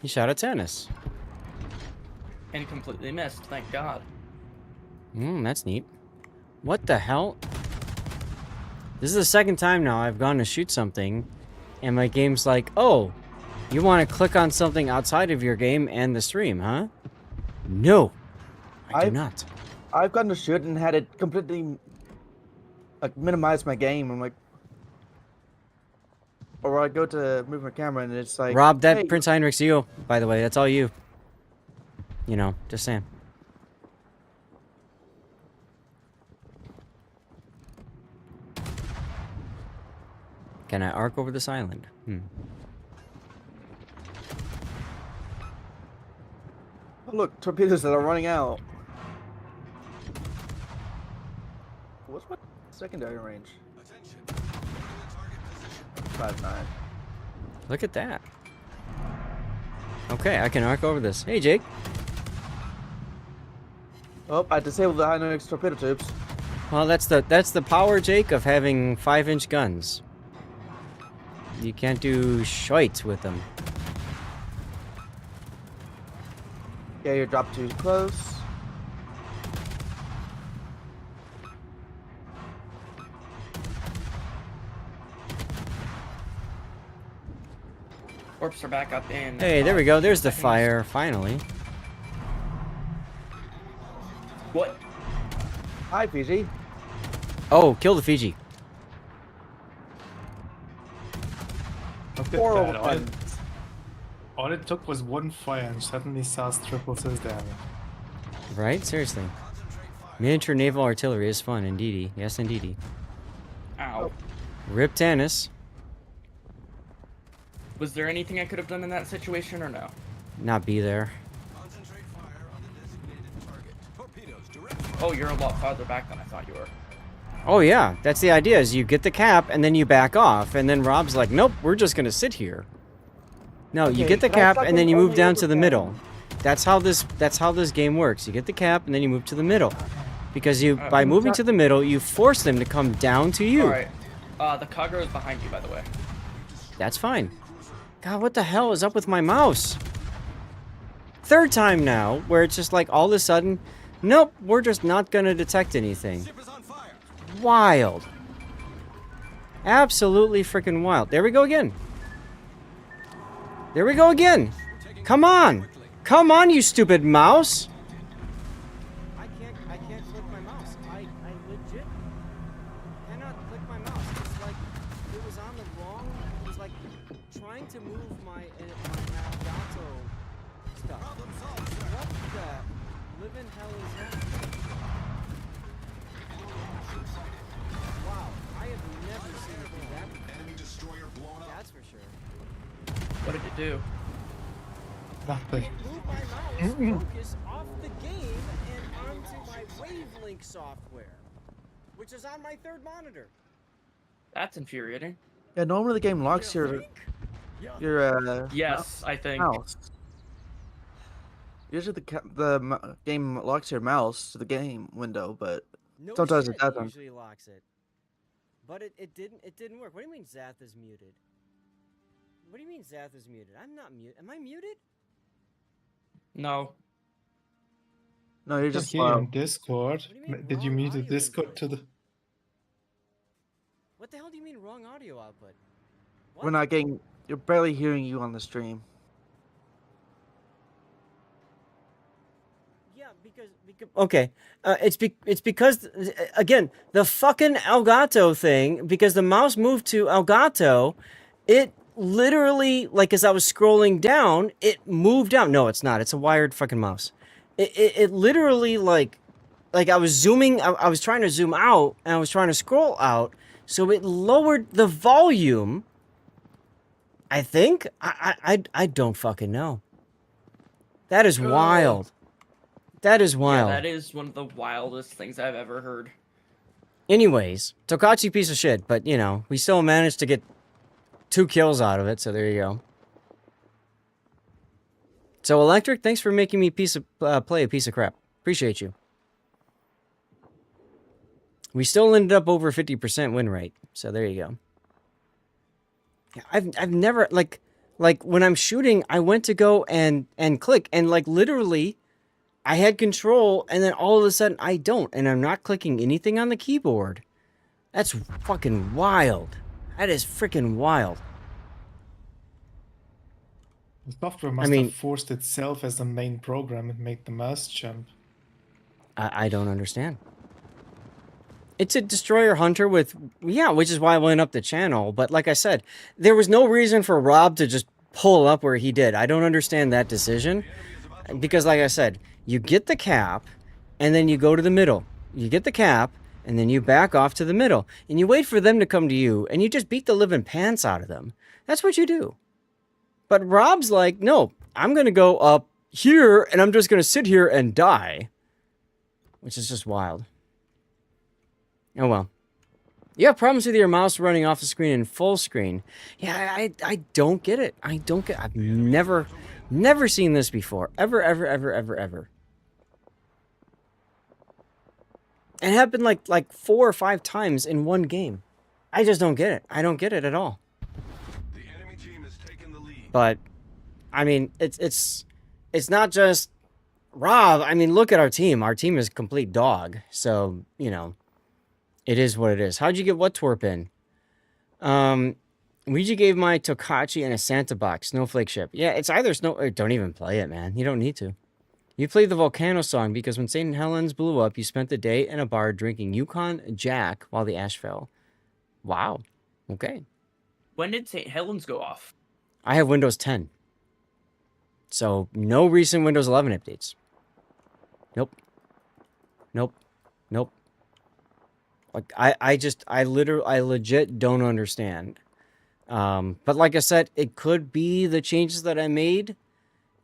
He shot at tennis. And completely missed, thank God. That's neat. What the hell? This is the second time now I've gone to shoot something, and my game's like, oh, you want to click on something outside of your game and the stream, huh? No, I do not. I've gone to shoot and had it completely like minimize my game. I'm like, or I go to move my camera and it's like, Rob, that hey, Prince Heinrich's you, by the way. That's all you. You know, just saying. Can I arc over this island? oh, look, torpedoes that are running out. What's my secondary range? 5.9. Look at that. Okay, I can arc over this. Hey, Jake. Oh, I disabled the high-nox torpedo tubes. Well, that's the power, Jake, of having 5-inch guns. You can't do shite with them. Yeah, you're dropped too close. Warps are back up in. Hey, there we go. There's the fire, finally. What? Hi, Fiji. Oh, kill the Fiji. Look at 4 that. over 10. All it took was one fire and suddenly SARS triples his damage. Right? Seriously. Miniature naval artillery is fun, indeedy. Yes, indeedy. Ow. Rip Tannis. Was there anything I could have done in that situation or no? Not be there. Concentrate fire on the designated target. Torpedoes direct. Oh, you're a lot farther back than I thought you were. Oh, yeah. That's the idea, is you get the cap, and then you back off. And then Rob's like, nope, we're just going to sit here. No, you Okay, get the can I cap, suck and then in you move only down if to we the can? middle. That's how this game works. You get the cap, and then you move to the middle. Because by moving to the middle, you force them to come down to you. Alright. The Kagro is behind you, by the way. That's fine. God, what the hell is up with my mouse? Third time now, where it's just like all of a sudden, nope, we're just not gonna detect anything. Ship is on fire. Wild. Absolutely freaking wild. There we go again. There we go again. Come on. Come on, you stupid mouse. I can't click my mouse. I legit cannot click my mouse. It's like it was on the wrong. It was like trying to move my Elgato stuff. What the living hell is that? Wow, I have never seen it do that before. Enemy destroyer blown up. That's for sure. What did it do? Nothing. It moved my mouse focus off the game and onto my wavelength software, which is on my third monitor. That's infuriating. Yeah, normally the game locks your Yes, I think. mouse. Usually the game locks your mouse to the game window, but No sometimes shit, it doesn't. usually locks it. But it didn't work. What do you mean Zath is muted? What do you mean Zath is muted? I'm not muted. Am I muted? No. No, you're Just just here slow. on Discord. What do you mean Did you wrong mute the audio Discord input? to the? What the hell do you mean wrong audio output? What? We're not getting. You're barely hearing you on the stream. Yeah, because okay, it's because again the fucking Elgato thing, because the mouse moved to Elgato, it literally, like, as I was scrolling down, it moved down. No, it's not. It's a wired fucking mouse. It literally like I was zooming. I was trying to zoom out and I was trying to scroll out, so it lowered the volume. I think I don't fucking know. That is wild. That is wild. Yeah, that is one of the wildest things I've ever heard. Anyways, Tokachi piece of shit, but you know, we still managed to get 2 kills out of it, so there you go. So Electric, thanks for making me play a piece of crap. Appreciate you. We still ended up over 50% win rate, so there you go. Yeah, I've never, like, Like, when I'm shooting, I went to go and click, and, like, literally, I had control, and then all of a sudden, I don't, and I'm not clicking anything on the keyboard. That's fucking wild. That is freaking wild. The software must mean- have forced itself as the main program and made the mouse jump. I don't understand. It's a destroyer hunter with, yeah, which is why I went up the channel. But like I said, there was no reason for Rob to just pull up where he did. I don't understand that decision. Because like I said, you get the cap, and then you go to the middle. You get the cap, and then you back off to the middle. And you wait for them to come to you, and you just beat the living pants out of them. That's what you do. But Rob's like, no, I'm going to go up here, and I'm just going to sit here and die. Which is just wild. Oh well. You have problems with your mouse running off the screen in full screen. Yeah, I don't get it. I don't get. I've never seen this before. Ever. It happened like 4 or 5 times in one game. I just don't get it. I don't get it at all. The enemy team has taken the lead. But I mean, it's not just Rob. I mean, look at our team. Our team is complete dog. So, you know, it is what it is. How'd you get what twerp in? Ouija gave my Tokachi and a Santa box, Snowflake ship. Yeah, it's either snow or don't even play it, man. You don't need to. You played the Volcano song because when St. Helens blew up, you spent the day in a bar drinking Yukon Jack while the ash fell. Wow. Okay. When did St. Helens go off? I have Windows 10. So, no recent Windows 11 updates. Nope. Like, I legit don't understand. But like I said, it could be the changes that I made,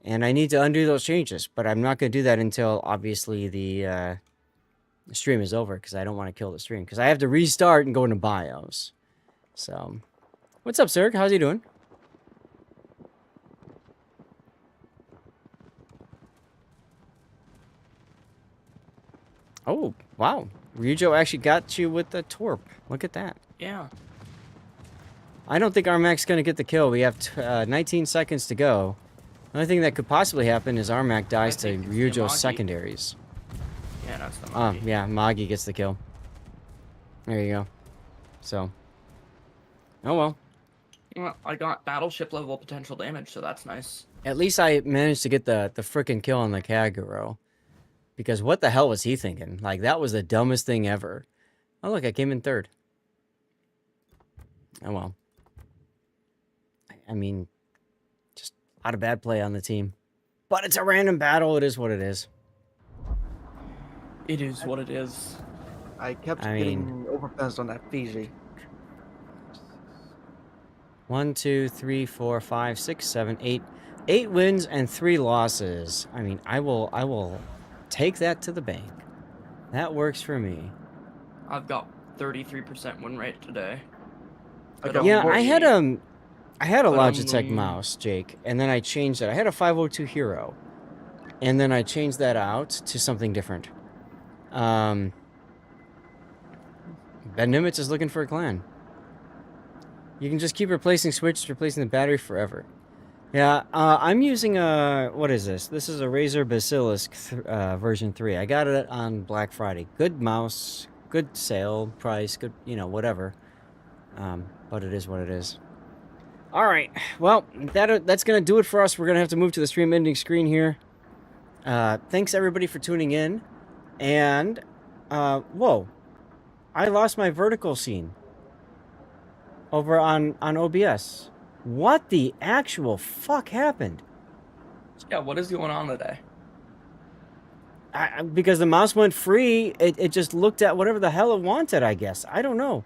and I need to undo those changes. But I'm not going to do that until, obviously, the stream is over, because I don't want to kill the stream. Because I have to restart and go into BIOS. So, what's up, sir? How's he doing? Oh, wow. Ryujo actually got you with the Torp. Look at that. Yeah. I don't think Armac's going to get the kill. We have 19 seconds to go. The only thing that could possibly happen is Armac dies to Ryujo's secondaries. Yeah, that's the Magi. Yeah, Magi gets the kill. There you go. So. Oh, well. Well, I got battleship level potential damage, so that's nice. At least I managed to get the frickin' kill on the Kaguro. Because what the hell was he thinking? Like, that was the dumbest thing ever. Oh, look, I came in 3rd. Oh, well. I mean, just a lot of bad play on the team. But it's a random battle. It is what it is. It is what it is. I kept getting overpassed on that Fiji. 1, 2, 3, 4, 5, 6, 7, 8. 8 wins and 3 losses. I mean, I will take that to the bank. That works for me. I've got 33% win rate today. Yeah, I had a Logitech mouse, Jake, and then I changed it. I had a 502 Hero, and then I changed that out to something different. Ben Nimitz is looking for a clan. You can just keep replacing switches, replacing the battery forever. Yeah, I'm using a, what is this? This is a Razer Basilisk version 3. I got it on Black Friday. Good mouse, good sale price, good, you know, whatever. But it is what it is. All right, well, that's going to do it for us. We're going to have to move to the stream ending screen here. Thanks, everybody, for tuning in. And, whoa, I lost my vertical scene over on OBS. What the actual fuck happened? Yeah, what is going on today? Because the mouse went free, it just looked at whatever the hell it wanted, I guess. I don't know.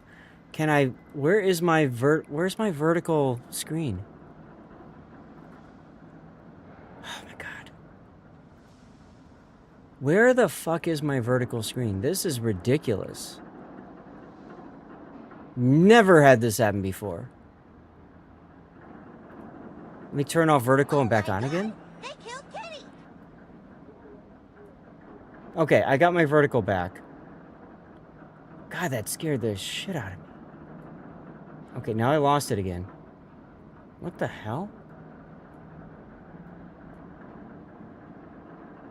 Can I... where's my vertical screen? Oh my god. Where the fuck is my vertical screen? This is ridiculous. Never had this happen before. Let me turn off vertical and back on again. Okay, I got my vertical back. God, that scared the shit out of me. Okay, now I lost it again. What the hell?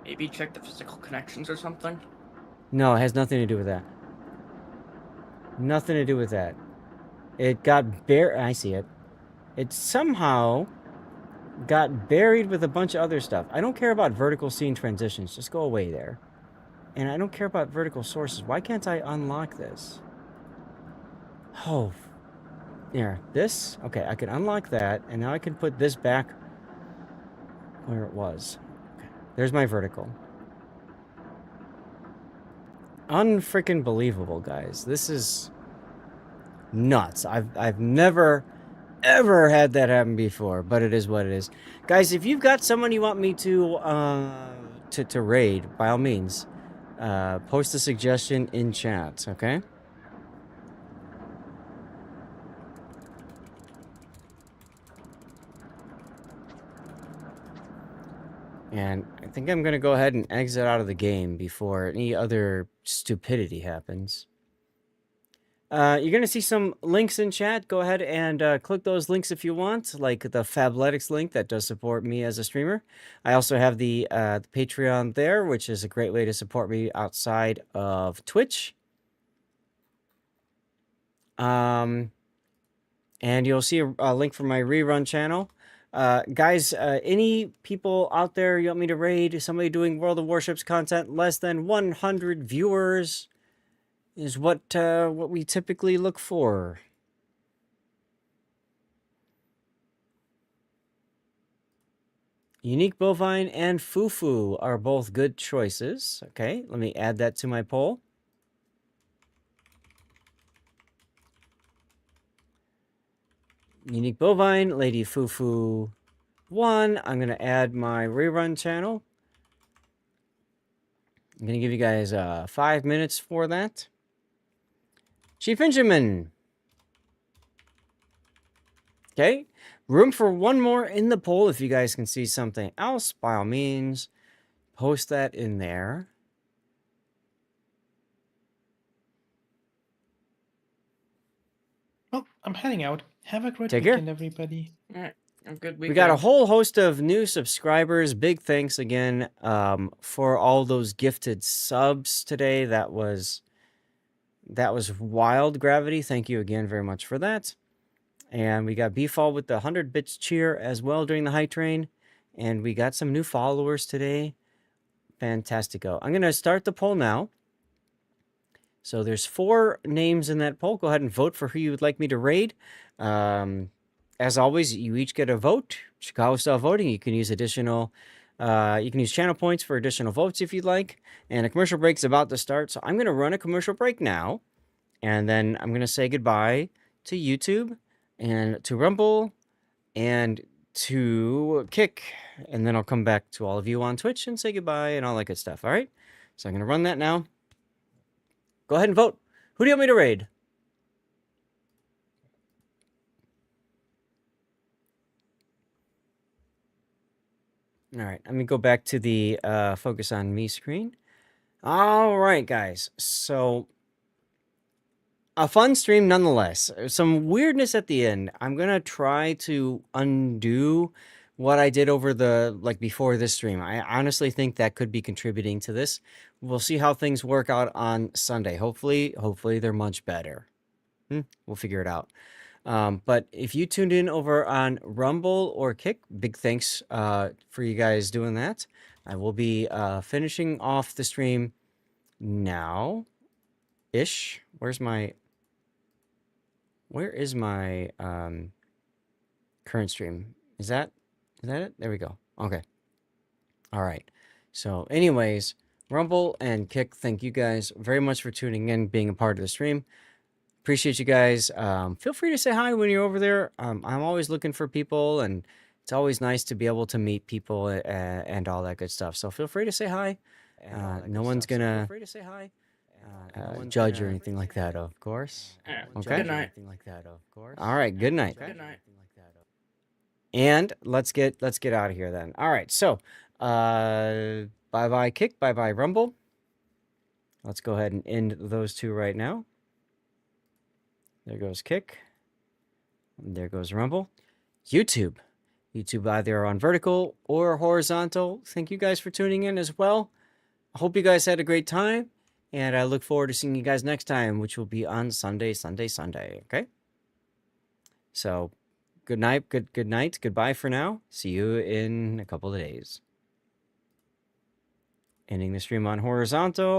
Maybe check the physical connections or something. No, it has nothing to do with that. Nothing to do with that. It got buried. I see it. It somehow got buried with a bunch of other stuff. I don't care about vertical scene transitions. Just go away there. And I don't care about vertical sources. Why can't I unlock this? Oh. There. This? Okay, I can unlock that. And now I can put this back where it was. Okay. There's my vertical. Unfreaking believable, guys. This is nuts. I've never ever had that happen before, but it is what it is. Guys, if you've got someone you want me to raid, by all means, post a suggestion in chat, okay? And I think I'm gonna go ahead and exit out of the game before any other stupidity happens. You're going to see some links in chat. Go ahead and click those links if you want, like the Fabletics link that does support me as a streamer. I also have the Patreon there, which is a great way to support me outside of Twitch. And you'll see a link for my rerun channel. Guys, any people out there you want me to raid, somebody doing World of Warships content, less than 100 viewers is what we typically look for. Unique Bovine and Fufu are both good choices. Okay, let me add that to my poll. Unique Bovine, Lady Fufu 1. I'm going to add my rerun channel. I'm going to give you guys 5 minutes for that. Chief Benjamin. Okay. Room for one more in the poll. If you guys can see something else, by all means, post that in there. Well, I'm heading out. Have a great Take care. weekend, everybody. All right. Have a good weekend. We got a whole host of new subscribers. Big thanks again for all those gifted subs today. That was wild, Gravity. Thank you again very much for that. And we got B-Fall with the 100 bits cheer as well during the hype train. And we got some new followers today. Fantastico. I'm going to start the poll now. So there's 4 names in that poll. Go ahead and vote for who you would like me to raid. As always, you each get a vote. Chicago-style voting. You can use additional... you can use channel points for additional votes if you'd like. And a commercial break is about to start. So I'm going to run a commercial break now. And then I'm going to say goodbye to YouTube and to Rumble and to Kick. And then I'll come back to all of you on Twitch and say goodbye and all that good stuff. All right? So I'm going to run that now. Go ahead and vote. Who do you want me to raid? All right, let me go back to the focus on me screen. All right, guys. So, a fun stream nonetheless. Some weirdness at the end. I'm going to try to undo what I did over before this stream. I honestly think that could be contributing to this. We'll see how things work out on Sunday. Hopefully they're much better. We'll figure it out. But if you tuned in over on Rumble or Kick, big thanks for you guys doing that. I will be finishing off the stream now-ish. Where is my current stream? Is that it? There we go. Okay. All right. So anyways, Rumble and Kick, thank you guys very much for tuning in, being a part of the stream. Appreciate you guys. Feel free to say hi when you're over there. I'm always looking for people, and it's always nice to be able to meet people and all that good stuff. So feel free to say hi. No one's gonna judge or anything like that, of course. Okay. Good night. All right. Good night. Good night. And let's get out of here then. All right. So, bye bye Kick, bye bye Rumble. Let's go ahead and end those two right now. There goes Kick. There goes Rumble. YouTube. YouTube either on vertical or horizontal. Thank you guys for tuning in as well. I hope you guys had a great time, and I look forward to seeing you guys next time, which will be on Sunday. Okay? So, good night, good night, goodbye for now. See you in a couple of days. Ending the stream on horizontal.